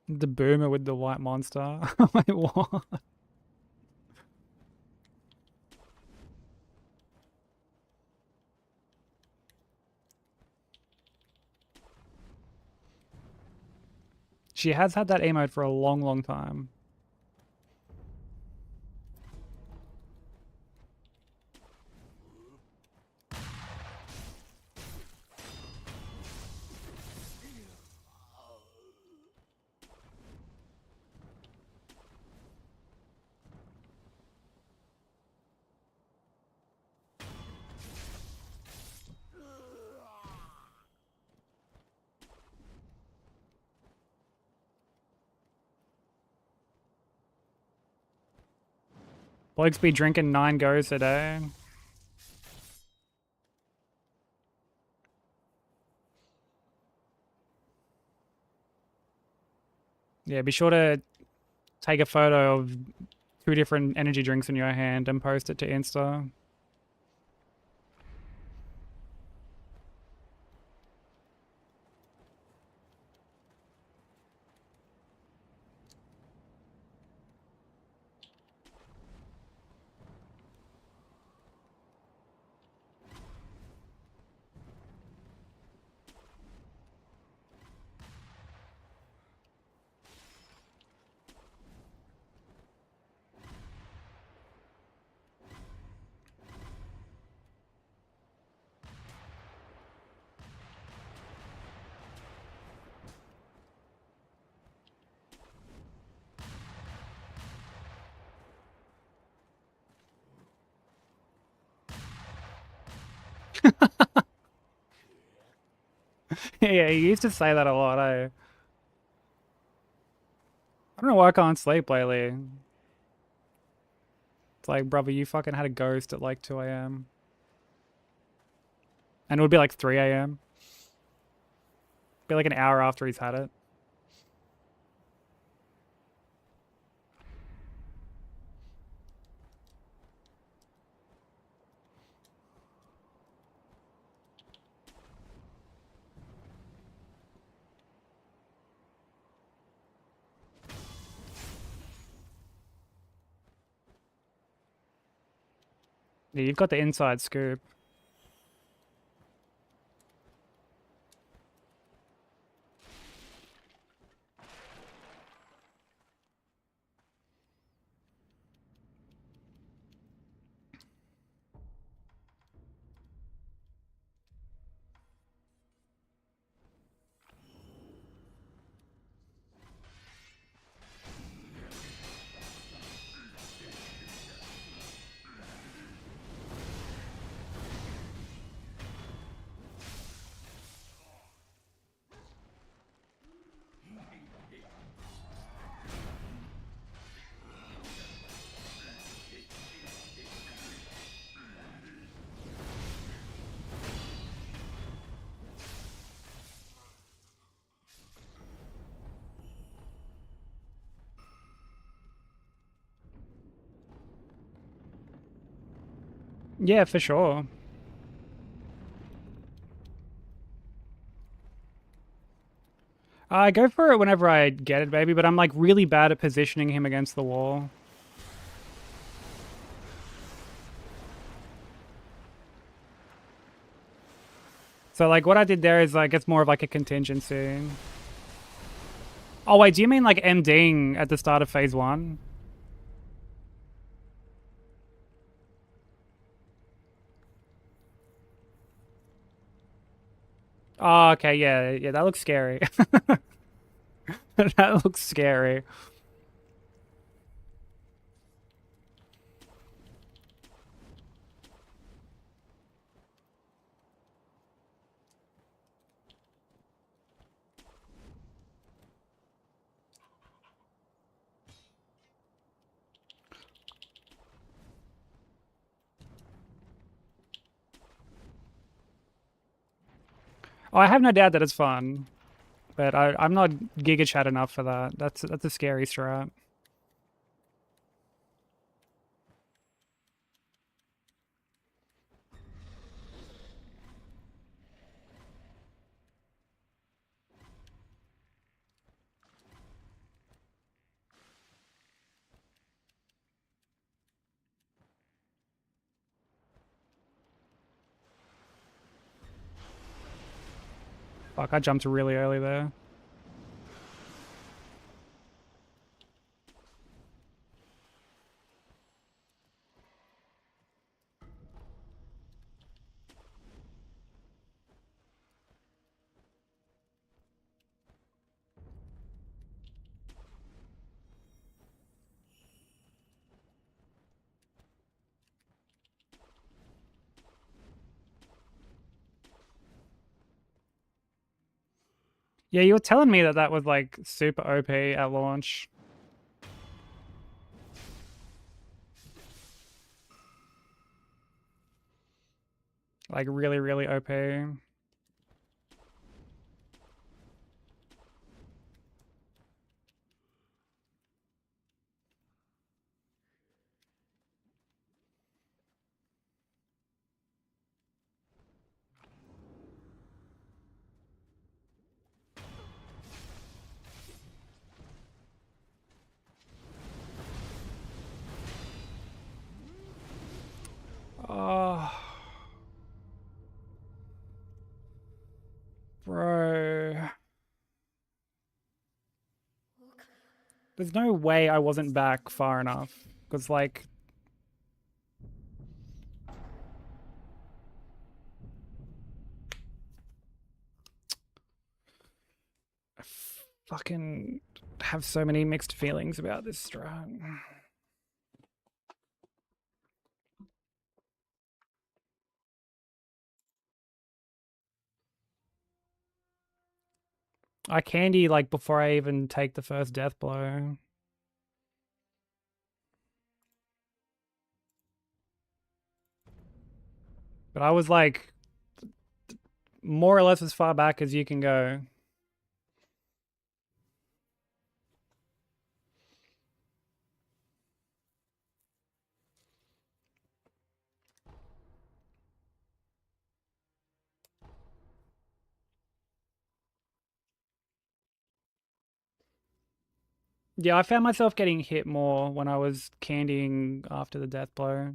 [SPEAKER 4] The boomer with the white monster. Wait, what? She has had that emote for a long, long time. Blokes be drinking 9 goes a day. Yeah, be sure to take a photo of 2 different energy drinks in your hand and post it to Insta. Yeah, you used to say that a lot. I don't know why I can't sleep lately. It's like, brother, you fucking had a ghost at like 2 a.m. And it would be like 3 a.m. Be like an hour after he's had it. Yeah, you've got the inside scoop. Yeah, for sure. I go for it whenever I get it, baby, but I'm like really bad at positioning him against the wall. So like what I did there is like it's more of like a contingency. Oh wait, do you mean like MDing at the start of phase 1? Oh, okay, yeah, that looks scary. That looks scary. Oh, I have no doubt that it's fun, but I'm not Giga Chat enough for that. That's a scary strat. Fuck, I jumped really early there. Yeah, you were telling me that that was like super OP at launch. Like really, really OP. Oh, bro. There's no way I wasn't back far enough. Because, like, I fucking have so many mixed feelings about this strat. I candy, like, before I even take the first death blow. But I was, like, more or less as far back as you can go. Yeah, I found myself getting hit more when I was candying after the death blow.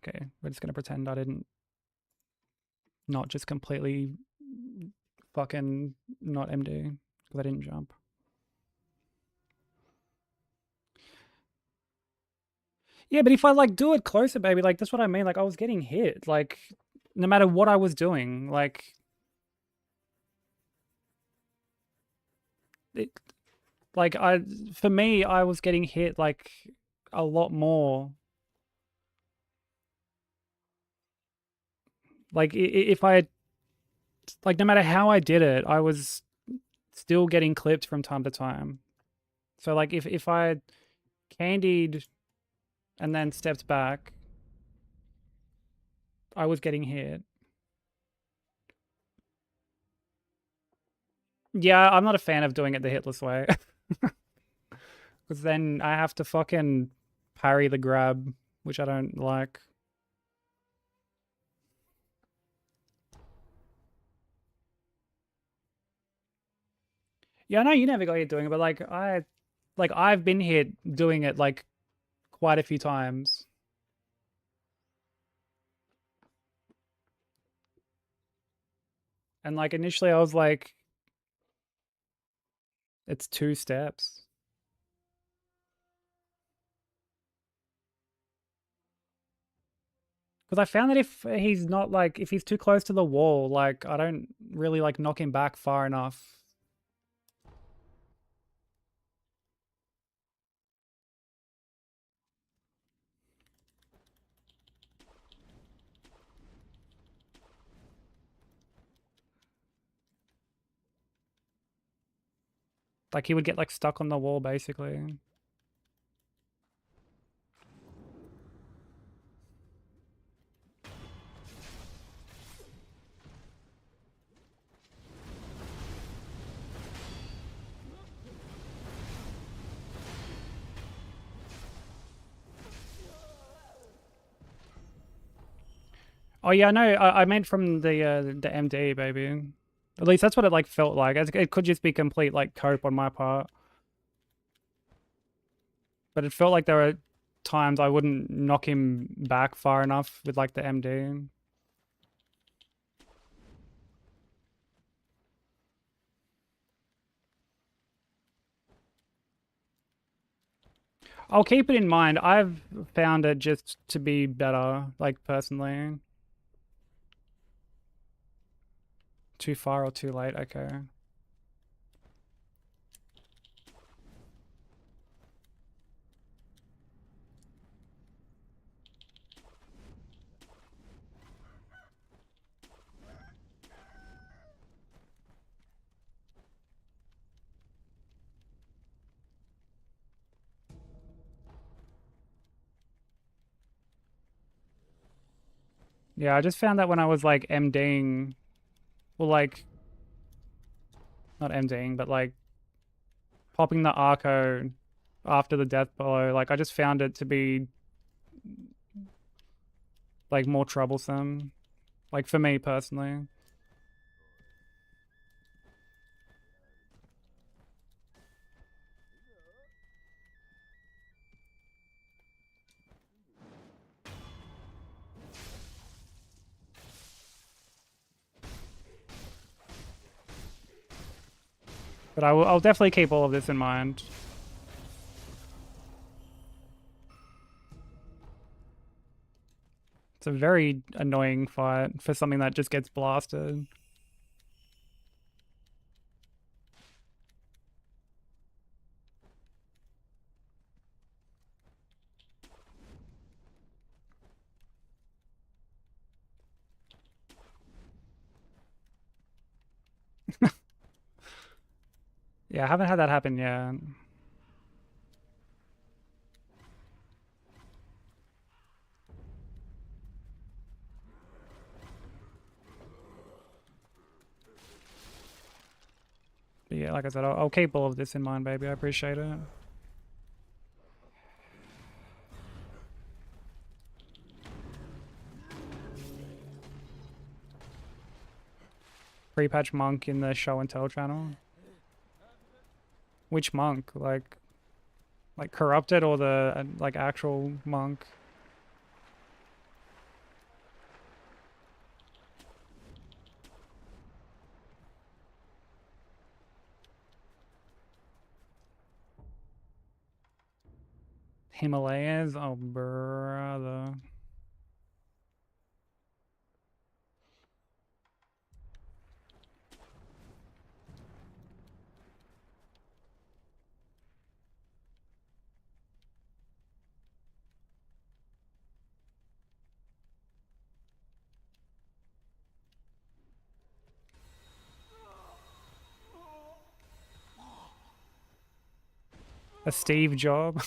[SPEAKER 4] Okay, we're just gonna pretend I didn't not just completely fucking not MD because I didn't jump. Yeah, but if I like do it closer, baby, like that's what I mean. Like I was getting hit, like no matter what I was doing, like it, like I for me, I was getting hit like a lot more. Like if I had like no matter how I did it, I was still getting clipped from time to time. So like if I candied and then stepped back, I was getting hit. Yeah, I'm not a fan of doing it the hitless way. Because then I have to fucking parry the grab, which I don't like. Yeah, I know you never got hit doing it, but like I've been hit doing it like quite a few times. And like initially I was like, it's 2 steps. Because I found that if he's not like, if he's too close to the wall, like I don't really like knock him back far enough. Like he would get like stuck on the wall basically. Oh yeah, no, I meant from the MD, baby. At least that's what it like felt like. It could just be complete like cope on my part, but it felt like there were times I wouldn't knock him back far enough with like the MD. I'll keep it in mind. I've found it just to be better, like personally. Too far or too late, okay. Yeah, I just found that when I was like MDing, well, like, not MDing, but like popping the Arco after the death blow, like I just found it to be like more troublesome, like for me personally. But I'll definitely keep all of this in mind. It's a very annoying fight for something that just gets blasted. Yeah, I haven't had that happen yet. But yeah, like I said, I'll keep all of this in mind, baby. I appreciate it. Pre-patch monk in the show and tell channel. Which monk? Like corrupted or the like actual monk? Himalayas? Oh, brother. A Steve job.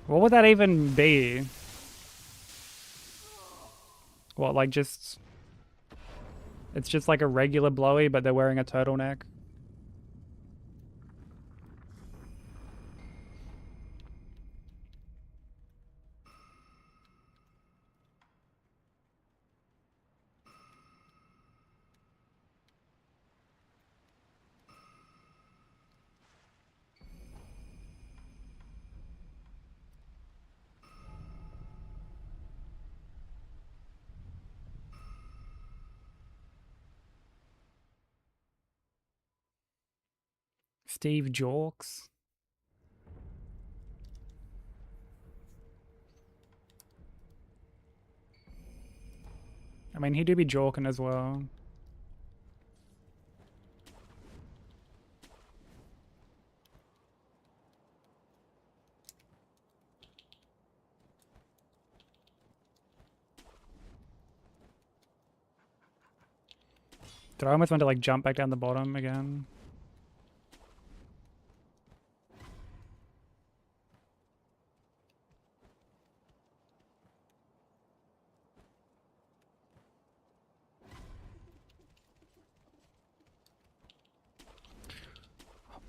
[SPEAKER 4] What would that even be? What, like just... It's just like a regular blowy, but they're wearing a turtleneck? Steve Jorks? I mean, he do be jorking as well. Did I almost want to like jump back down the bottom again?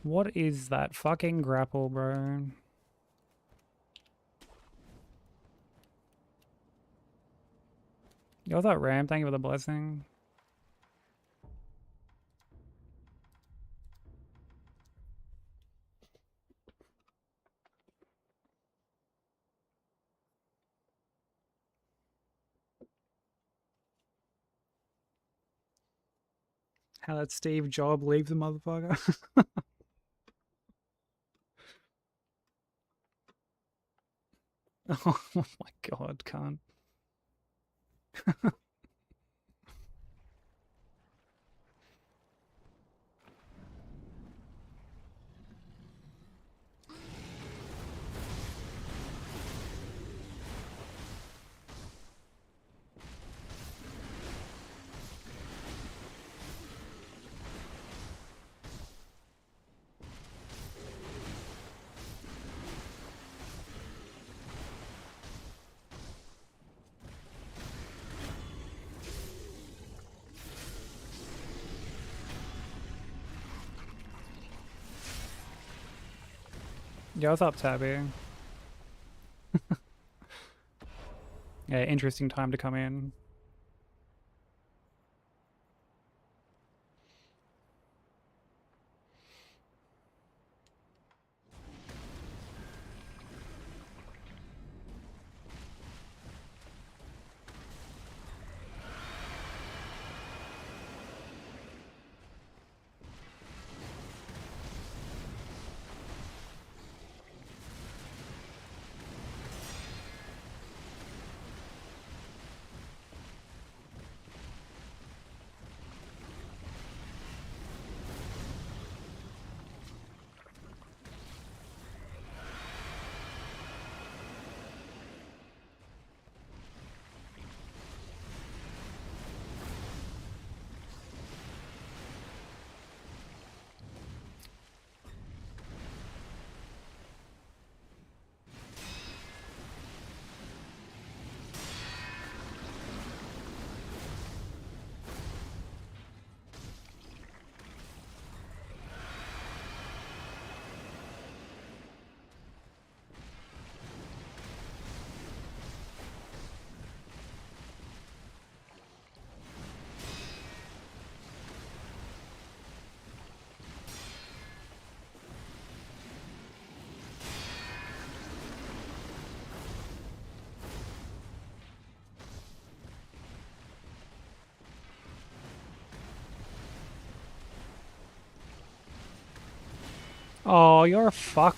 [SPEAKER 4] What is that fucking grapple, bro? Yo, that Ram, thank you for the blessing. How that Steve Job leaves the motherfucker. Oh my god, can't. Yo, what's up, Tabby? Yeah, interesting time to come in. Oh, you're a fuck.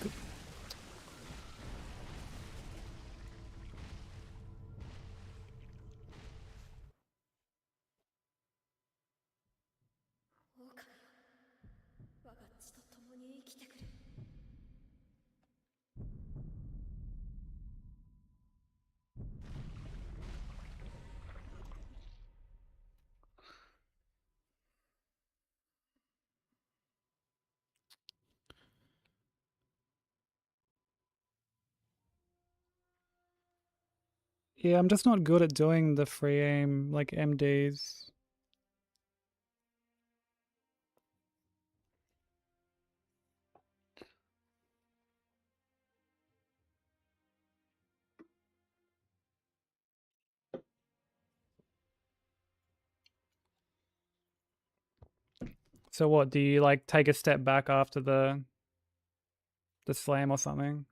[SPEAKER 4] Yeah, I'm just not good at doing the free aim, like MDs. So what, do you like take a step back after the slam or something?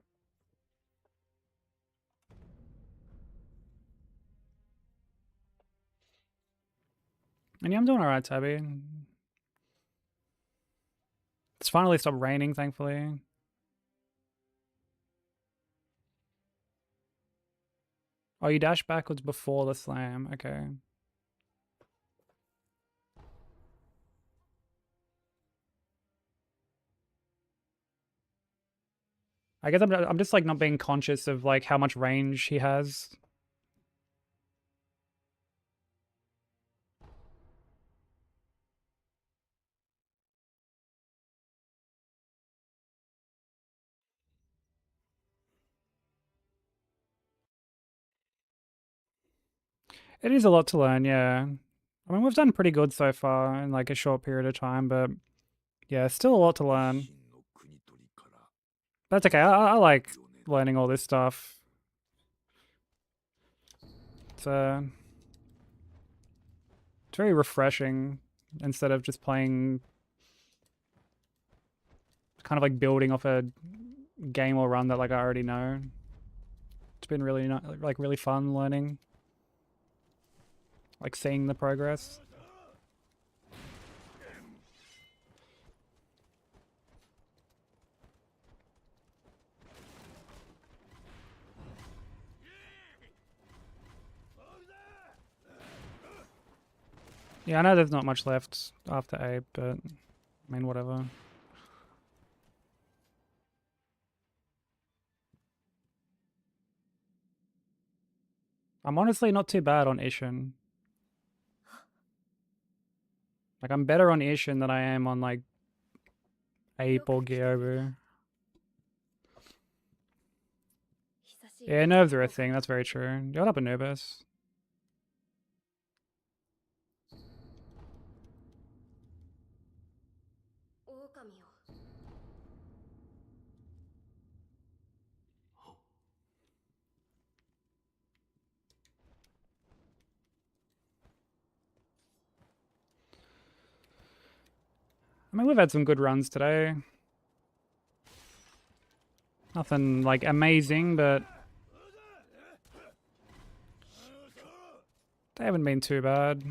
[SPEAKER 4] And yeah, I'm doing alright, Tabby. It's finally stopped raining, thankfully. Oh, you dash backwards before the slam. Okay. I guess I'm just like not being conscious of like how much range he has. It is a lot to learn, yeah. I mean, we've done pretty good so far in like a short period of time, but yeah, still a lot to learn. That's okay. I like learning all this stuff. It's very refreshing instead of just playing, kind of like building off a game or run that like I already know. It's been really like really fun learning, like seeing the progress. Yeah, I know there's not much left after Ape, but I mean, whatever. I'm honestly not too bad on Ishin. Like, I'm better on Ishin than I am on, like, Ape or Gyobu. Yeah, nerves are a thing, that's very true. What up, Anubis? I mean, we've had some good runs today. Nothing, like, amazing, but they haven't been too bad.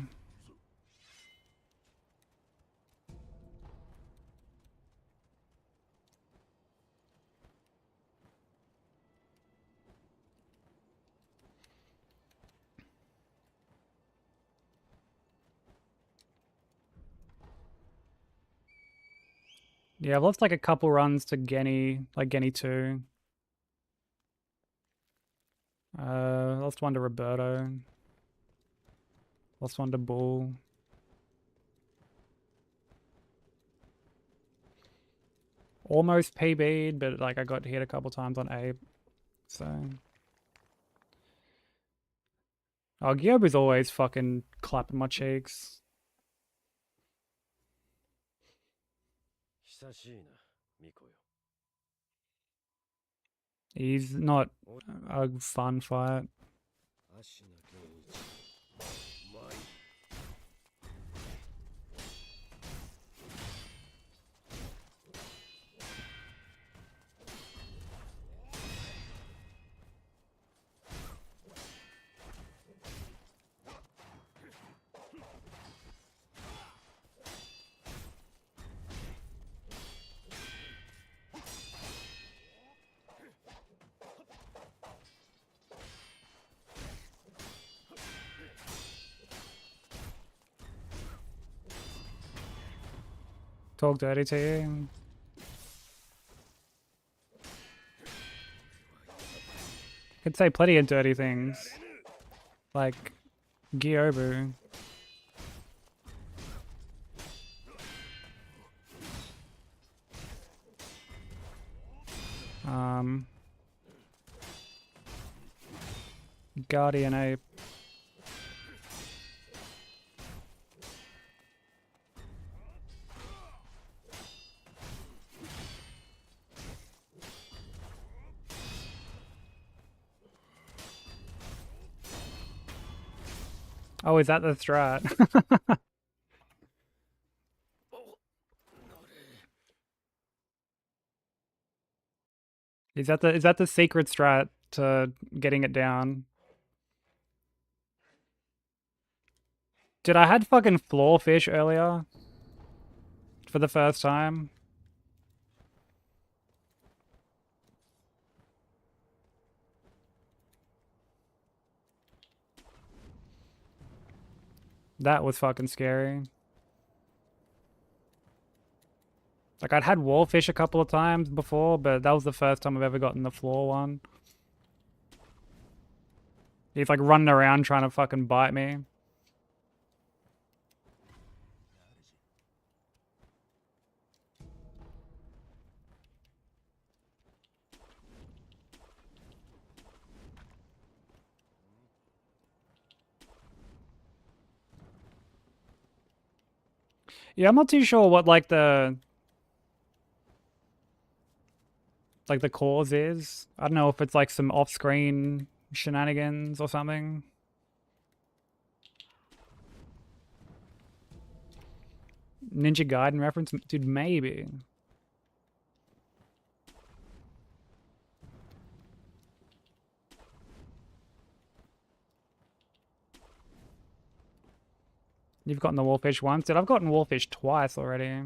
[SPEAKER 4] Yeah, I've lost, like, a couple runs to Genny, like Genny 2. Lost one to Roberto. Lost one to Bull. Almost PB'd, but like I got hit a couple times on Ape. So. Oh, Gyobu's always fucking clapping my cheeks. He's not a fun fight. Talk dirty to you. Could say plenty of dirty things. Like Gyobu. Guardian Ape. Oh, is that the strat? Is that the secret strat to getting it down? Dude, I had fucking floor fish earlier for the first time. That was fucking scary. Like, I'd had wallfish a couple of times before, but that was the first time I've ever gotten the floor one. He's like running around trying to fucking bite me. Yeah, I'm not too sure what like the cause is. I don't know if it's like some off-screen shenanigans or something. Ninja Gaiden reference? Dude, maybe. You've gotten the wallfish once? Dude, I've gotten wallfish twice already.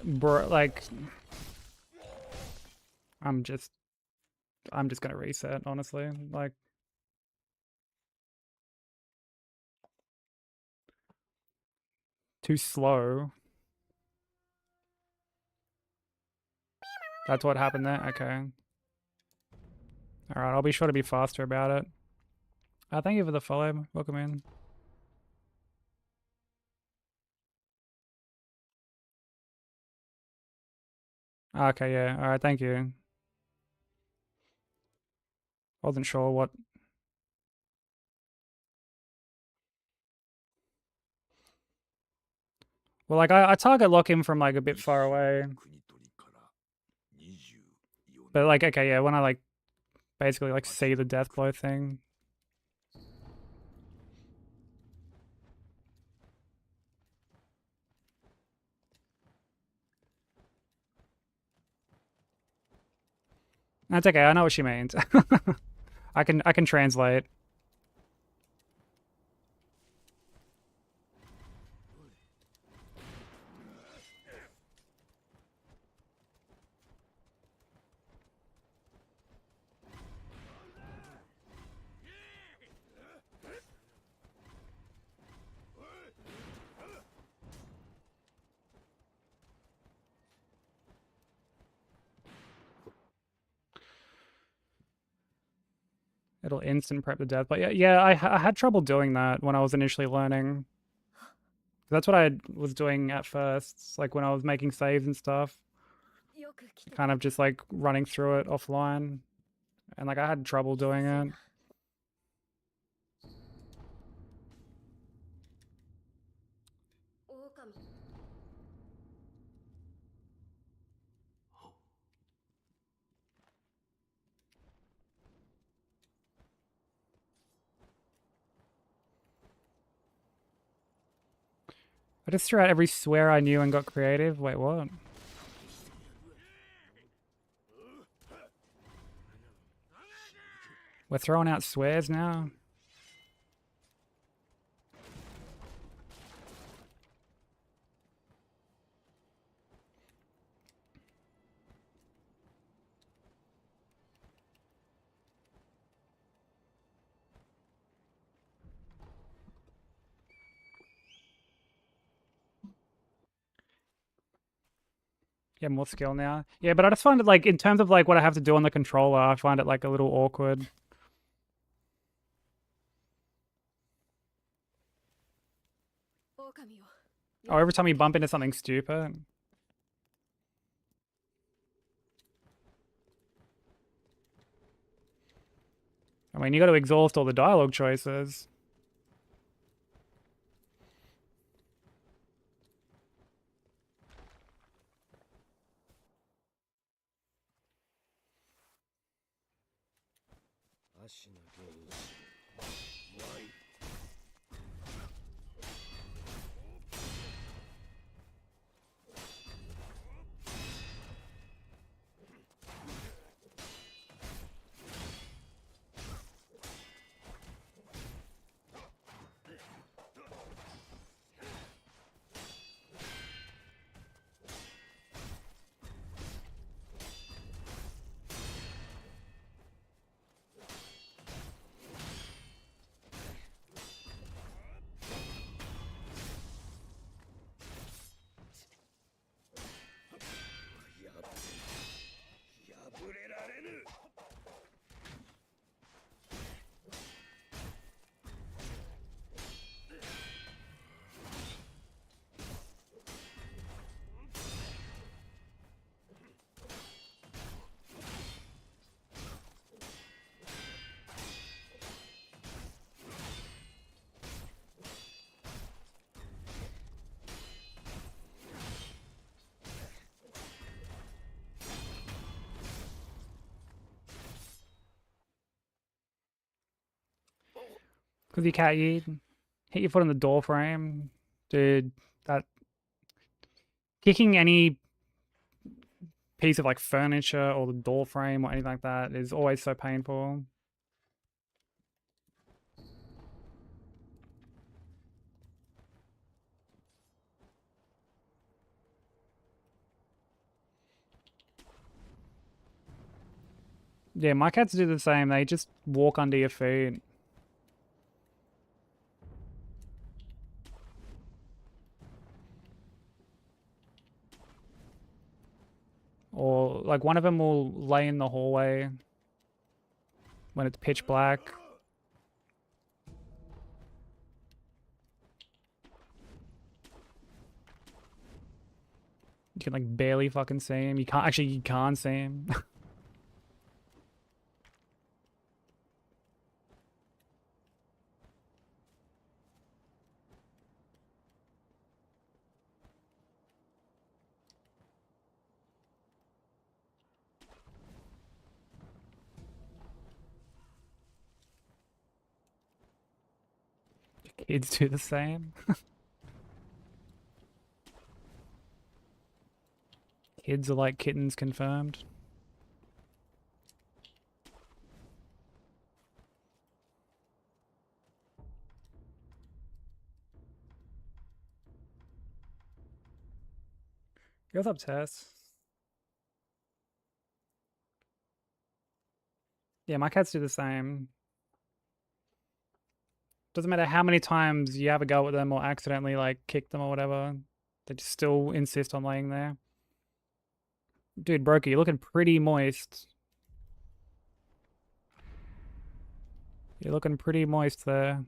[SPEAKER 4] Bro, like... I'm just gonna reset, honestly. Like... Too slow. That's what happened there? Okay. Alright, I'll be sure to be faster about it. Thank you for the follow. Welcome in. Okay, yeah. Alright, thank you. Wasn't sure what... Well, like, I target lock him from, like, a bit far away. But, like, okay, yeah, when I, like, basically, like, see the death blow thing. That's okay, I know what she means. I can translate. It'll instant prep the death. But yeah, I had trouble doing that when I was initially learning. That's what I was doing at first, like when I was making saves and stuff. Kind of just like running through it offline. And like I had trouble doing it. I just threw out every swear I knew and got creative. Wait, what? We're throwing out swears now? Yeah, more skill now. Yeah, but I just find it like in terms of like what I have to do on the controller, I find it like a little awkward. Oh, every time you bump into something stupid. I mean, you got to exhaust all the dialogue choices. Because you can't, you hit your foot on the door frame. Dude, that kicking any piece of like furniture or the door frame or anything like that is always so painful. Yeah, my cats do the same. They just walk under your feet. Or like one of them will lay in the hallway when it's pitch black. You can like barely fucking see him. You can't see him. Kids do the same. Kids are like kittens confirmed. What's up, Tess? Yeah, my cats do the same. Doesn't matter how many times you have a go at them or accidentally like kick them or whatever, they just still insist on laying there. Dude, Brokey, you're looking pretty moist. You're looking pretty moist there.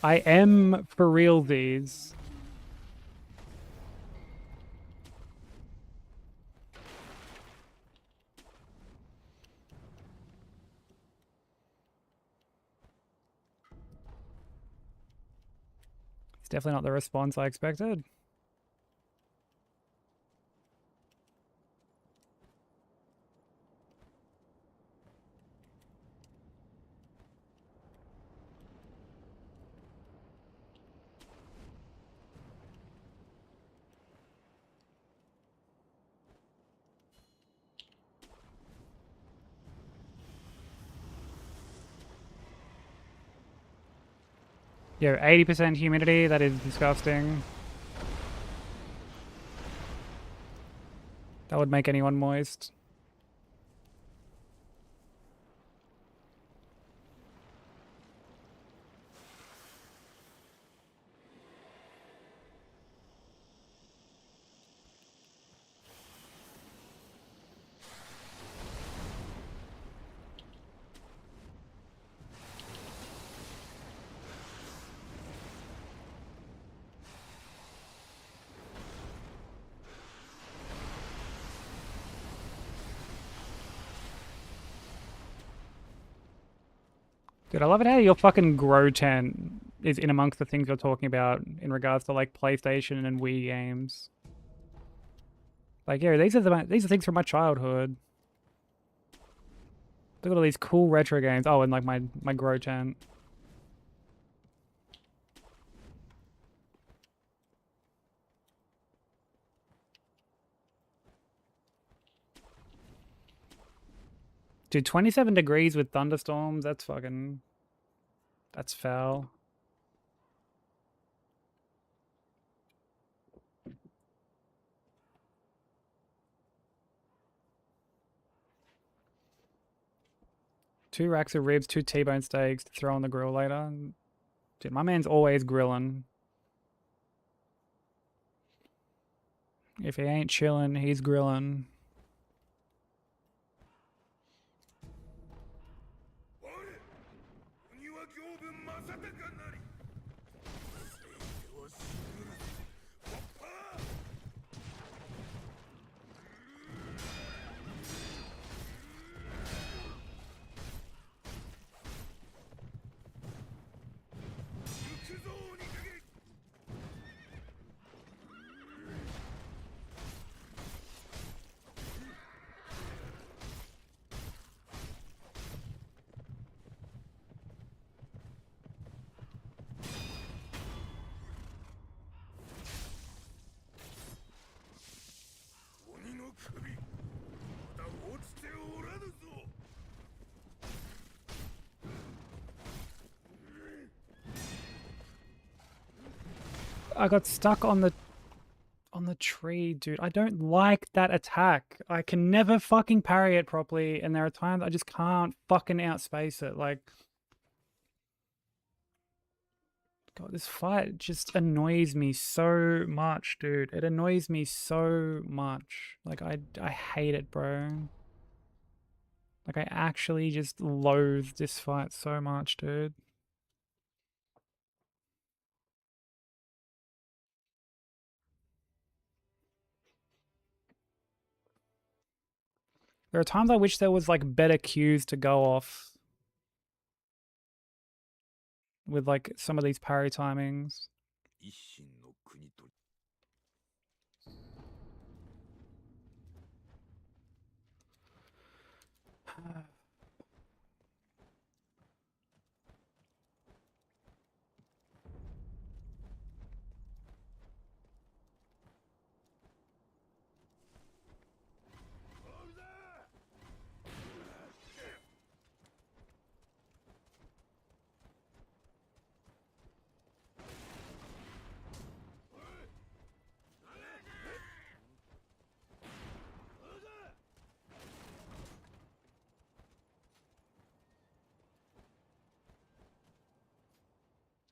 [SPEAKER 4] I am for real these. It's definitely not the response I expected. Yo, 80% humidity, that is disgusting. That would make anyone moist. Dude, I love it how your fucking grow tent is in amongst the things you're talking about in regards to like PlayStation and Wii games. Like, yeah, these are things from my childhood. Look at all these cool retro games. Oh, and like my grow tent. Dude, 27 degrees with thunderstorms. That's fucking. That's foul. Two racks of ribs, two T-bone steaks to throw on the grill later. Dude, my man's always grilling. If he ain't chilling, he's grilling. I got stuck on the tree, dude. I don't like that attack. I can never fucking parry it properly, and there are times I just can't fucking outspace it. Like, God, this fight just annoys me so much, dude. It annoys me so much. Like, I hate it, bro. Like, I actually just loathe this fight so much, dude. There are times I wish there was, like, better cues to go off with, like, some of these parry timings.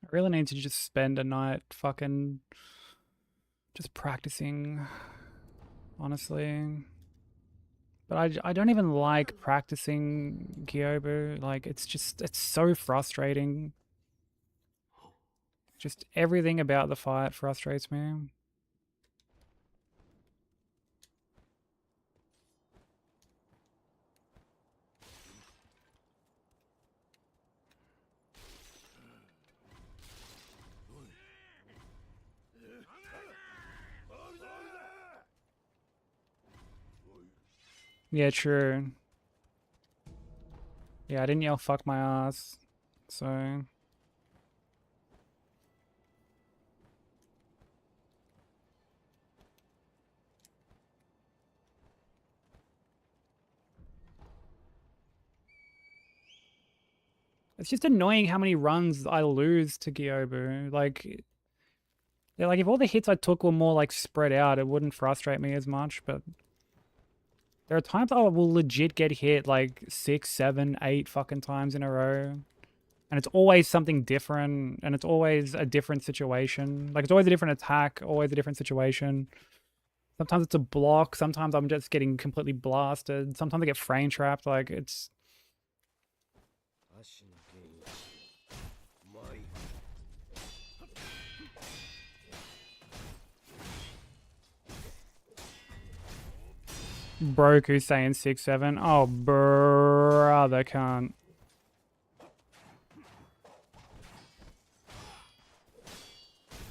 [SPEAKER 4] I really need to just spend a night fucking just practicing, honestly. But I don't even like practicing Kyobu. Like, it's so frustrating. Just everything about the fight frustrates me. Yeah, true. Yeah, I didn't yell fuck my ass. So, It's just annoying how many runs I lose to Gyobu. Like, yeah, like if all the hits I took were more like spread out, it wouldn't frustrate me as much. But there are times I will legit get hit like 6, 7, 8 fucking times in a row. And it's always something different, and it's always a different situation. Like, it's always a different attack, always a different situation. Sometimes it's a block, sometimes I'm just getting completely blasted, sometimes I get frame trapped, like, it's... Broke who's saying 6, 7. Oh, brother, can't.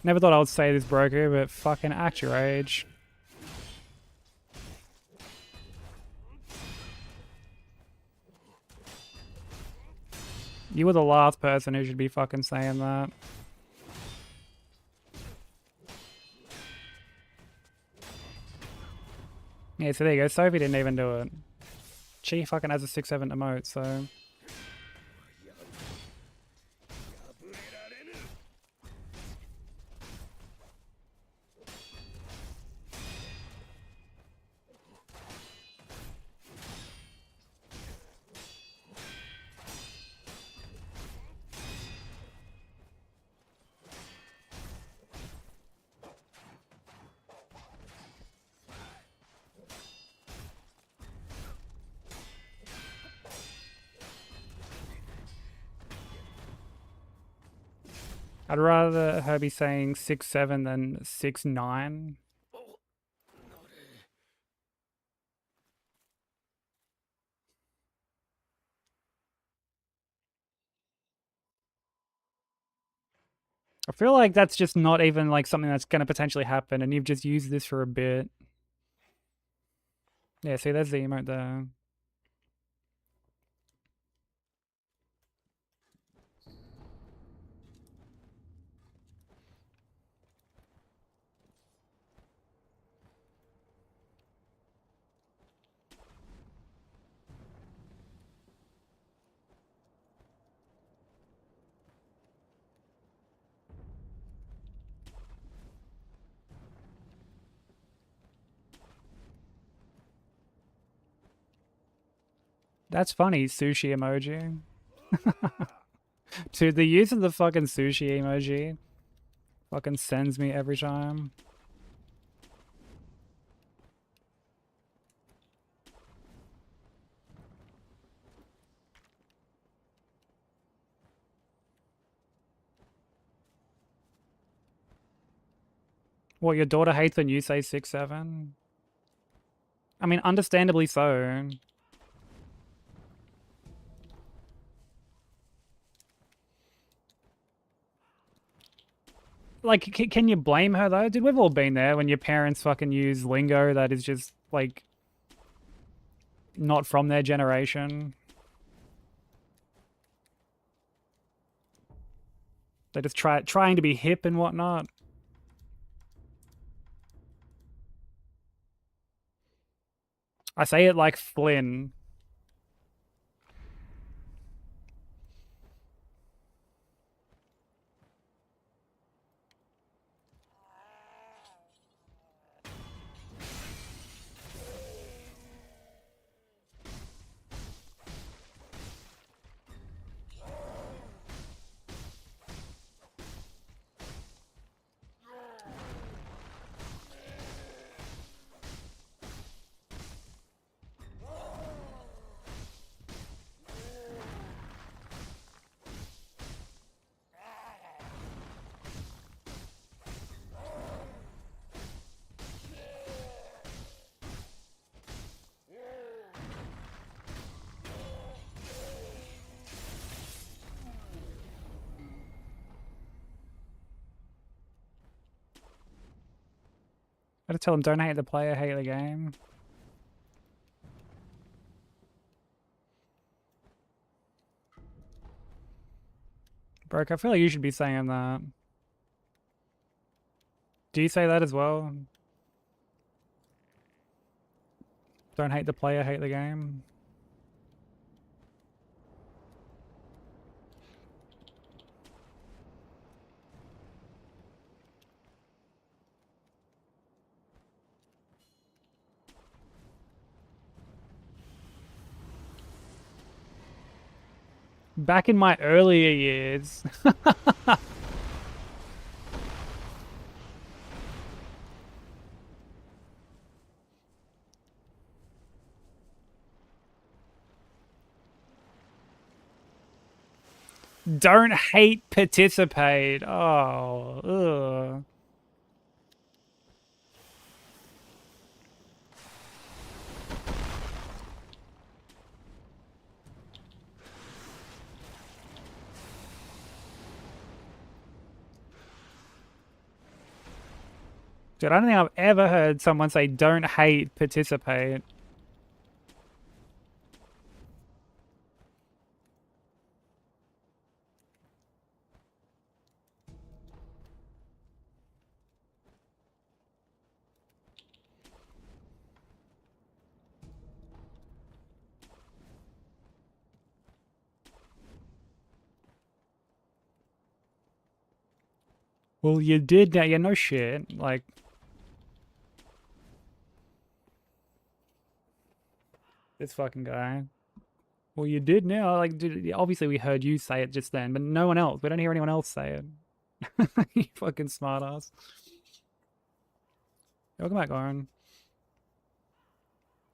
[SPEAKER 4] Never thought I would say this, Broker, but fucking act your age. You were the last person who should be fucking saying that. Yeah, so there you go. Sophie didn't even do it. She fucking has a 6-7 emote, so... I'd rather her be saying 6-7 than 6-9. I feel like that's just not even like something that's going to potentially happen, and you've just used this for a bit. Yeah, see, there's the emote there. That's funny, sushi emoji. Dude, the use of the fucking sushi emoji fucking sends me every time. What, your daughter hates when you say 6-7? I mean, understandably so. Like, can you blame her, though? Dude, we've all been there when your parents fucking use lingo that is just, like, not from their generation. They're just trying to be hip and whatnot. I say it like Flynn. Gotta tell them, don't hate the player, hate the game. Broke, I feel like you should be saying that. Do you say that as well? Don't hate the player, hate the game. back in my earlier years. Don't hate, participate. Oh, ugh. Dude, I don't think I've ever heard someone say don't hate, participate. Well, you did now. Yeah, no shit. Like, this fucking guy. Well, you did now. Like, dude, obviously we heard you say it just then, but no one else. We don't hear anyone else say it. You fucking smartass. Welcome back, Oren.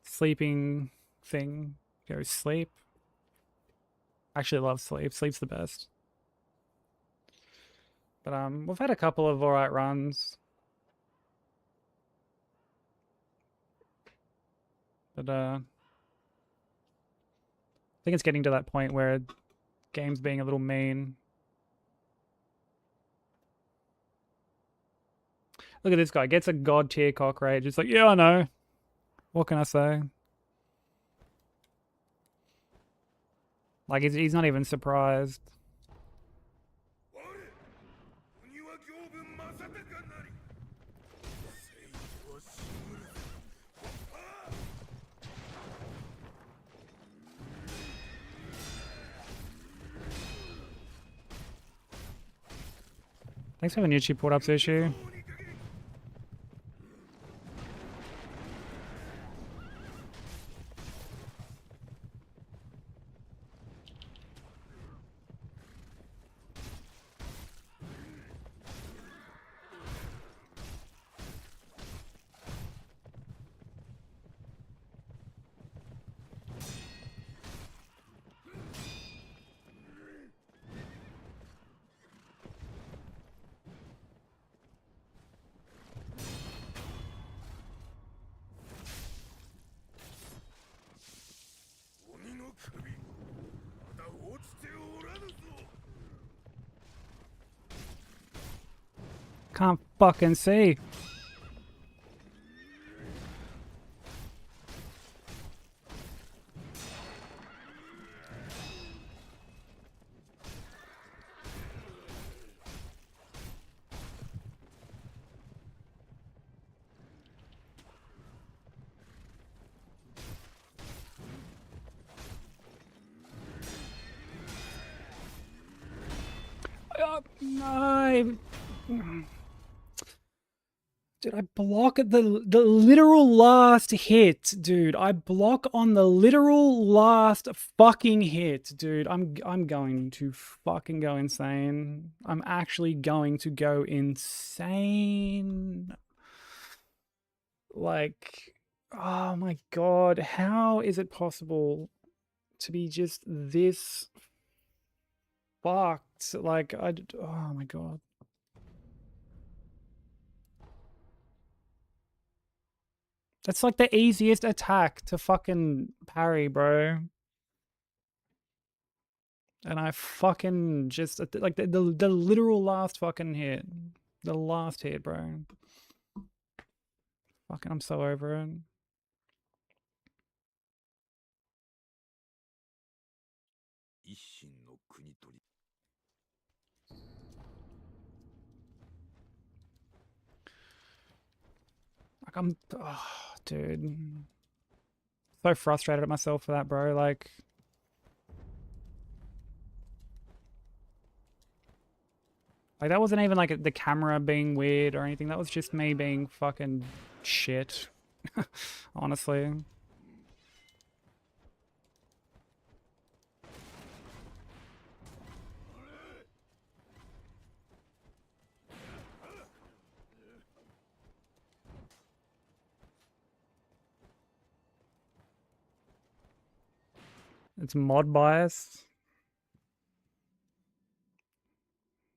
[SPEAKER 4] Sleeping thing. Go sleep. Actually love sleep. Sleep's the best. But we've had a couple of alright runs. But I think it's getting to that point where game's being a little mean. Look at this guy. Gets a god tier cock rage. It's like, yeah, I know. What can I say? Like, he's not even surprised. Thanks for the YouTube port ups issue. Can't fucking see. No. Dude, I block at the literal last hit, dude. I block on the literal last fucking hit, dude. I'm going to fucking go insane. I'm actually going to go insane. Like, oh my god, how is it possible to be just this fucked? Like, oh my god. That's like the easiest attack to fucking parry, bro. And I fucking just, like, the literal last fucking hit. The last hit, bro. Fucking, I'm so over it. Like, I'm, oh, dude. So frustrated at myself for that, bro. Like, that wasn't even like the camera being weird or anything. That was just me being fucking shit. Honestly. It's mod bias.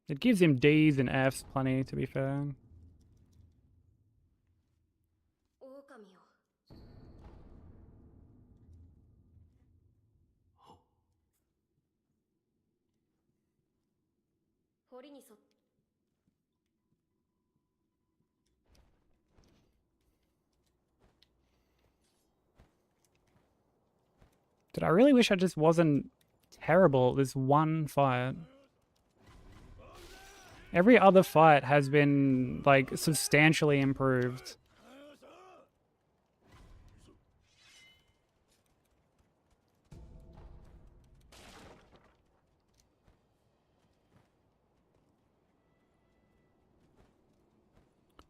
[SPEAKER 4] It gives him D's and F's plenty, to be fair.
[SPEAKER 2] 狼よ堀に沿っ
[SPEAKER 4] Dude, I really wish I just wasn't terrible at this one fight. Every other fight has been, like, substantially improved.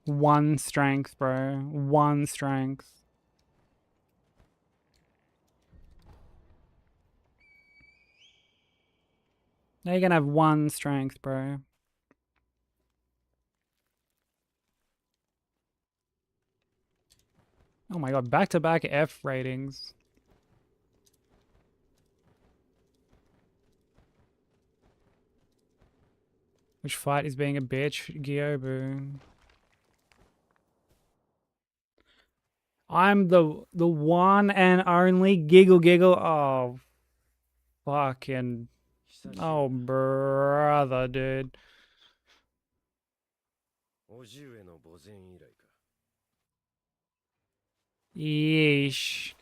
[SPEAKER 4] One strength, bro. One strength. Now you're gonna have one strength, bro. Oh my god, back-to-back F ratings. Which fight is being a bitch? Gyobu. I'm the one and only Giggle Giggle. Oh, fucking. Oh, brother, dude. Yeesh.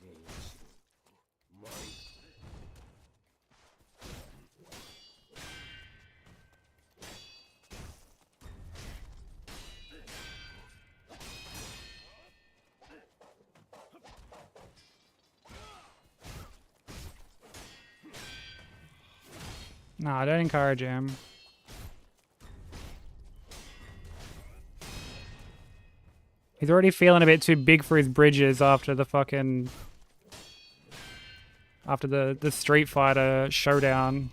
[SPEAKER 4] Nah, don't encourage him. He's already feeling a bit too big for his bridges after the fucking... After the Street Fighter showdown.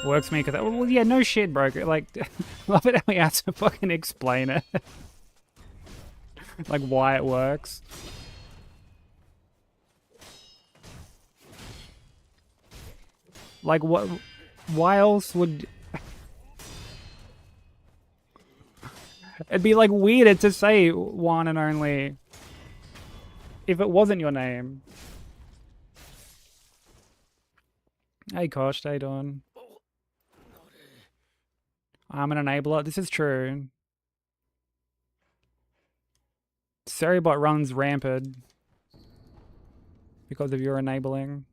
[SPEAKER 4] Works me because... Well, yeah, no shit, bro. Like, love it how he has to fucking explain it. Like, why it works. Like, what... Why else would... It'd be, like, weirder to say one and only if it wasn't your name. Hey, Kosh, how you doing? I'm an enabler. This is true. Seribot runs rampant because of your enabling.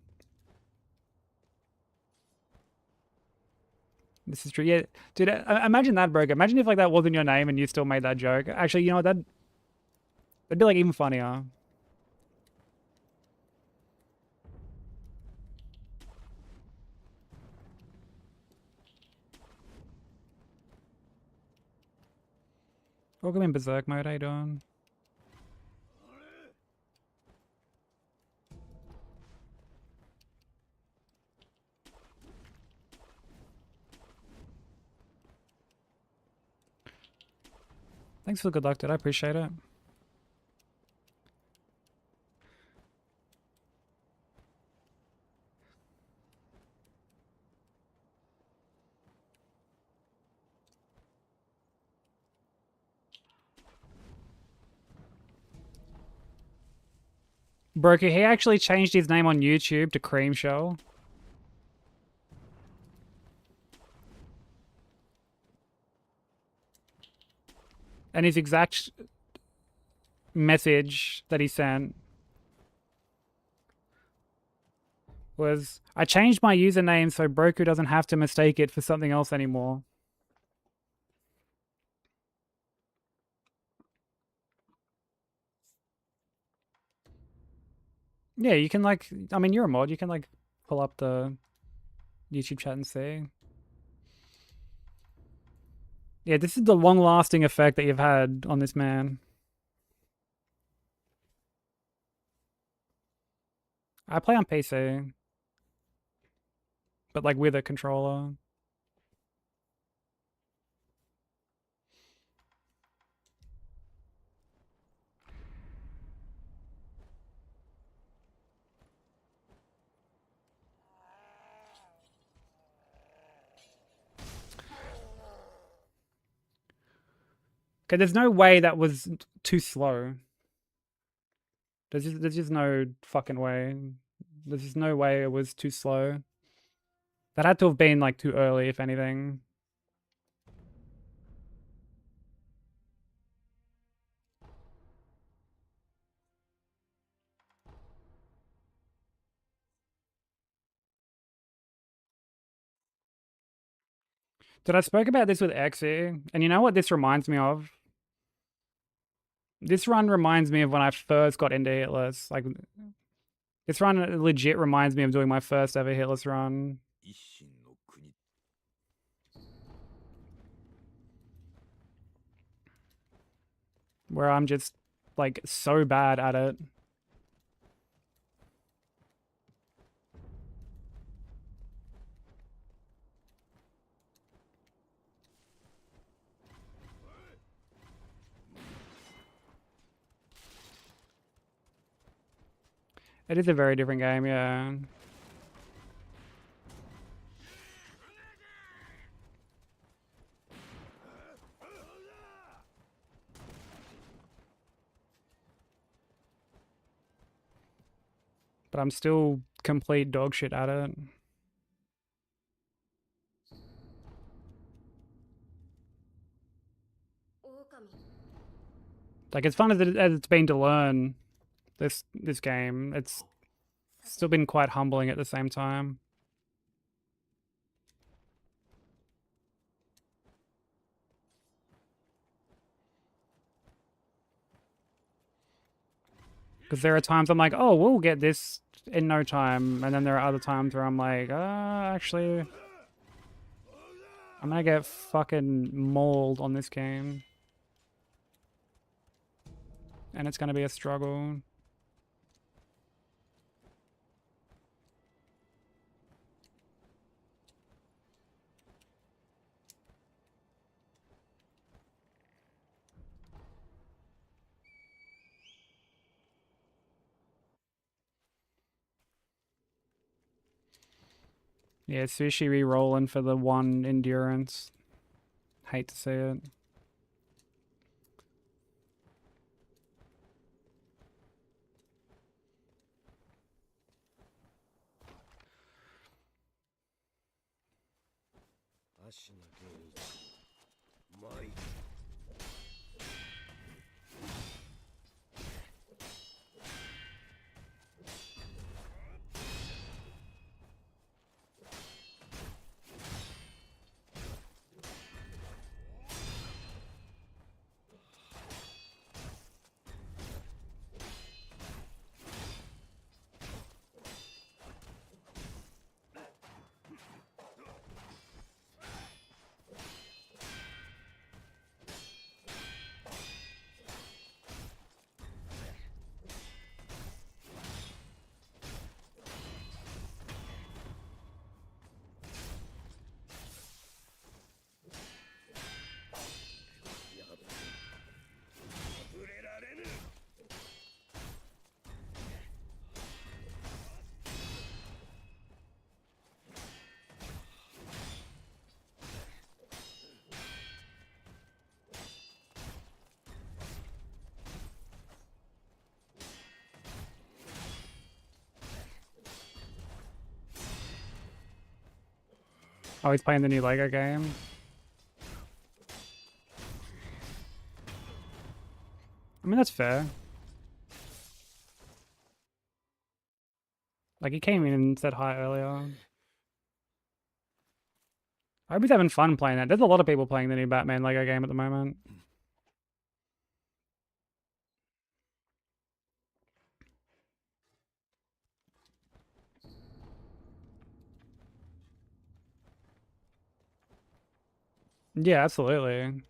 [SPEAKER 4] This is true. Yeah, dude, imagine that, bro. Imagine if like that wasn't your name and you still made that joke. Actually, you know what? That'd be like even funnier. Welcome in Berserk mode. How you doing? Thanks for the good luck, dude. I appreciate it. Broker, he actually changed his name on YouTube to Cream Show. And his exact message that he sent was, I changed my username so Broku doesn't have to mistake it for something else anymore. Yeah, you can like, I mean, you're a mod, you can like pull up the YouTube chat and see. Yeah, this is the long-lasting effect that you've had on this man. I play on PC. But like with a controller. Okay, there's no way that was too slow. There's just no fucking way. There's just no way it was too slow. That had to have been like too early, if anything. Did I spoke about this with Exy? And you know what this reminds me of? This run reminds me of when I first got into hitless. Like, this run legit reminds me of doing my first ever hitless run. Where I'm just, like, so bad at it. It is a very different game, yeah. But I'm still complete dog shit at it. Like, as fun as it's been to learn this game, it's still been quite humbling at the same time. Because there are times I'm like, oh, we'll get this in no time. And then there are other times where I'm like, actually, I'm gonna get fucking mauled on this game. And it's gonna be a struggle. Yeah, Sushi re-rolling for the 1 endurance. Hate to see it. Oh, he's playing the new Lego game. I mean, that's fair. Like, he came in and said hi earlier. I hope he's having fun playing that. There's a lot of people playing the new Batman Lego game at the moment. Yeah, absolutely.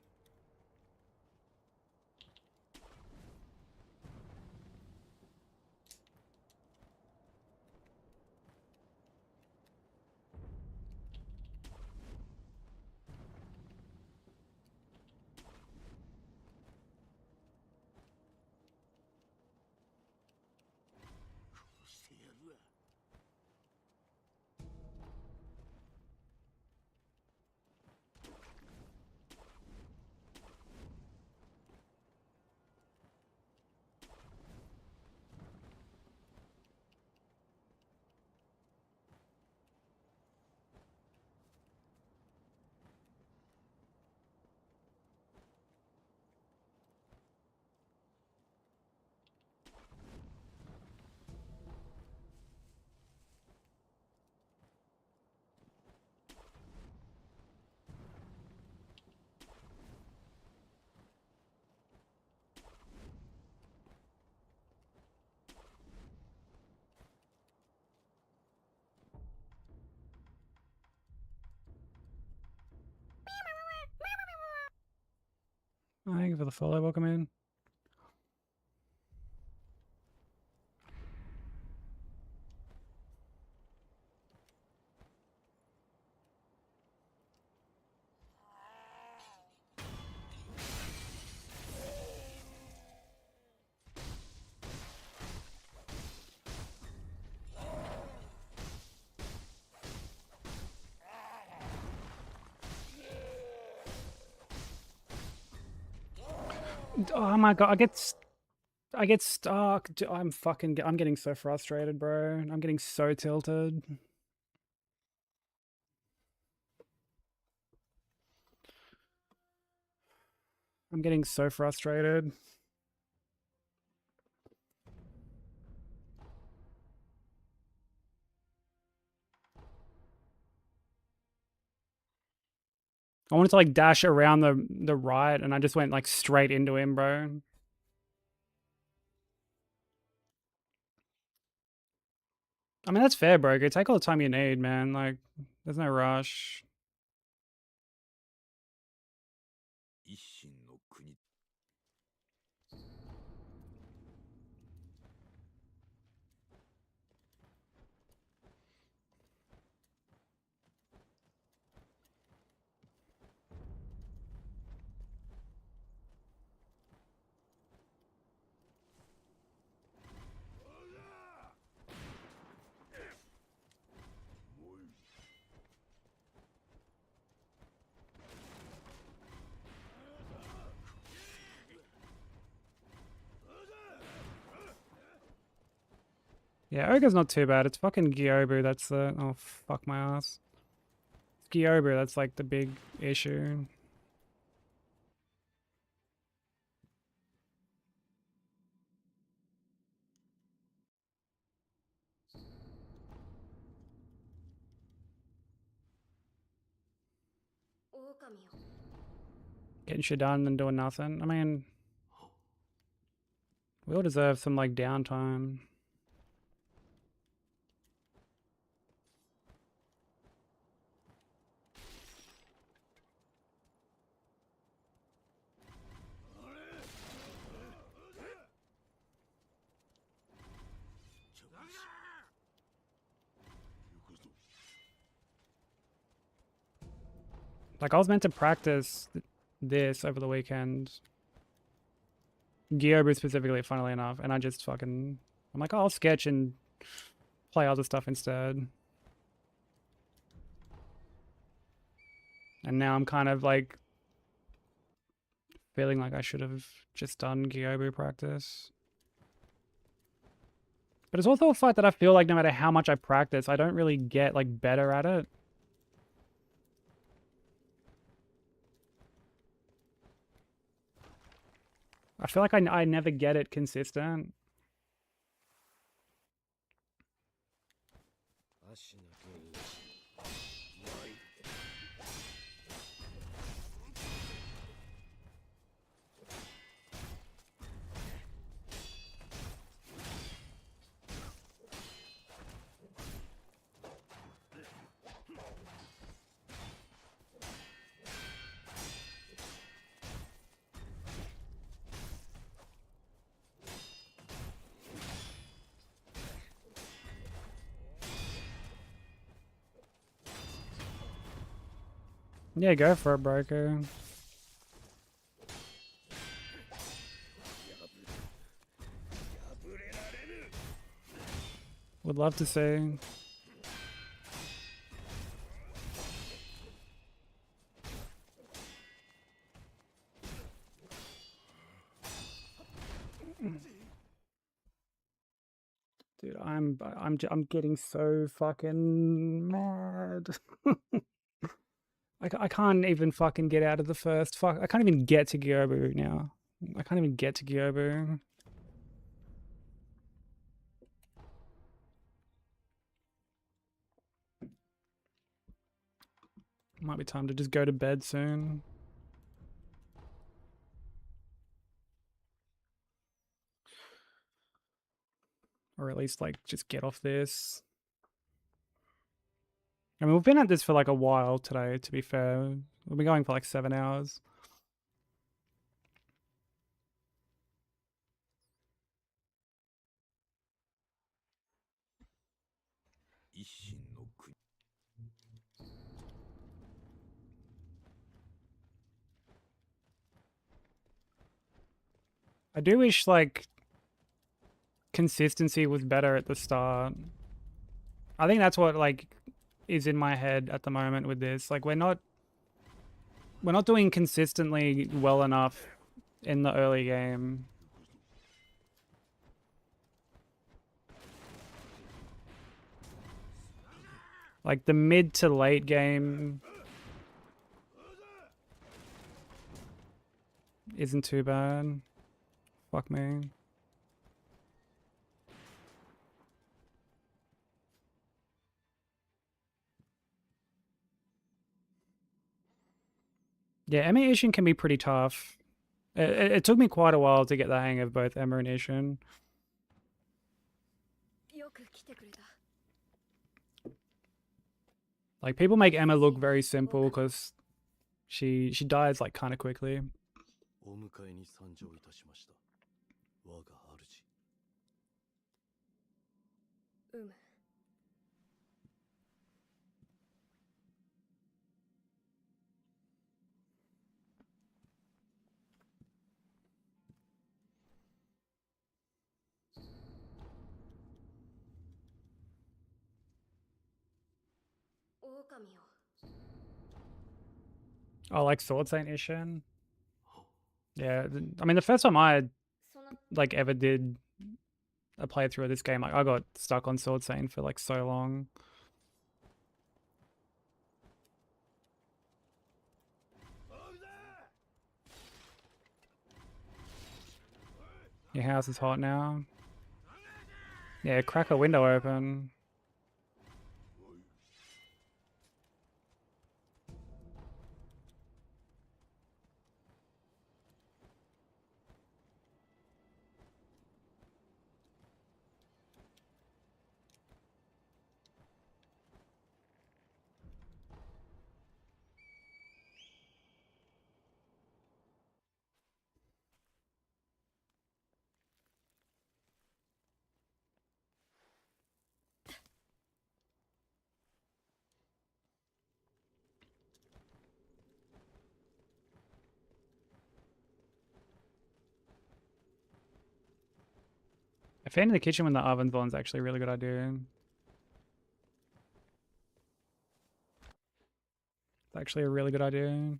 [SPEAKER 4] Thank you for the follow. Welcome in. Oh my god, I get stuck. I'm getting so frustrated, bro. I'm getting so tilted. I'm getting so frustrated. I wanted to like dash around the right and I just went like straight into him, bro. I mean, that's fair, bro. Go take all the time you need, man. Like, there's no rush. Yeah, Ogre's not too bad. It's fucking Gyobu that's the... Oh, fuck my ass. It's Gyobu that's like the big issue. Getting shit done and doing nothing. I mean, we all deserve some like downtime. Like, I was meant to practice this over the weekend. Gyobu specifically, funnily enough, and I just fucking... I'm like, oh, I'll sketch and play other stuff instead. And now I'm kind of like feeling like I should have just done Gyobu practice. But it's also a fight that I feel like no matter how much I practice, I don't really get like better at it. I feel like I never get it consistent. Yeah, go for it, broker. Would love to see. Dude, I'm getting so fucking mad. I can't even fucking get out of the first fuck. I can't even get to Gyobu now. I can't even get to Gyobu. Might be time to just go to bed soon. Or at least like just get off this. I mean, we've been at this for like a while today, to be fair. We've been going for like 7 hours. I do wish like consistency was better at the start. I think that's what like is in my head at the moment with this. Like we're not doing consistently well enough in the early game. Like the mid to late game isn't too bad. Fuck me. Yeah, Emma Ishin can be pretty tough. It took me quite a while to get the hang of both Emma and Ishin. Like people make Emma look very simple because she dies like kind of quickly. Oh, like Sword Saint Ishin? Yeah, I mean the first time I like ever did a playthrough of this game, like I got stuck on Sword Saint for like so long. Your house is hot now. Yeah, crack a window open. A fan in the kitchen when the oven's on is actually a really good idea. It's actually a really good idea.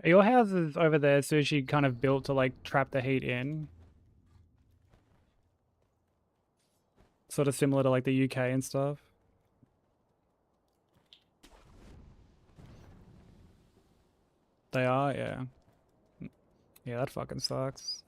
[SPEAKER 4] Your house is over there, so she kind of built to like trap the heat in. Sort of similar to like the UK and stuff. They are, yeah. Yeah, that fucking sucks.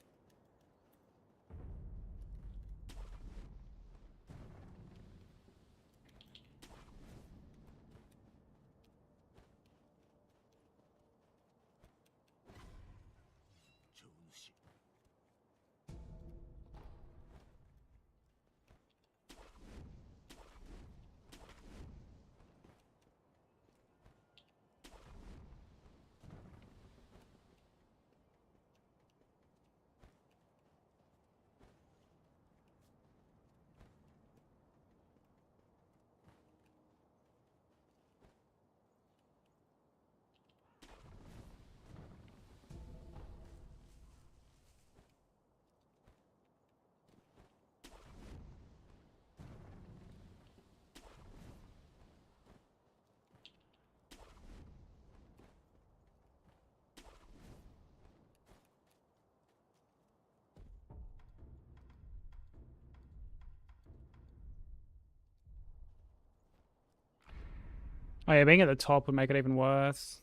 [SPEAKER 4] Oh yeah, being at the top would make it even worse.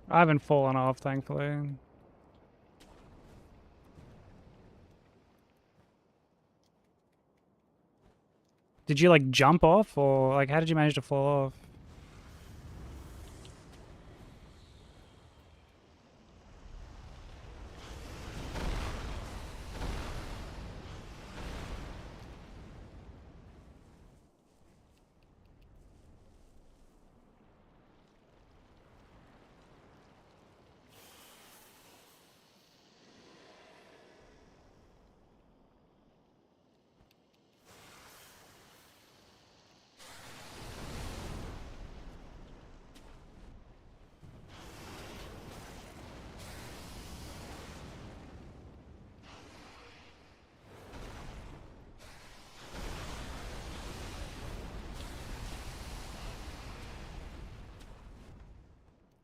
[SPEAKER 4] I haven't fallen off, thankfully. Did you like jump off, or like how did you manage to fall off?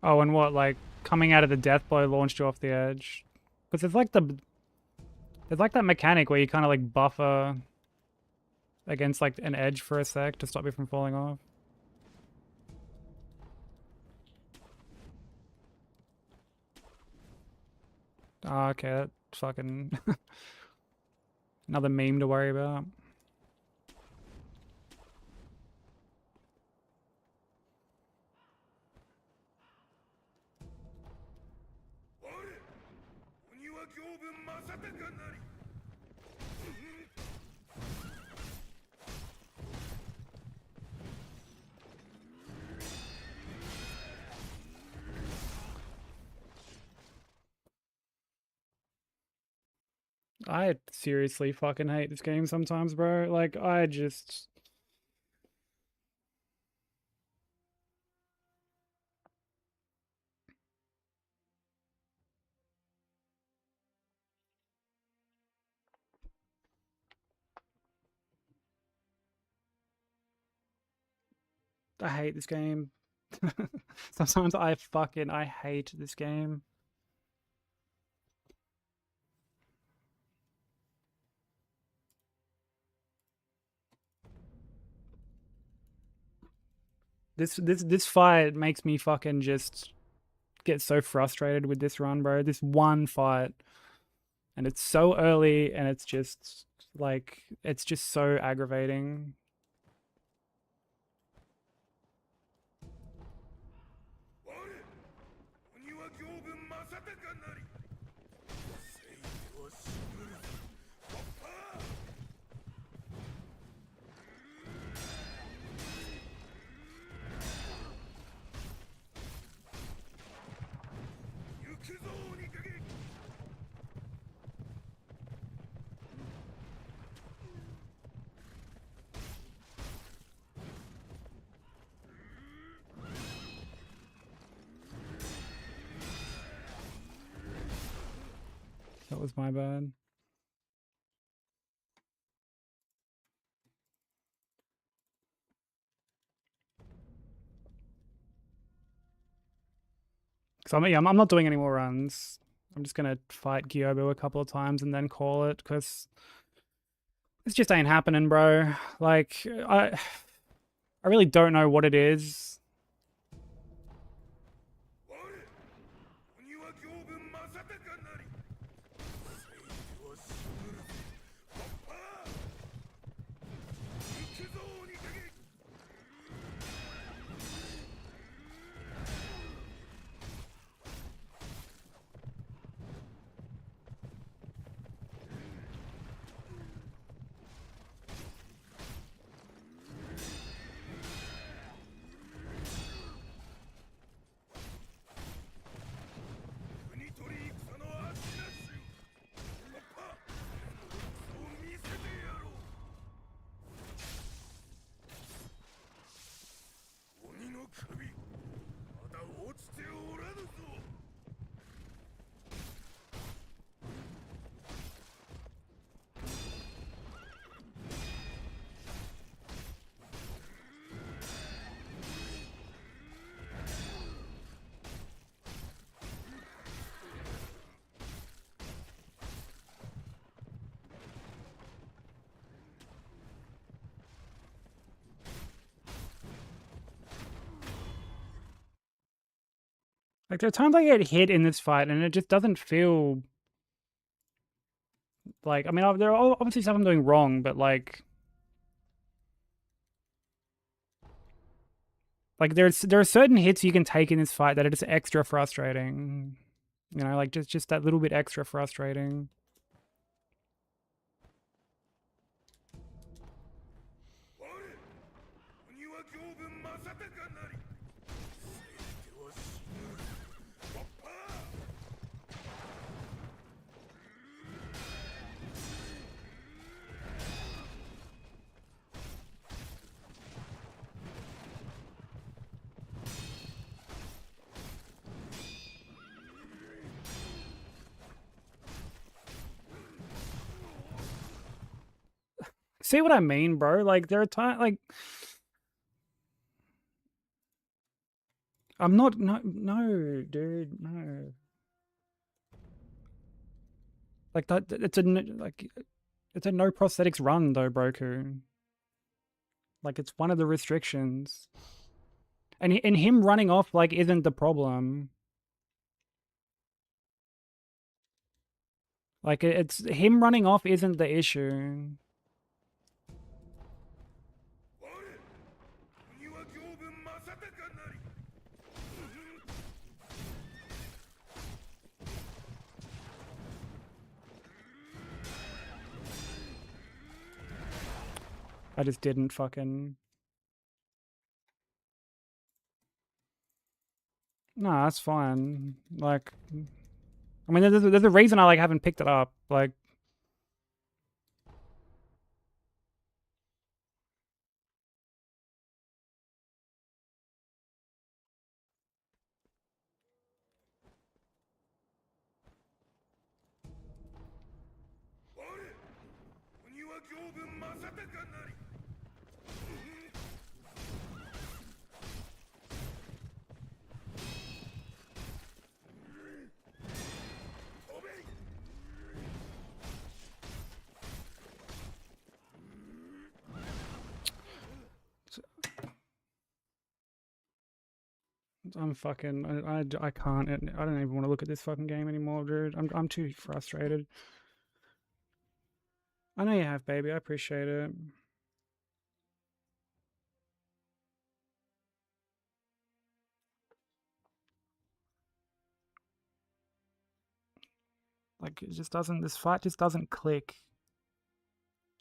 [SPEAKER 4] Oh, and what, like, coming out of the death blow launched you off the edge? Because there's like that mechanic where you kind of like buffer against like an edge for a sec to stop you from falling off. Oh, okay, that fucking another meme to worry about. I seriously fucking hate this game sometimes, bro. Like, I hate this game. Sometimes I hate this game. This fight makes me fucking just get so frustrated with this run, bro. This one fight, and it's so early, and it's just like it's just so aggravating. That was my bad. So I'm not doing any more runs. I'm just gonna fight Gyobo a couple of times and then call it, because This just ain't happening, bro. Like, I really don't know what it is. Like, there are times I get hit in this fight and it just doesn't feel like, I mean, there are obviously stuff I'm doing wrong, but like there are certain hits you can take in this fight that are just extra frustrating. You know, like just that little bit extra frustrating. See what I mean, bro? Like there are times like I'm not no, dude, no. Like that it's like it's a no prosthetics run though, Broku. Like it's one of the restrictions. And him running off like isn't the problem. Like it's him running off isn't the issue. I just didn't fucking. No, that's fine. Like, I mean, there's a reason I like haven't picked it up. Like, I'm fucking. I can't. I don't even want to look at this fucking game anymore, dude. I'm too frustrated. I know you have, baby. I appreciate it. Like, it just doesn't. This fight just doesn't click.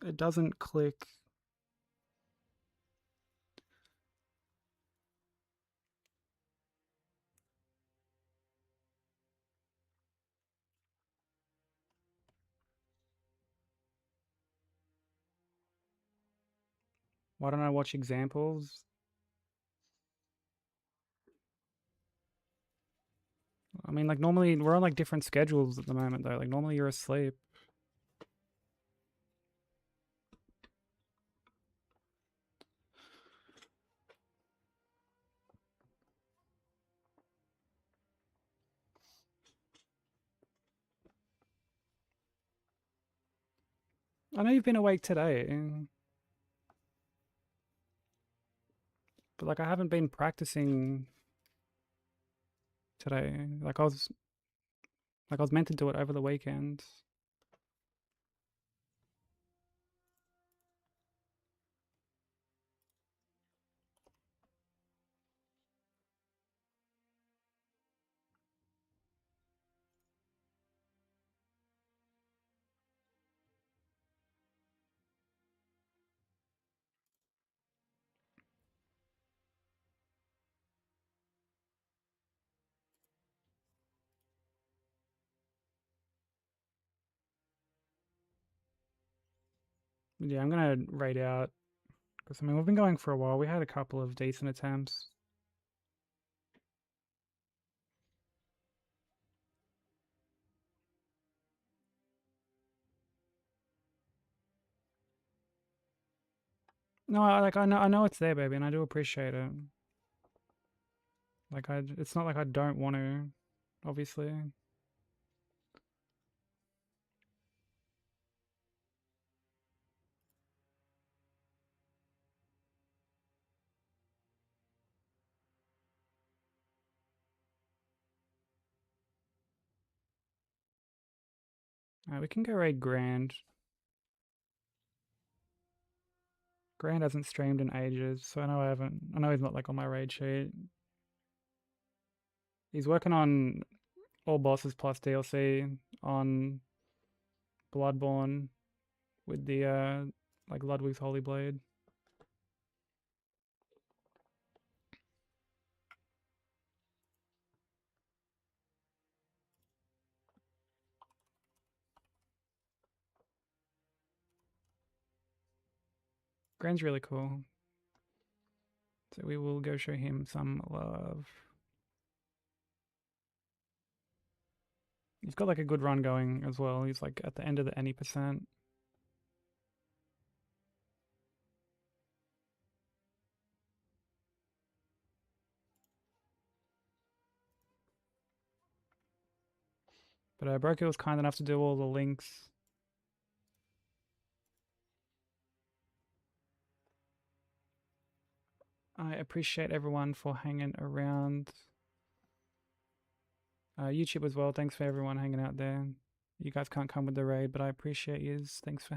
[SPEAKER 4] It doesn't click. Why don't I watch examples? I mean, like, normally we're on like different schedules at the moment, though. Like, normally you're asleep. I know you've been awake today, but like I haven't been practicing today. Like I was meant to do it over the weekend. Yeah, I'm gonna raid out because I mean we've been going for a while. We had a couple of decent attempts. No, I know it's there, baby, and I do appreciate it. Like it's not like I don't want to, obviously. We can go raid Grand. Grand hasn't streamed in ages, so I know I haven't. I know he's not like on my raid sheet. He's working on all bosses plus DLC on Bloodborne with the like Ludwig's Holy Blade. Grand's really cool. So we will go show him some love. He's got like a good run going as well. He's like at the end of the any percent. But Broker was kind enough to do all the links. I appreciate everyone for hanging around. YouTube as well. Thanks for everyone hanging out there. You guys can't come with the raid, but I appreciate yous. Thanks for